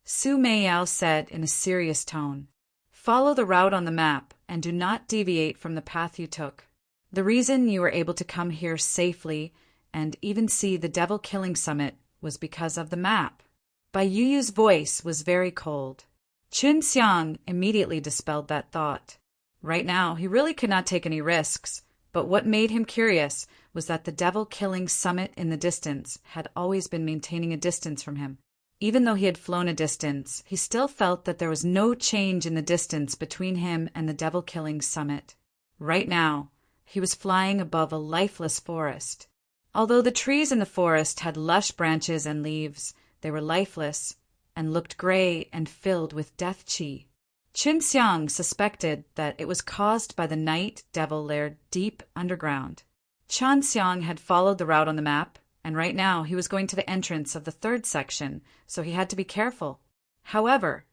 Su Meiyao said in a serious tone, Follow the route on the map and do not deviate from the path you took. The reason you were able to come here safely and even see the devil-killing summit was because of the map. Bai Yuyu's voice was very cold. Qin Xiang immediately dispelled that thought. Right now, he really could not take any risks, but what made him curious was that the devil-killing summit in the distance had always been maintaining a distance from him. Even though he had flown a distance, he still felt that there was no change in the distance between him and the devil-killing summit. Right now, he was flying above a lifeless forest. Although the trees in the forest had lush branches and leaves, they were lifeless and looked gray and filled with death qi. Qin Xiang suspected that it was caused by the night devil lair deep underground. Qin Xiang had followed the route on the map, and right now he was going to the entrance of the 3rd section, so he had to be careful. However,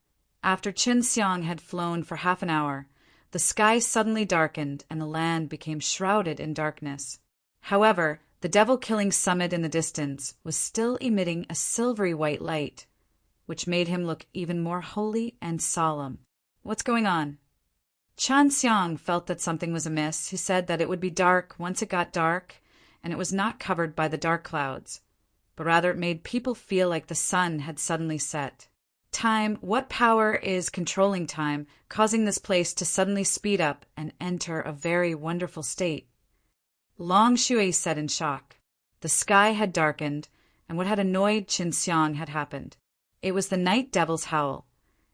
after Qin Xiang had flown for half an hour, the sky suddenly darkened and the land became shrouded in darkness. However, the devil-killing summit in the distance was still emitting a silvery white light, which made him look even more holy and solemn. What's going on? Qin Xiang felt that something was amiss. He said that it would be dark once it got dark, and it was not covered by the dark clouds, but rather it made people feel like the sun had suddenly set. Time, what power is controlling time, causing this place to suddenly speed up and enter a very wonderful state? Long Shui said in shock. The sky had darkened, and what had annoyed Qin Xiang had happened. It was the night devil's howl,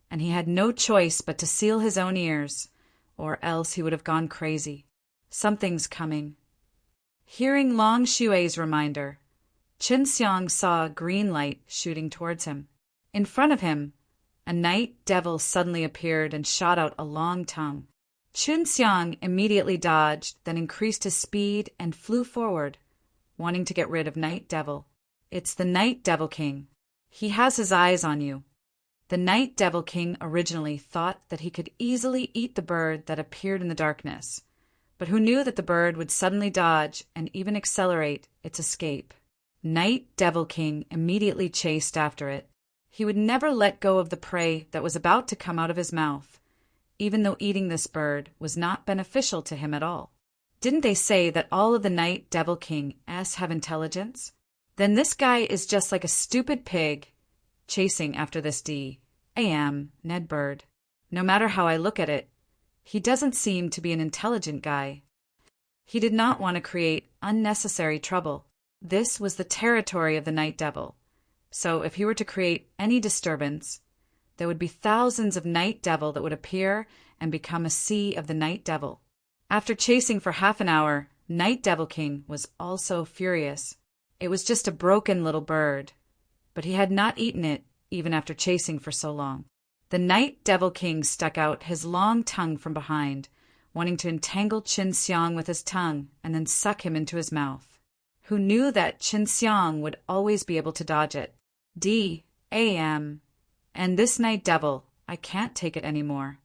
and he had no choice but to seal his own ears, or else he would have gone crazy. Something's coming. Hearing Long Shui's reminder, Qin Xiang saw a green light shooting towards him. In front of him, a night devil suddenly appeared and shot out a long tongue. Qin Xiang immediately dodged, then increased his speed and flew forward, wanting to get rid of Night Devil. It's the Night Devil King. He has his eyes on you. The Night Devil King originally thought that he could easily eat the bird that appeared in the darkness, but who knew that the bird would suddenly dodge and even accelerate its escape. Night Devil King immediately chased after it. He would never let go of the prey that was about to come out of his mouth, even though eating this bird was not beneficial to him at all. Didn't they say that all of the Night Devil King's have intelligence? Then this guy is just like a stupid pig chasing after this Ned bird. No matter how I look at it, he doesn't seem to be an intelligent guy. He did not want to create unnecessary trouble. This was the territory of the Night Devil. So if he were to create any disturbance, there would be thousands of Night Devil that would appear and become a sea of the Night Devil. After chasing for half an hour, Night Devil King was also furious. It was just a broken little bird, but he had not eaten it even after chasing for so long. The Night Devil King stuck out his long tongue from behind, wanting to entangle Qin Xiang with his tongue and then suck him into his mouth. Who knew that Qin Xiang would always be able to dodge it? And this Night Devil, I can't take it anymore.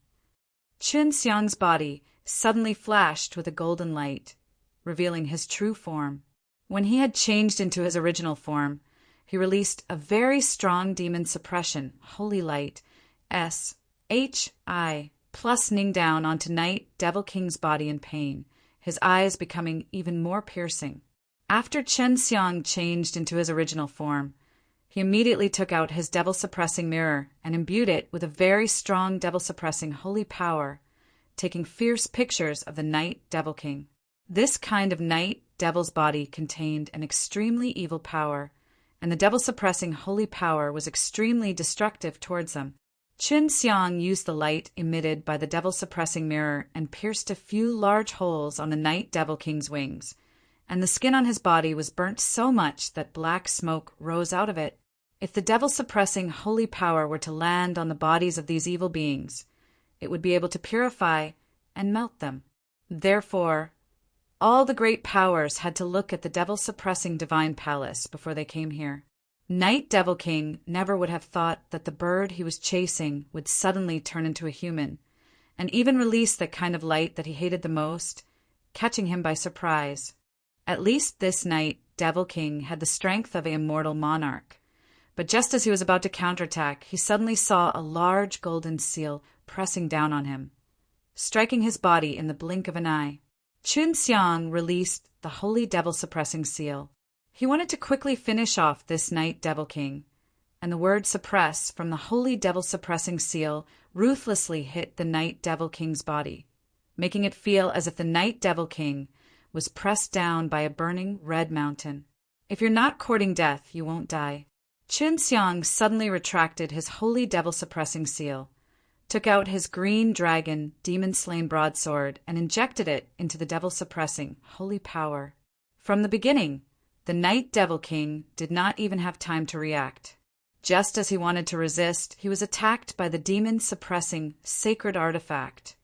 Qin Xiang's body suddenly flashed with a golden light, revealing his true form. When he had changed into his original form, he released a very strong demon suppression, holy light, S-H-I, plusing down onto Night Devil King's body in pain, his eyes becoming even more piercing. After Chen Xiang changed into his original form, he immediately took out his devil-suppressing mirror and imbued it with a very strong devil-suppressing holy power, taking fierce pictures of the Night Devil King. This kind of Night Devil's body contained an extremely evil power, and the devil-suppressing holy power was extremely destructive towards them. Chen Xiang used the light emitted by the devil-suppressing mirror and pierced a few large holes on the Night Devil King's wings, and the skin on his body was burnt so much that black smoke rose out of it. If the devil-suppressing holy power were to land on the bodies of these evil beings, it would be able to purify and melt them. Therefore, all the great powers had to look at the devil-suppressing divine palace before they came here. Night Devil King never would have thought that the bird he was chasing would suddenly turn into a human, and even release that kind of light that he hated the most, catching him by surprise. At least this Night Devil King had the strength of an immortal monarch. But just as he was about to counterattack, he suddenly saw a large golden seal pressing down on him, striking his body in the blink of an eye. Chen Xiang released the holy devil-suppressing seal. He wanted to quickly finish off this Night Devil King, and the word suppress from the holy devil-suppressing seal ruthlessly hit the Night Devil King's body, making it feel as if the Night Devil King was pressed down by a burning red mountain. If you're not courting death, you won't die. Chen Xiang suddenly retracted his holy devil-suppressing seal, took out his green dragon demon-slain broadsword, and injected it into the devil-suppressing holy power. From the beginning, the Night Devil King did not even have time to react. Just as he wanted to resist, he was attacked by the demon-suppressing sacred artifact,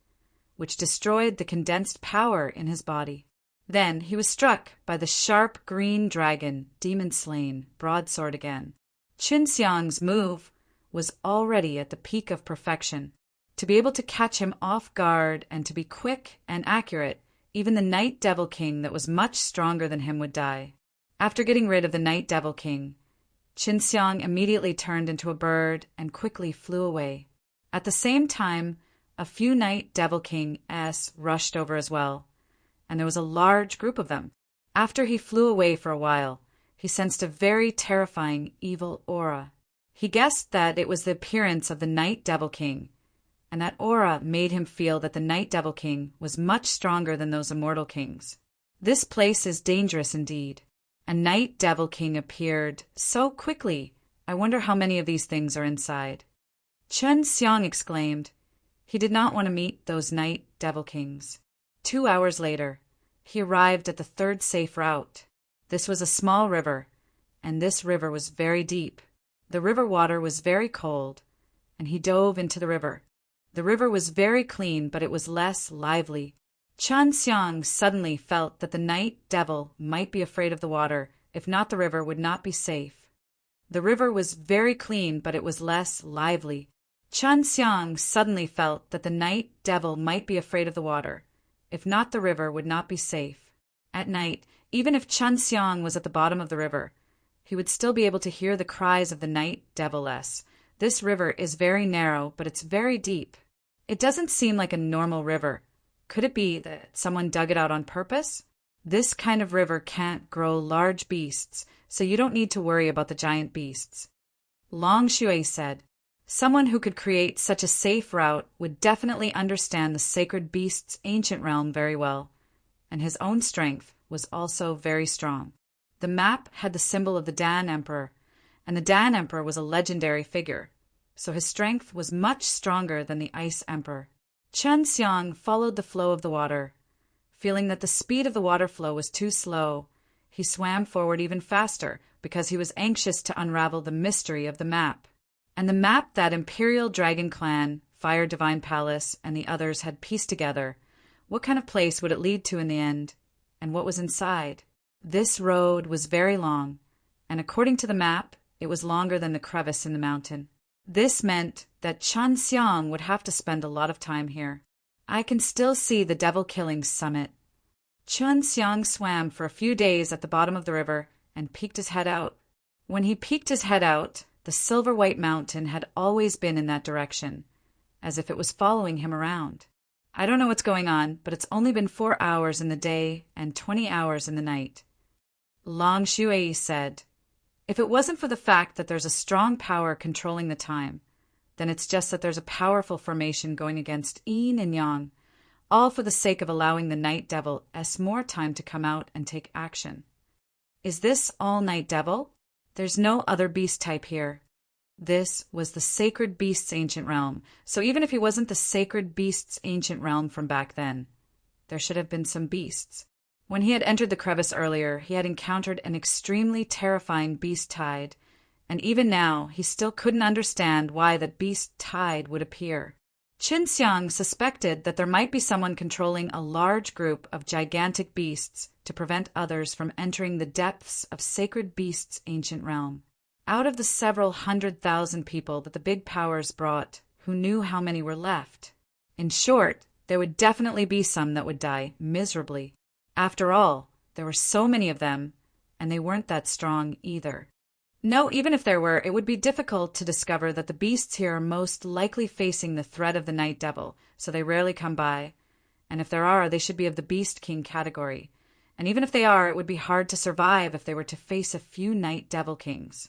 which destroyed the condensed power in his body. Then he was struck by the sharp green dragon demon-slain broadsword again. Chen Xiang's move was already at the peak of perfection. To be able to catch him off guard and to be quick and accurate, even the Night Devil King that was much stronger than him would die. After getting rid of the Night Devil King, Chen Xiang immediately turned into a bird and quickly flew away. At the same time, a few Night Devil Kings rushed over as well, and there was a large group of them. After he flew away for a while, he sensed a very terrifying evil aura. He guessed that it was the appearance of the Night Devil King, and that aura made him feel that the Night Devil King was much stronger than those immortal kings. This place is dangerous indeed. A Night Devil King appeared so quickly. I wonder how many of these things are inside. Chen Xiang exclaimed. He did not want to meet those Night Devil Kings. 2 hours later, he arrived at the third safe route. This was a small river, and this river was very deep. The river water was very cold, and he dove into the river. The river was very clean, but it was less lively. Chen Xiang suddenly felt that the Night Devil might be afraid of the water, if not the river would not be safe. The river was very clean, but it was less lively. Chen Xiang suddenly felt that the Night Devil might be afraid of the water, if not the river would not be safe. At night, even if Chen Xiang was at the bottom of the river, he would still be able to hear the cries of the Night Deviless. This river is very narrow, but it's very deep. It doesn't seem like a normal river. Could it be that someone dug it out on purpose? This kind of river can't grow large beasts, so you don't need to worry about the giant beasts. Long Shui said, someone who could create such a safe route would definitely understand the sacred beast's ancient realm very well, and his own strength was also very strong. The map had the symbol of the Dan Emperor, and the Dan Emperor was a legendary figure, so his strength was much stronger than the Ice Emperor. Chen Xiang followed the flow of the water. Feeling that the speed of the water flow was too slow, he swam forward even faster because he was anxious to unravel the mystery of the map. And the map that Imperial Dragon Clan, Fire Divine Palace, and the others had pieced together, what kind of place would it lead to in the end, and what was inside? This road was very long, and according to the map, it was longer than the crevice in the mountain. This meant that Chen Xiang would have to spend a lot of time here. I can still see the Devil Killing Summit. Chun Xiang swam for a few days at the bottom of the river and peeked his head out. When he peeked his head out, the silver-white mountain had always been in that direction, as if it was following him around. I don't know what's going on, but it's only been 4 hours in the day and 20 hours in the night. Long Shui said, if it wasn't for the fact that there's a strong power controlling the time, then it's just that there's a powerful formation going against yin and yang, all for the sake of allowing the night devil more time to come out and take action. Is this all night devil? There's no other beast type here. This was the sacred beast's ancient realm, so even if he wasn't the sacred beast's ancient realm from back then, there should have been some beasts. When he had entered the crevice earlier, he had encountered an extremely terrifying beast tide, and even now he still couldn't understand why that beast tide would appear. Qin Xiang suspected that there might be someone controlling a large group of gigantic beasts to prevent others from entering the depths of sacred beast's ancient realm. Out of the several 100,000 people that the big powers brought, who knew how many were left? In short, there would definitely be some that would die miserably. After all, there were so many of them, and they weren't that strong either. No, even if there were, it would be difficult to discover that the beasts here are most likely facing the threat of the night devil, so they rarely come by. And if there are, they should be of the beast king category. And even if they are, it would be hard to survive if they were to face a few night devil kings.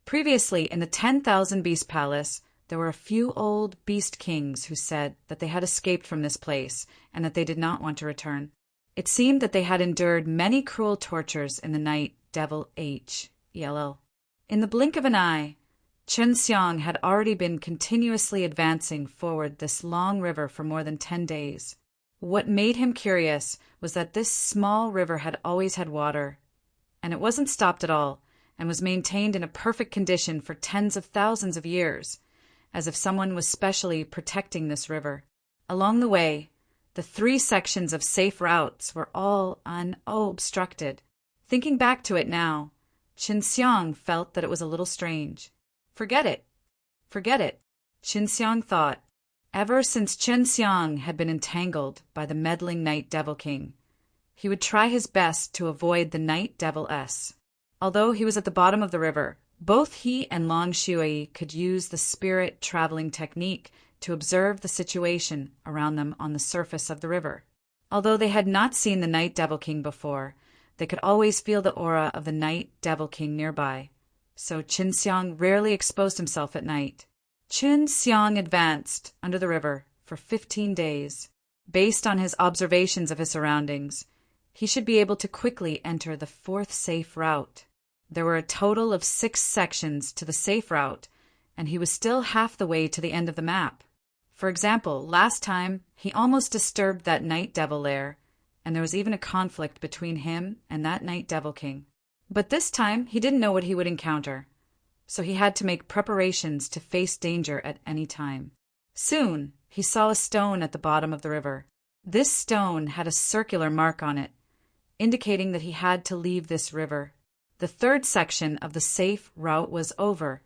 Previously, in the 10,000 Beast Palace, there were a few old beast kings who said that they had escaped from this place and that they did not want to return. It seemed that they had endured many cruel tortures in the night devil ELL. In the blink of an eye, Qin Xiang had already been continuously advancing forward this long river for more than 10 days. What made him curious was that this small river had always had water, and it wasn't stopped at all, and was maintained in a perfect condition for tens of thousands of years, as if someone was specially protecting this river. Along the way, the 3 sections of safe routes were all unobstructed. Thinking back to it now, Qin Xiang felt that it was a little strange. Forget it. Qin Xiang thought. Ever since Qin Xiang had been entangled by the meddling Night Devil King, he would try his best to avoid the Night Devil S. Although he was at the bottom of the river, both he and Long Shui could use the spirit traveling technique to observe the situation around them on the surface of the river. Although they had not seen the Night Devil King before, they could always feel the aura of the Night Devil King nearby, so Qin Xiang rarely exposed himself at night. Qin Xiang advanced under the river for 15 days. Based on his observations of his surroundings, he should be able to quickly enter the 4th safe route. There were a total of 6 sections to the safe route, and he was still half the way to the end of the map. For example, last time he almost disturbed that Night Devil lair, and there was even a conflict between him and that Night Devil King. But this time he didn't know what he would encounter, so he had to make preparations to face danger at any time. Soon he saw a stone at the bottom of the river. This stone had a circular mark on it, indicating that he had to leave this river. The 3rd section of the safe route was over,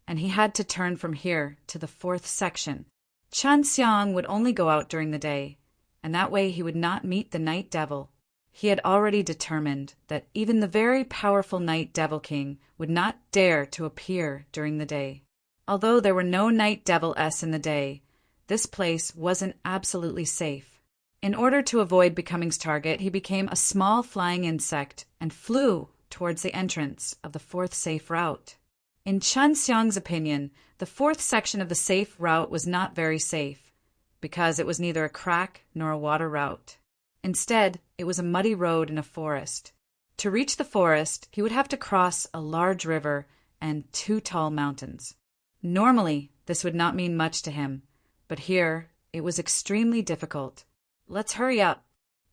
and he had to turn from here to the 4th section. Qin Xiang would only go out during the day, and that way he would not meet the Night Devil. He had already determined that even the very powerful Night Devil King would not dare to appear during the day. Although there were no Night Devil S in the day, this place wasn't absolutely safe. In order to avoid becoming's target, he became a small flying insect and flew towards the entrance of the 4th safe route. In Qin Xiang's opinion, the 4th section of the safe route was not very safe, because it was neither a crack nor a water route. Instead, it was a muddy road in a forest. To reach the forest, he would have to cross a large river and 2 tall mountains. Normally, this would not mean much to him, but here it was extremely difficult. Let's hurry up.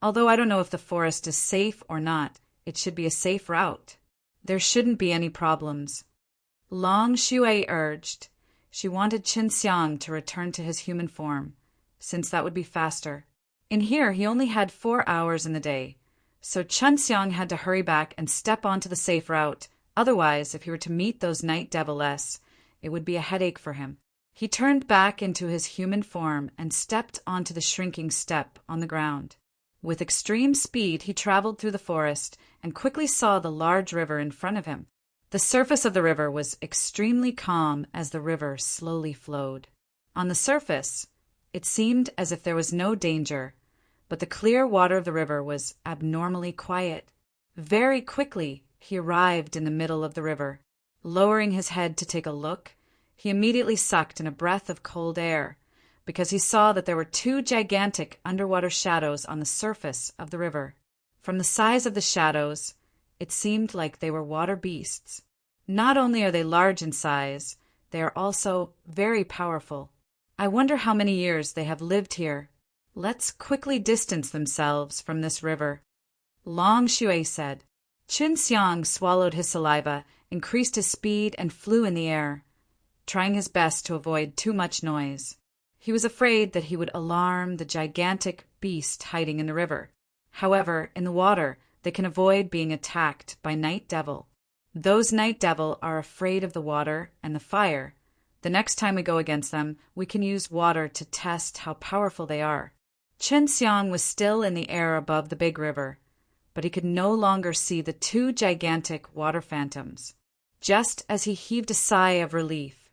Although I don't know if the forest is safe or not, it should be a safe route. There shouldn't be any problems. Long Shui urged. She wanted Qin Xiang to return to his human form, since that would be faster. In here, he only had 4 hours in the day, so Qin Xiang had to hurry back and step onto the safe route. Otherwise, if he were to meet those Night Devil S, it would be a headache for him. He turned back into his human form and stepped onto the shrinking step on the ground. With extreme speed, he traveled through the forest and quickly saw the large river in front of him. The surface of the river was extremely calm as the river slowly flowed. On the surface, it seemed as if there was no danger, but the clear water of the river was abnormally quiet. Very quickly, he arrived in the middle of the river. Lowering his head to take a look, he immediately sucked in a breath of cold air, because he saw that there were two gigantic underwater shadows on the surface of the river. From the size of the shadows, it seemed like they were water beasts. Not only are they large in size, they are also very powerful. I wonder how many years they have lived here. Let's quickly distance themselves from this river. Long Shui said. Qin Xiang swallowed his saliva, increased his speed, and flew in the air, trying his best to avoid too much noise. He was afraid that he would alarm the gigantic beast hiding in the river. However, in the water, they can avoid being attacked by Night Devil. Those Night Devil are afraid of the water and the fire. The next time we go against them, we can use water to test how powerful they are. Qin Xiang was still in the air above the big river, but he could no longer see the two gigantic water phantoms. Just as he heaved a sigh of relief,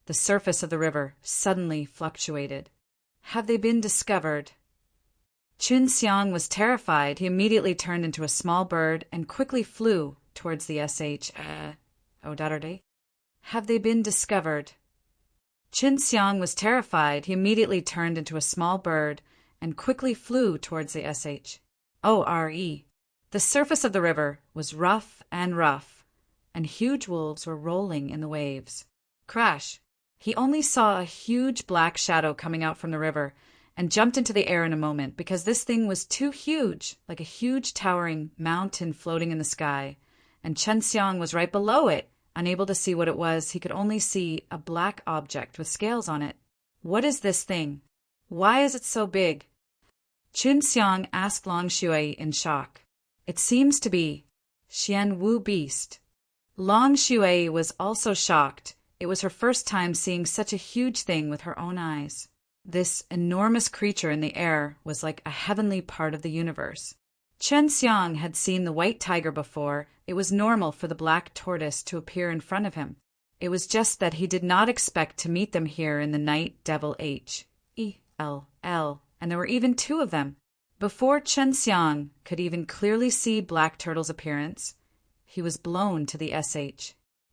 the surface of the river suddenly fluctuated. Have they been discovered? Qin Xiang was terrified. He immediately turned into a small bird and quickly flew towards the Odarade. Have they been discovered? Qin Xiang was terrified. He immediately turned into a small bird and quickly flew towards the Ore. The surface of the river was rough, and huge wolves were rolling in the waves. Crash! He only saw a huge black shadow coming out from the river and jumped into the air in a moment because this thing was too huge, like a huge towering mountain floating in the sky, and Qin Xiang was right below it. Unable to see what it was, he could only see a black object with scales on it. What is this thing? Why is it so big? Qin Xiang asked Long Shui in shock. It seems to be Xian Wu beast. Long Shui was also shocked. It was her first time seeing such a huge thing with her own eyes. This enormous creature in the air was like a heavenly part of the universe. Qin Xiang had seen the white tiger before. It was normal for the black tortoise to appear in front of him. It was just that he did not expect to meet them here in the Night Devil HELL, and there were even two of them. Before Qin Xiang could even clearly see Black Turtle's appearance, he was blown to the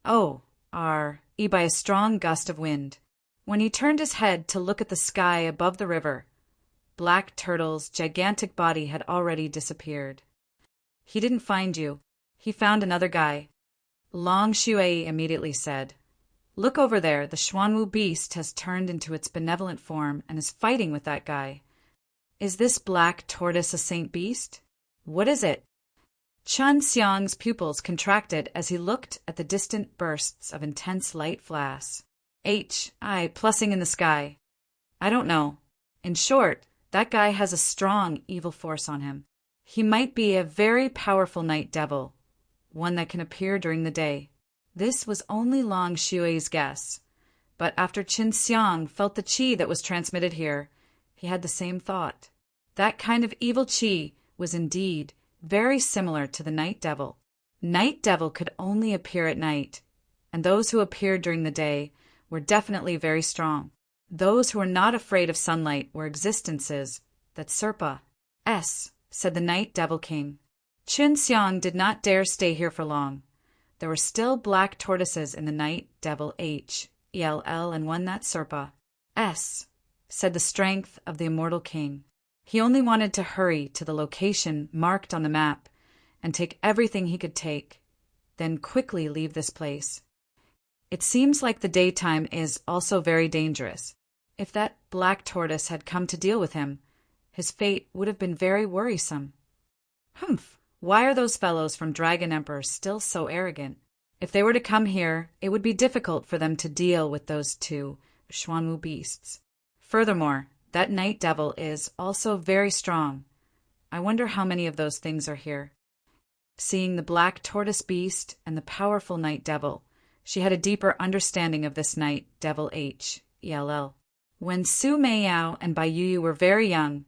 SHORE by a strong gust of wind. When he turned his head to look at the sky above the river, Black Turtle's gigantic body had already disappeared. He didn't find you. He found another guy. Long Shui immediately said, Look over there. The Xuanwu beast has turned into its benevolent form and is fighting with that guy. Is this black tortoise a saint beast? What is it? Qin Xiang's pupils contracted as he looked at the distant bursts of intense light flash. Plussing in the sky. I don't know. In short, that guy has a strong evil force on him. He might be a very powerful night devil, one that can appear during the day. This was only Long Shui's guess, but after Qin Xiang felt the qi that was transmitted here, he had the same thought. That kind of evil qi was indeed very similar to the night devil. Night devil could only appear at night, and those who appeared during the day were definitely very strong. Those who were not afraid of sunlight were existences that Serpa said the Night Devil King. Qin Xiang did not dare stay here for long. There were still black tortoises in the Night Devil HELL and one that Serpa said the strength of the immortal king. He only wanted to hurry to the location marked on the map and take everything he could take, then quickly leave this place. It seems like the daytime is also very dangerous. If that black tortoise had come to deal with him, his fate would have been very worrisome. Why are those fellows from Dragon Emperor still so arrogant? If they were to come here, it would be difficult for them to deal with those two Xuanwu beasts. Furthermore, that night devil is also very strong. I wonder how many of those things are here. Seeing the black tortoise beast and the powerful night devil, she had a deeper understanding of this night devil HELL. When Su Meiyao and Bai Yu were very young,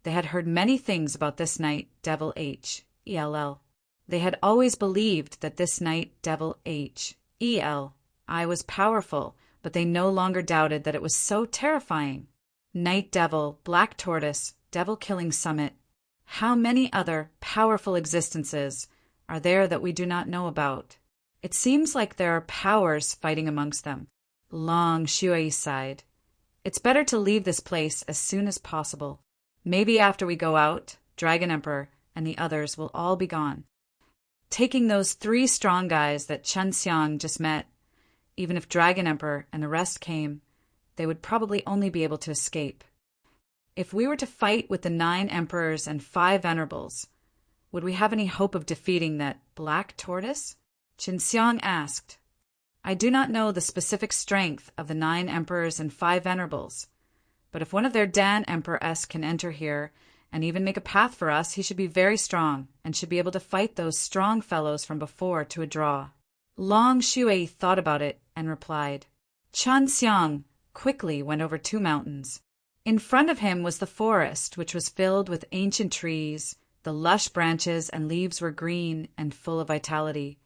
They had heard many things about this knight, Devil H.E.L.L. They had always believed that this knight, Devil H.E.L.I. was powerful, but they no longer doubted that it was so terrifying. Night Devil, Black Tortoise, Devil-Killing Summit. How many other powerful existences are there that we do not know about? It seems like there are powers fighting amongst them. Long Shui sighed. It's better to leave this place as soon as possible. Maybe after we go out, Dragon Emperor and the others will all be gone. Taking those 3 strong guys that Chen Xiang just met, even if Dragon Emperor and the rest came, they would probably only be able to escape. If we were to fight with the 9 emperors and 5 venerables, would we have any hope of defeating that Black Tortoise? Qin Xiang asked. I do not know the specific strength of the 9 emperors and 5 venerables, but if one of their Dan Emperor-s can enter here and even make a path for us, he should be very strong and should be able to fight those strong fellows from before to a draw. Long Shui thought about it and replied. Chen Xiang quickly went over 2 mountains. In front of him was the forest, which was filled with ancient trees. The lush branches and leaves were green and full of vitality.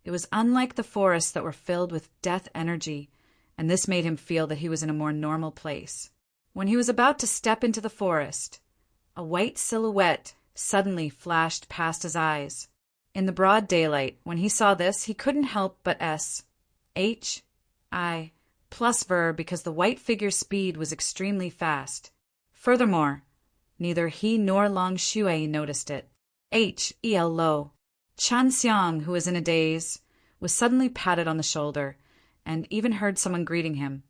It was unlike the forests that were filled with death energy, and this made him feel that he was in a more normal place. When he was about to step into the forest, a white silhouette suddenly flashed past his eyes. In the broad daylight, when he saw this, he couldn't help but S-H-I plus verb because the white figure's speed was extremely fast. Furthermore, neither he nor Long Shui noticed it. H-E-L-Lo. Chen Xiang, who was in a daze, was suddenly patted on the shoulder and even heard someone greeting him,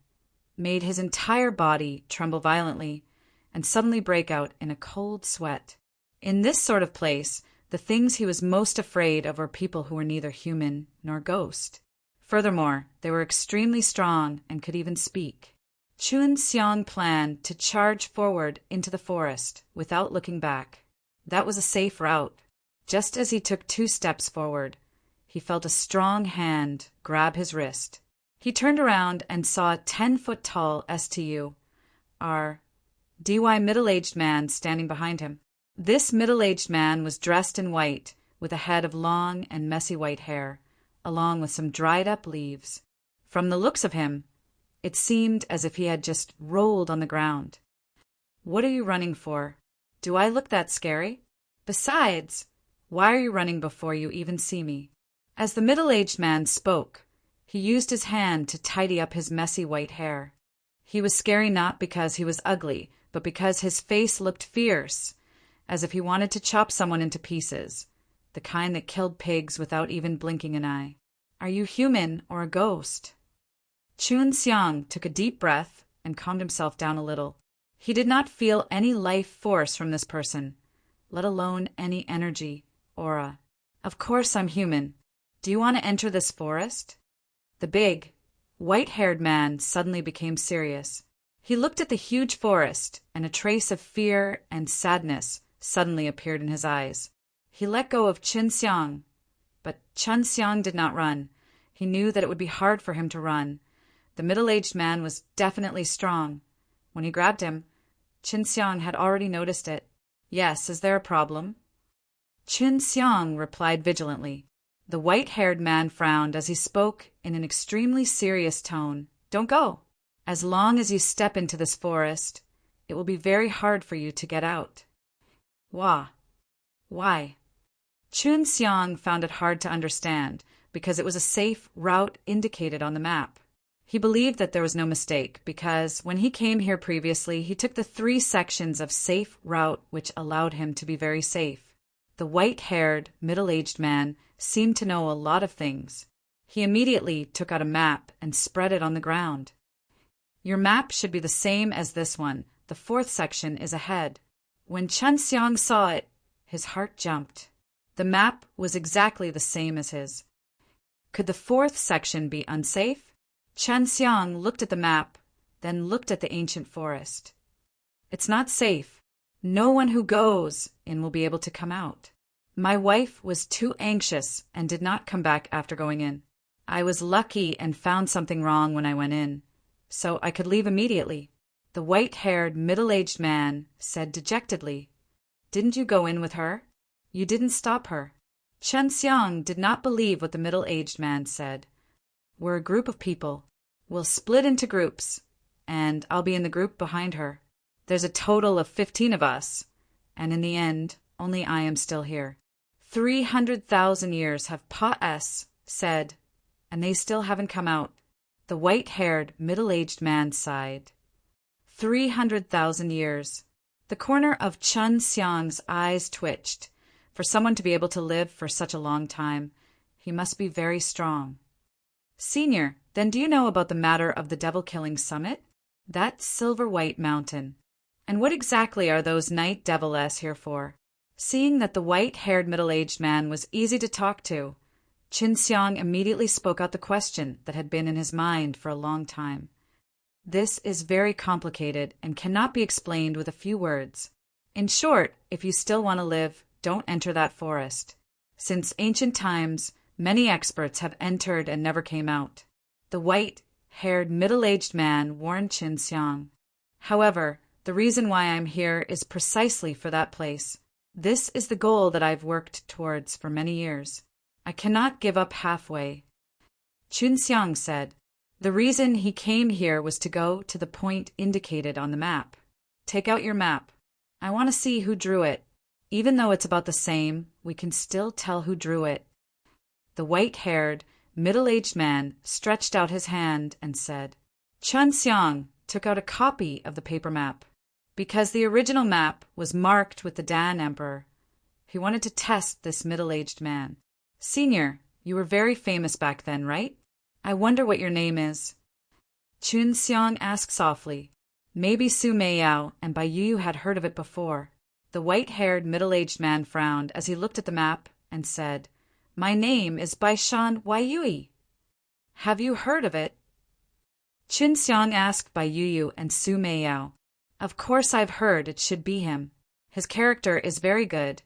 made his entire body tremble violently and suddenly break out in a cold sweat. In this sort of place, the things he was most afraid of were people who were neither human nor ghost. Furthermore, they were extremely strong and could even speak. Qin Xiang planned to charge forward into the forest without looking back. That was a safe route. Just as he took 2 steps forward, he felt a strong hand grab his wrist. He turned around and saw a 10-foot-tall STU-R-DY middle-aged man standing behind him. This middle-aged man was dressed in white, with a head of long and messy white hair, along with some dried-up leaves. From the looks of him, it seemed as if he had just rolled on the ground. What are you running for? Do I look that scary? Besides, why are you running before you even see me? As the middle-aged man spoke, he used his hand to tidy up his messy white hair. He was scary not because he was ugly, but because his face looked fierce, as if he wanted to chop someone into pieces, the kind that killed pigs without even blinking an eye. Are you human or a ghost? Qin Xiang took a deep breath and calmed himself down a little. He did not feel any life force from this person, let alone any energy, aura. Of course I'm human. Do you want to enter this forest? The big, white-haired man suddenly became serious. He looked at the huge forest, and a trace of fear and sadness suddenly appeared in his eyes. He let go of Qin Xiang, but Chen Xiang did not run. He knew that it would be hard for him to run. The middle-aged man was definitely strong. When he grabbed him, Qin Xiang had already noticed it. Yes, is there a problem? Qin Xiang replied vigilantly. The white-haired man frowned as he spoke in an extremely serious tone. Don't go. As long as you step into this forest, it will be very hard for you to get out. Why? Qin Xiang found it hard to understand because it was a safe route indicated on the map. He believed that there was no mistake because when he came here previously, he took the 3 sections of safe route which allowed him to be very safe. The white-haired, middle-aged man seemed to know a lot of things. He immediately took out a map and spread it on the ground. Your map should be the same as this one. The 4th section is ahead. When Chen Xiang saw it, his heart jumped. The map was exactly the same as his. Could the 4th section be unsafe? Chen Xiang looked at the map, then looked at the ancient forest. It's not safe. No one who goes in will be able to come out. My wife was too anxious and did not come back after going in. I was lucky and found something wrong when I went in, so I could leave immediately. The white-haired, middle-aged man said dejectedly. Didn't you go in with her? You didn't stop her." Chen Xiang did not believe what the middle-aged man said. "We're a group of people. We'll split into groups, and I'll be in the group behind her. There's a total of 15 of us, and in the end, only I am still here. 300,000 years have Pa-S said, and they still haven't come out." The white-haired, middle-aged man sighed. 300,000 years. The corner of Chen Xiang's eyes twitched. For someone to be able to live for such a long time, he must be very strong. "Senior, then do you know about the matter of the devil-killing summit? That silver-white mountain. And what exactly are those night devils here for?" Seeing that the white-haired middle-aged man was easy to talk to, Chen Xiang immediately spoke out the question that had been in his mind for a long time. "This is very complicated and cannot be explained with a few words. In short, if you still want to live, don't enter that forest. Since ancient times, many experts have entered and never came out." The white-haired middle-aged man warned Chen Xiang. "However, the reason why I'm here is precisely for that place. This is the goal that I've worked towards for many years. I cannot give up halfway." Chen Xiang said, "The reason he came here was to go to the point indicated on the map. Take out your map. I want to see who drew it. Even though it's about the same, we can still tell who drew it." The white-haired, middle-aged man stretched out his hand and said. Chen Xiang took out a copy of the paper map. Because the original map was marked with the Dan Emperor, he wanted to test this middle-aged man. "Senior, you were very famous back then, right? I wonder what your name is." Chen Xiang asked softly. Maybe Su Meiyao and Bai Yu had heard of it before. The white-haired middle-aged man frowned as he looked at the map and said, "My name is Baishan Waiyui. Have you heard of it?" Chen Xiang asked Bai Yu and Su Meiyao. "Of course I've heard it should be him. His character is very good,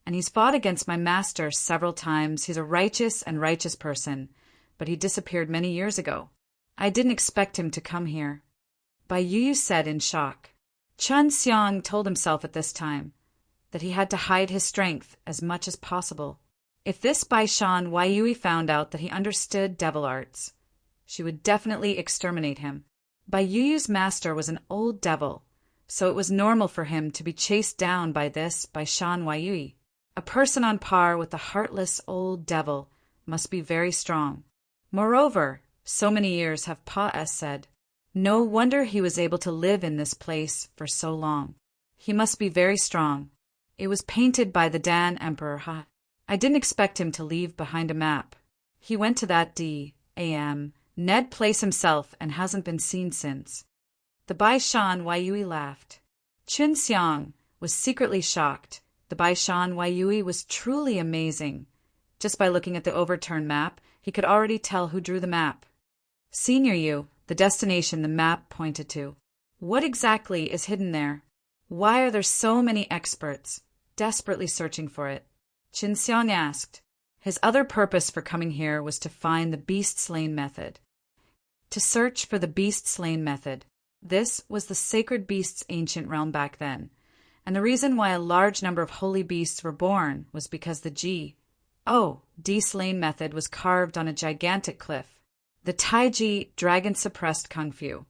and he's fought against my master several times. He's a righteous person, but he disappeared many years ago. I didn't expect him to come here." Bai Yu said in shock. Chen Xiang told himself at this time that he had to hide his strength as much as possible. If this Baishan Waiyui found out that he understood devil arts, she would definitely exterminate him. Bai Yu's master was an old devil, so it was normal for him to be chased down by this Baishan Waiyui. A person on par with the heartless old devil must be very strong. Moreover, so many years have Pa-S said. No wonder he was able to live in this place for so long. He must be very strong. It was painted by the Dan Emperor. I didn't expect him to leave behind a map. He went to that D.A.M. Ned place himself and hasn't been seen since. The Baishan Waiyui laughed. Chen Xiang was secretly shocked. The Baishan Waiyui was truly amazing. Just by looking at the overturned map, he could already tell who drew the map. "Senior Yu," the destination the map pointed to. "What exactly is hidden there? Why are there so many experts desperately searching for it?" Chen Xiang asked. His other purpose for coming here was to find the beast-slaying method. To search for the beast-slaying method. This was the sacred beast's ancient realm back then, and the reason why a large number of holy beasts were born was because the D-slaying method was carved on a gigantic cliff. The Taiji dragon-suppressed Kung Fu,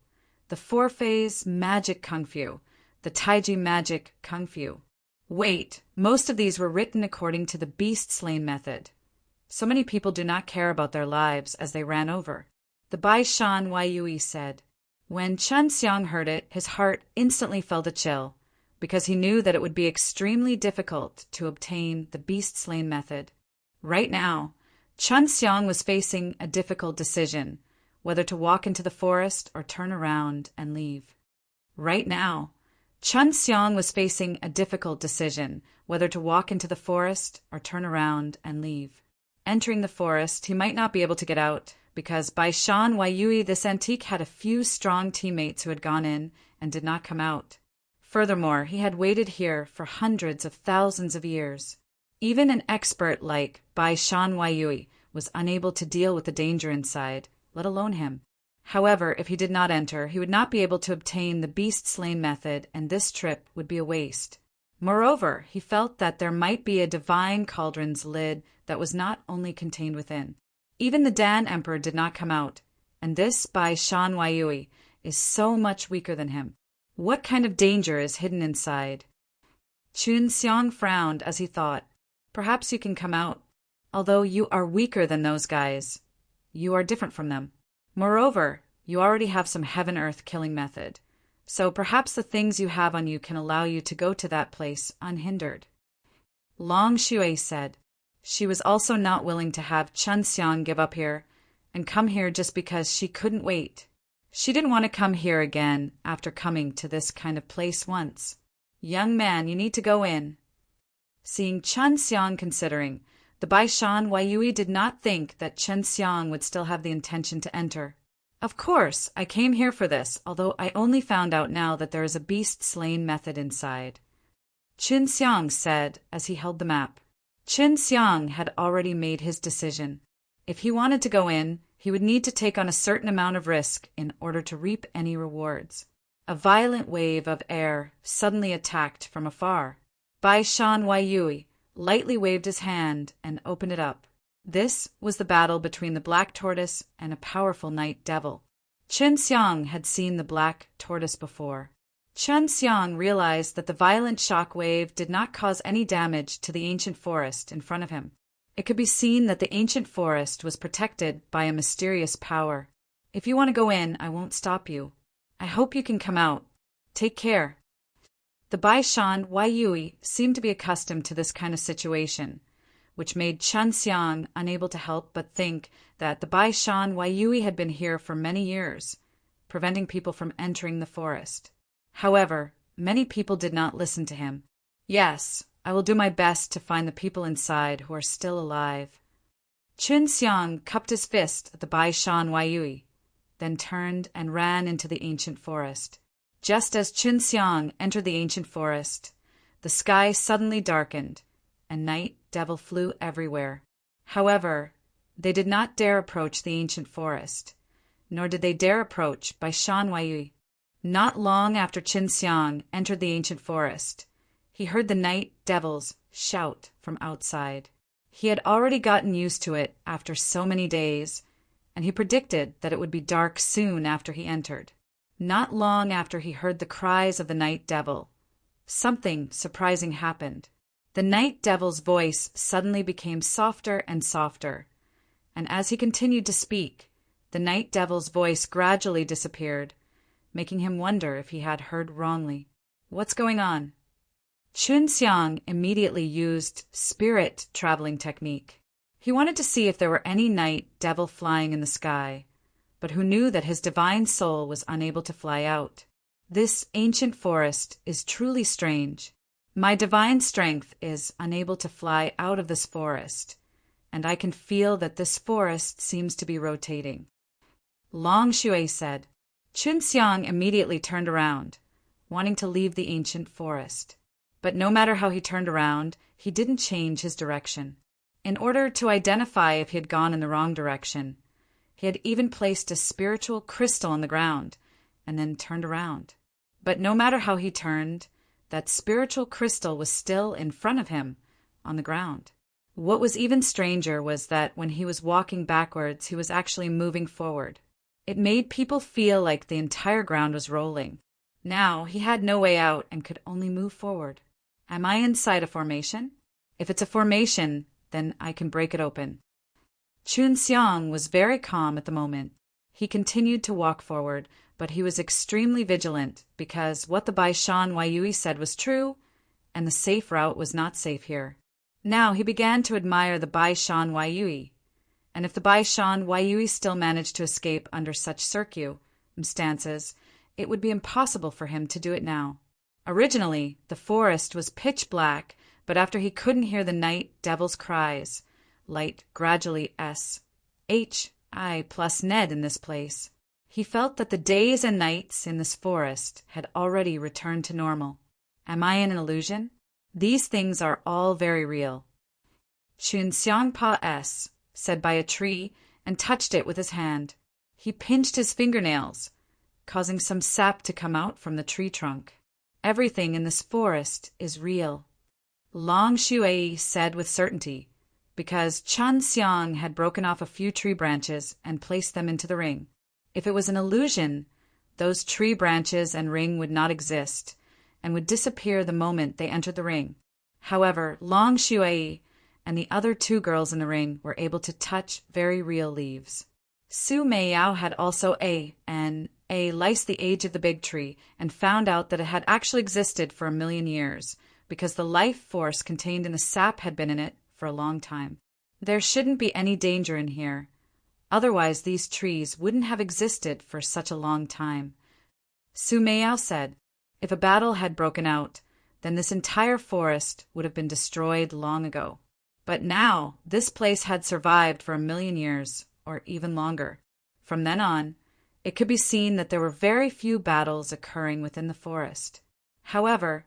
the four-phase magic Kung Fu, the Taiji magic Kung Fu. Wait, most of these were written according to the beast-slaying method. So many people do not care about their lives as they ran over. The Baishan Waiyui said. When Chen Xiang heard it, his heart instantly felt a chill, because he knew that it would be extremely difficult to obtain the beast-slaying method. Right now, Chen Xiang was facing a difficult decision, whether to walk into the forest or turn around and leave. Right now, Chen Xiang was facing a difficult decision, whether to walk into the forest or turn around and leave. Entering the forest, he might not be able to get out, because Baishan Waiyui this antique had a few strong teammates who had gone in and did not come out. Furthermore, he had waited here for hundreds of thousands of years. Even an expert like Baishan Waiyui was unable to deal with the danger inside, let alone him. However, if he did not enter, he would not be able to obtain the beast-slaying method, and this trip would be a waste. Moreover, he felt that there might be a divine cauldron's lid that was not only contained within. Even the Dan Emperor did not come out, and this Bai Shan Waiyui is so much weaker than him. What kind of danger is hidden inside? Chun Xiang frowned as he thought, perhaps you can come out. Although you are weaker than those guys, you are different from them. Moreover, you already have some heaven-earth killing method, so perhaps the things you have on you can allow you to go to that place unhindered. Long Shui said. She was also not willing to have Chun Xiang give up here and come here just because she couldn't wait. She didn't want to come here again after coming to this kind of place once. Young man, you need to go in. Seeing Chun Xiang considering, the Bai Shan Waiyui did not think that Chun Xiang would still have the intention to enter. Of course, I came here for this, although I only found out now that there is a beast-slaying method inside. Chun Xiang said as he held the map. Chun Xiang had already made his decision. If he wanted to go in, he would need to take on a certain amount of risk in order to reap any rewards. A violent wave of air suddenly attacked from afar. Bai Shan Waiyui lightly waved his hand and opened it up. This was the battle between the Black Tortoise and a powerful Night Devil. Chun Xiang had seen the Black Tortoise before. Chun Xiang realized that the violent shock wave did not cause any damage to the ancient forest in front of him. It could be seen that the ancient forest was protected by a mysterious power. If you want to go in, I won't stop you. I hope you can come out. Take care. The Bai Shan Waiyui seemed to be accustomed to this kind of situation, which made Chun Xiang unable to help but think that the Bai Shan Waiyui had been here for many years, preventing people from entering the forest. However, many people did not listen to him. Yes, I will do my best to find the people inside who are still alive. Chun Xiang cupped his fist at the Bai Shan Waiyui, then turned and ran into the ancient forest. Just as Chun Xiang entered the ancient forest, the sky suddenly darkened, and Night Devil flew everywhere. However, they did not dare approach the ancient forest, nor did they dare approach Bai Shan Waiyui. Not long after Chun Xiang entered the ancient forest, he heard the Night Devils shout from outside. He had already gotten used to it after so many days, and he predicted that it would be dark soon after he entered. Not long after he heard the cries of the Night Devil, something surprising happened. The Night Devil's voice suddenly became softer and softer, and as he continued to speak, the Night Devil's voice gradually disappeared, making him wonder if he had heard wrongly. What's going on? Chun Xiang immediately used spirit traveling technique. He wanted to see if there were any Night Devil flying in the sky, but who knew that his divine soul was unable to fly out. This ancient forest is truly strange. My divine strength is unable to fly out of this forest, and I can feel that this forest seems to be rotating. Long Shui said. Chun Xiang immediately turned around, wanting to leave the ancient forest. But no matter how he turned around, he didn't change his direction. In order to identify if he had gone in the wrong direction, he had even placed a spiritual crystal on the ground and then turned around. But no matter how he turned, that spiritual crystal was still in front of him on the ground. What was even stranger was that when he was walking backwards, he was actually moving forward. It made people feel like the entire ground was rolling. Now he had no way out and could only move forward. Am I inside a formation? If it's a formation, then I can break it open. Chun Xiang was very calm at the moment. He continued to walk forward, but he was extremely vigilant because what the Bai Shan Waiyui said was true, and the safe route was not safe here. Now he began to admire the Bai Shan Waiyui, and if the Bai Shan Waiyui still managed to escape under such circumstances, it would be impossible for him to do it now. Originally, the forest was pitch black, but after he couldn't hear the Night Devil's cries, light gradually S-H-I plus Ned in this place. He felt that the days and nights in this forest had already returned to normal. Am I in an illusion? These things are all very real. Chun Xiang Pa S said by a tree and touched it with his hand. He pinched his fingernails, causing some sap to come out from the tree trunk. Everything in this forest is real. Long Shui said with certainty, because Chun Xiang had broken off a few tree branches and placed them into the ring. If it was an illusion, those tree branches and ring would not exist, and would disappear the moment they entered the ring. However, Long Shui and the other two girls in the ring were able to touch very real leaves. Su Meiyao had also liced the age of the big tree and found out that it had actually existed for 1,000,000 years, because the life force contained in the sap had been in it for a long time. There shouldn't be any danger in here. Otherwise, these trees wouldn't have existed for such a long time. Su Meiyao said, if a battle had broken out, then this entire forest would have been destroyed long ago. But now, this place had survived for 1,000,000 years, or even longer. From then on, it could be seen that there were very few battles occurring within the forest. However,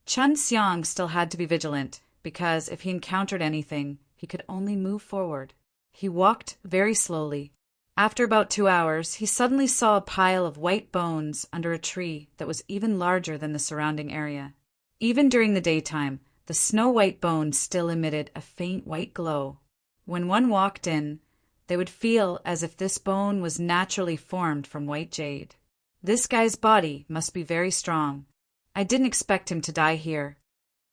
Chun Xiang still had to be vigilant, because if he encountered anything, he could only move forward. He walked very slowly. After about 2 hours, he suddenly saw a pile of white bones under a tree that was even larger than the surrounding area. Even during the daytime, the snow-white bones still emitted a faint white glow. When one walked in, they would feel as if this bone was naturally formed from white jade. This guy's body must be very strong. I didn't expect him to die here.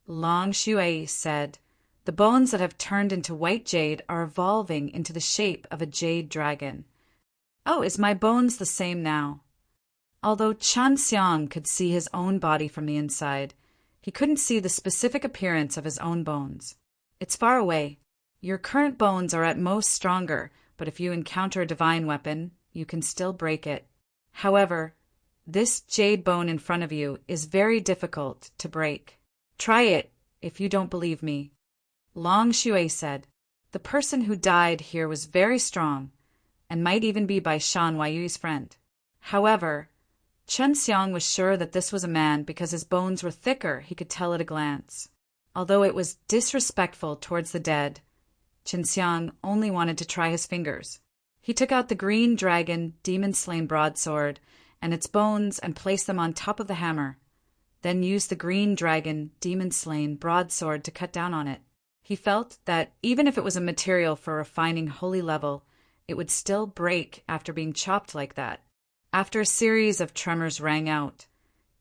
Long Shui said, the bones that have turned into white jade are evolving into the shape of a jade dragon. Oh, is my bones the same now? Although Chun Xiang could see his own body from the inside, he couldn't see the specific appearance of his own bones. It's far away. Your current bones are at most stronger, but if you encounter a divine weapon, you can still break it. However, this jade bone in front of you is very difficult to break. Try it if you don't believe me. Long Shui said, the person who died here was very strong, and might even be by Shan Weiyu's friend. However, Chun Xiang was sure that this was a man because his bones were thicker, he could tell at a glance. Although it was disrespectful towards the dead, Chun Xiang only wanted to try his fingers. He took out the green dragon demon-slain broadsword and its bones and placed them on top of the hammer, then used the green dragon demon-slain broadsword to cut down on it. He felt that even if it was a material for refining holy level, it would still break after being chopped like that. After a series of tremors rang out,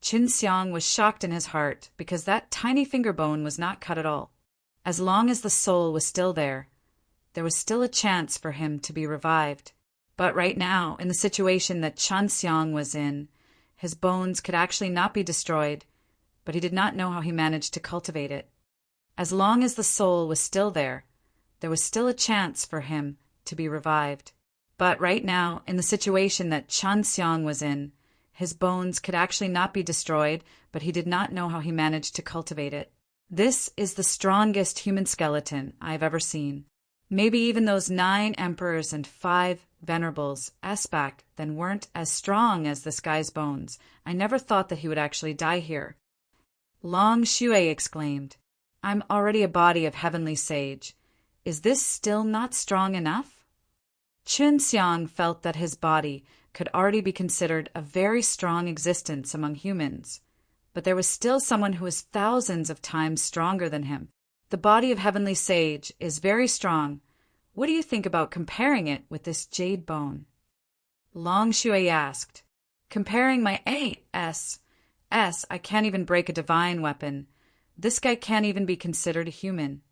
Chun Xiang was shocked in his heart because that tiny finger bone was not cut at all. As long as the soul was still there was still a chance for him to be revived. But right now, in the situation that Chun Xiang was in, his bones could actually not be destroyed, but he did not know how he managed to cultivate it. As long as the soul was still there was still a chance for him to be revived. But right now, in the situation that Chun Xiang was in, his bones could actually not be destroyed, but he did not know how he managed to cultivate it. This is the strongest human skeleton I've ever seen. Maybe even those 9 emperors and 5 venerables back then weren't as strong as this guy's bones. I never thought that he would actually die here. Long Shui exclaimed, I'm already a body of heavenly sage. Is this still not strong enough? Chun Xiang felt that his body could already be considered a very strong existence among humans, but there was still someone who was thousands of times stronger than him. The body of heavenly sage is very strong. What do you think about comparing it with this jade bone? Long Shui asked, comparing my I can't even break a divine weapon. This guy can't even be considered a human.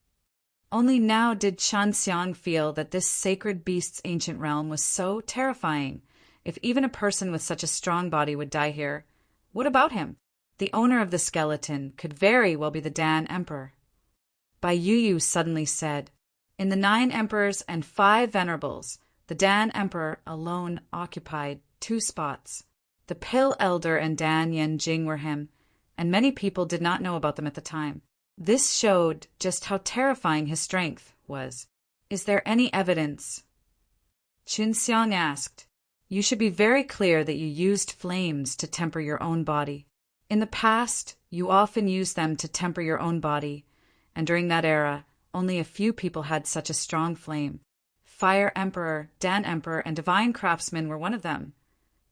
Only now did Chun Xiang feel that this sacred beast's ancient realm was so terrifying. If even a person with such a strong body would die here, what about him? The owner of the skeleton could very well be the Dan Emperor. Bai Yu suddenly said, in the 9 emperors and 5 venerables, the Dan Emperor alone occupied 2 spots. The Pill Elder and Dan Yanjing were him, and many people did not know about them at the time. This showed just how terrifying his strength was. Is there any evidence? Chun Xiang asked. You should be very clear that you used flames to temper your own body. In the past, you often used them to temper your own body, and during that era, only a few people had such a strong flame. Fire Emperor, Dan Emperor, and Divine Craftsman were one of them.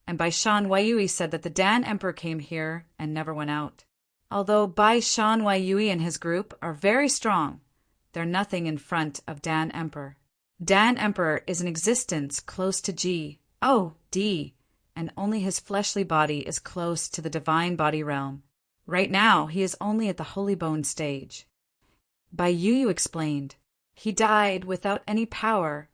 And by Shan Weiyui said that the Dan Emperor came here and never went out. Although Bai Shan Yui and his group are very strong, they're nothing in front of Dan Emperor. Dan Emperor is an existence close to D, and only his fleshly body is close to the divine body realm. Right now, he is only at the holy bone stage. Bai Yu explained, he died without any power,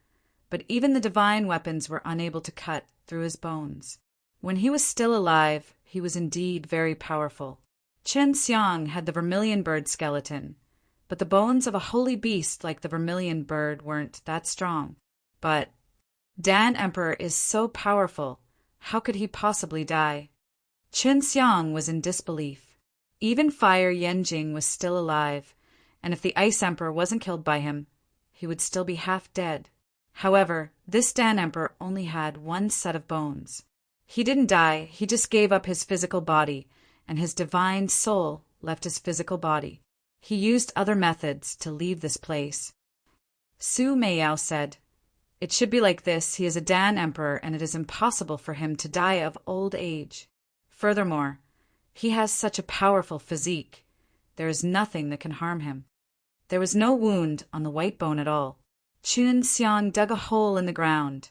but even the divine weapons were unable to cut through his bones. When he was still alive, he was indeed very powerful. Chen Xiang had the vermilion bird skeleton, but the bones of a holy beast like the vermilion bird weren't that strong. But Dan Emperor is so powerful, how could he possibly die? Chen Xiang was in disbelief. Even Fire Yanjing was still alive, and if the Ice Emperor wasn't killed by him, he would still be half dead. However, this Dan Emperor only had one set of bones. He didn't die, he just gave up his physical body, and his divine soul left his physical body. He used other methods to leave this place. Su Meiyao said, it should be like this, he is a Dan Emperor and it is impossible for him to die of old age. Furthermore, he has such a powerful physique. There is nothing that can harm him. There was no wound on the white bone at all. Chun Xiang dug a hole in the ground,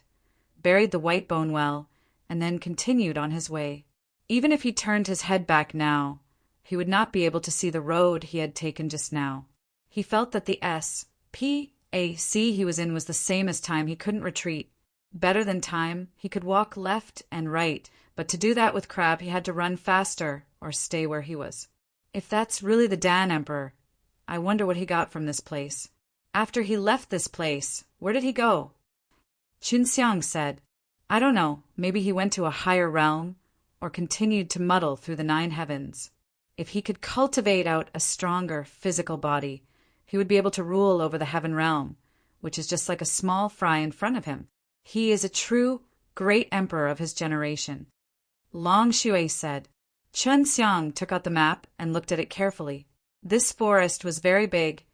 buried the white bone well, and then continued on his way. Even if he turned his head back now, he would not be able to see the road he had taken just now. He felt that the SPAC he was in was the same as time. He couldn't retreat. Better than time, he could walk left and right, but to do that with Crab, he had to run faster or stay where he was. If that's really the Dan Emperor, I wonder what he got from this place. After he left this place, where did he go? Chun Xiang said, I don't know, maybe he went to a higher realm, or continued to muddle through the 9 heavens. If he could cultivate out a stronger physical body, he would be able to rule over the heaven realm, which is just like a small fry in front of him. He is a true, great emperor of his generation. Long Shui said. Chun Xiang took out the map and looked at it carefully. This forest was very big,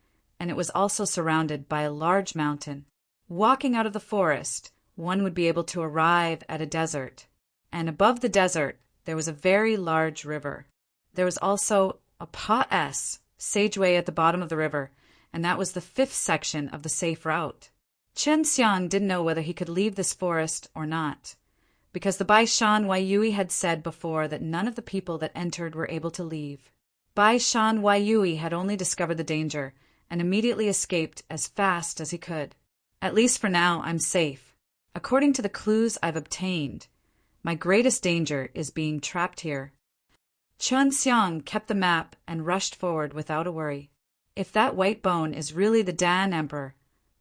and it was also surrounded by a large mountain. Walking out of the forest, one would be able to arrive at a desert, and above the desert there was a very large river. There was also a sageway at the bottom of the river, and that was the 5th section of the safe route. Chen Xiang didn't know whether he could leave this forest or not, because the Bai Shan Yui had said before that none of the people that entered were able to leave. Bai Shan Yui had only discovered the danger and immediately escaped as fast as he could. At least for now, I'm safe. According to the clues I've obtained, my greatest danger is being trapped here. Chun Xiang kept the map and rushed forward without a worry. If that white bone is really the Dan Emperor,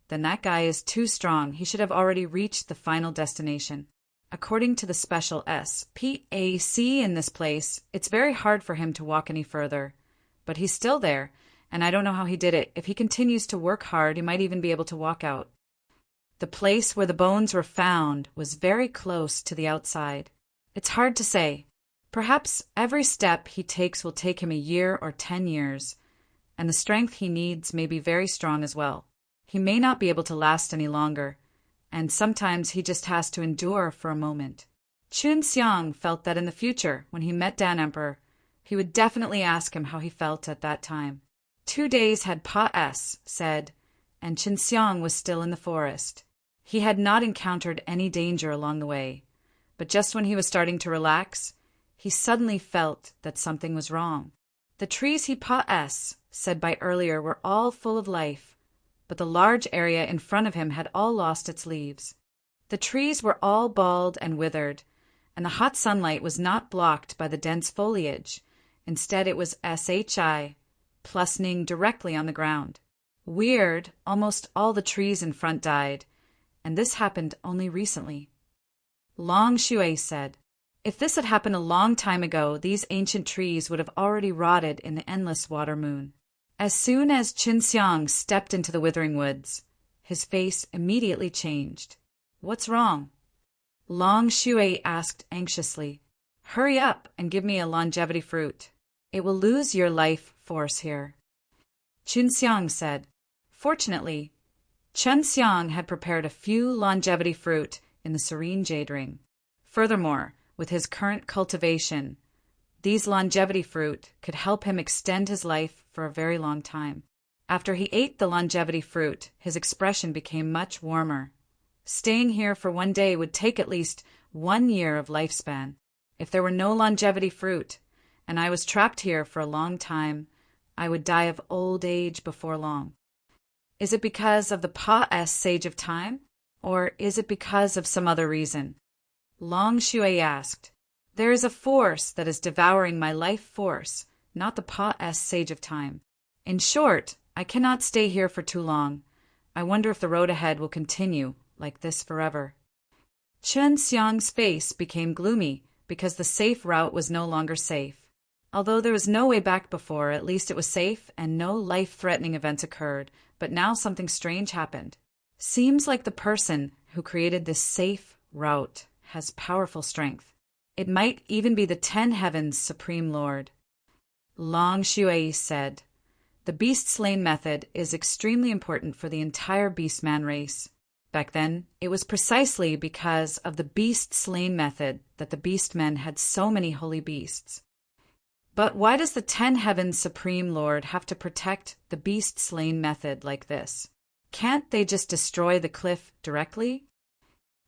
then that guy is too strong. He should have already reached the final destination. According to the special SPAC in this place, it's very hard for him to walk any further. But he's still there, and I don't know how he did it. If he continues to work hard, he might even be able to walk out. The place where the bones were found was very close to the outside. It's hard to say. Perhaps every step he takes will take him a year or 10 years, and the strength he needs may be very strong as well. He may not be able to last any longer, and sometimes he just has to endure for a moment. Chun Xiang felt that in the future, when he met Dan Emperor, he would definitely ask him how he felt at that time. 2 days had said, and Chun Xiang was still in the forest. He had not encountered any danger along the way, but just when he was starting to relax, he suddenly felt that something was wrong. The trees he said by earlier were all full of life, but the large area in front of him had all lost its leaves. The trees were all bald and withered, and the hot sunlight was not blocked by the dense foliage. Instead, it was plustening directly on the ground. Weird, almost all the trees in front died, and this happened only recently. Long Shui said, if this had happened a long time ago, these ancient trees would have already rotted in the endless water moon. As soon as Chun Xiang stepped into the withering woods, his face immediately changed. What's wrong? Long Shui asked anxiously. Hurry up and give me a longevity fruit. It will lose your life force here. Chun Xiang said. Fortunately, Chun Xiang had prepared a few longevity fruit in the serene jade ring. Furthermore, with his current cultivation, These longevity fruit could help him extend his life for a very long time. After he ate the longevity fruit, his expression became much warmer. Staying here for one day would take at least 1 year of lifespan. If there were no longevity fruit, and I was trapped here for a long time, I would die of old age before long. Is it because of the Pa-S Sage of Time, or is it because of some other reason? Long Shui asked. There is a force that is devouring my life force, not the Pa-S Sage of Time. In short, I cannot stay here for too long. I wonder if the road ahead will continue like this forever. Chen Xiang's face became gloomy because the safe route was no longer safe. Although there was no way back before, at least it was safe and no life-threatening events occurred, but now something strange happened. Seems like the person who created this safe route has powerful strength. It might even be the 10 Heavens' Supreme Lord. Long Shui said, the beast slaying method is extremely important for the entire beastman race. Back then, it was precisely because of the beast slaying method that the beastmen had so many holy beasts. But why does the 10 Heavens' Supreme Lord have to protect the beast slaying method like this? Can't they just destroy the cliff directly?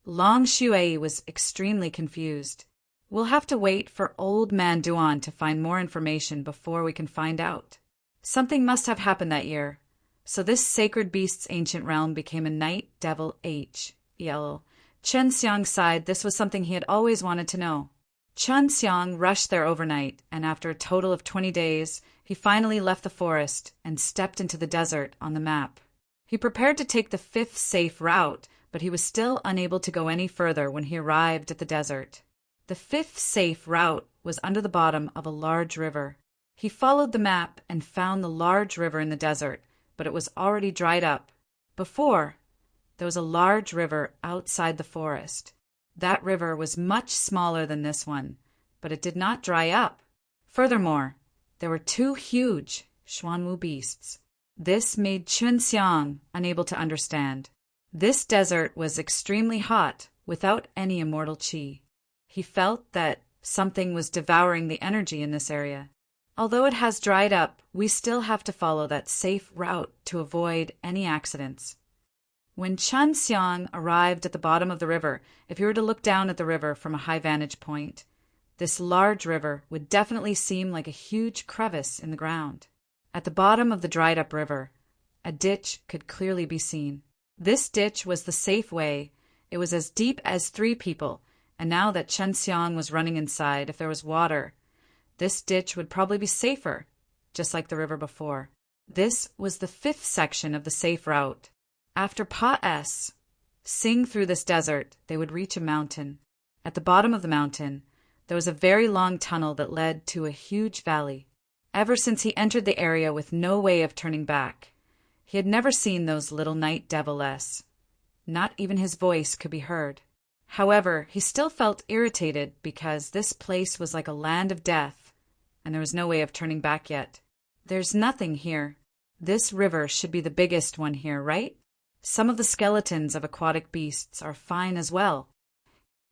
Long Shui was extremely confused. We'll have to wait for Old Man Duan to find more information before we can find out. Something must have happened that year. So this sacred beast's ancient realm became a night devil H.E.L. Chen Xiang sighed. This was something he had always wanted to know. Chen Xiang rushed there overnight, and after a total of 20 days, he finally left the forest and stepped into the desert on the map. He prepared to take the 5th safe route, but he was still unable to go any further when he arrived at the desert. The 5th safe route was under the bottom of a large river. He followed the map and found the large river in the desert, but it was already dried up. Before, there was a large river outside the forest. That river was much smaller than this one, but it did not dry up. Furthermore, there were 2 huge Xuanwu beasts. This made Chen Xiang unable to understand. This desert was extremely hot, without any immortal qi. He felt that something was devouring the energy in this area. Although it has dried up, we still have to follow that safe route to avoid any accidents. When Chen Xiang arrived at the bottom of the river, if he were to look down at the river from a high vantage point, this large river would definitely seem like a huge crevice in the ground. At the bottom of the dried-up river, a ditch could clearly be seen. This ditch was the safe way. It was as deep as 3 people, and now that Chen Xiang was running inside, if there was water, this ditch would probably be safer, just like the river before. This was the 5th section of the safe route. After Pa-S sing through this desert, they would reach a mountain. At the bottom of the mountain, there was a very long tunnel that led to a huge valley. Ever since he entered the area with no way of turning back, he had never seen those little night devil-esses. Not even his voice could be heard. However, he still felt irritated because this place was like a land of death, and there was no way of turning back yet. There's nothing here. This river should be the biggest one here, right? Some of the skeletons of aquatic beasts are fine as well.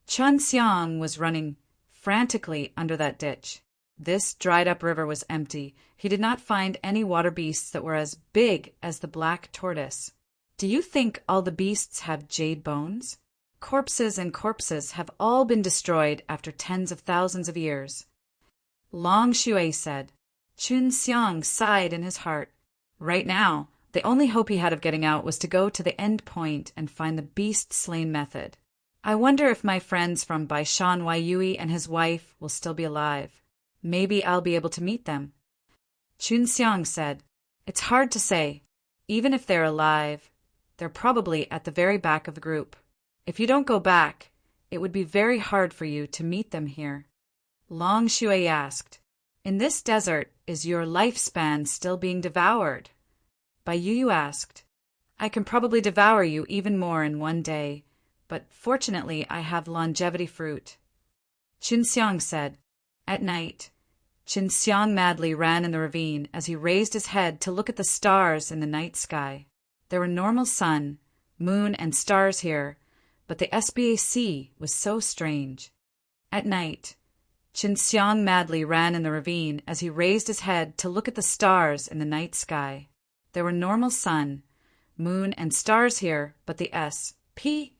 Chen Xiang was running frantically under that ditch. This dried-up river was empty. He did not find any water beasts that were as big as the black tortoise. Do you think all the beasts have jade bones? Corpses and corpses have all been destroyed after tens of thousands of years. Long Shui said. Chen Xiang sighed in his heart. Right now, the only hope he had of getting out was to go to the end point and find the beast-slain method. I wonder if my friends from Baishan Waiyui and his wife will still be alive. Maybe I'll be able to meet them. Chen Xiang said, It's hard to say. Even if they're alive, they're probably at the very back of the group. If you don't go back, it would be very hard for you to meet them here. Long Shui asked, In this desert, is your lifespan still being devoured? Bai Yu asked, I can probably devour you even more in one day, but fortunately I have longevity fruit. Chen Xiang said. At night, Chen Xiang madly ran in the ravine as he raised his head to look at the stars in the night sky. There were normal sun, moon, and stars here, but the SBAC was so strange. At night, Qinxiang madly ran in the ravine as he raised his head to look at the stars in the night sky. There were normal sun, moon, and stars here, but the S.P.A.C.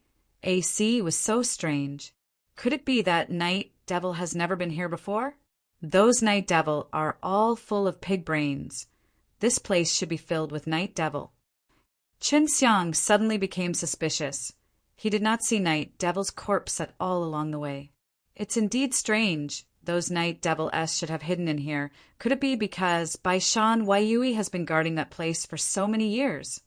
was so strange. Could it be that Night Devil has never been here before? Those Night Devil are all full of pig brains. This place should be filled with Night Devil. Qinxiang suddenly became suspicious. He did not see Night Devil's corpse at all along the way. It's indeed strange those Night Devil-s should have hidden in here. Could it be because Bai Shan Waiyui has been guarding that place for so many years?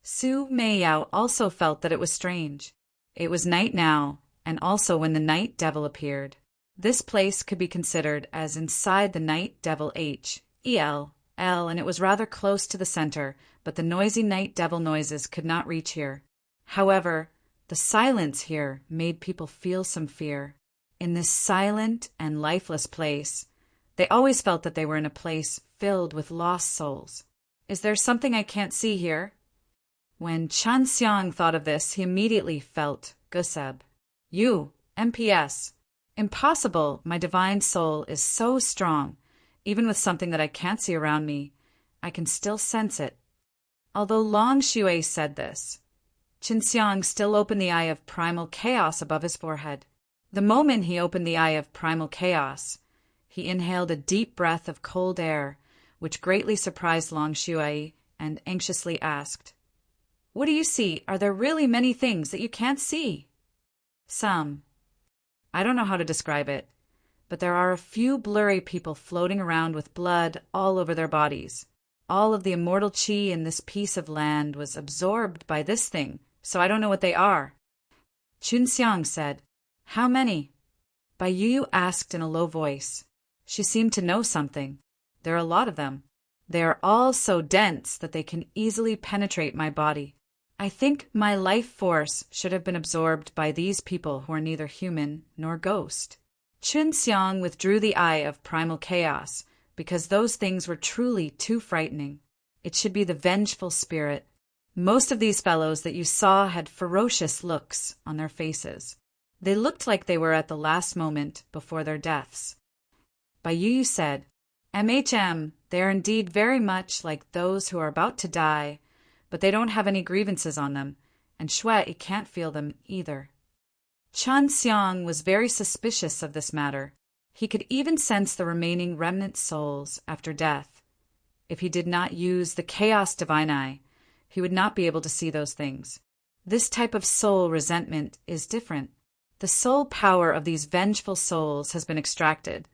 Su Meiyao also felt that it was strange. It was night now, and also when the Night Devil appeared. This place could be considered as inside the Night Devil H.E.L. and it was rather close to the center, but the noisy Night Devil noises could not reach here. However, the silence here made people feel some fear. In this silent and lifeless place, they always felt that they were in a place filled with lost souls. Is there something I can't see here? When Qinxiang thought of this, he immediately felt Guseb. You, MPS. Impossible, my divine soul is so strong. Even with something that I can't see around me, I can still sense it. Although Long Shui said this, Qinxiang still opened the eye of primal chaos above his forehead. The moment he opened the eye of primal chaos, he inhaled a deep breath of cold air, which greatly surprised Long Shui and anxiously asked, "What do you see? Are there really many things that you can't see?" Some. I don't know how to describe it, but there are a few blurry people floating around with blood all over their bodies. All of the immortal qi in this piece of land was absorbed by this thing, so I don't know what they are. Qinxiang said, "How many?" Bai Yu asked in a low voice. She seemed to know something. There are a lot of them. They are all so dense that they can easily penetrate my body. I think my life force should have been absorbed by these people who are neither human nor ghost. Qinxiang withdrew the eye of primal chaos because those things were truly too frightening. It should be the vengeful spirit. Most of these fellows that you saw had ferocious looks on their faces. They looked like they were at the last moment before their deaths. Bai Yu said, "MHM, they are indeed very much like those who are about to die, but they don't have any grievances on them, and Shui can't feel them either." Qinxiang was very suspicious of this matter. He could even sense the remaining remnant souls after death. If he did not use the Chaos Divine Eye, he would not be able to see those things. This type of soul resentment is different. The soul power of these vengeful souls has been extracted,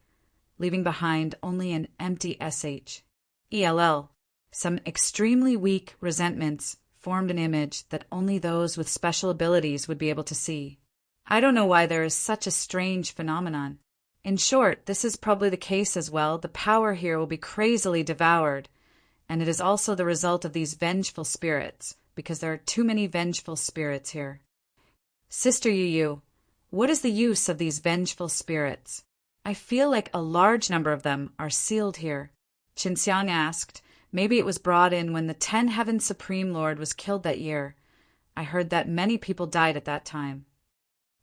leaving behind only an empty SHELL. Some extremely weak resentments formed an image that only those with special abilities would be able to see. I don't know why there is such a strange phenomenon. In short, this is probably the case as well. The power here will be crazily devoured, and it is also the result of these vengeful spirits, because there are too many vengeful spirits here. Sister Yu, what is the use of these vengeful spirits? I feel like a large number of them are sealed here. Qinxiang asked. Maybe it was brought in when the 10 Heaven Supreme Lord was killed that year. I heard that many people died at that time.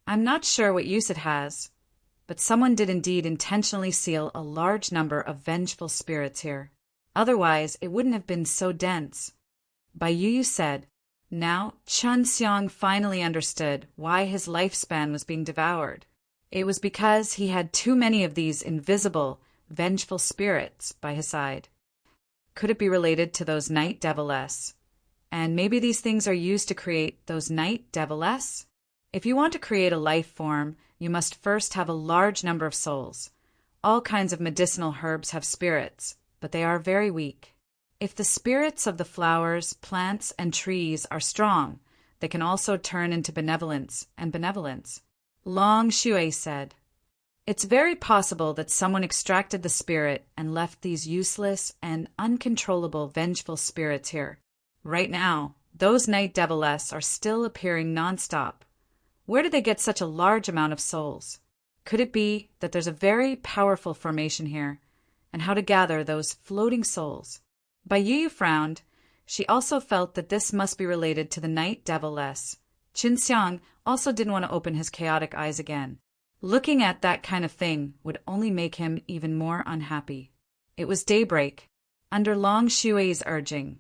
I'm not sure what use it has, but someone did indeed intentionally seal a large number of vengeful spirits here. Otherwise, it wouldn't have been so dense. Bai Yu said. Now, Qinxiang finally understood why his lifespan was being devoured. It was because he had too many of these invisible, vengeful spirits by his side. Could it be related to those Night Devil-s? And maybe these things are used to create those Night Devil-s? If you want to create a life form, you must first have a large number of souls. All kinds of medicinal herbs have spirits, but they are very weak. If the spirits of the flowers, plants, and trees are strong, they can also turn into benevolence and benevolence. Long Shui said, "It's very possible that someone extracted the spirit and left these useless and uncontrollable vengeful spirits here. Right now, those Night Devil-s are still appearing nonstop. Where did they get such a large amount of souls? Could it be that there's a very powerful formation here, and how to gather those floating souls?" Bai Yu frowned. She also felt that this must be related to the Night Devil-s. Qinxiang also didn't want to open his chaotic eyes again. Looking at that kind of thing would only make him even more unhappy. It was daybreak. Under Long Xue's urging,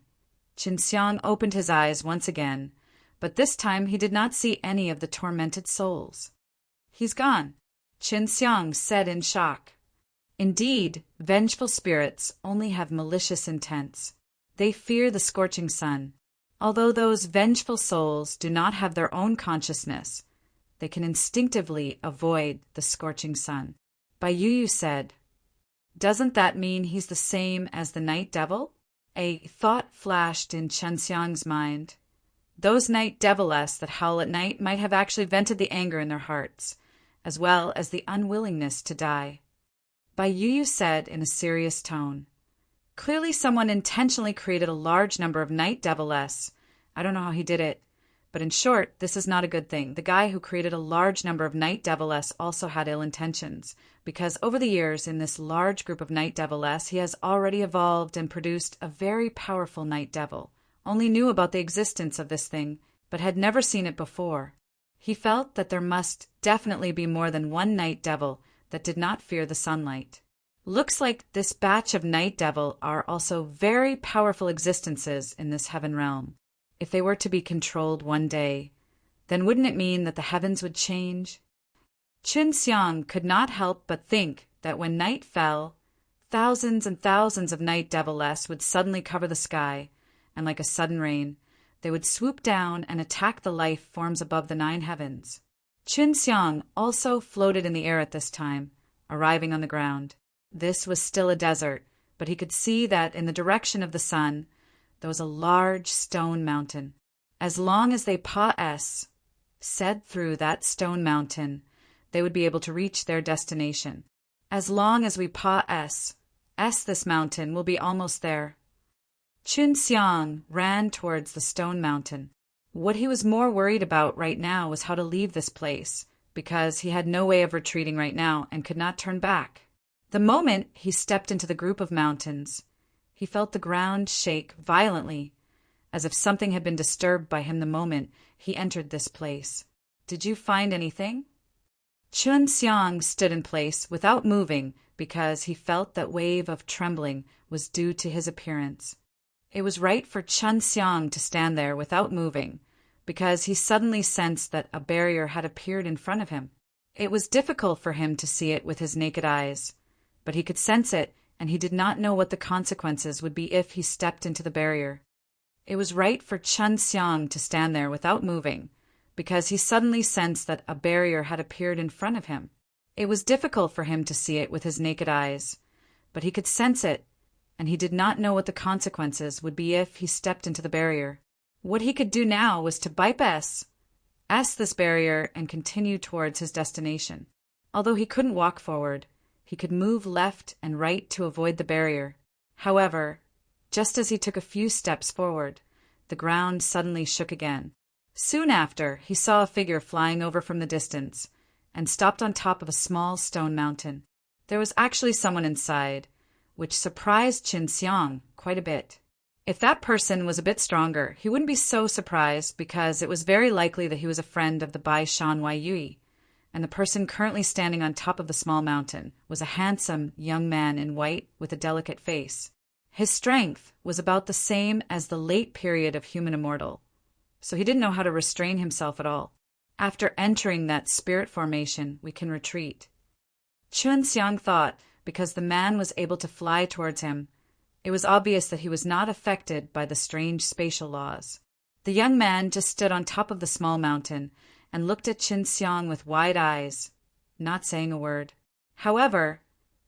Qin Xiang opened his eyes once again, but this time he did not see any of the tormented souls. "He's gone," Qin Xiang said in shock. Indeed, vengeful spirits only have malicious intents. They fear the scorching sun. Although those vengeful souls do not have their own consciousness, they can instinctively avoid the scorching sun. Bai Yu said, "Doesn't that mean he's the same as the night devil?" A thought flashed in Chen Xiang's mind. Those night deviless that howl at night might have actually vented the anger in their hearts, as well as the unwillingness to die. Bai Yu said in a serious tone, "Clearly someone intentionally created a large number of night deviless. I don't know how he did it. But in short, this is not a good thing. The guy who created a large number of night deviless also had ill intentions, because over the years in this large group of night deviless, he has already evolved and produced a very powerful night devil, only knew about the existence of this thing, but had never seen it before. He felt that there must definitely be more than one night devil that did not fear the sunlight. Looks like this batch of night devil are also very powerful existences in this heaven realm. If they were to be controlled one day, then wouldn't it mean that the heavens would change?" Qin Xiang could not help but think that when night fell, thousands and thousands of night deviless would suddenly cover the sky, and like a sudden rain, they would swoop down and attack the life forms above the 9 heavens. Qin Xiang also floated in the air at this time, arriving on the ground. This was still a desert, but he could see that in the direction of the sun, there was a large stone mountain. As long as they said through that stone mountain, they would be able to reach their destination. As long as we this mountain will be almost there. Qin Xiang ran towards the stone mountain. What he was more worried about right now was how to leave this place, because he had no way of retreating right now and could not turn back. The moment he stepped into the group of mountains, he felt the ground shake violently, as if something had been disturbed by him the moment he entered this place. "Did you find anything?" Qin Xiang stood in place without moving because he felt that wave of trembling was due to his appearance. It was right for Qin Xiang to stand there without moving, because he suddenly sensed that a barrier had appeared in front of him. It was difficult for him to see it with his naked eyes, but he could sense it, and he did not know what the consequences would be if he stepped into the barrier. It was right for Qin Xiang to stand there without moving, because he suddenly sensed that a barrier had appeared in front of him. It was difficult for him to see it with his naked eyes, but he could sense it, and he did not know what the consequences would be if he stepped into the barrier. What he could do now was to bypass this barrier and continue towards his destination. Although he couldn't walk forward, he could move left and right to avoid the barrier. However, just as he took a few steps forward, the ground suddenly shook again. Soon after, he saw a figure flying over from the distance and stopped on top of a small stone mountain. There was actually someone inside, which surprised Qin Xiang quite a bit. If that person was a bit stronger, he wouldn't be so surprised because it was very likely that he was a friend of the Bai Shan Wai Yui, and the person currently standing on top of the small mountain was a handsome young man in white with a delicate face. His strength was about the same as the late period of human immortal, so he didn't know how to restrain himself at all. After entering that spirit formation, we can retreat. Qin Xiang thought, because the man was able to fly towards him, it was obvious that he was not affected by the strange spatial laws. The young man just stood on top of the small mountain and looked at Qin Xiang with wide eyes, not saying a word. However,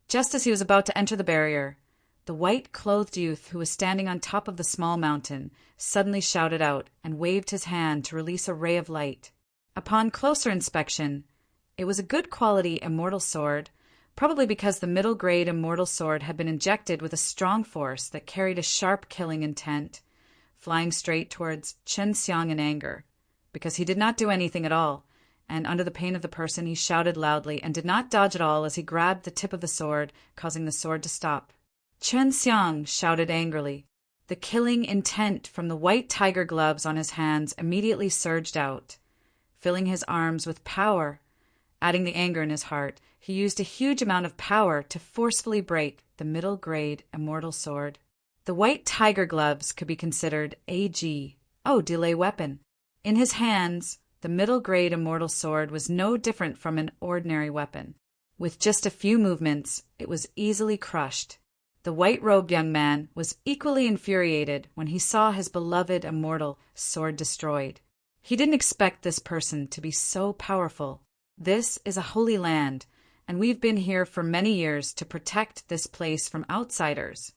just as he was about to enter the barrier, the white-clothed youth who was standing on top of the small mountain suddenly shouted out and waved his hand to release a ray of light. Upon closer inspection, it was a good-quality immortal sword, probably because the middle-grade immortal sword had been injected with a strong force that carried a sharp killing intent, flying straight towards Qin Xiang in anger, because he did not do anything at all, and under the pain of the person he shouted loudly and did not dodge at all as he grabbed the tip of the sword, causing the sword to stop. Qin Xiang shouted angrily. The killing intent from the white tiger gloves on his hands immediately surged out, filling his arms with power Adding the anger in his heart, he used a huge amount of power to forcefully break the middle-grade immortal sword. The white tiger gloves could be considered delay weapon. In his hands, the middle-grade immortal sword was no different from an ordinary weapon. With just a few movements, it was easily crushed. The white-robed young man was equally infuriated when he saw his beloved immortal sword destroyed. He didn't expect this person to be so powerful. This is a holy land, and we've been here for many years to protect this place from outsiders.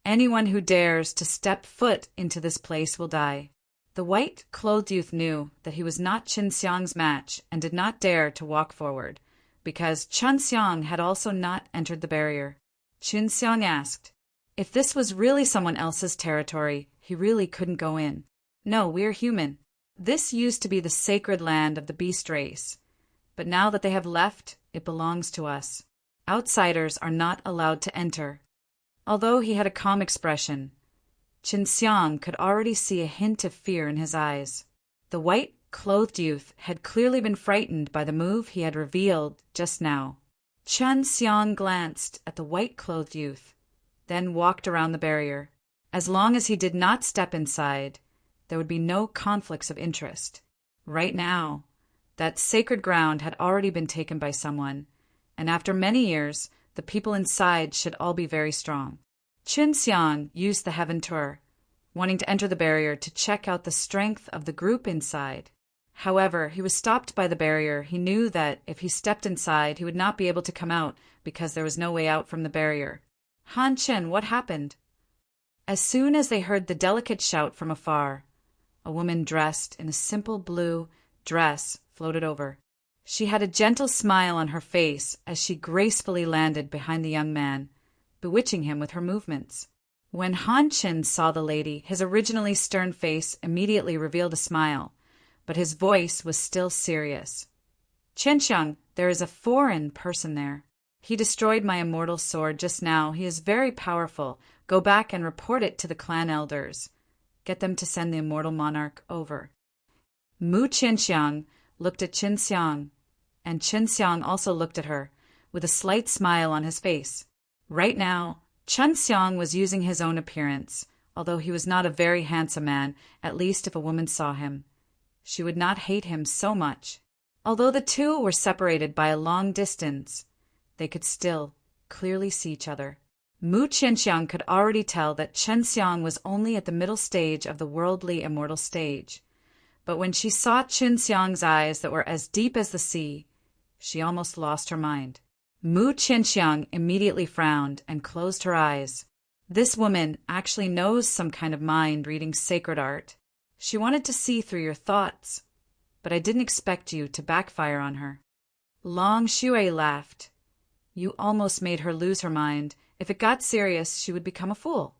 Anyone who dares to step foot into this place will die. The white-clothed youth knew that he was not Qin Xiang's match and did not dare to walk forward, because Qin Xiang had also not entered the barrier. Qin Xiang asked, "If this was really someone else's territory, he really couldn't go in. No, we're human. This used to be the sacred land of the beast race, but now that they have left, it belongs to us. Outsiders are not allowed to enter." Although he had a calm expression, Qin Xiang could already see a hint of fear in his eyes. The white-clothed youth had clearly been frightened by the move he had revealed just now. Qin Xiang glanced at the white-clothed youth, then walked around the barrier. As long as he did not step inside, there would be no conflicts of interest. Right now, that sacred ground had already been taken by someone, and after many years, the people inside should all be very strong. Qin Xiang used the Heaven Tour, wanting to enter the barrier to check out the strength of the group inside. However, he was stopped by the barrier. He knew that if he stepped inside, he would not be able to come out because there was no way out from the barrier. "Han Chen, what happened?" As soon as they heard the delicate shout from afar, a woman dressed in a simple blue dress floated over. She had a gentle smile on her face as she gracefully landed behind the young man, bewitching him with her movements. When Han Chen saw the lady, his originally stern face immediately revealed a smile, but his voice was still serious. "Qianxiang, there is a foreign person there. He destroyed my immortal sword just now. He is very powerful. Go back and report it to the clan elders. Get them to send the immortal monarch over." Mu Qianxiang looked at Qin Xiang, and Qin Xiang also looked at her, with a slight smile on his face. Right now, Qin Xiang was using his own appearance. Although he was not a very handsome man, at least if a woman saw him, she would not hate him so much. Although the two were separated by a long distance, they could still clearly see each other. Mu Qianxiang could already tell that Qin Xiang was only at the middle stage of the worldly immortal stage. But when she saw Qin Xiang's eyes that were as deep as the sea, she almost lost her mind. Mu Qianxiang immediately frowned and closed her eyes. This woman actually knows some kind of mind-reading sacred art. She wanted to see through your thoughts, but I didn't expect you to backfire on her. Long Shui laughed. You almost made her lose her mind. If it got serious, she would become a fool.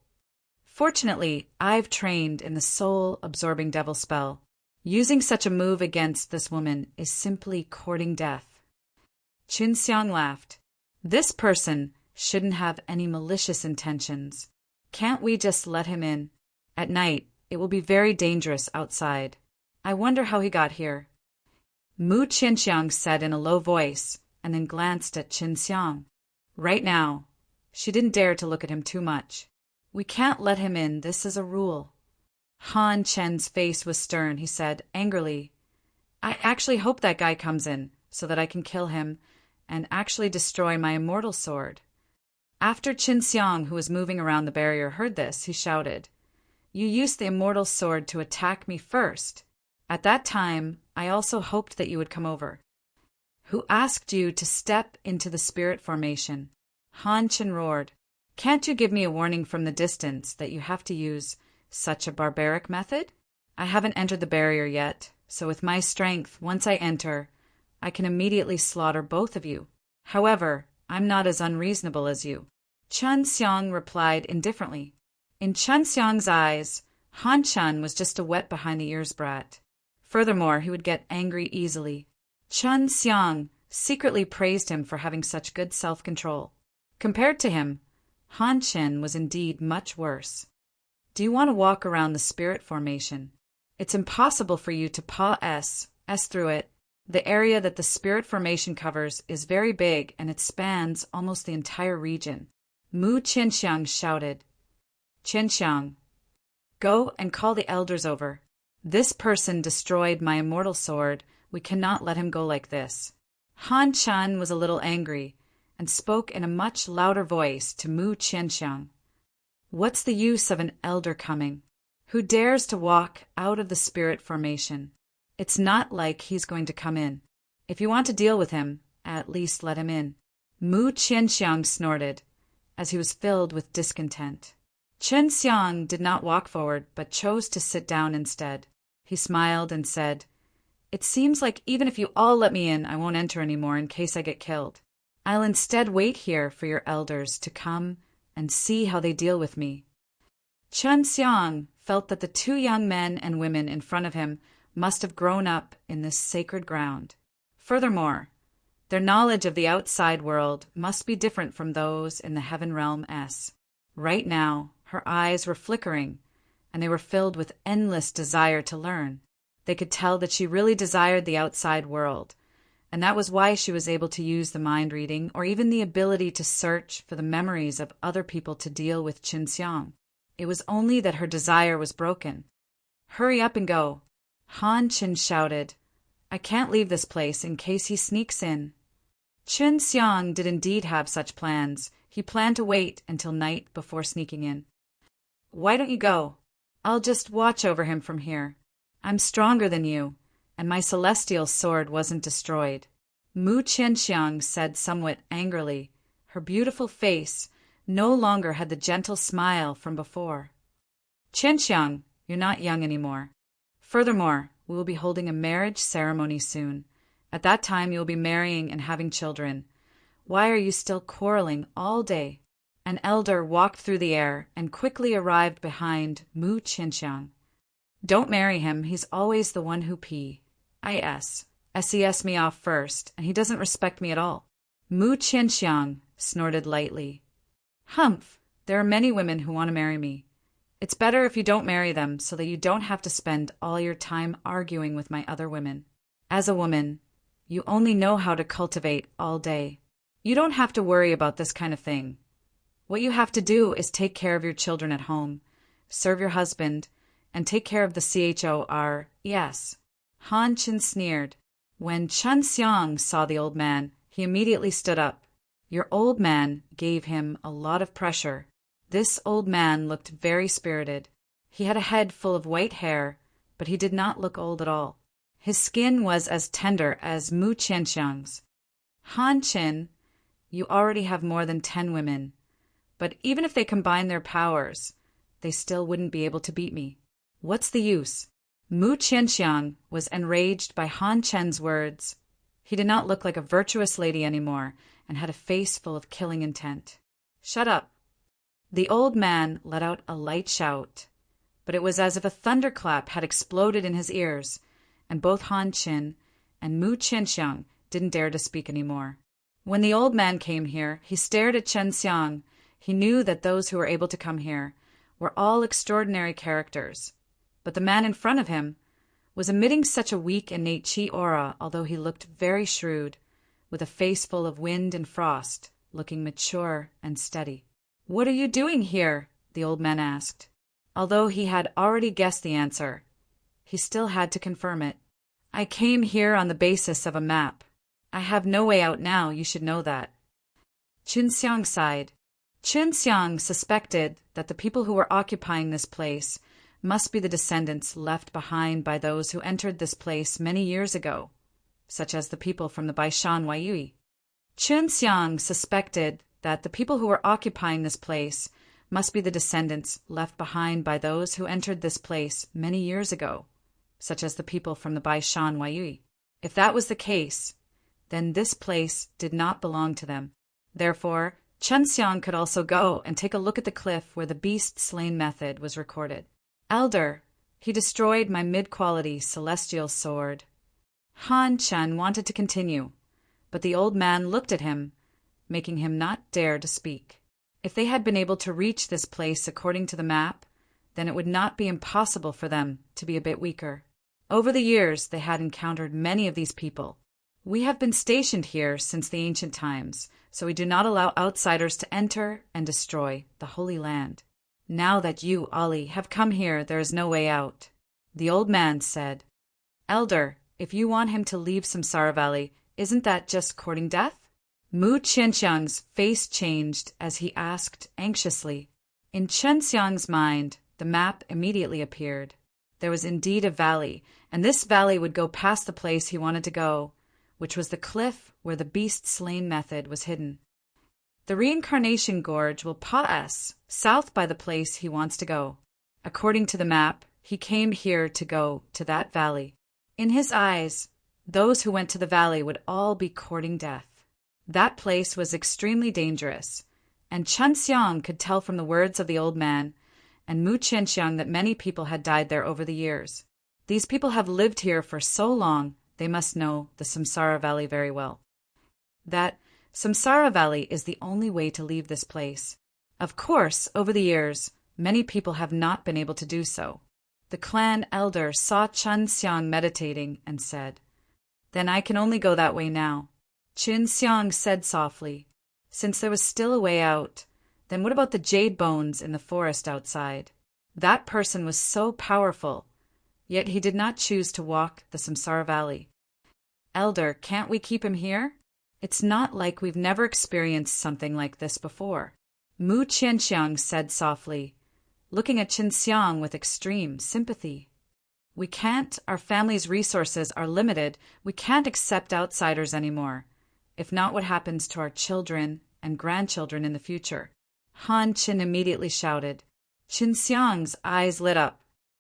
Fortunately, I've trained in the soul-absorbing devil spell. Using such a move against this woman is simply courting death. Qin Xiang laughed. This person shouldn't have any malicious intentions. Can't we just let him in? At night, it will be very dangerous outside. I wonder how he got here. Mu Qianxiang said in a low voice, and then glanced at Qin Xiang. Right now, she didn't dare to look at him too much. We can't let him in, this is a rule. Han Chen's face was stern. He said, angrily, I actually hope that guy comes in, so that I can kill him, and actually destroy my immortal sword. After Qin Xiang, who was moving around the barrier, heard this, he shouted, You used the immortal sword to attack me first. At that time, I also hoped that you would come over. Who asked you to step into the spirit formation? Han Chen roared. Can't you give me a warning from the distance that you have to use such a barbaric method? I haven't entered the barrier yet, so with my strength, once I enter, I can immediately slaughter both of you. However, I'm not as unreasonable as you. Qin Xiang replied indifferently. In Qin Xiang's eyes, Han Chen was just a wet-behind-the-ears brat. Furthermore, he would get angry easily. Qin Xiang secretly praised him for having such good self-control. Compared to him, Han Chen was indeed much worse. Do you want to walk around the spirit formation? It's impossible for you to pass through it, The area that the spirit formation covers is very big and it spans almost the entire region. Mu Qianxiang shouted. Qianxiang, go and call the elders over. This person destroyed my immortal sword. We cannot let him go like this. Han Chan was a little angry and spoke in a much louder voice to Mu Qianxiang. What's the use of an elder coming? Who dares to walk out of the spirit formation? It's not like he's going to come in. If you want to deal with him, at least let him in. Mu Qianxiang snorted, as he was filled with discontent. Chen Xiang did not walk forward, but chose to sit down instead. He smiled and said, It seems like even if you all let me in, I won't enter anymore in case I get killed. I'll instead wait here for your elders to come and see how they deal with me. Chen Xiang felt that the two young men and women in front of him must have grown up in this sacred ground. Furthermore, their knowledge of the outside world must be different from those in the heaven realm S. Right now, her eyes were flickering, and they were filled with endless desire to learn. They could tell that she really desired the outside world, and that was why she was able to use the mind reading or even the ability to search for the memories of other people to deal with Qin Xiang. It was only that her desire was broken. Hurry up and go. Han Qin shouted, I can't leave this place in case he sneaks in. Qin Xiang did indeed have such plans. He planned to wait until night before sneaking in. Why don't you go? I'll just watch over him from here. I'm stronger than you, and my celestial sword wasn't destroyed. Mu Qianxiang said somewhat angrily. Her beautiful face no longer had the gentle smile from before. Qianxiang, you're not young anymore. Furthermore, we will be holding a marriage ceremony soon. At that time you will be marrying and having children. Why are you still quarreling all day? An elder walked through the air and quickly arrived behind Mu Qianxiang. Don't marry him, he's always the one who ses me off first, and he doesn't respect me at all. Mu Qianxiang snorted lightly. Humph, there are many women who want to marry me. It's better if you don't marry them so that you don't have to spend all your time arguing with my other women. As a woman, you only know how to cultivate all day. You don't have to worry about this kind of thing. What you have to do is take care of your children at home, serve your husband, and take care of the chores. Han Qin sneered. When Chen Xiang saw the old man, he immediately stood up. Your old man gave him a lot of pressure. This old man looked very spirited. He had a head full of white hair, but he did not look old at all. His skin was as tender as Mu Qianxiang's. Han Qin, you already have more than 10 women, but even if they combine their powers, they still wouldn't be able to beat me. What's the use? Mu Qianxiang was enraged by Han Chen's words. He did not look like a virtuous lady anymore and had a face full of killing intent. Shut up. The old man let out a light shout, but it was as if a thunderclap had exploded in his ears, and both Han Qin and Mu Qianxiang didn't dare to speak anymore. When the old man came here, he stared at Chen Xiang. He knew that those who were able to come here were all extraordinary characters, but the man in front of him was emitting such a weak innate qi aura, although he looked very shrewd, with a face full of wind and frost, looking mature and steady. What are you doing here? The old man asked. Although he had already guessed the answer, he still had to confirm it. I came here on the basis of a map. I have no way out now, you should know that. Qin Xiang sighed. Qin Xiang suspected that the people who were occupying this place must be the descendants left behind by those who entered this place many years ago, such as the people from the Baishan Waiyui. Qin Xiang suspected that the people who were occupying this place must be the descendants left behind by those who entered this place many years ago, such as the people from the Baishan Waiyui. If that was the case, then this place did not belong to them. Therefore, Chen Xiang could also go and take a look at the cliff where the beast-slain method was recorded. Elder, he destroyed my mid-quality celestial sword. Han Chen wanted to continue, but the old man looked at him, making him not dare to speak. If they had been able to reach this place according to the map, then it would not be impossible for them to be a bit weaker. Over the years, they had encountered many of these people. We have been stationed here since the ancient times, so we do not allow outsiders to enter and destroy the Holy Land. Now that you, Ali, have come here, there is no way out. The old man said, Elder, if you want him to leave Samsara Valley, isn't that just courting death? Mu Qianxiang's face changed as he asked anxiously. In Chen Xiang's mind, the map immediately appeared. There was indeed a valley, and this valley would go past the place he wanted to go, which was the cliff where the beast-slain method was hidden. The reincarnation gorge will pass south by the place he wants to go. According to the map, he came here to go to that valley. In his eyes, those who went to the valley would all be courting death. That place was extremely dangerous, and Chen Xiang could tell from the words of the old man and Mu Qianxiang that many people had died there over the years. These people have lived here for so long, they must know the Samsara Valley very well. That Samsara Valley is the only way to leave this place. Of course, over the years, many people have not been able to do so. The clan elder saw Chen Xiang meditating and said, Then I can only go that way now. Chen Xiang said softly, Since there was still a way out, then what about the jade bones in the forest outside? That person was so powerful, yet he did not choose to walk the Samsara Valley. Elder, can't we keep him here? It's not like we've never experienced something like this before. Mu Qianxiang said softly, looking at Chen Xiang with extreme sympathy. We can't, our family's resources are limited, we can't accept outsiders anymore. If not, what happens to our children and grandchildren in the future? Han Qin immediately shouted. Chen Xiang's eyes lit up.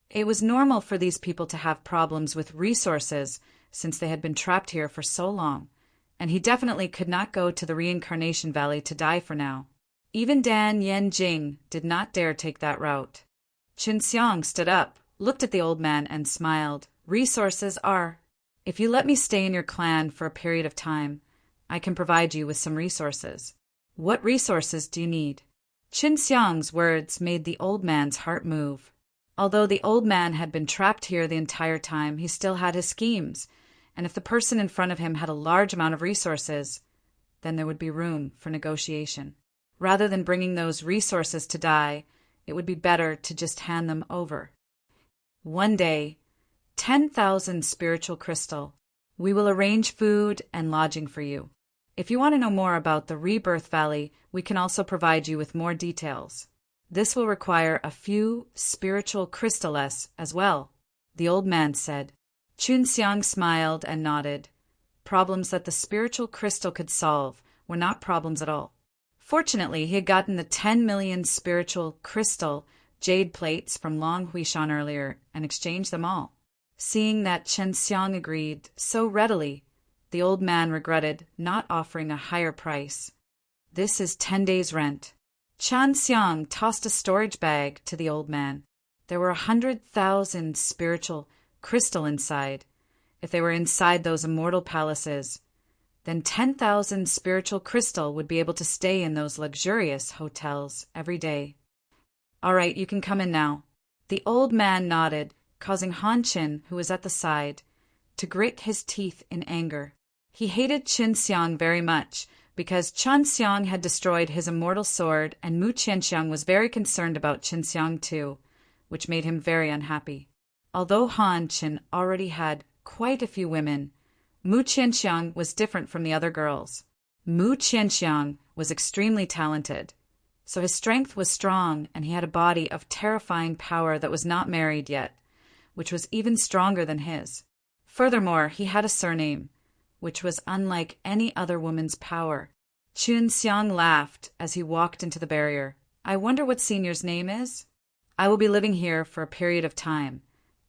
It was normal for these people to have problems with resources since they had been trapped here for so long, and he definitely could not go to the reincarnation valley to die for now. Even Dan Yanjing did not dare take that route. Chen Xiang stood up, looked at the old man, and smiled. Resources are. If you let me stay in your clan for a period of time, I can provide you with some resources. What resources do you need? Chen Xiang's words made the old man's heart move. Although the old man had been trapped here the entire time, he still had his schemes, and if the person in front of him had a large amount of resources, then there would be room for negotiation. Rather than bringing those resources to die, it would be better to just hand them over. One day, 10,000 spiritual crystal. We will arrange food and lodging for you. If you want to know more about the Rebirth Valley, we can also provide you with more details. This will require a few spiritual crystals as well, the old man said. Chen Xiang smiled and nodded. Problems that the spiritual crystal could solve were not problems at all. Fortunately, he had gotten the 10 million spiritual crystal jade plates from Long Huishan earlier and exchanged them all. Seeing that Chen Xiang agreed so readily, the old man regretted not offering a higher price. This is 10 days' rent. Chen Xiang tossed a storage bag to the old man. There were 100,000 spiritual crystal inside. If they were inside those immortal palaces, then 10,000 spiritual crystal would be able to stay in those luxurious hotels every day. All right, you can come in now. The old man nodded, causing Han Qin, who was at the side, to grit his teeth in anger. He hated Chen Xiang very much because Chen Xiang had destroyed his immortal sword, and Mu Qianxiang was very concerned about Chen Xiang too, which made him very unhappy. Although Han Qin already had quite a few women, Mu Qianxiang was different from the other girls. Mu Qianxiang was extremely talented, so his strength was strong and he had a body of terrifying power that was not married yet, which was even stronger than his. Furthermore, he had a surname, which was unlike any other woman's power. Chen Xiang laughed as he walked into the barrier. I wonder what Senior's name is? I will be living here for a period of time,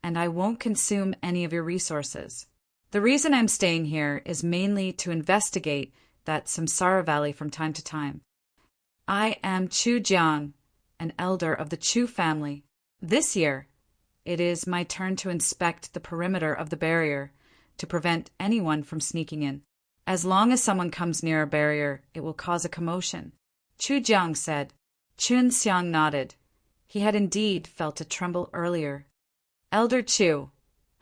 and I won't consume any of your resources. The reason I'm staying here is mainly to investigate that Samsara Valley from time to time. I am Chu Jiang, an elder of the Chu family. This year, it is my turn to inspect the perimeter of the barrier to prevent anyone from sneaking in. As long as someone comes near a barrier, it will cause a commotion. Chu Jiang said. Chen Xiang nodded. He had indeed felt a tremble earlier. Elder Chu,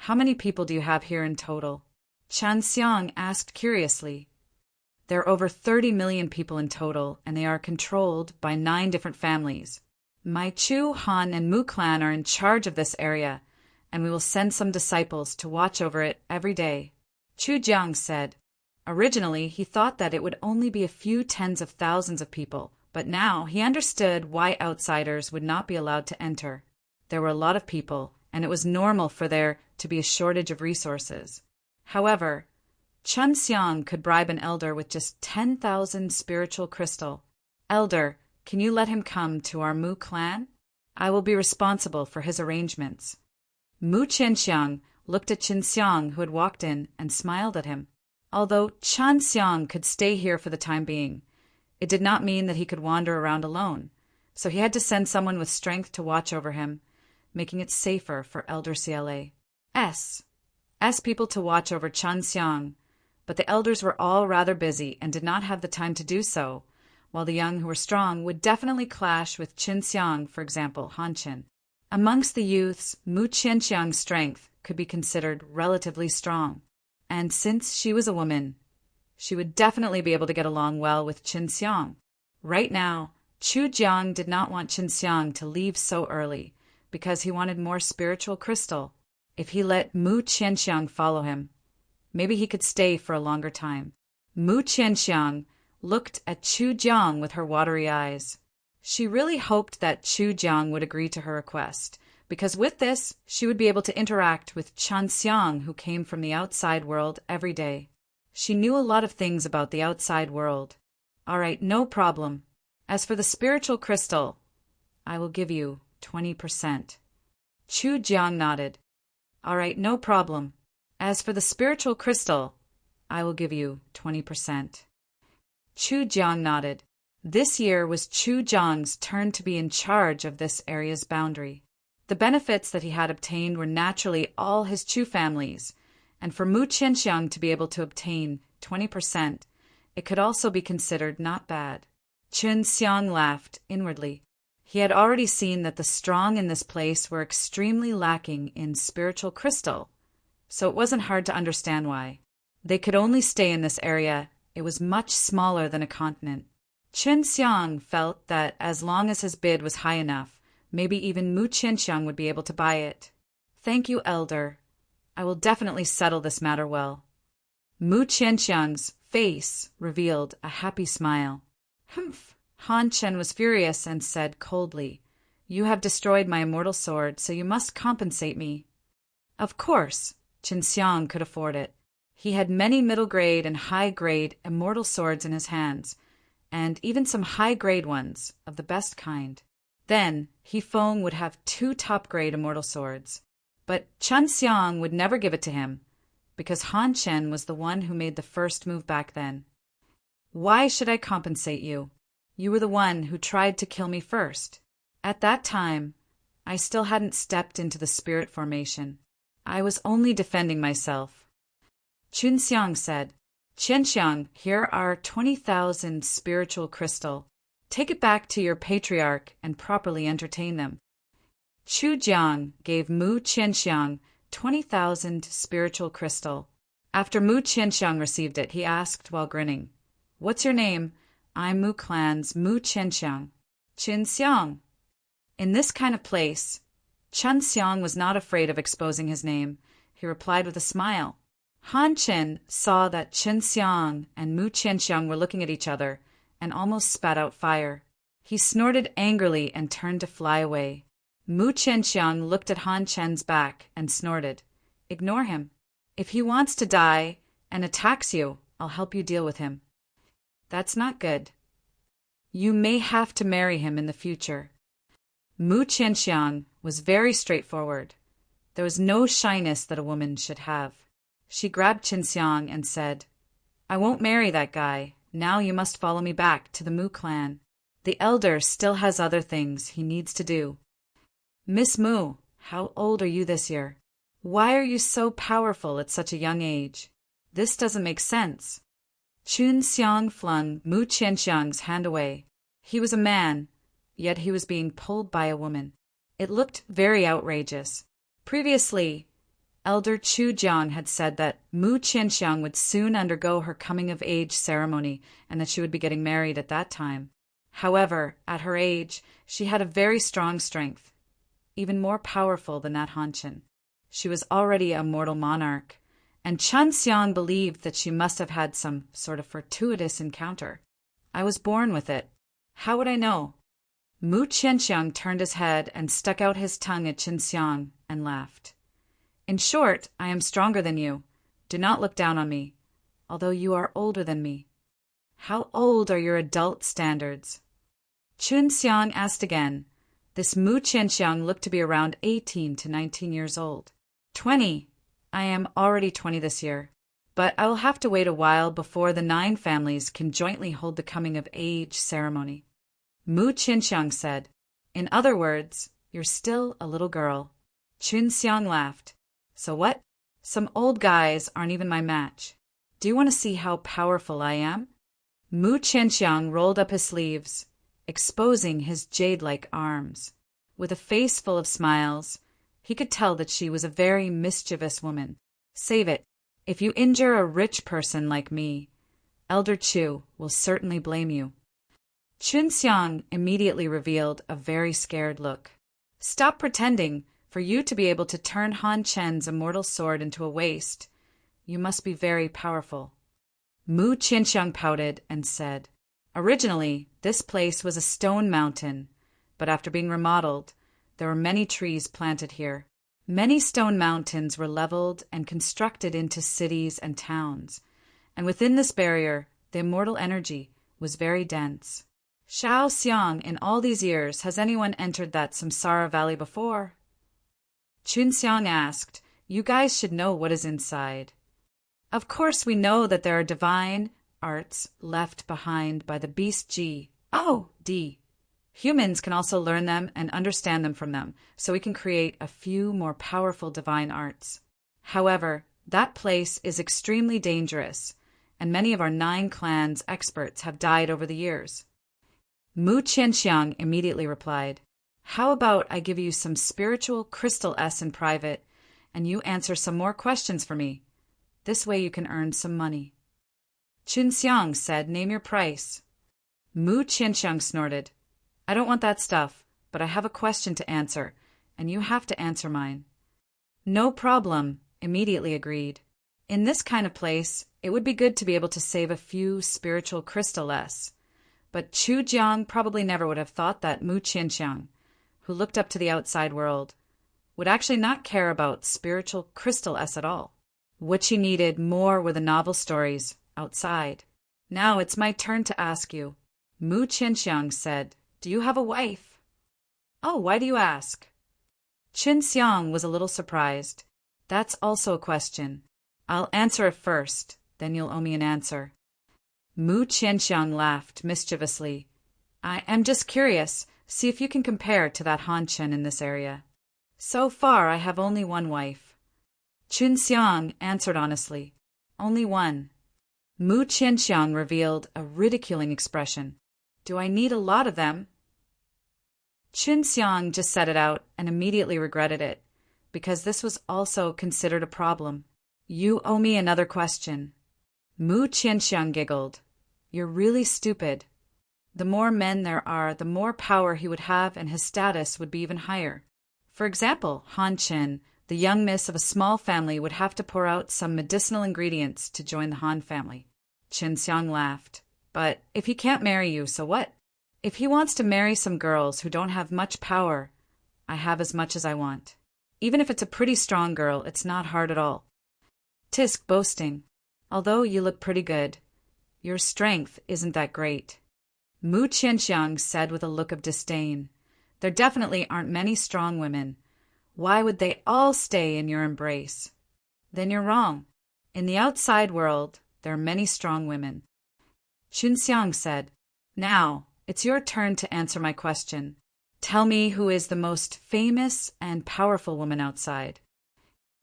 How many people do you have here in total? Chan Xiang asked curiously. There are over 30 million people in total, and they are controlled by 9 different families. My Chu, Han, and Mu clan are in charge of this area, and we will send some disciples to watch over it every day. Chu Jiang said. Originally, he thought that it would only be a few tens of thousands of people, but now he understood why outsiders would not be allowed to enter. There were a lot of people, and it was normal for there to be a shortage of resources. However, Chun Xiang could bribe an elder with just 10,000 spiritual crystal. Elder, can you let him come to our Mu clan? I will be responsible for his arrangements. Mu Qianxiang looked at Qin Xiang, who had walked in, and smiled at him. Although Chan Xiang could stay here for the time being, it did not mean that he could wander around alone, so he had to send someone with strength to watch over him, making it safer for Elder CLA's people to watch over Chan Xiang, but the elders were all rather busy and did not have the time to do so, while the young who were strong would definitely clash with Qin Xiang, for example, Han Qin. Amongst the youths, Mu Qianxiang's strength could be considered relatively strong, and since she was a woman, she would definitely be able to get along well with Qin Xiang. Right now, Chu Jiang did not want Qin Xiang to leave so early, because he wanted more spiritual crystal. If he let Mu Qianxiang follow him, maybe he could stay for a longer time. Mu Qianxiang looked at Chu Jiang with her watery eyes. She really hoped that Chu Jiang would agree to her request, because with this, she would be able to interact with Chan Xiang, who came from the outside world every day. She knew a lot of things about the outside world. All right, no problem. As for the spiritual crystal, I will give you 20%. Chu Jiang nodded. All right, no problem. As for the spiritual crystal, I will give you 20%. Chu Jiang nodded. This year was Chu Jiang's turn to be in charge of this area's boundary. The benefits that he had obtained were naturally all his Chu family's, and for Mu Qianxiang to be able to obtain 20%, it could also be considered not bad. Qin Xiang laughed inwardly. He had already seen that the strong in this place were extremely lacking in spiritual crystal, so it wasn't hard to understand why. They could only stay in this area. It was much smaller than a continent. Qin Xiang felt that as long as his bid was high enough, maybe even Mu Qianxiang would be able to buy it. Thank you, Elder. I will definitely settle this matter well. Mu Qianxiang's face revealed a happy smile. Humph! Han Chen was furious and said coldly, You have destroyed my immortal sword, so you must compensate me. Of course, Qin Xiang could afford it. He had many middle-grade and high-grade immortal swords in his hands, and even some high-grade ones of the best kind. Then, He Feng would have 2 top-grade immortal swords. But Chan Xiang would never give it to him, because Han Chen was the one who made the first move back then. Why should I compensate you? You were the one who tried to kill me first. At that time, I still hadn't stepped into the spirit formation. I was only defending myself. Qin Xiang said, Qianxiang, here are 20,000 spiritual crystal. Take it back to your patriarch and properly entertain them. Chu Jiang gave Mu Qianxiang 20,000 spiritual crystal. After Mu Qianxiang received it, he asked while grinning, What's your name? I'm Mu Clan's Mu Qianxiang. Qin Xiang. In this kind of place, Chan Xiang was not afraid of exposing his name. He replied with a smile. Han Qin saw that Qin Xiang and Mu Qianxiang were looking at each other and almost spat out fire. He snorted angrily and turned to fly away. Mu Qianxiang looked at Han Chen's back and snorted. Ignore him. If he wants to die and attacks you, I'll help you deal with him. That's not good. You may have to marry him in the future. Mu Qianxiang was very straightforward. There was no shyness that a woman should have. She grabbed Qin Xiang and said, I won't marry that guy. Now you must follow me back to the Mu clan. The elder still has other things he needs to do. Miss Mu, how old are you this year? Why are you so powerful at such a young age? This doesn't make sense. Qin Xiang flung Mu Qianxiang's hand away. He was a man, yet he was being pulled by a woman. It looked very outrageous. Previously, Elder Chu Jiang had said that Mu Qianxiang would soon undergo her coming-of-age ceremony and that she would be getting married at that time. However, at her age, she had a very strong strength, even more powerful than that Han Chen. She was already a mortal monarch, and Chen Xiang believed that she must have had some sort of fortuitous encounter. I was born with it. How would I know? Mu Qianxiang turned his head and stuck out his tongue at Chen Xiang and laughed. In short, I am stronger than you. Do not look down on me, although you are older than me. How old are your adult standards? Chen Xiang asked again. This Mu Qianxiang looked to be around 18 to 19 years old. 20. I am already 20 this year, but I will have to wait a while before the 9 families can jointly hold the coming-of-age ceremony. Mu Qianxiang said, in other words, you're still a little girl. Chen Xiang laughed. So what? Some old guys aren't even my match. Do you want to see how powerful I am? Mu Qianxiang rolled up his sleeves, exposing his jade-like arms. With a face full of smiles, he could tell that she was a very mischievous woman. Save it. If you injure a rich person like me, Elder Chu will certainly blame you. Chen Xiang immediately revealed a very scared look. Stop pretending. For you to be able to turn Han Chen's immortal sword into a waste, you must be very powerful. Mu Qianxiang pouted and said, originally, this place was a stone mountain, but after being remodeled, there were many trees planted here. Many stone mountains were leveled and constructed into cities and towns, and within this barrier, the immortal energy was very dense. Shao Xiang, in all these years, has anyone entered that Samsara Valley before? Chen Xiang asked, you guys should know what is inside. Of course we know that there are divine arts left behind by the beast G. Oh, D. Humans can also learn them and understand them from them, so we can create a few more powerful divine arts. However, that place is extremely dangerous, and many of our 9 clans' experts have died over the years. Mu Qianxiang immediately replied, how about I give you some spiritual crystal S in private, and you answer some more questions for me? This way you can earn some money. Chen Xiang said, name your price. Mu Qianxiang snorted, I don't want that stuff, but I have a question to answer, and you have to answer mine. No problem, immediately agreed. In this kind of place, it would be good to be able to save a few spiritual crystal S. But Chu Jiang probably never would have thought that Mu Qianxiang, who looked up to the outside world, would actually not care about spiritual crystal S at all. What she needed more were the novel stories outside. Now it's my turn to ask you. Mu Qianxiang said, do you have a wife? Oh, why do you ask? Chen Xiang was a little surprised. That's also a question. I'll answer it first, then you'll owe me an answer. Mu Qianxiang laughed mischievously. I am just curious. See if you can compare to that Han Chen in this area. So far, I have only one wife. Chen Xiang answered honestly. Only one. Mu Qianxiang revealed a ridiculing expression. Do I need a lot of them? Chen Xiang just said it out and immediately regretted it, because this was also considered a problem. You owe me another question. Mu Qianxiang giggled. You're really stupid. The more men there are, the more power he would have and his status would be even higher. For example, Han Chen, the young miss of a small family, would have to pour out some medicinal ingredients to join the Han family. Chen Xiang laughed. But if he can't marry you, so what? If he wants to marry some girls who don't have much power, I have as much as I want. Even if it's a pretty strong girl, it's not hard at all. Tisk boasting. Although you look pretty good, your strength isn't that great. Mu Qianxiang said with a look of disdain. There definitely aren't many strong women. Why would they all stay in your embrace? Then you're wrong. In the outside world, there are many strong women. Chen Xiang said, now, it's your turn to answer my question. Tell me who is the most famous and powerful woman outside.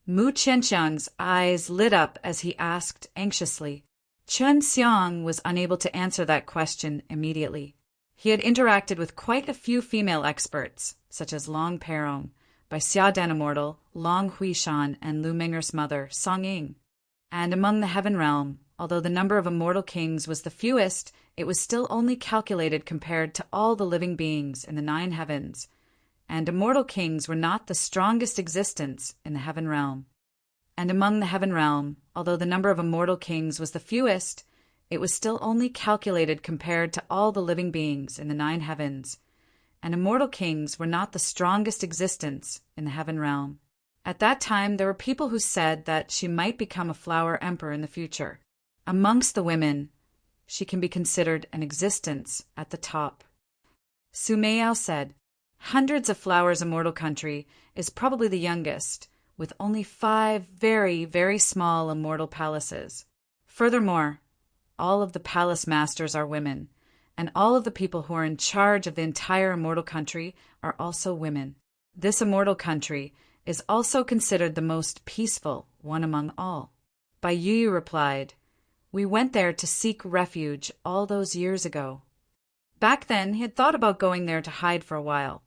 Mu Qianxiang's eyes lit up as he asked anxiously. Chen Xiang was unable to answer that question immediately. He had interacted with quite a few female experts, such as Long Perong, by Xiaodan Immortal, Long Huishan, and Lu Minger's mother, Song Ying. And among the heaven realm, although the number of immortal kings was the fewest, it was still only calculated compared to all the living beings in the 9 heavens. And immortal kings were not the strongest existence in the heaven realm. And among the heaven realm, although the number of immortal kings was the fewest, it was still only calculated compared to all the living beings in the 9 heavens. And immortal kings were not the strongest existence in the heaven realm. At that time, there were people who said that she might become a flower emperor in the future. Amongst the women, she can be considered an existence at the top. Su Meiyao said, "Hundreds of Flowers Immortal Country is probably the youngest, with only 5 very, very small immortal palaces. Furthermore, all of the palace masters are women, and all of the people who are in charge of the entire immortal country are also women. This immortal country is also considered the most peaceful one among all." Bai Yu replied, "We went there to seek refuge all those years ago." Back then, he had thought about going there to hide for a while,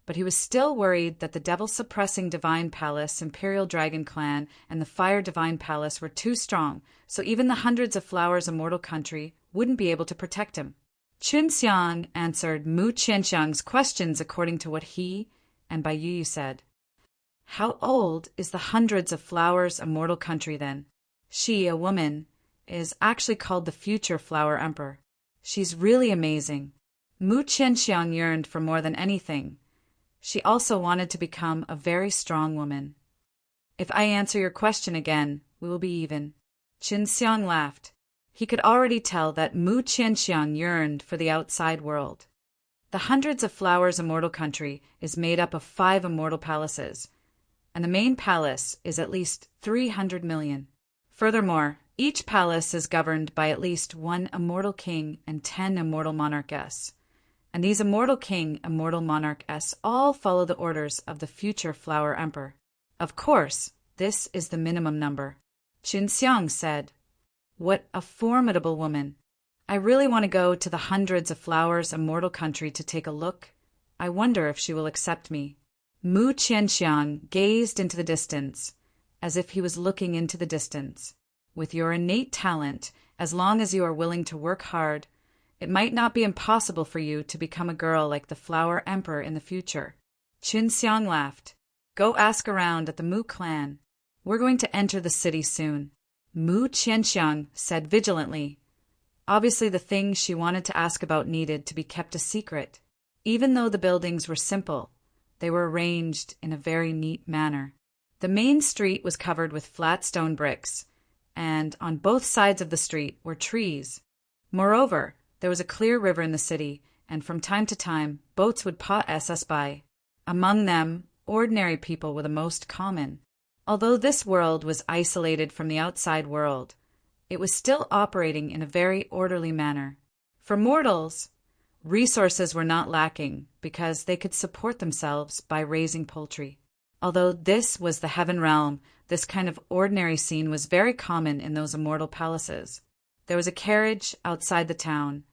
but he was still worried that the devil-suppressing Divine Palace, Imperial Dragon Clan, and the Fire Divine Palace were too strong, so even the Hundreds of Flowers Immortal Country wouldn't be able to protect him. Qin Xiang answered Mu Qianxiang's questions according to what he and Bai Yu said. "How old is the Hundreds of Flowers Immortal Country then?" She, a woman, is actually called the future Flower Emperor. She's really amazing. Mu Qianxiang yearned for more than anything. She also wanted to become a very strong woman. "If I answer your question again, we will be even." Qin Xiang laughed. He could already tell that Mu Qianxiang yearned for the outside world. The Hundreds of Flowers Immortal Country is made up of 5 immortal palaces, and the main palace is at least 300 million. Furthermore, each palace is governed by at least 1 immortal king and 10 immortal monarchess. And these immortal king, immortal monarchess all follow the orders of the future Flower Emperor. Of course, this is the minimum number. Qin Xiang said, "What a formidable woman. I really want to go to the Hundreds of Flowers Immortal Country to take a look. I wonder if she will accept me." Mu Qianxiang gazed into the distance, as if he was looking into the distance. With your innate talent, as long as you are willing to work hard, it might not be impossible for you to become a girl like the Flower Emperor in the future. Qin Xiang laughed. "Go ask around at the Mu clan. We're going to enter the city soon." Mu Qianxiang said vigilantly. Obviously, the things she wanted to ask about needed to be kept a secret. Even though the buildings were simple, they were arranged in a very neat manner. The main street was covered with flat stone bricks, and on both sides of the street were trees. Moreover, there was a clear river in the city, and from time to time, boats would pass us by. Among them, ordinary people were the most common. Although this world was isolated from the outside world, it was still operating in a very orderly manner. For mortals, resources were not lacking because they could support themselves by raising poultry. Although this was the heaven realm, this kind of ordinary scene was very common in those immortal palaces. There was a carriage outside the town,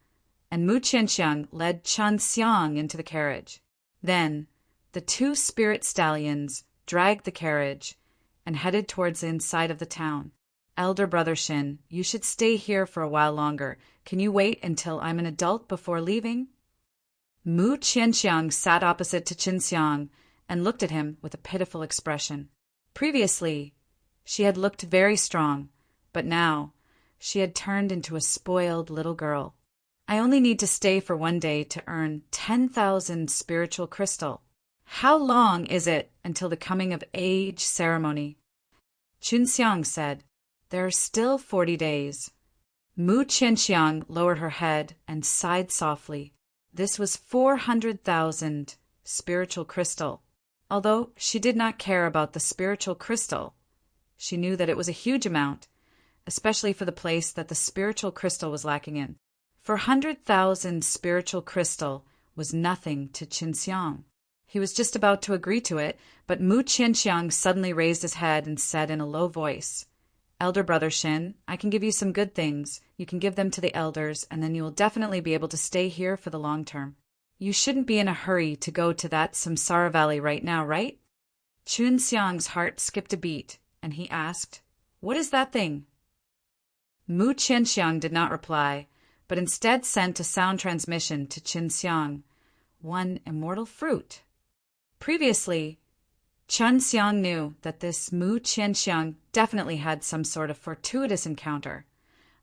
and Mu Qianxiang led Qin Xiang into the carriage. Then, the 2 spirit stallions dragged the carriage and headed towards the inside of the town. "Elder brother Shin, you should stay here for a while longer. Can you wait until I'm an adult before leaving?" Mu Qianxiang sat opposite to Qin Xiang and looked at him with a pitiful expression. Previously, she had looked very strong, but now she had turned into a spoiled little girl. "I only need to stay for 1 day to earn 10,000 spiritual crystal. How long is it until the coming of age ceremony?" Qin Xiang said, "There are still 40 days. Mu Qianxiang lowered her head and sighed softly. This was 400,000 spiritual crystal. Although she did not care about the spiritual crystal, she knew that it was a huge amount, especially for the place that the spiritual crystal was lacking in. 400,000 spiritual crystal was nothing to Qin Xiang. He was just about to agree to it, but Mu Qianxiang suddenly raised his head and said in a low voice, "Elder brother Shin, I can give you some good things. You can give them to the elders, and then you will definitely be able to stay here for the long term. You shouldn't be in a hurry to go to that Samsara Valley right now, right?" Chun Xiang's heart skipped a beat, and he asked, "What is that thing?" Mu Qianxiang did not reply, but instead sent a sound transmission to Qin Xiang, one immortal fruit. Previously, Chun Xiang knew that this Mu Qianxiang definitely had some sort of fortuitous encounter.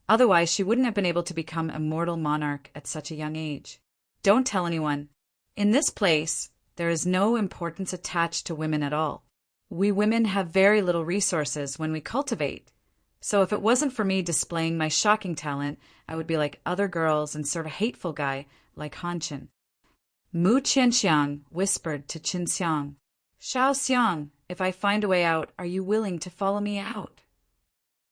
Otherwise, she wouldn't have been able to become immortal monarch at such a young age. Don't tell anyone. In this place, there is no importance attached to women at all. We women have very little resources when we cultivate. So if it wasn't for me displaying my shocking talent, I would be like other girls and serve a hateful guy like Han Qin. Mu Qianxiang whispered to Qin Xiang, "Shao Xiang, if I find a way out, are you willing to follow me out?"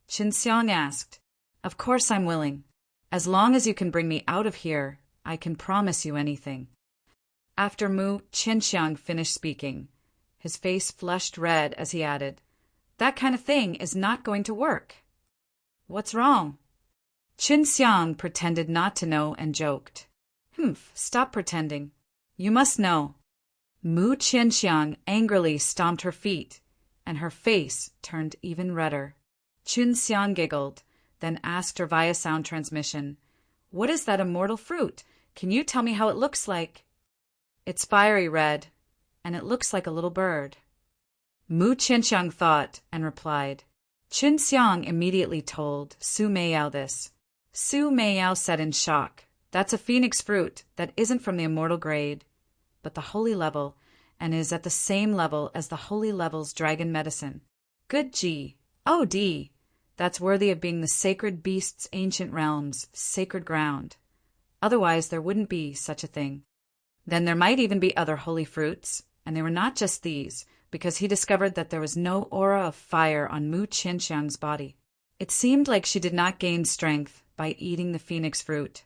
Qin Xiang asked, "Of course I'm willing. As long as you can bring me out of here, I can promise you anything." After Mu Qianxiang finished speaking, his face flushed red as he added, "That kind of thing is not going to work." "What's wrong?" Qin Xiang pretended not to know and joked, "Humph, stop pretending. You must know." Mu Qianxiang angrily stomped her feet, and her face turned even redder. Qin Xiang giggled, then asked her via sound transmission, "What is that immortal fruit? Can you tell me how it looks like?" "It's fiery red, and it looks like a little bird." Mu Qianxiang thought and replied. Qin Xiang immediately told Su Meiyao this. Su Meiyao said in shock, "That's a phoenix fruit that isn't from the immortal grade, but the holy level, and is at the same level as the holy level's dragon medicine. Good G. Oh D. That's worthy of being the sacred beast's ancient realm's sacred ground. Otherwise there wouldn't be such a thing. Then there might even be other holy fruits, and they were not just these, because he discovered that there was no aura of fire on Mu Qianxiang's body. It seemed like she did not gain strength by eating the phoenix fruit,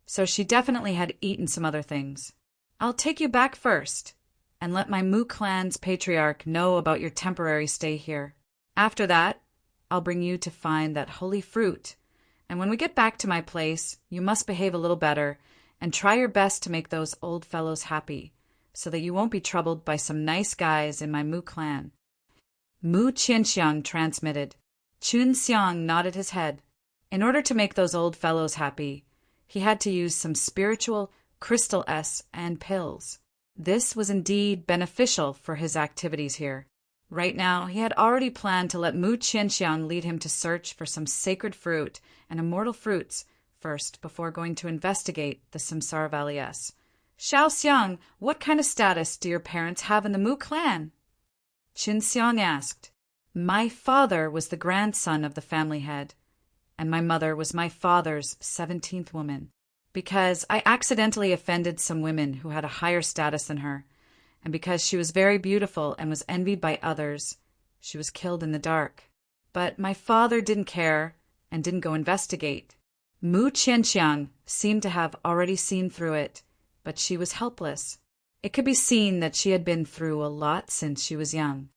so she definitely had eaten some other things. I'll take you back first, and let my Mu clan's patriarch know about your temporary stay here. After that, I'll bring you to find that holy fruit, and when we get back to my place, you must behave a little better, and try your best to make those old fellows happy, so that you won't be troubled by some nice guys in my Mu clan." Mu Qianxiang transmitted. Qin Xiang nodded his head. In order to make those old fellows happy, he had to use some spiritual crystal S and pills. This was indeed beneficial for his activities here. Right now, he had already planned to let Mu Qianxiang lead him to search for some sacred fruit and immortal fruits first before going to investigate the Samsara Valley S. "Shao Xiang, what kind of status do your parents have in the Mu clan?" Qin Xiang asked. "My father was the grandson of the family head, and my mother was my father's 17th woman. Because I accidentally offended some women who had a higher status than her, and because she was very beautiful and was envied by others, she was killed in the dark. But my father didn't care and didn't go investigate. Mu Qianxiang seemed to have already seen through it, but she was helpless. It could be seen that she had been through a lot since she was young.